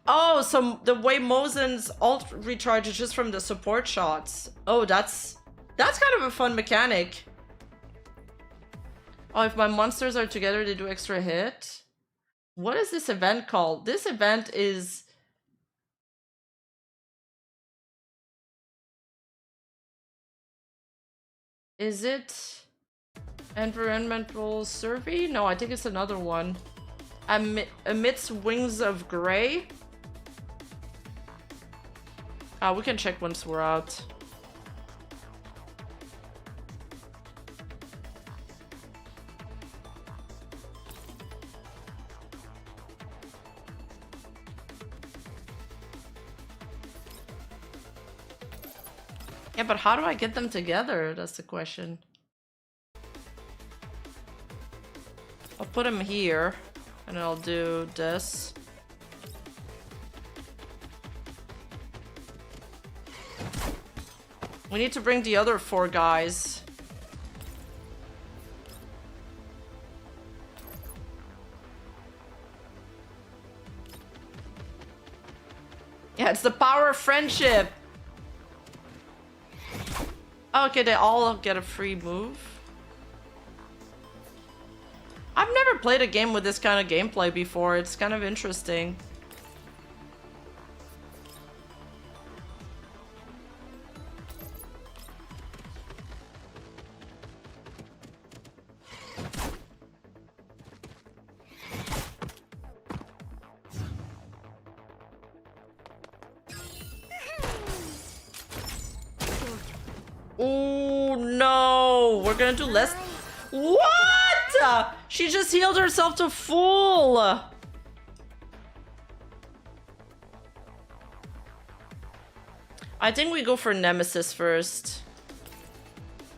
Oh, so the way Mosin's ult recharges just from the support shots. Oh, that's kind of a fun mechanic. Oh, if my monsters are together, they do extra hit. What is this event called? This event is... Is it environmental survey? No, I think it's another one. Amidst wings of gray. We can check once we're out. Yeah, but how do I get them together? That's the question. I'll put them here, and I'll do this. We need to bring the other 4 guys. Yeah, it's the power of friendship. Okay, they all get a free move. I've never played a game with this kind of gameplay before. It's kind of interesting. Oh no, we're gonna do less. What? She just healed herself to full. I think we go for Nemesis first.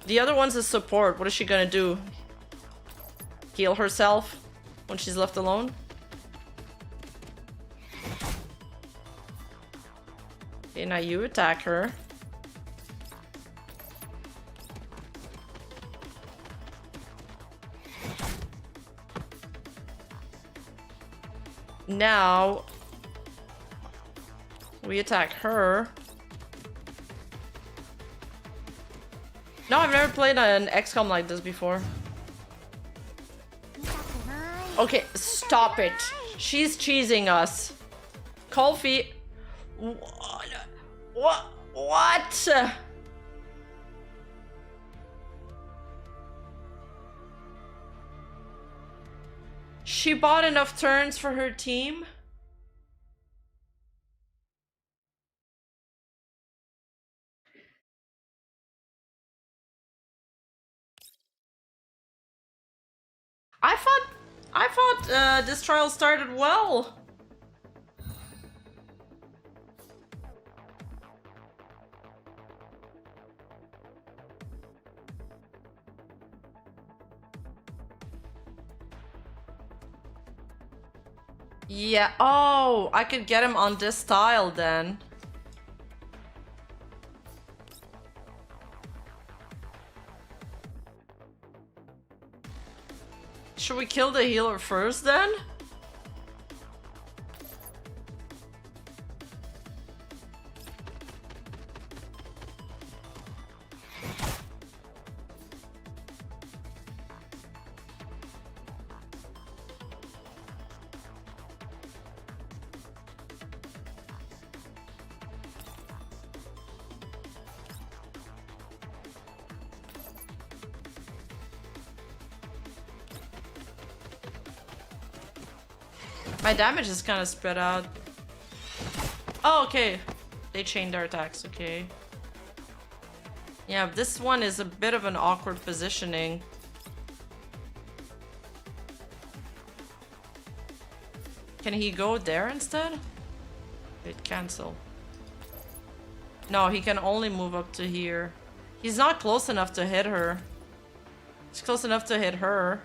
The other one's a support. What is she gonna do? Heal herself when she's left alone? Okay, now you attack her. Now we attack her. No, I've never played an XCOM like this before. Okay, stop it. She's cheesing us. Kofi. What? She bought enough turns for her team? I thought this trial started well. Yeah, oh, I could get him on this tile then. Should we kill the healer first then? My damage is kind of spread out. Oh, okay. They chained their attacks, okay. Yeah, this one is a bit of an awkward positioning. Can he go there instead? Wait, cancel. No, he can only move up to here. He's not close enough to hit her. He's close enough to hit her.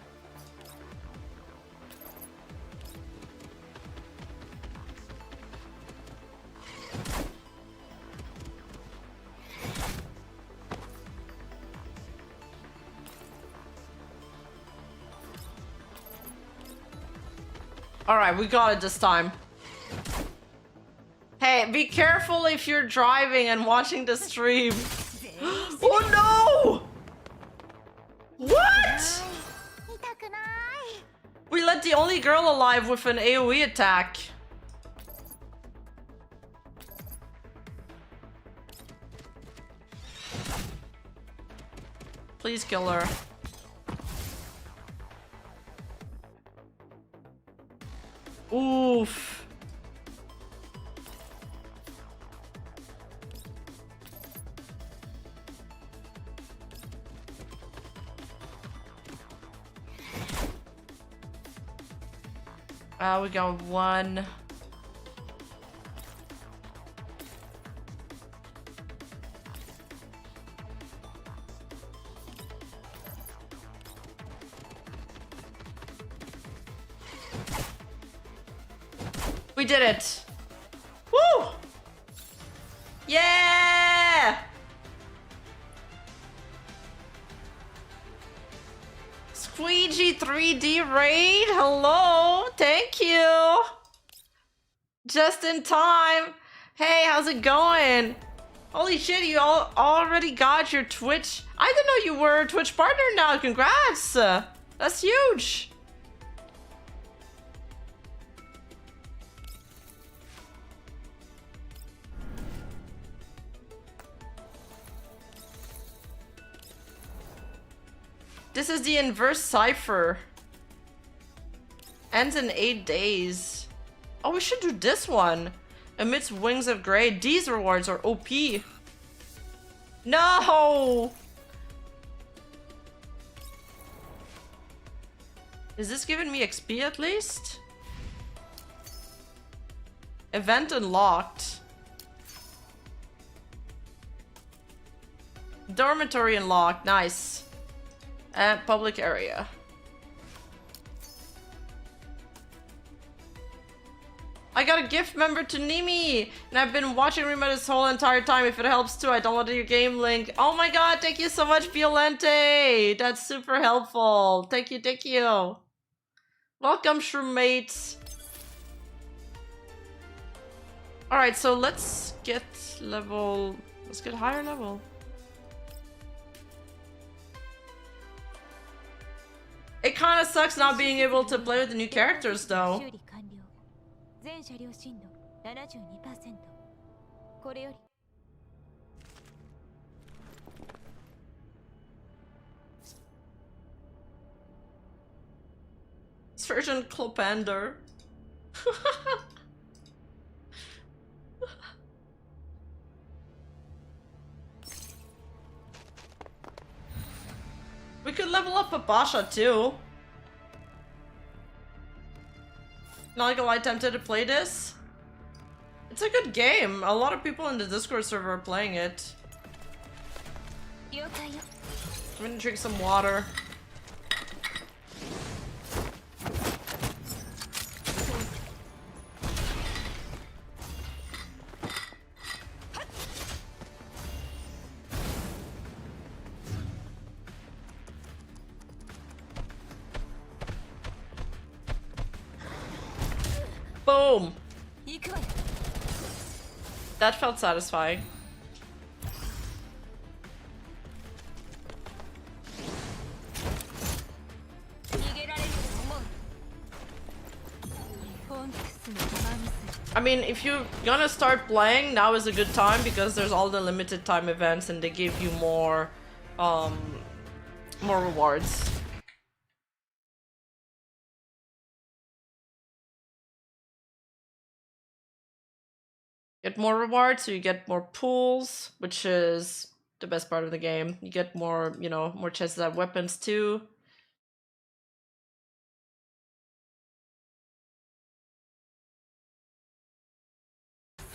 Alright, we got it this time. Hey, be careful if you're driving and watching the stream. Oh no! What? We let the only girl alive with an AoE attack. Please kill her. Oof. We got one. We did it! Woo! Yeah! Squeegee 3D raid, hello, thank you! Just in time. Hey, how's it going? Holy shit, you all already got your Twitch. I didn't know you were a Twitch partner now, congrats! That's huge! This is the inverse cipher. Ends in 8 days. Oh, we should do this one. Amidst Wings of Grey. These rewards are OP. No! Is this giving me XP at least? Event unlocked. Dormitory unlocked. Nice. And public area. I got a gift member to Nimi, and I've been watching Rima this whole entire time. If it helps too, I downloaded your game link. Oh my god, thank you so much, Violente. That's super helpful. Thank you, thank you. Welcome, shroommates. Alright, so let's get level... Let's get higher level. It kind of sucks not being able to play with the new characters, though. Version Clopander. We could level up Papasha too. Not gonna lie, tempted to play this. It's a good game. A lot of people in the Discord server are playing it. I'm gonna drink some water. Boom! That felt satisfying. I mean, if you're gonna start playing, now is a good time because there's all the limited time events and they give you more rewards. Get more rewards, so you get more pools, which is the best part of the game. You get more, you know, more chances at weapons too.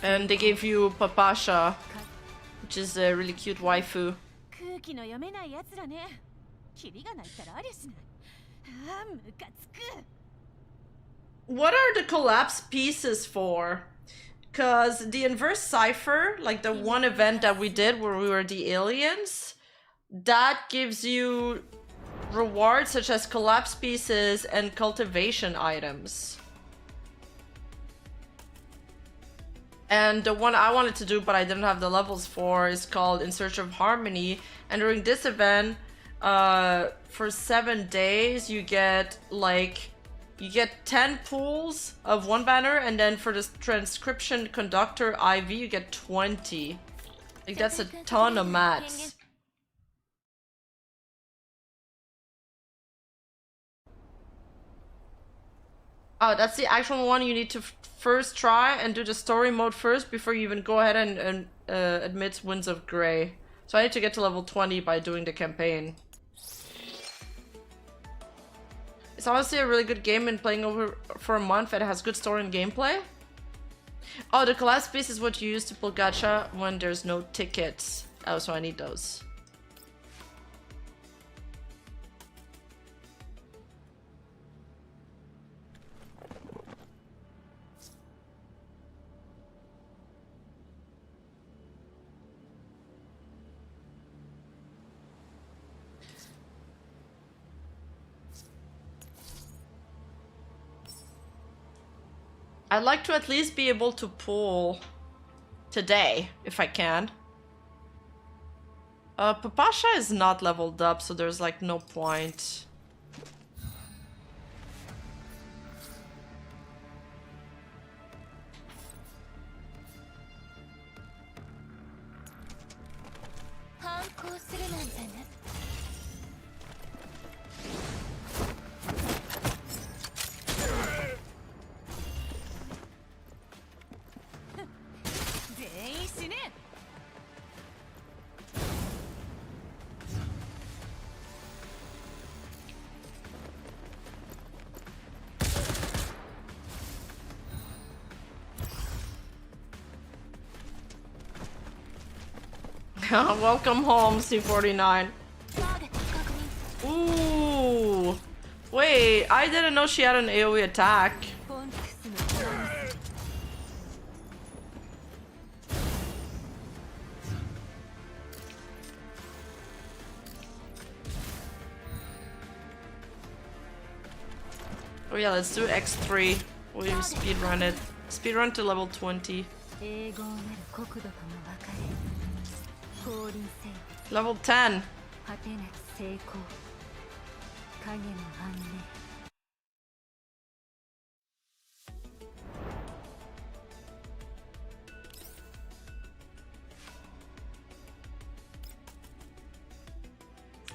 And they gave you Papasha, which is a really cute waifu. What are the collapse pieces for? Because the inverse cipher, like the one event that we did where we were the aliens, that gives you rewards such as collapse pieces and cultivation items. And the one I wanted to do but I didn't have the levels for is called In Search of Harmony. And during this event, for 7 days, you get like... You get 10 pools of one banner, and then for this transcription conductor IV, you get 20. Like, that's a ton of mats. Oh, that's the actual one you need to first try and do the story mode first before you even go ahead and admit Winds of Grey. So I need to get to level 20 by doing the campaign. It's honestly a really good game and playing over for a month. It has good story and gameplay. Oh, the collapse piece is what you use to pull gacha when there's no tickets. Oh, so I need those. I'd like to at least be able to pull today, if I can. Papasha is not leveled up, so there's like no point. Welcome home, C49. Ooh. Wait, I didn't know she had an AoE attack. Oh yeah, let's do X3. We'll speedrun it. Speedrun to level 20. Level 10.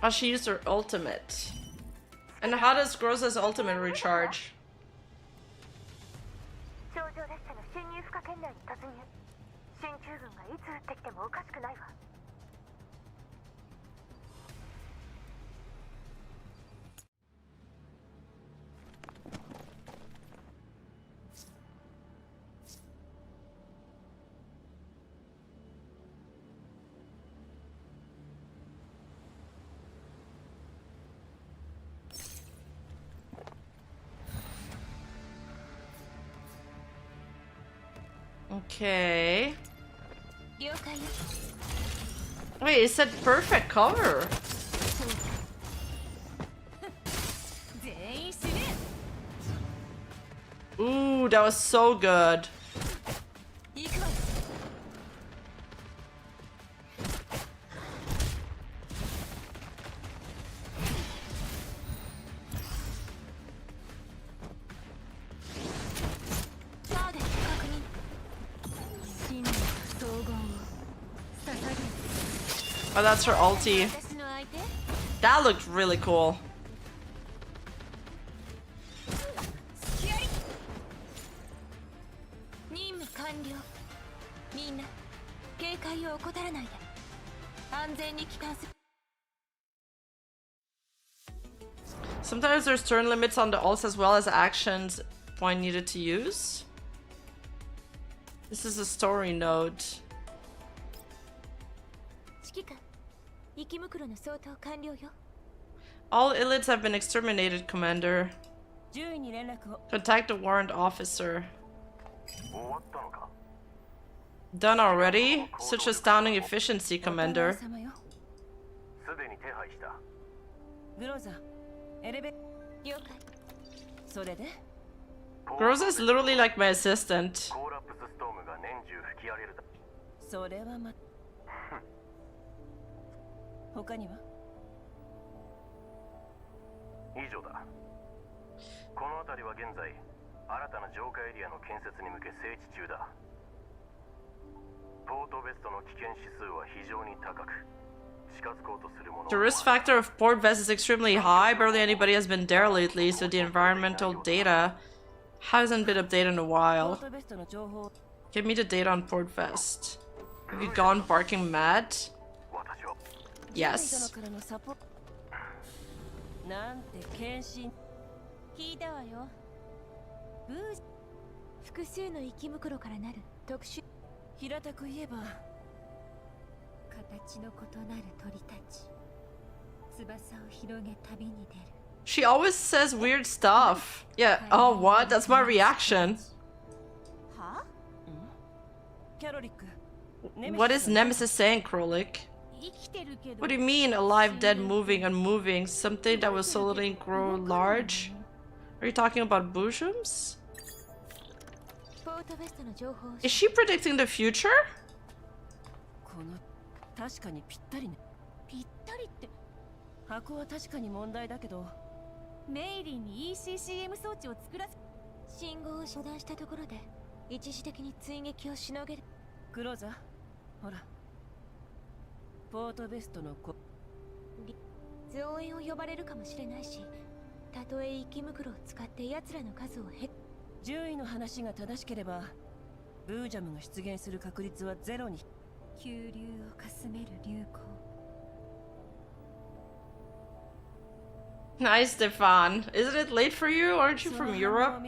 Oh, she used her ultimate. And how does Groza's ultimate recharge? Okay. Wait, it said perfect cover. Ooh, that was so good. Oh, that's her ulti. That looked really cool. Sometimes there's turn limits on the ults as well as actions point needed to use. This is a story node. All elites have been exterminated, Commander. Contact the warrant officer. Done already? Such astounding efficiency, Commander. Groza is literally like my assistant. The risk factor of Port Vest is extremely high. Barely anybody has been there lately, so the environmental data hasn't been updated in a while. Give me the data on Port Vest. Have you gone barking mad? Yes. She always says weird stuff. Yeah, oh what? That's my reaction. What is Nemesis saying, Krolik? What do you mean, alive, dead, moving, unmoving? Something that will slowly grow large? Are you talking about Bushrooms? Is she predicting the future? Nice, Stefan. Isn't it late for you? Aren't you from Europe?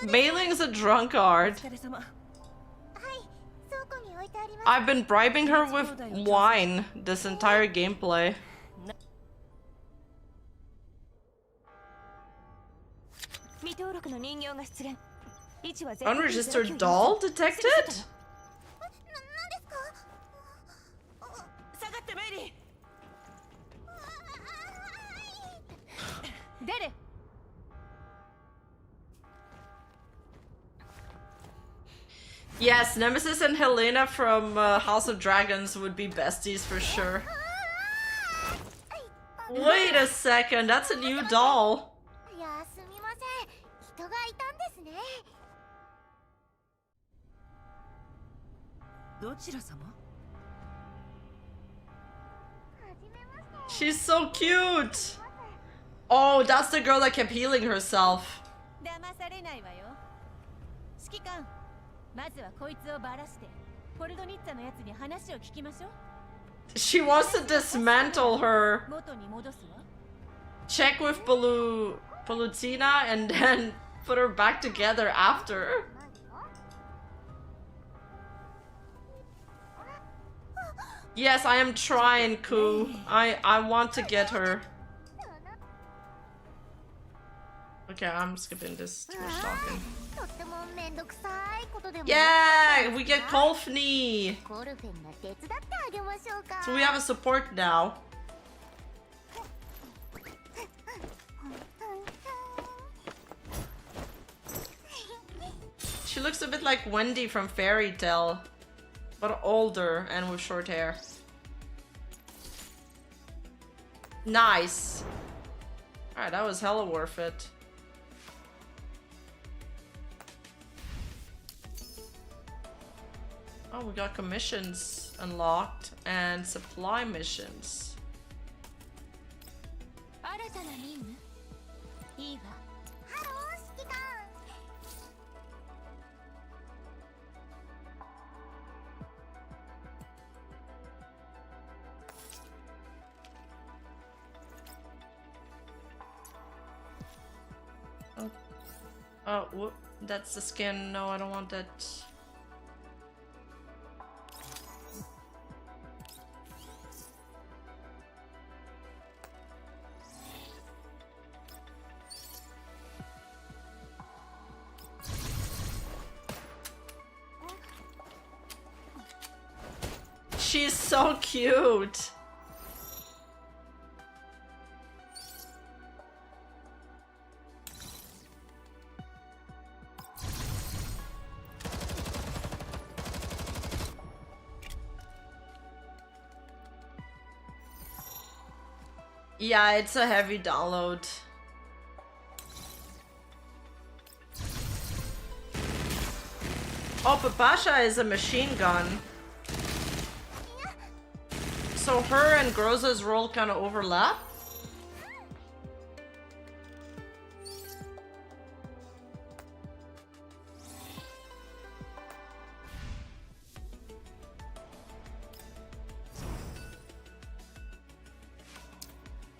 Mailing's a drunkard. I've been bribing her with wine this entire gameplay. Unregistered doll detected? Yes, Nemesis and Helena from House of Dragons would be besties for sure. Wait a second, that's a new doll. She's so cute. Oh, that's the girl that kept healing herself. She wants to dismantle her. Check with Palutina and then put her back together after. Yes, I am trying, Ku. I want to get her. Okay, I'm skipping this too much talking. Yeah, we get Kolfni. So we have a support now. She looks a bit like Wendy from Fairy Tale, but older and with short hair. Nice. Alright, that was hella worth it. Oh, we got commissions unlocked and supply missions. Oh, that's the skin. No, I don't want that. She's so cute. Yeah, it's a heavy download. Oh, Papasha is a machine gun. So her and Groza's role kind of overlap?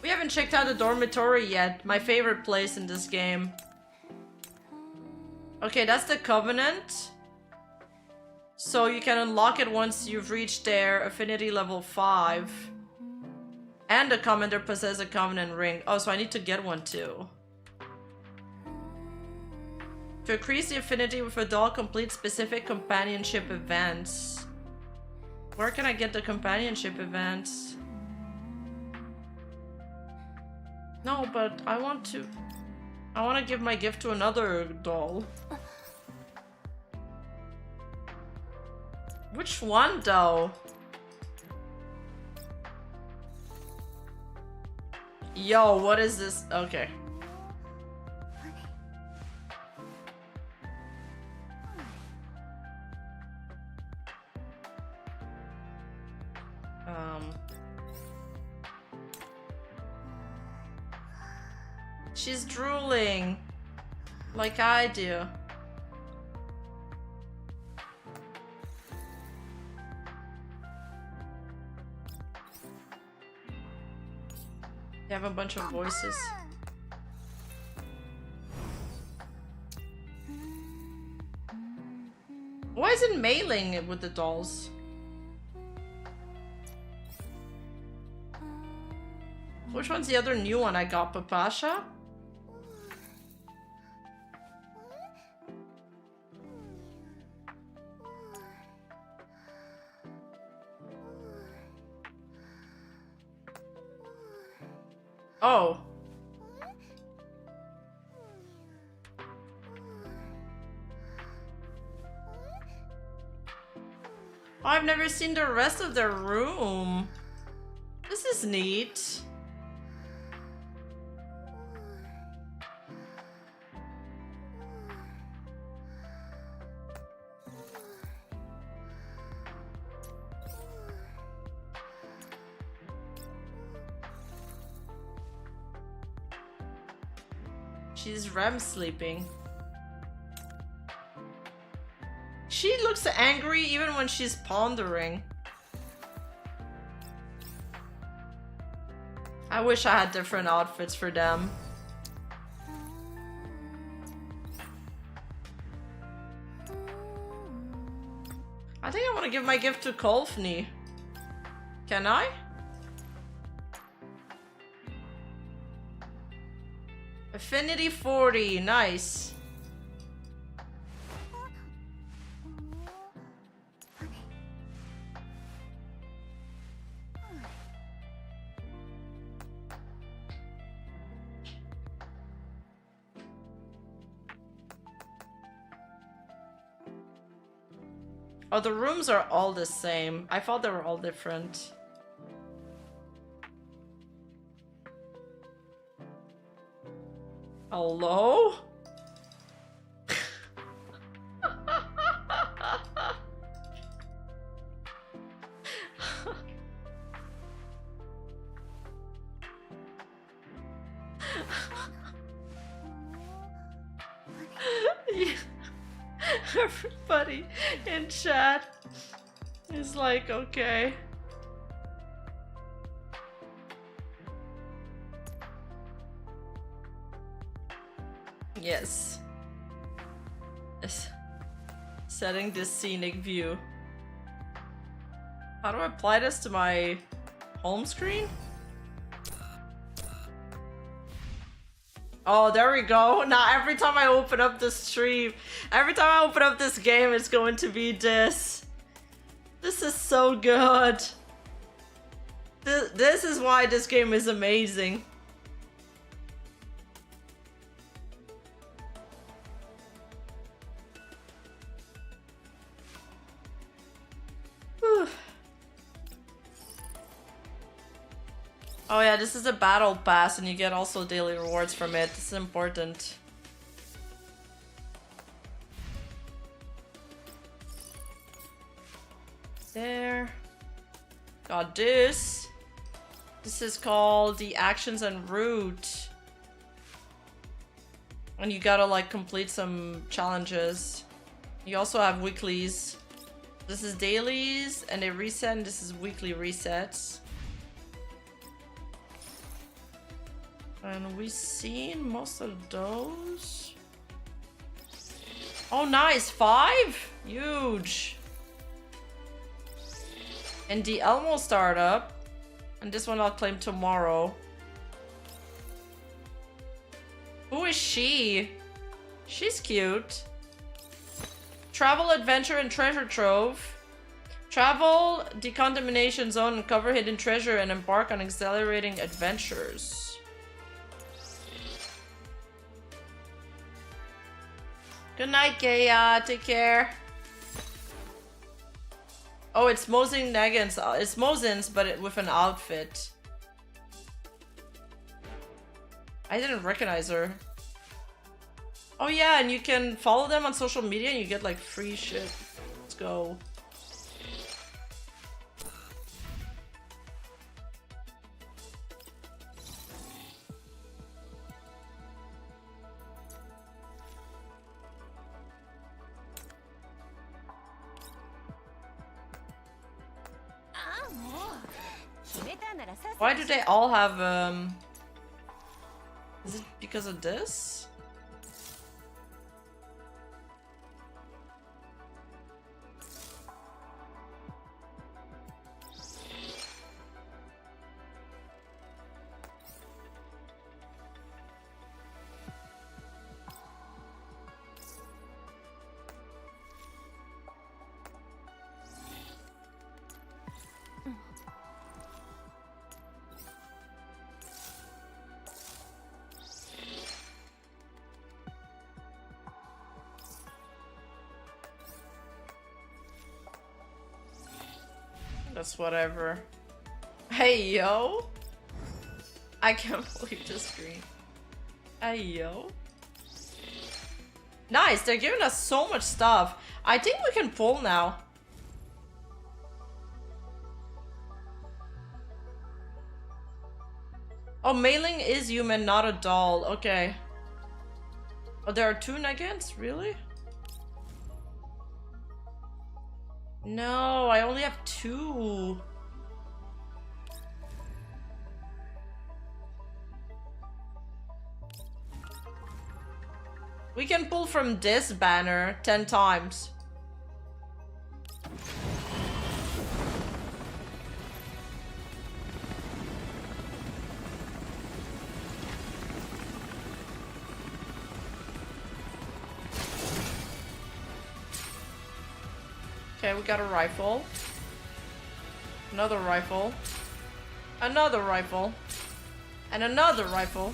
We haven't checked out the dormitory yet. My favorite place in this game. Okay, that's the Covenant. So you can unlock it once you've reached their affinity level 5. And the commander possesses a Covenant ring. Oh, so I need to get one too. To increase the affinity with a doll, complete specific companionship events. Where can I get the companionship events? No, but I want to give my gift to another doll. Which one though? Yo, what is this? Okay. She's drooling, like I do. You have a bunch of voices. Why is it mailing it with the dolls? Which one's the other new one I got, Papasha? Oh. I've never seen the rest of their room. This is neat. She's REM sleeping. She looks angry even when she's pondering. I wish I had different outfits for them. I think I want to give my gift to Kolfni. Can I? Affinity 40, nice. Oh, the rooms are all the same. I thought they were all different. Hello? Everybody in chat is like, okay. Yes. Setting this scenic view. How do I apply this to my home screen? Oh, there we go. Now every time I open up the stream, every time I open up this game, it's going to be this. This is so good. This is why this game is amazing. Oh yeah, this is a battle pass and you get also daily rewards from it. This is important. There. Got this. This is called the actions en route. And you gotta like complete some challenges. You also have weeklies. This is dailies and they reset, and this is weekly resets. And we've seen most of those. Oh, nice. 5? Huge. And the Elmo startup. And this one I'll claim tomorrow. Who is she? She's cute. Travel, adventure, and treasure trove. Travel decontamination zone and cover hidden treasure and embark on exhilarating adventures. Good night, Gaia. Take care. Oh, it's Mosin Negan's. It's Mosin's, but with an outfit. I didn't recognize her. Oh yeah, and you can follow them on social media and you get like free shit. Let's go. Why do they all have, is it because of this? That's whatever. Hey, yo. I can't believe this screen. Hey, yo. Nice, they're giving us so much stuff. I think we can pull now. Oh, mailing is human, not a doll. Okay. Oh, there are 2 negants? Really? No, I only have 2. We can pull from this banner 10 times. Okay, we got a rifle. Another rifle. Another rifle. And another rifle.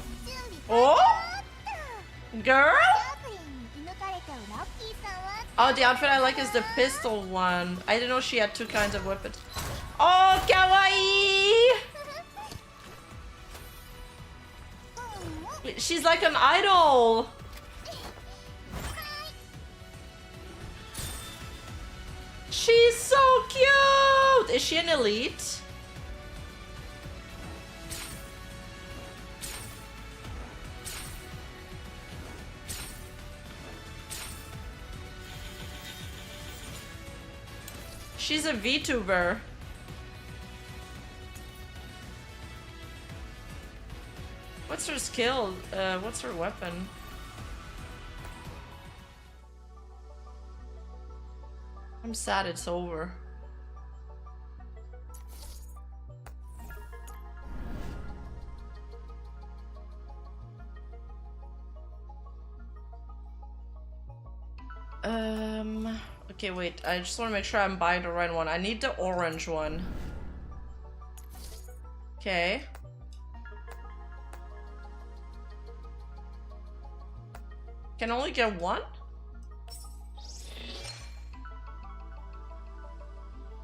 Oh! Girl? Oh, the outfit I like is the pistol one. I didn't know she had 2 kinds of weapons. Oh, kawaii! She's like an idol. She's so cute! Is she an elite? She's a VTuber. What's her skill? What's her weapon? I'm sad it's over. Okay, wait. I just want to make sure I'm buying the right one. I need the orange one. Okay. Can only get one?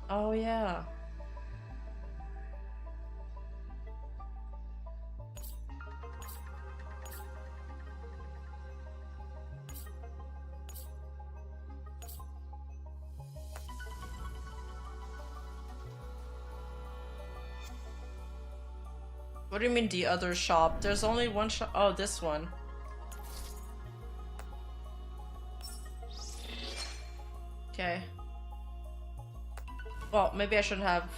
Oh, yeah. What do you mean the other shop? There's only one shop. Oh, this one. Okay. Well, maybe I should have.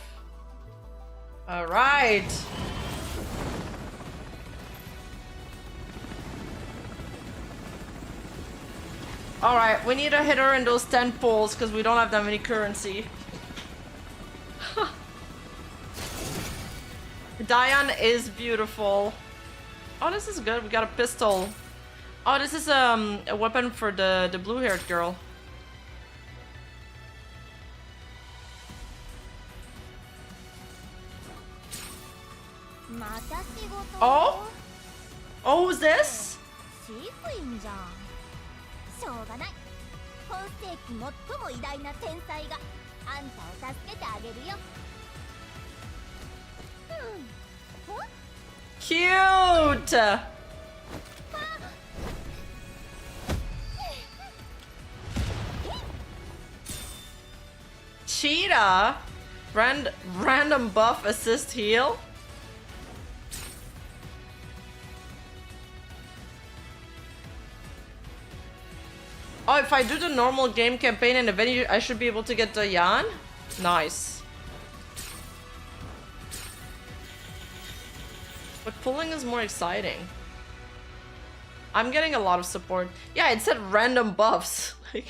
All right. All right, we need a hitter in those 10 pulls because we don't have that many currency. Diane is beautiful. Oh, this is good. We got a pistol. Oh, this is a weapon for the blue-haired girl. Oh? Oh, who's this? Cute! Cheetah? Random buff assist heal? Oh, if I do the normal game campaign and event, I should be able to get the Yan? Nice. But pulling is more exciting. I'm getting a lot of support. Yeah, it said random buffs. Like...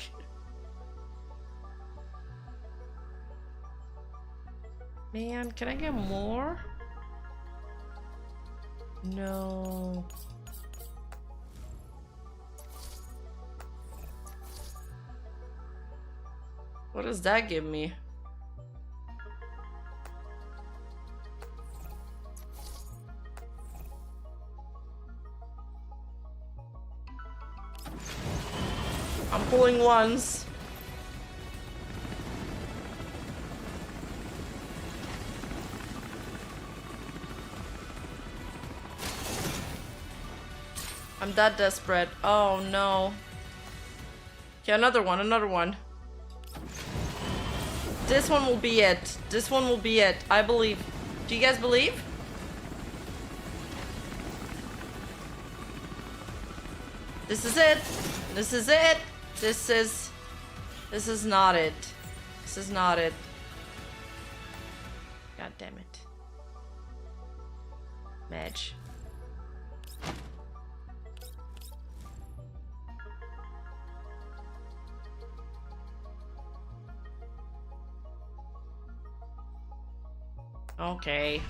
Man, can I get more? No. What does that give me? I'm pulling ones. I'm that desperate. Oh no. Okay, another one, another one. This one will be it. This one will be it. I believe. Do you guys believe? This is it. This is it. This is not it. This is not it. God damn it. Madge. Okay.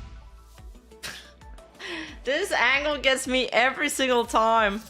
This angle gets me every single time.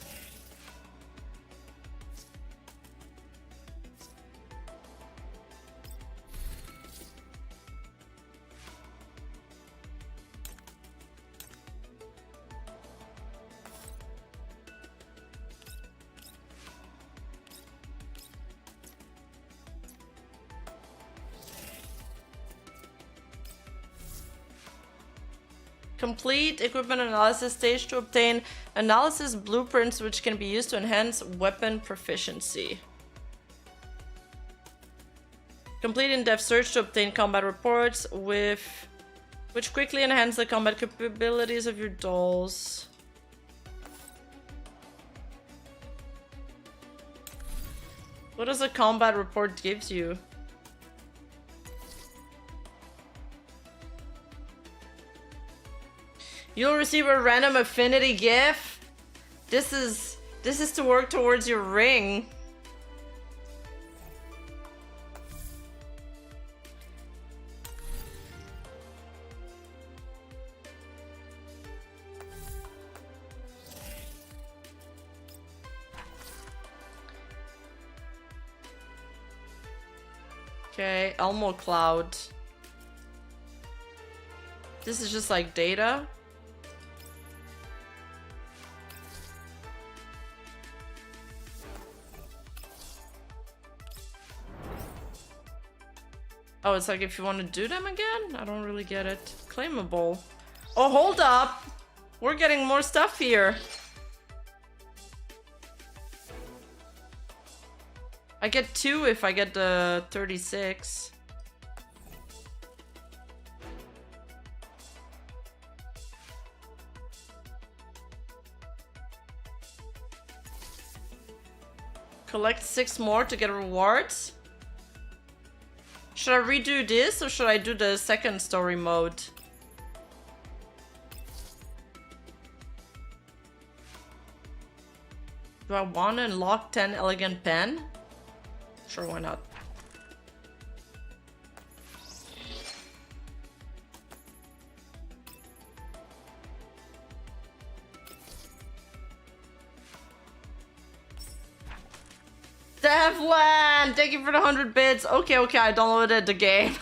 Complete equipment analysis stage to obtain analysis blueprints which can be used to enhance weapon proficiency. Complete in-depth search to obtain combat reports which quickly enhance the combat capabilities of your dolls. What does a combat report gives you? You'll receive a random affinity gift. This is to work towards your ring. Okay, Elmo Cloud. This is just like data. Oh, it's like if you want to do them again? I don't really get it. Claimable. Oh, hold up! We're getting more stuff here. I get 2 if I get the 36. Collect 6 more to get rewards. Should I redo this or should I do the second story mode? Do I want to unlock 10 elegant pen? Sure, why not? Devlan! Thank you for the 100 bits. Okay, I downloaded the game.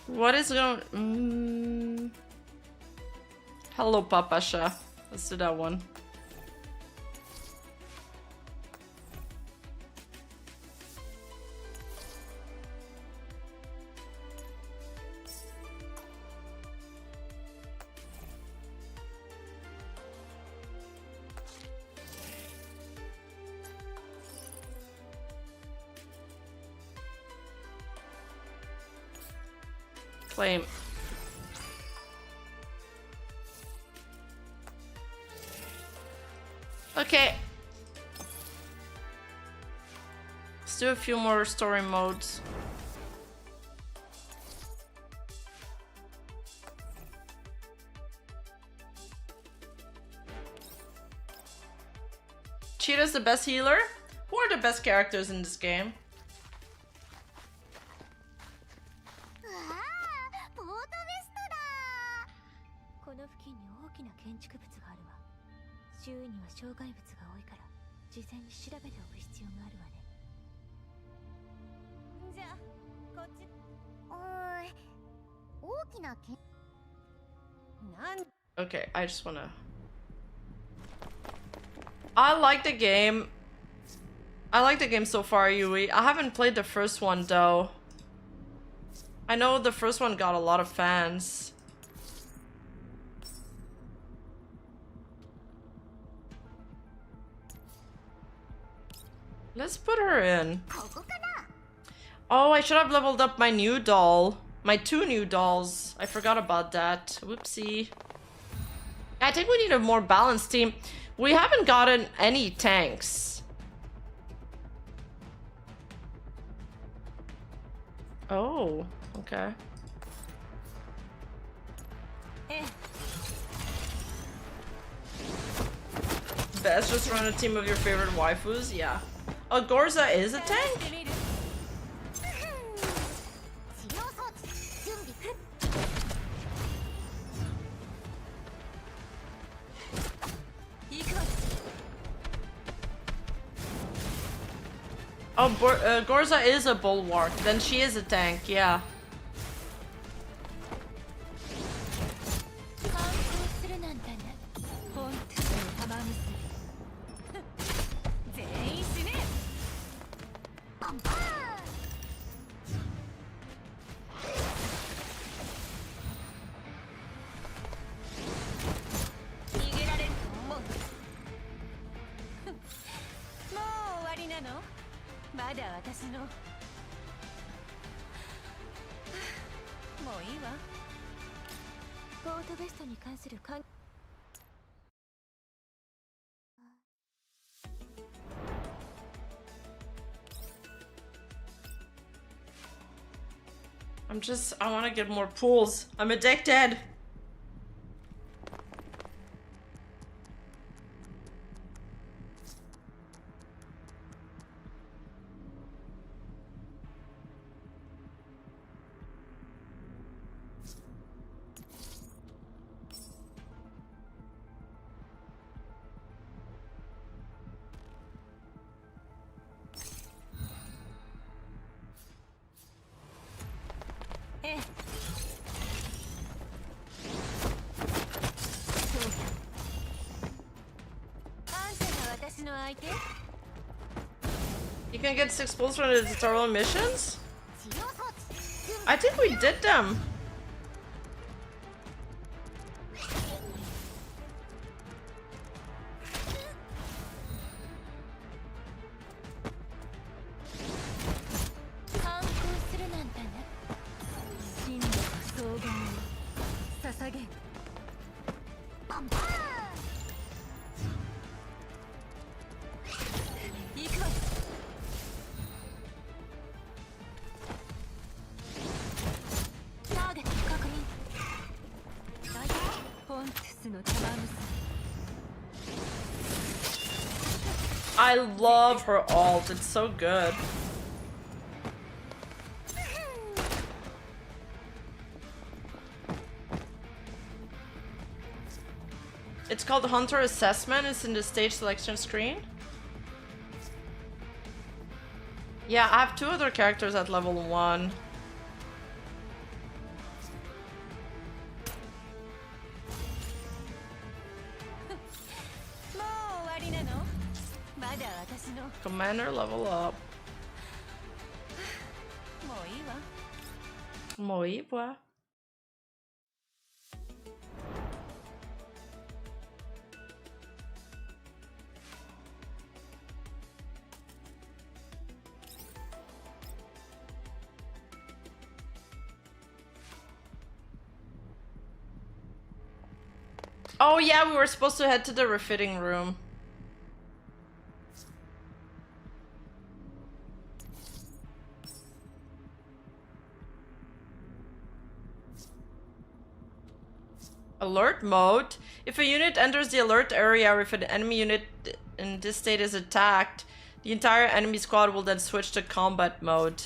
What is going... Hello, Papasha. Let's do that one. Claim. Okay. Let's do a few more story modes. Cheetah's the best healer? Who are the best characters in this game? Okay, I just wanna... I like the game. I like the game so far, Yui. I haven't played the first one though. I know the first one got a lot of fans. Let's put her in. Oh, I should have leveled up my new doll. My 2 new dolls. I forgot about that. Whoopsie. I think we need a more balanced team. We haven't gotten any tanks. Oh, okay. Best just run a team of your favorite waifus? Yeah. Oh, Gorza is a tank? Oh, Gorza is a bulwark. Then she is a tank, yeah. I want to get more pools. I'm addicted. You can get 6 pulls from the tutorial missions? I think we did them. I love her ult, it's so good. It's called Hunter Assessment, it's in the stage selection screen. Yeah, I have 2 other characters at level 1. Commander level up. Moiwa. Oh yeah, we were supposed to head to the refitting room. Alert mode. If a unit enters the alert area or if an enemy unit in this state is attacked, the entire enemy squad will then switch to combat mode.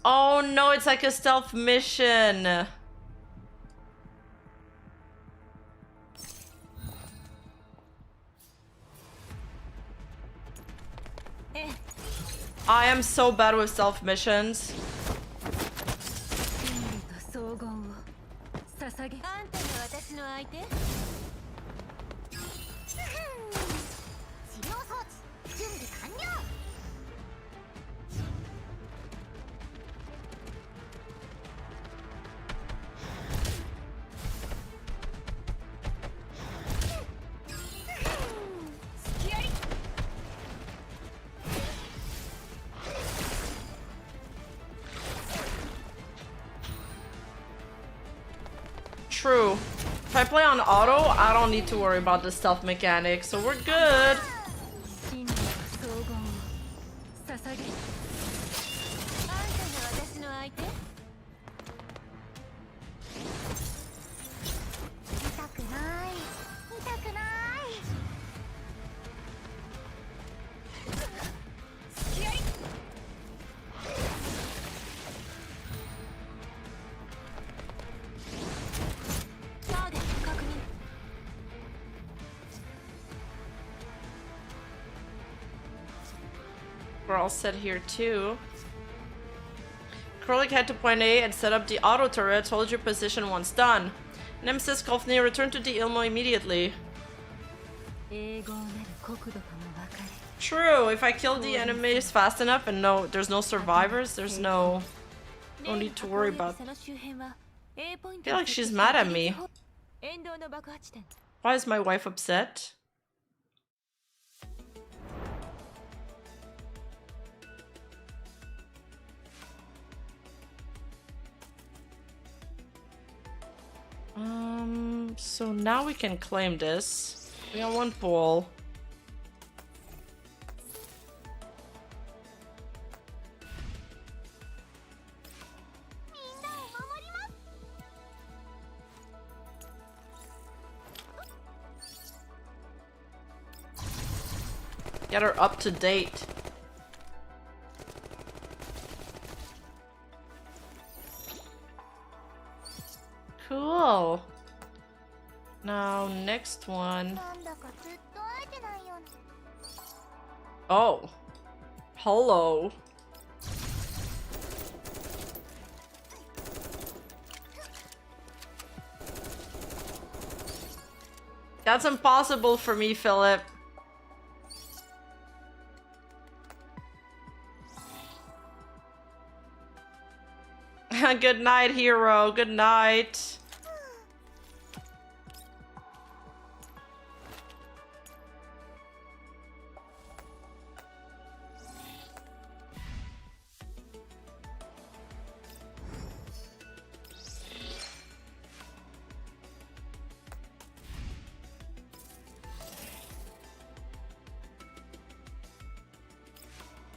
Oh no, it's like a stealth mission. I am so bad with stealth missions. true. If I play on auto, I don't need to worry about the stealth mechanic, so we're good. We're all set here too. Krolik head to point A and set up the auto turret. Hold your position once done. Nemesis Kolfnir, return to the Ilmo immediately. True, if I kill the enemies fast enough and there's no survivors, there's no need to worry about. I feel like she's mad at me. Why is my wife upset? So now we can claim this. We got one ball. Get her up to date. Cool. Now, next one. Oh. Hello. That's impossible for me, Philip. Good night, hero. Good night.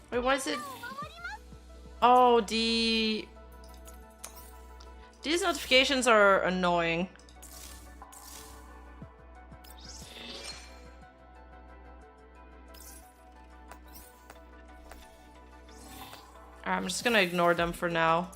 Wait, why is it? Oh, these notifications are annoying. Alright, I'm just gonna ignore them for now.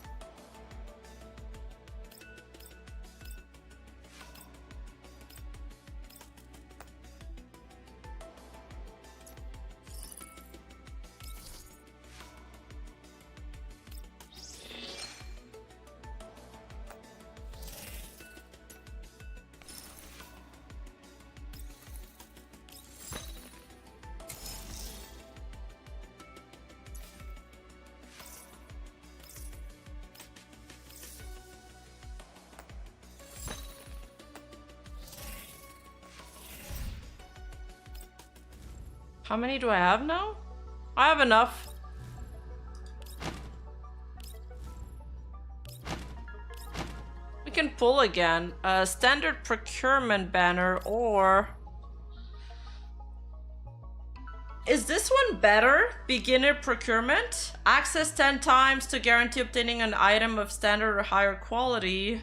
How many do I have now? I have enough. We can pull again. Standard procurement banner, or... Is this one better? Beginner procurement? Access 10 times to guarantee obtaining an item of standard or higher quality.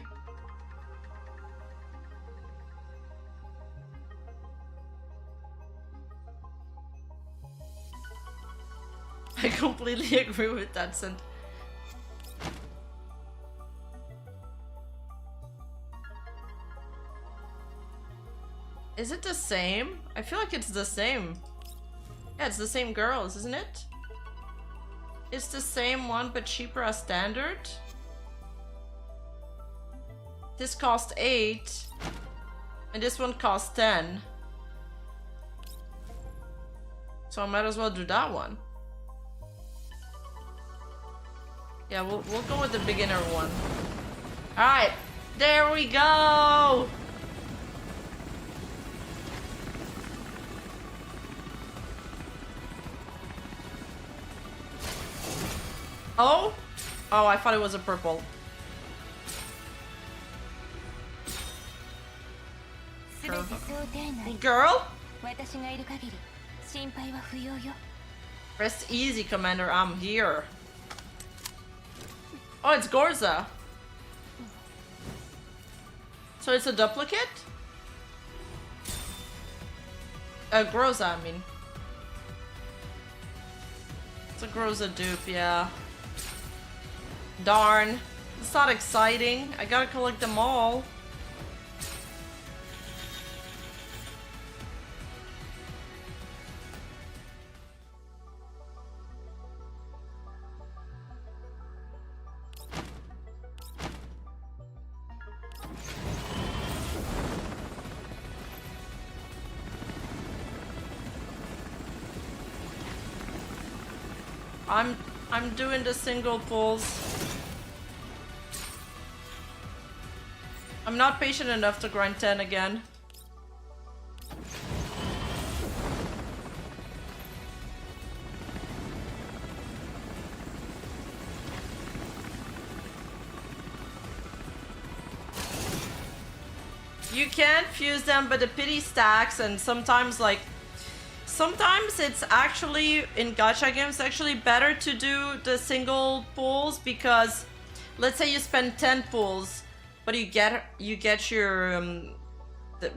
I completely agree with that sentence. Is it the same? I feel like it's the same. Yeah, it's the same girls, isn't it? It's the same one, but cheaper as standard. This cost 8, and this one cost 10. So I might as well do that one. Yeah, we'll go with the beginner one. Alright, there we go! Oh? Oh, I thought it was a purple. Girl? 私がいる限り心配は不要よ。 Rest easy, Commander. I'm here. Oh, it's Gorza. So it's a duplicate? Groza, I mean. It's a Groza dupe, yeah. Darn. It's not exciting. I gotta collect them all. I'm doing the single pulls. I'm not patient enough to grind 10 again. You can fuse them, but the pity stacks, and sometimes it's actually in gacha games actually better to do the single pulls, because let's say you spend 10 pulls, but you get your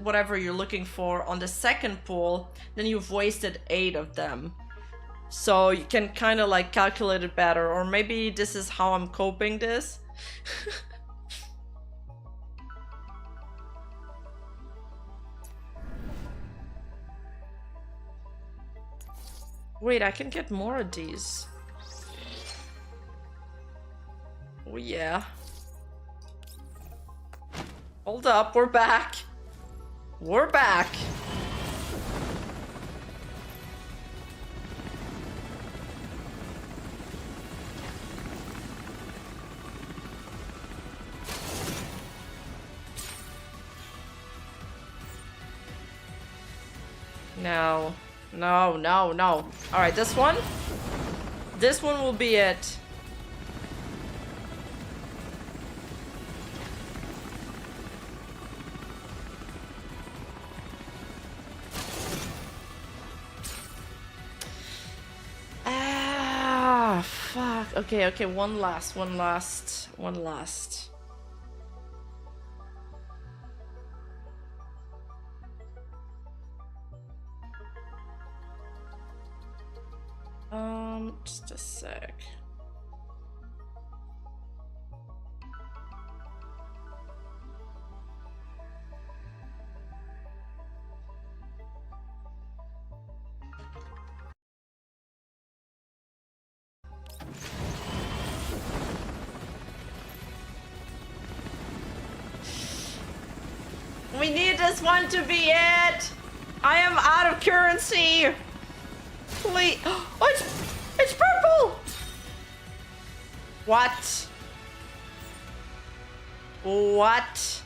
whatever you're looking for on the second pull, then you've wasted 8 of them. So you can kind of like calculate it better, or maybe this is how I'm coping this. Wait, I can get more of these. Oh yeah. Hold up, we're back. We're back. No. No, no, no. Alright, this one? This one will be it. Ah, fuck. Okay, okay, one last. Just a sec. We need this one to be it! I am out of currency! Please. Oh, it's purple! What? What?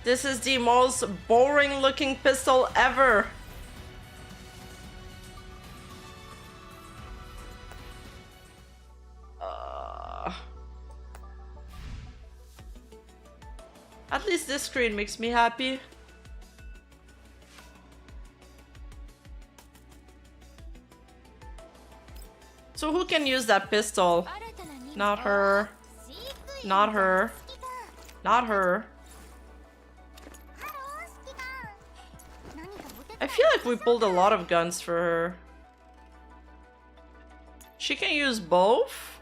This is the most boring looking pistol ever. At least this screen makes me happy. So who can use that pistol? Not her. Not her. Not her. I feel like we pulled a lot of guns for her. She can use both?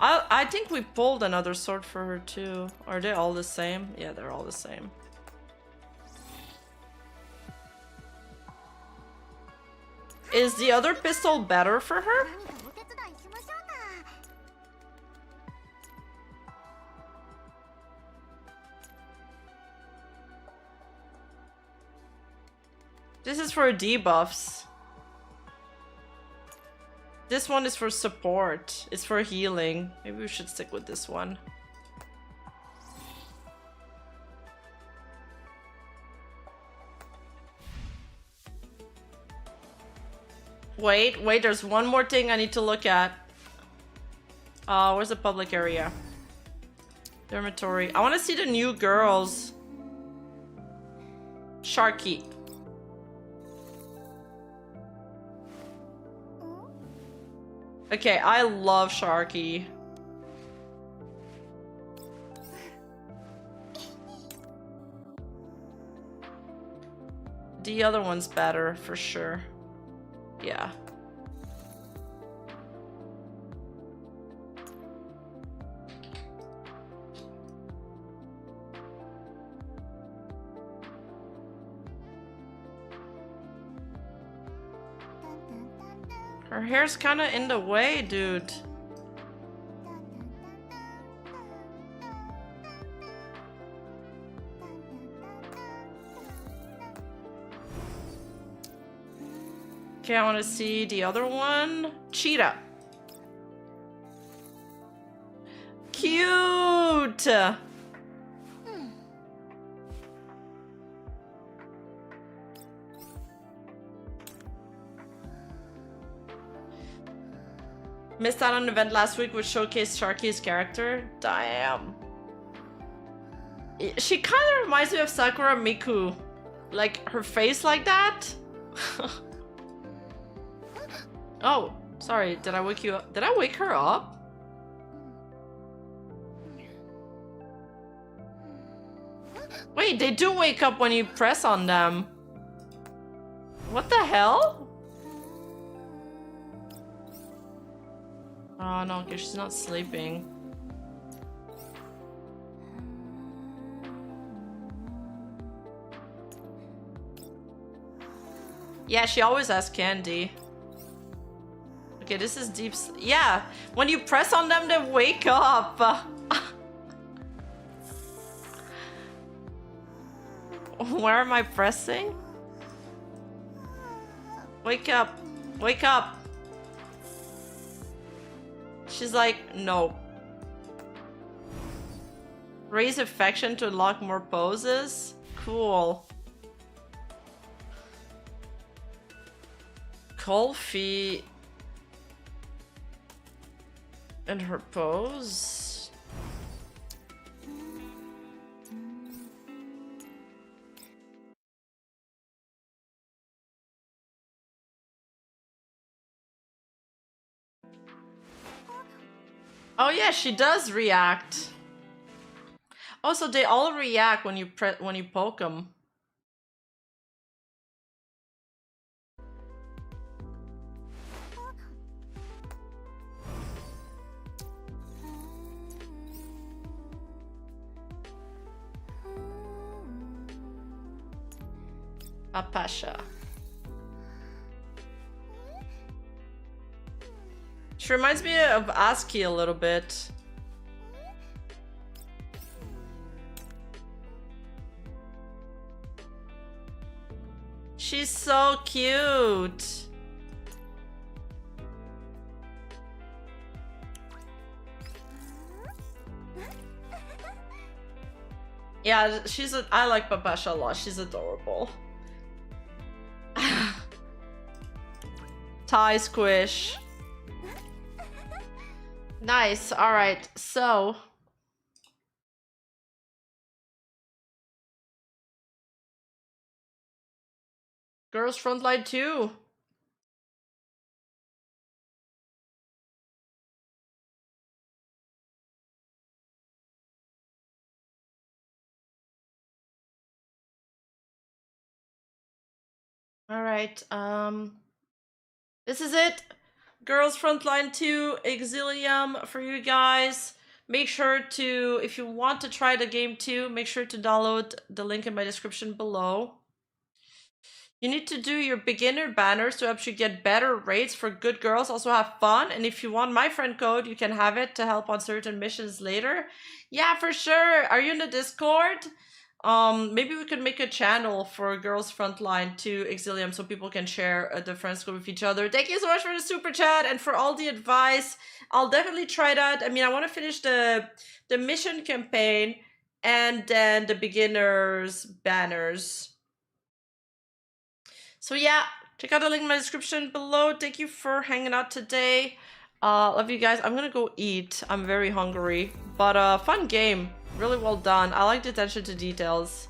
I think we pulled another sword for her too. Are they all the same? Yeah, they're all the same. Is the other pistol better for her? This is for debuffs. This one is for support. It's for healing. Maybe we should stick with this one. Wait, there's one more thing I need to look at. Where's the public area? Dormitory. I want to see the new girls. Sharky. Okay, I love Sharky. The other one's better, for sure. Yeah. Her hair's kind of in the way, dude. Okay, I want to see the other one. Cheetah. Cute! Missed out on an event last week which showcased Sharky's character. Damn. She kind of reminds me of Sakura Miku. Like, her face like that? Oh, sorry. Did I wake you up? Did I wake her up? Wait, they do wake up when you press on them. What the hell? Oh no, because she's not sleeping. Yeah, she always has candy. Okay, this is deep. Yeah, when you press on them, they wake up. Where am I pressing? Wake up. Wake up. She's like, no. Raise affection to unlock more poses? Cool. Colfie and her pose. Oh yeah, she does react. Oh, so they all react when you poke them. Apasha. She reminds me of ASCII a little bit. She's so cute. Yeah, I like Papasha a lot. She's adorable. Tie squish. Nice. All right. So Girls Frontline 2. All right. This is it. Girls Frontline 2 Exilium for you guys. Make sure to, if you want to try the game too, make sure to download the link in my description below. You need to do your beginner banners to help you get better rates for good girls. Also have fun. And if you want my friend code, you can have it to help on certain missions later. Yeah, for sure. Are you in the Discord? Maybe we could make a channel for Girls Frontline to Exilium so people can share the friends code with each other. Thank you so much for the super chat and for all the advice. I'll definitely try that. I mean, I want to finish the mission campaign and then the beginners banners. So yeah, Check out the link in my description below. Thank you for hanging out today. Love you guys. I'm gonna go eat. I'm very hungry. But fun game. Really well done. I like the attention to details.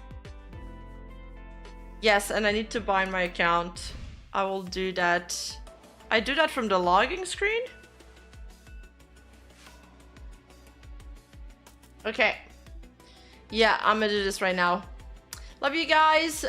Yes, and I need to bind my account. I will do that. I do that from the logging screen? Okay. Yeah, I'm gonna do this right now. Love you guys.